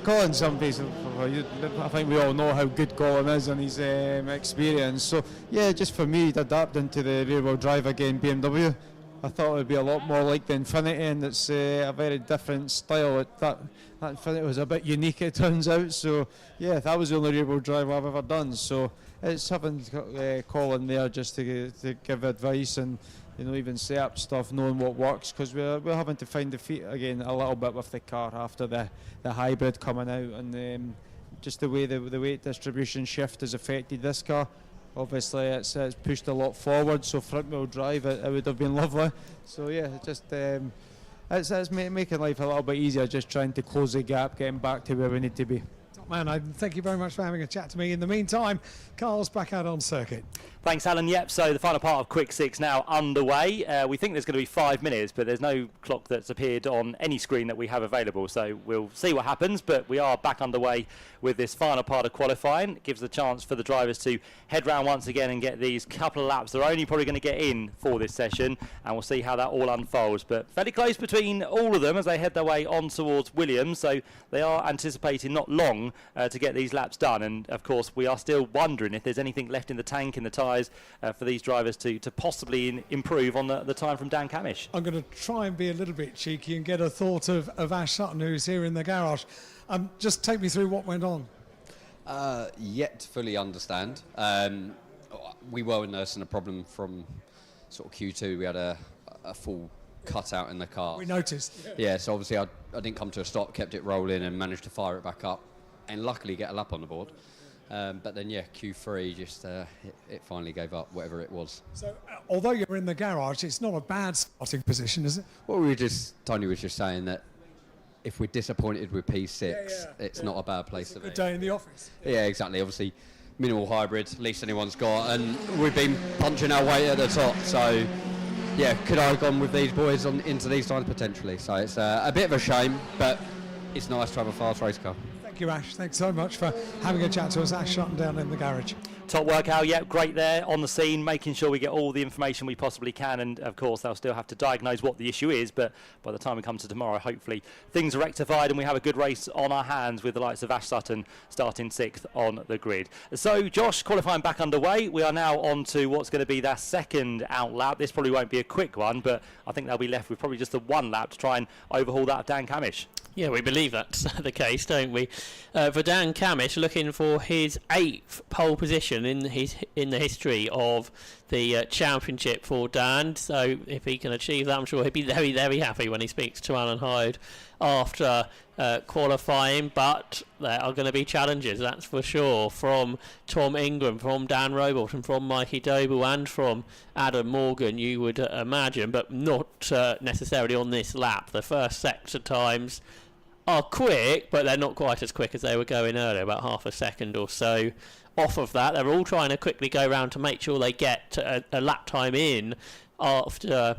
Colin's some piece. I think we all know how good Colin is and his experience. So, just for me, adapting to the rear-wheel drive again, BMW. I thought it would be a lot more like the Infiniti, and it's a very different style. That Infiniti was a bit unique, it turns out. So, that was the only rear-wheel drive I've ever done. So, it's having Colin there just to give advice and even set up stuff, knowing what works, because we're having to find the feet again a little bit with the car after the hybrid coming out, and just the way the weight distribution shift has affected this car. Obviously, it's pushed a lot forward, so front-wheel drive, it would have been lovely. So, it's making life a little bit easier, just trying to close the gap, getting back to where we need to be. Top man, thank you very much for having a chat to me. In the meantime, Carl's back out on circuit. Thanks, Alan. Yep, so the final part of Quick 6 now underway. We think there's going to be 5 minutes, but there's no clock that's appeared on any screen that we have available, so we'll see what happens. But we are back underway with this final part of qualifying. It gives the chance for the drivers to head round once again and get these couple of laps. They're only probably going to get in for this session, and we'll see how that all unfolds. But fairly close between all of them as they head their way on towards Williams, so they are anticipating not long to get these laps done. And, of course, we are still wondering if there's anything left in the tank, in the tyres, for these drivers to possibly improve on the time from Dan Camish. I'm going to try and be a little bit cheeky and get a thought of Ash Sutton, who's here in the garage. Just take me through what went on. Yet to fully understand. We were nursing a problem from sort of Q2. We had a full cutout in the car. We noticed. Yeah, so obviously I didn't come to a stop, kept it rolling and managed to fire it back up and luckily get a lap on the board. But then, Q3 just it finally gave up, whatever it was. So, although you're in the garage, it's not a bad starting position, is it? Well, Tony was just saying that if we're disappointed with P6, it's not a bad place to be. Good day in the office. Yeah, exactly. Obviously, minimal hybrid, least anyone's got, and we've been punching our weight at the top. So, could I have gone with these boys into these times potentially? So it's a bit of a shame, but it's nice to have a fast race car. Thank you, Ash. Thanks so much for having a chat to us. Ash Sutton down in the garage. Top workout, great there on the scene, making sure we get all the information we possibly can, and of course they'll still have to diagnose what the issue is, but by the time we come to tomorrow, hopefully things are rectified and we have a good race on our hands with the likes of Ash Sutton starting 6th on the grid. So Josh, qualifying back underway. We are now on to what's going to be their second out lap. This probably won't be a quick one, but I think they'll be left with probably just the one lap to try and overhaul that of Dan Camish. Yeah, we believe that's the case, don't we? For Dan Camish, looking for his 8th pole position in the history of the championship for Dan. So if he can achieve that, I'm sure he'll be very, very happy when he speaks to Alan Hyde after qualifying. But there are going to be challenges, that's for sure, from Tom Ingram, from Dan Robolt, and from Mikey Doble, and from Adam Morgan, you would imagine, but not necessarily on this lap. The first sector times are quick, but they're not quite as quick as they were going earlier, about half a second or so off of that. They're all trying to quickly go around to make sure they get a lap time in after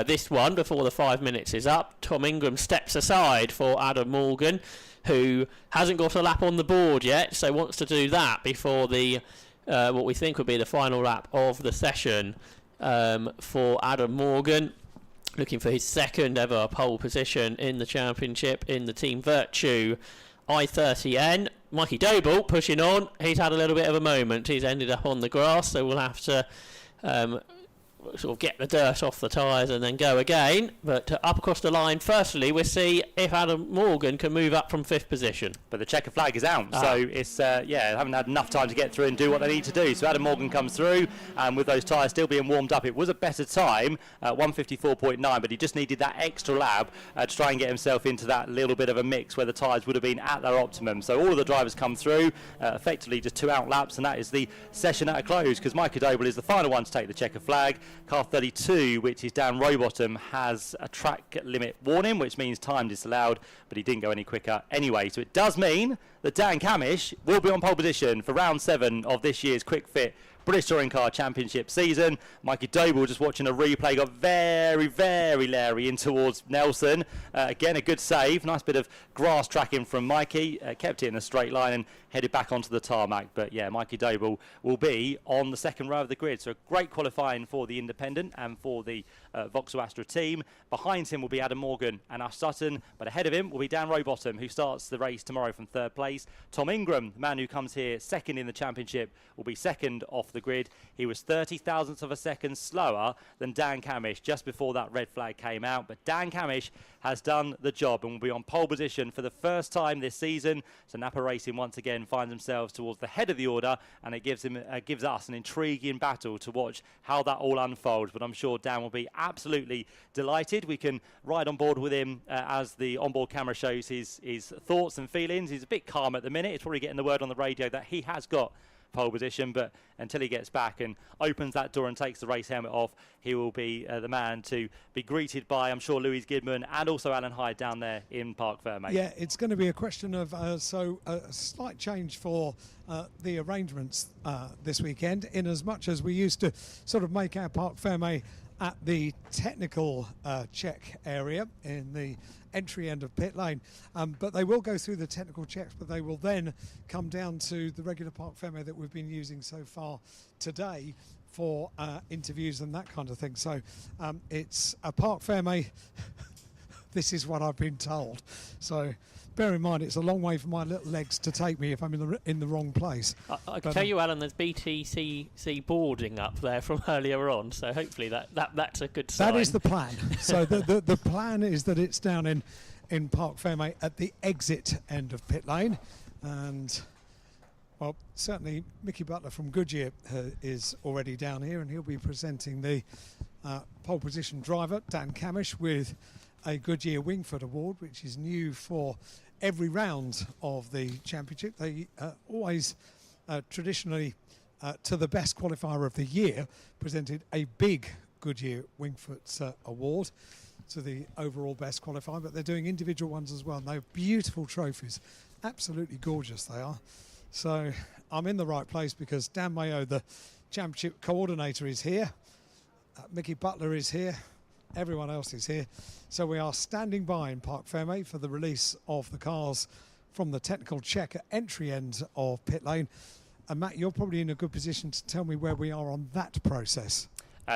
this one before the 5 minutes is up. Tom Ingram steps aside for Adam Morgan, who hasn't got a lap on the board yet, so wants to do that before the what we think would be the final lap of the session for Adam Morgan, looking for his second ever pole position in the championship in the Team Virtue i30N. Mikey Doble pushing on. He's had a little bit of a moment. He's ended up on the grass, so we'll have to sort of get the dirt off the tyres and then go again. But up across the line, firstly, we'll see if Adam Morgan can move up from 5th position. But the checker flag is out, so it's haven't had enough time to get through and do what they need to do. So Adam Morgan comes through, and with those tyres still being warmed up, it was a better time, 154.9, but he just needed that extra lap to try and get himself into that little bit of a mix where the tyres would have been at their optimum. So all of the drivers come through, effectively just 2 out laps, and that is the session at a close, because Micah Doble is the final one to take the checker flag. Car 32, which is Dan Rowbottom, has a track limit warning, which means time disallowed, but he didn't go any quicker anyway. So it does mean that Dan Camish will be on pole position for round 7 of this year's Quick Fit British Touring Car Championship season. Mikey Doble, just watching a replay, got very, very leery in towards Nelson. Again, a good save. Nice bit of grass tracking from Mikey. Kept it in a straight line and headed back onto the tarmac. But yeah, Mikey Doble will be on the 2nd row of the grid. So a great qualifying for the Independent and for the Vauxhall Astra team. Behind him will be Adam Morgan and Ash Sutton. But ahead of him will be Dan Rowbottom, who starts the race tomorrow from 3rd place. Tom Ingram, the man who comes here 2nd in the championship, will be 2nd off the grid. He was 30 thousandths of a second slower than Dan Camish just before that red flag came out. But Dan Camish has done the job and will be on pole position for the first time this season. So Napa Racing once again finds themselves towards the head of the order, and it gives us an intriguing battle to watch how that all unfolds. But I'm sure Dan will be absolutely delighted. We can ride on board with him as the onboard camera shows his thoughts and feelings. He's a bit calm at the minute. He's probably getting the word on the radio that he has got pole position, but until he gets back and opens that door and takes the race helmet off, he will be the man to be greeted by, I'm sure, Louise Gidman and also Alan Hyde down there in Parc Ferme. Yeah, it's going to be a question of a slight change for the arrangements this weekend, in as much as we used to sort of make our Parc Ferme at the technical check area in the entry end of pit lane, but they will go through the technical checks, but they will then come down to the regular Parc Ferme that we've been using so far today for interviews and that kind of thing. So it's a Parc Ferme. This is what I've been told. So bear in mind, it's a long way for my little legs to take me if I'm in the wrong place. I can tell you, Alan, there's BTCC boarding up there from earlier on, so hopefully that's a good sign. That is the plan. So the plan is that it's down in Parc Ferme at the exit end of pit lane, and well, certainly Mickey Butler from Goodyear is already down here, and he'll be presenting the pole position driver, Dan Camish, with a Goodyear Wingfoot Award, which is new for every round of the championship. They always traditionally, to the best qualifier of the year, presented a big Goodyear Wingfoot award to the overall best qualifier, but they're doing individual ones as well, and they're beautiful trophies. Absolutely gorgeous they are. So I'm in the right place because Dan Mayo, the championship coordinator, is here. Mickey Butler is here. Everyone else is here. So we are standing by in Parc Ferme for the release of the cars from the technical check at entry end of pit lane. And Matt, you're probably in a good position to tell me where we are on that process.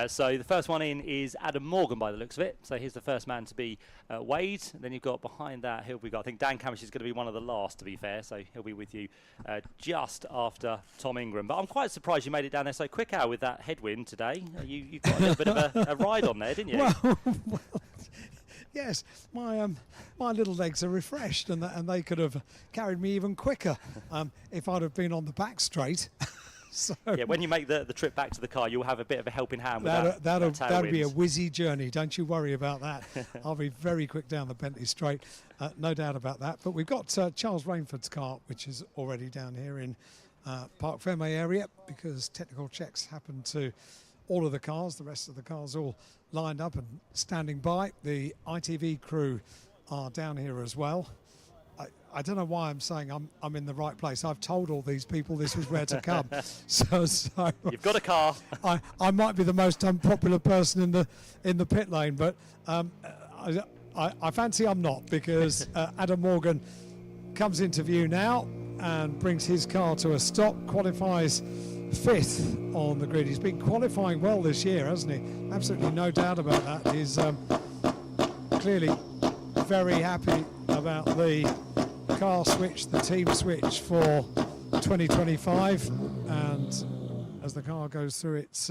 So the first one in is Adam Morgan by the looks of it. So he's the first man to be weighed. Then you've got behind that, I think Dan Camish is going to be one of the last, to be fair. So he'll be with you just after Tom Ingram. But I'm quite surprised you made it down there so quick, Al, with that headwind today. You got a little bit of a ride on there, didn't you? Well, yes, my little legs are refreshed, and they could have carried me even quicker if I'd have been on the back straight. So yeah, when you make the trip back to the car, you'll have a bit of a helping hand with that'll be a whizzy journey. Don't you worry about that. I'll be very quick down the Bentley straight, no doubt about that. But we've got Charles Rainford's car, which is already down here in Parc Ferme area, because technical checks happen to all of the cars. The rest of the cars all lined up and standing by. The ITV crew are down here as well. I don't know why I'm saying I'm in the right place. I've told all these people this was where to come. So you've got a car. I might be the most unpopular person in the pit lane, but I fancy I'm not, because Adam Morgan comes into view now and brings his car to a stop, qualifies 5th on the grid. He's been qualifying well this year, hasn't he? Absolutely no doubt about that. He's clearly very happy about the car switch, the team switch for 2025, and as the car goes through its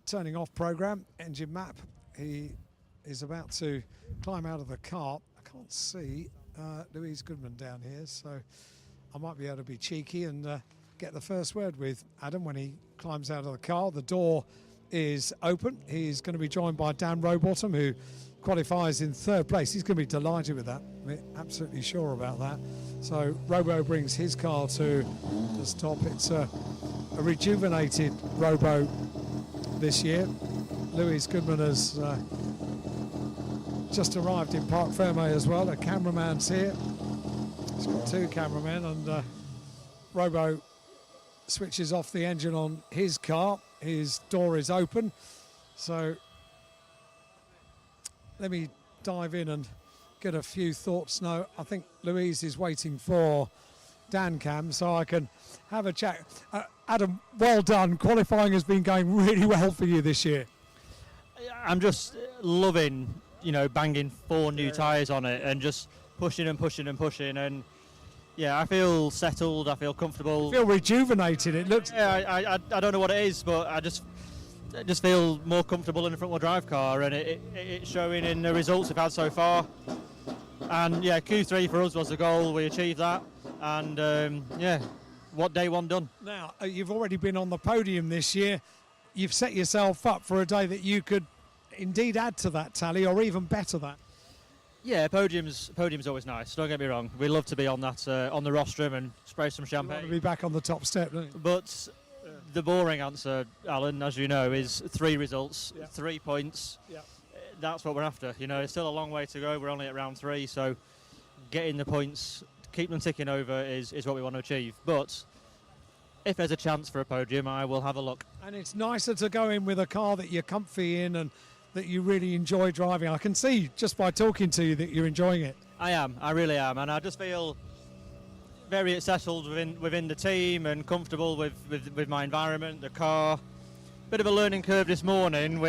turning off program, engine map. He is about to climb out of the car. I can't see Louise Goodman down here, so I might be able to be cheeky and get the first word with Adam when he climbs out of the car. The door is open. He's going to be joined by Dan Rowbottom, who qualifies in 3rd place. He's going to be delighted with that. I'm absolutely sure about that. So Robo brings his car to the stop. It's a rejuvenated Robo this year. Louise Goodman has just arrived in Parc Ferme as well. A cameraman's here. He's got 2 cameramen, and Robo switches off the engine on his car. His door is open. So let me dive in and get a few thoughts. No, I think Louise is waiting for Dan Cam so I can have a chat. Adam, well done. Qualifying has been going really well for you this year. I'm just loving, banging 4 new tyres on it and just pushing and pushing and pushing. And yeah, I feel settled. I feel comfortable. I feel rejuvenated. It looks. Yeah, I don't know what it is, but I just feel more comfortable in a front-wheel drive car, and it's showing in the results we've had so far. And yeah, Q3 for us was the goal. We achieved that, and yeah, what day one done. Now you've already been on the podium this year. You've set yourself up for a day that you could indeed add to that tally, or even better that. Yeah, podium's always nice. Don't get me wrong. We love to be on that on the rostrum and spray some champagne. You want to be back on the top step, don't you? But the boring answer, Alan, as you know, is 3 results, 3 points. Yeah. That's what we're after. It's still a long way to go. We're only at round 3, so getting the points, keep them ticking over is what we want to achieve. But if there's a chance for a podium, I will have a look. And it's nicer to go in with a car that you're comfy in and that you really enjoy driving. I can see just by talking to you that you're enjoying it. I am. I really am. And I just feel very settled within the team and comfortable with my environment, the car. Bit of a learning curve this morning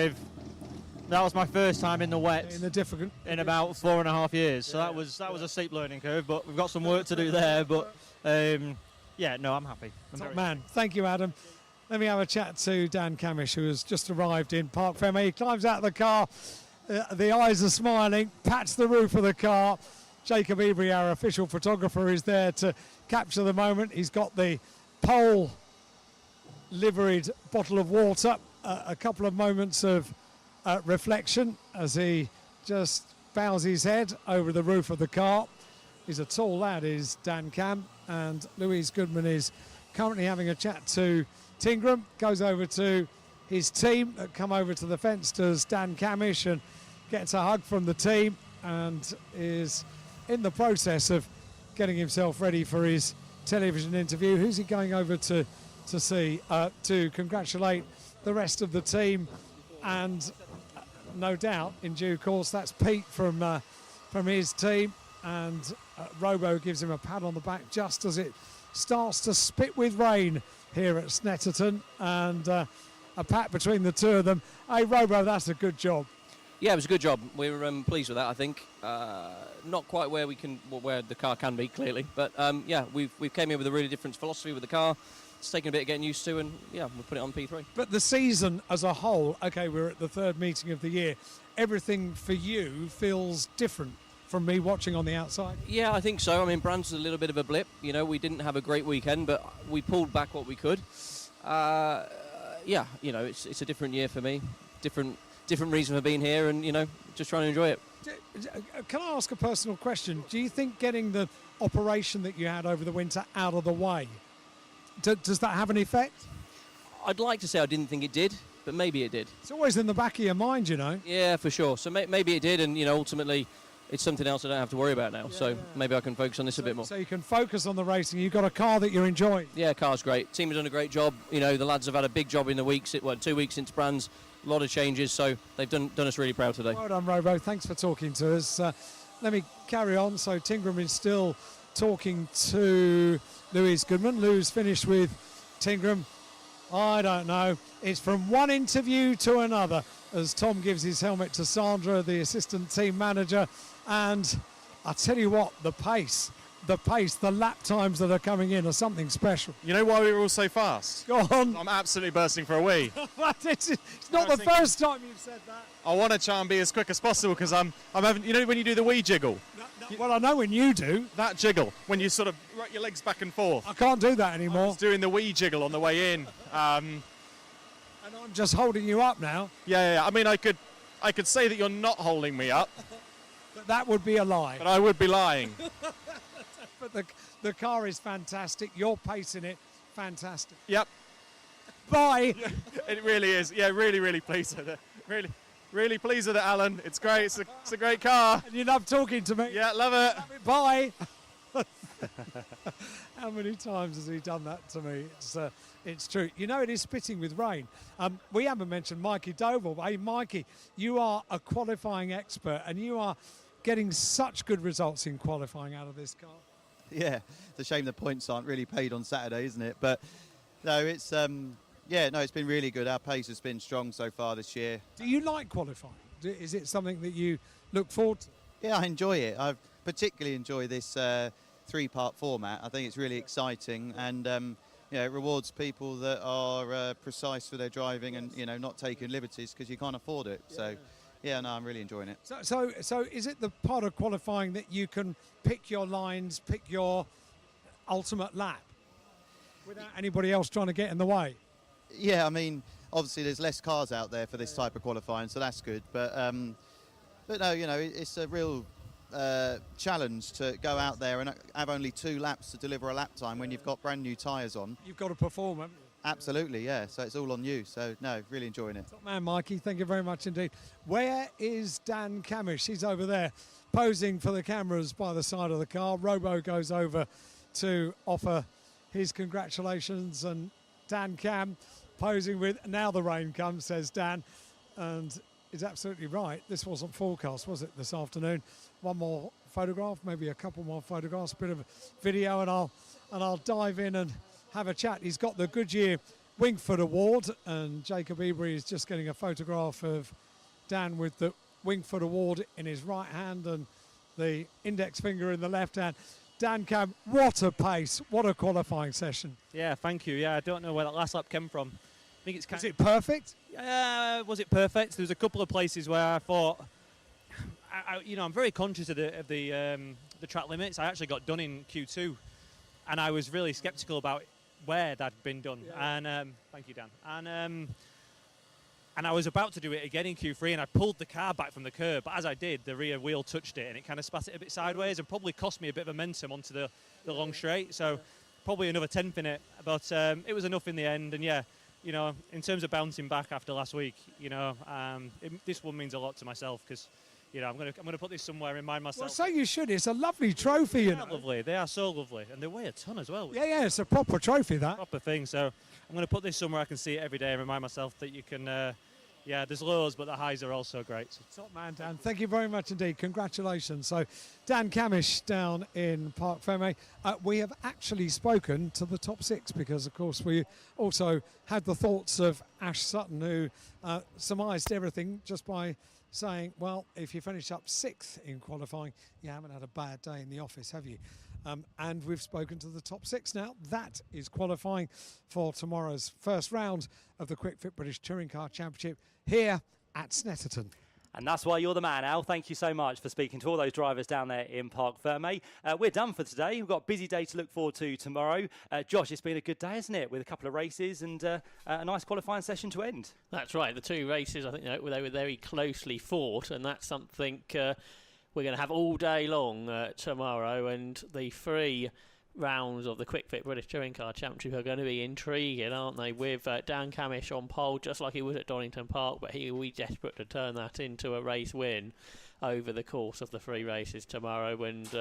that was my first time in the wet in about 4.5 years. So that was a steep learning curve, but we've got some work to do there. But yeah, no, I'm happy. Top man. Thank you, Adam. Let me have a chat to Dan Camish, who has just arrived in Parc Ferme. He climbs out of the car. The eyes are smiling, pats the roof of the car. Jacob Ebury, our official photographer, is there to capture the moment. He's got the pole liveried bottle of water. A couple of moments of reflection as he just bows his head over the roof of the car. He's a tall lad, is Dan Cam, and Louise Goodman is currently having a chat to Tingram. Goes over to his team that come over to the fence, does Dan Camish, and gets a hug from the team and is in the process of getting himself ready for his television interview. Who's he going over to see? To congratulate the rest of the team, and no doubt in due course that's Pete from his team, and Robo gives him a pat on the back just as it starts to spit with rain here at Snetterton, and a pat between the 2 of them. Hey Robo, that's a good job. Yeah, it was a good job. We were pleased with that, I think. Not quite where the car can be, clearly, but yeah, we've came in with a really different philosophy with the car. It's taken a bit of getting used to, and yeah, we'll put it on P3. But the season as a whole, okay, we're at the 3rd meeting of the year. Everything for you feels different from me watching on the outside. Yeah, I think so. I mean, Brands was a little bit of a blip. We didn't have a great weekend, but we pulled back what we could. Yeah, it's a different year for me. Different reason for being here, and just trying to enjoy it. Can I ask a personal question? Do you think getting the operation that you had over the winter out of the way, does that have an effect? I'd like to say I didn't think it did, but maybe it did. It's always in the back of your mind, Yeah, for sure. So maybe it did, and ultimately it's something else I don't have to worry about now. Maybe I can focus on this a bit more. So you can focus on the racing. You've got a car that you're enjoying. Yeah, car's great. Team has done a great job. The lads have had a big job in the weeks. 2 weeks into Brands, a lot of changes. So they've done us really proud today. Well done, Robo. Thanks for talking to us. Let me carry on. So Tingram is still talking to Louise Goodman. Lou's finished with Tingram. I don't know. It's from one interview to another as Tom gives his helmet to Sandra, the assistant team manager. And I tell you what, the pace the pace, the lap times that are coming in are something special. You know why we were all so fast? Go on. I'm absolutely bursting for a wee. It's not the first time you've said that. I want to try and be as quick as possible because I'm having, you know when you do the wee jiggle? Well, I know when you do. That jiggle, when you sort of rock your legs back and forth. I can't do that anymore. I was doing the wee jiggle on the way in. And I'm just holding you up now. Yeah. I mean, I could say that you're not holding me up. But that would be a lie. But I would be lying. But the car is fantastic. You're pacing it fantastic. Yep. Bye. It really is. Yeah, really pleased with it. Really pleased with it, Alan. It's great. It's a great car. And you love talking to me. Yeah, love it. Bye. How many times has he done that to me? It's true. You know, it is spitting with rain. We haven't mentioned Mikey Doval. Hey, Mikey, you are a qualifying expert and you are getting such good results in qualifying out of this car. Yeah, it's a shame the points aren't really paid on Saturday, isn't it? But no, it's it's been really good. Our pace has been strong so far this year. Do you like qualifying? Is it something that you look forward to? Yeah, I enjoy it. I particularly enjoy this three-part format. I think it's really exciting, and it rewards people that are precise with their driving and not taking liberties because you can't afford it. Yeah. So. Yeah, no, I'm really enjoying it. So is it the part of qualifying that you can pick your lines, pick your ultimate lap without anybody else trying to get in the way? Yeah, I mean, obviously there's less cars out there for this type of qualifying, so that's good. But no, it's a real challenge to go out there and have only 2 laps to deliver a lap time when you've got brand new tyres on. You've got to perform, haven't you? Absolutely, yeah. So it's all on you. So, no, really enjoying it. Top man, Mikey. Thank you very much indeed. Where is Dan Camish? He's over there posing for the cameras by the side of the car. Robo goes over to offer his congratulations. And Dan Cam posing with, now the rain comes, says Dan. And he's absolutely right. This wasn't forecast, was it, this afternoon? One more photograph, maybe a couple more photographs, a bit of video, and I'll dive in and have a chat. He's got the Goodyear Wingfoot Award, and Jacob Ebery is just getting a photograph of Dan with the Wingfoot Award in his right hand and the index finger in the left hand. Dan Cam, what a pace, what a qualifying session. Yeah, thank you. Yeah, I don't know where that last lap came from. I think it's Was it perfect? Was it perfect? There was a couple of places where I thought, I'm very conscious of the track limits. I actually got done in Q2, and I was really sceptical about where that had been done. Yeah. And thank you, Dan. And I was about to do it again in Q3, and I pulled the car back from the curb. But as I did, the rear wheel touched it, and it kind of spat it a bit sideways, and probably cost me a bit of momentum onto the long straight. So probably another 10th in it. But it was enough in the end. And yeah, in terms of bouncing back after last week, this one means a lot to myself because. I'm going to put this somewhere and remind myself. Well, so you should. It's a lovely trophy. They're lovely. They are so lovely. And they weigh a ton as well. Yeah, it's a proper trophy, that. Proper thing. So I'm going to put this somewhere I can see it every day and remind myself that you can, there's lows, but the highs are also great. Top man, Dan. Thank you very much indeed. Congratulations. So Dan Camish down in Parc Fermé. We have actually spoken to the top 6 because, of course, we also had the thoughts of Ash Sutton, who surmised everything just by saying, well, if you finish up 6th in qualifying, you haven't had a bad day in the office, have you? And we've spoken to the top 6 now. That is qualifying for tomorrow's first round of the Quick Fit British Touring Car Championship here at Snetterton. And that's why you're the man, Al. Thank you so much for speaking to all those drivers down there in Parc Fermé. We're done for today. We've got a busy day to look forward to tomorrow. Josh, it's been a good day, hasn't it? With a couple of races and a nice qualifying session to end. That's right. The 2 races, I think they were very closely fought, and that's something we're going to have all day long tomorrow. And the 3 rounds of the Quick Fit British Touring Car Championship are going to be intriguing, aren't they? With Dan Camish on pole, just like he was at Donington Park, but he'll be desperate to turn that into a race win over the course of the 3 races tomorrow. And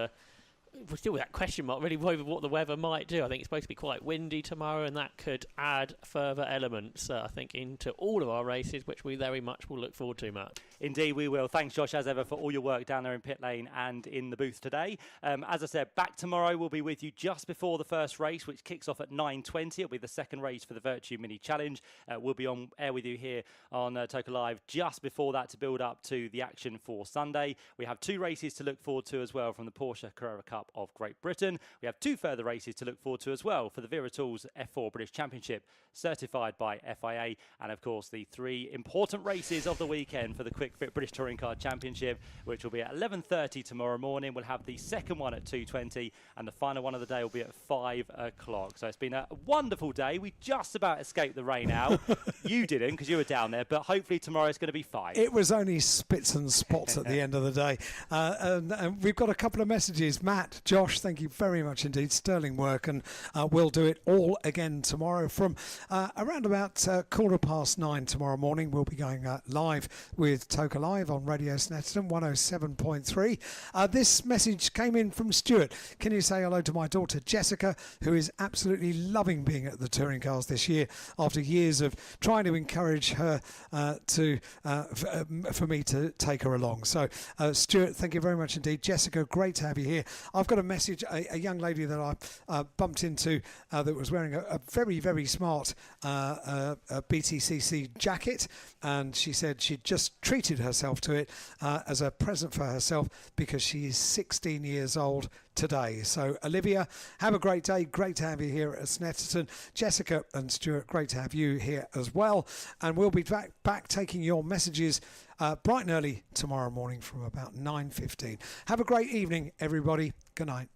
we're still with that question mark really over what the weather might do. I think it's supposed to be quite windy tomorrow, and that could add further elements, I think, into all of our races, which we very much will look forward to, Matt. Indeed, we will. Thanks, Josh, as ever, for all your work down there in pit lane and in the booth today. As I said, back tomorrow. We'll be with you just before the first race, which kicks off at 9:20. It'll be the second race for the Virtue Mini Challenge. We'll be on air with you here on Toka Live just before that to build up to the action for Sunday. We have 2 races to look forward to as well from the Porsche Carrera Cup Cup of Great Britain. We have 2 further races to look forward to as well for the Vera Tools F4 British Championship, certified by FIA, and of course the 3 important races of the weekend for the Quick Fit British Touring Car Championship, which will be at 11:30 tomorrow morning. We'll have the second one at 2:20, and the final one of the day will be at 5 o'clock. So it's been a wonderful day. We just about escaped the rain out. You didn't, because you were down there, but hopefully tomorrow's going to be fine. It was only spits and spots at the end of the day. And we've got a couple of messages. Matt, Josh, thank you very much indeed. Sterling work, and we'll do it all again tomorrow from around about 9:15 tomorrow morning. We'll be going live with Toka Live on Radio Snetterton 107.3. This message came in from Stuart. Can you say hello to my daughter Jessica, who is absolutely loving being at the touring cars this year after years of trying to encourage her for me to take her along. So Stuart, thank you very much indeed. Jessica, great to have you here. I've got a message, a young lady that I bumped into that was wearing a very, very smart BTCC jacket, and she said she'd just treated herself to it as a present for herself because she is 16 years old today. So Olivia, have a great day. Great to have you here at Snetterton. Jessica and Stuart, great to have you here as well. And we'll be back taking your messages bright and early tomorrow morning from about 9:15. Have a great evening, everybody. Good night.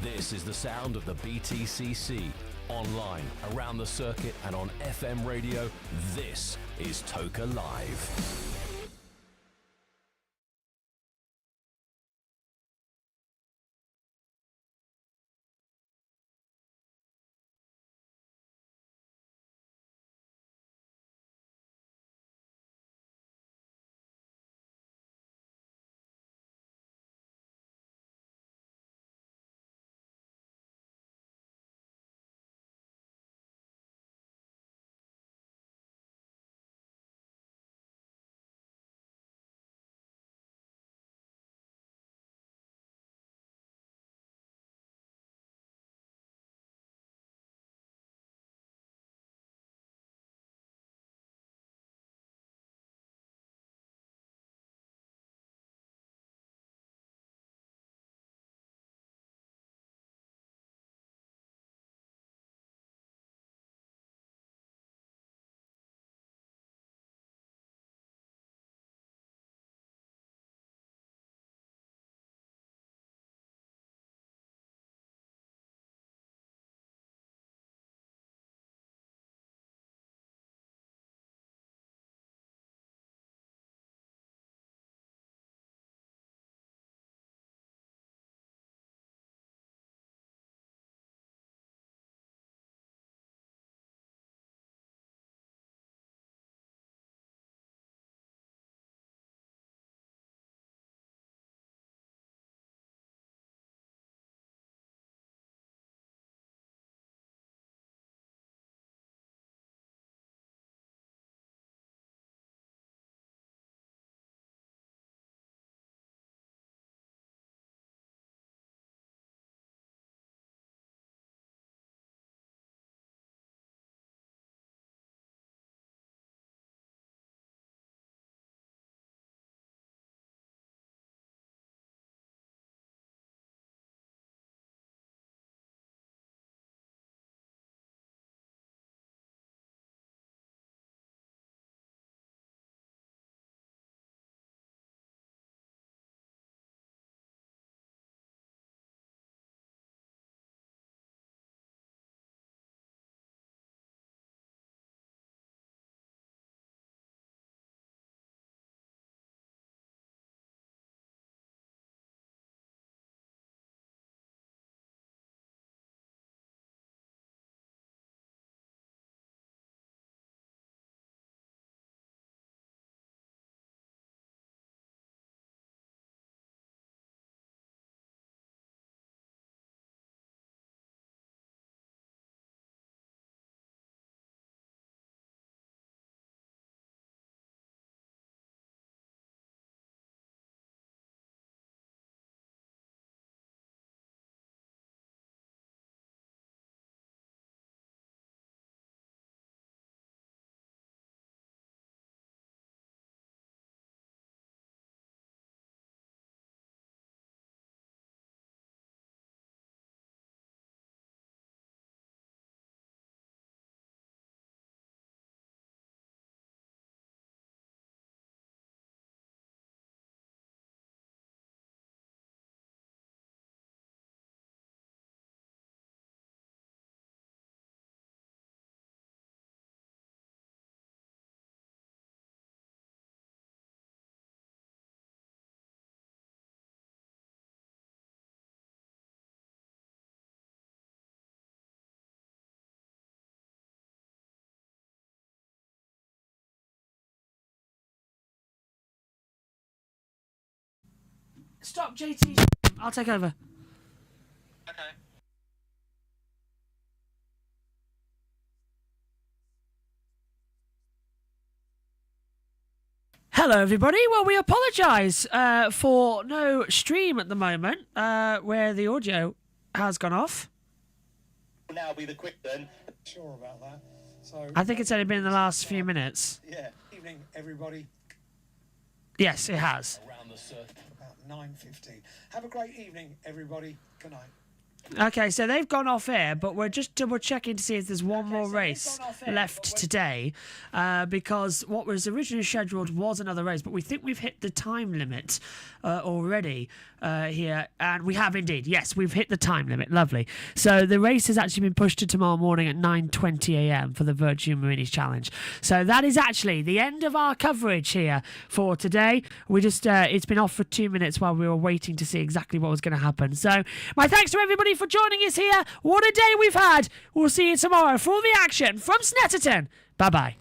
This is the sound of the BTCC. Online, around the circuit, and on FM radio. This is Toka Live. Stop, JT. I'll take over. Okay. Hello, everybody. Well, we apologise for no stream at the moment, where the audio has gone off. Now be the quick then. Sure about that. So I think it's only been in the last few minutes. yeah. Evening, everybody. Yes, it has. About 9:15. Have a great evening, everybody. Good night. Okay, so they've gone off air, but we're just double checking to see if there's one more race left today, because what was originally scheduled was another race, but we think we've hit the time limit already here, and we have indeed. Yes, we've hit the time limit. Lovely. So the race has actually been pushed to tomorrow morning at 9:20 a.m. for the Virgin Marinis Challenge. So that is actually the end of our coverage here for today. We just it's been off for 2 minutes while we were waiting to see exactly what was going to happen. So my thanks to everybody for joining us here. What a day we've had. We'll see you tomorrow for all the action from Snetterton. Bye-bye.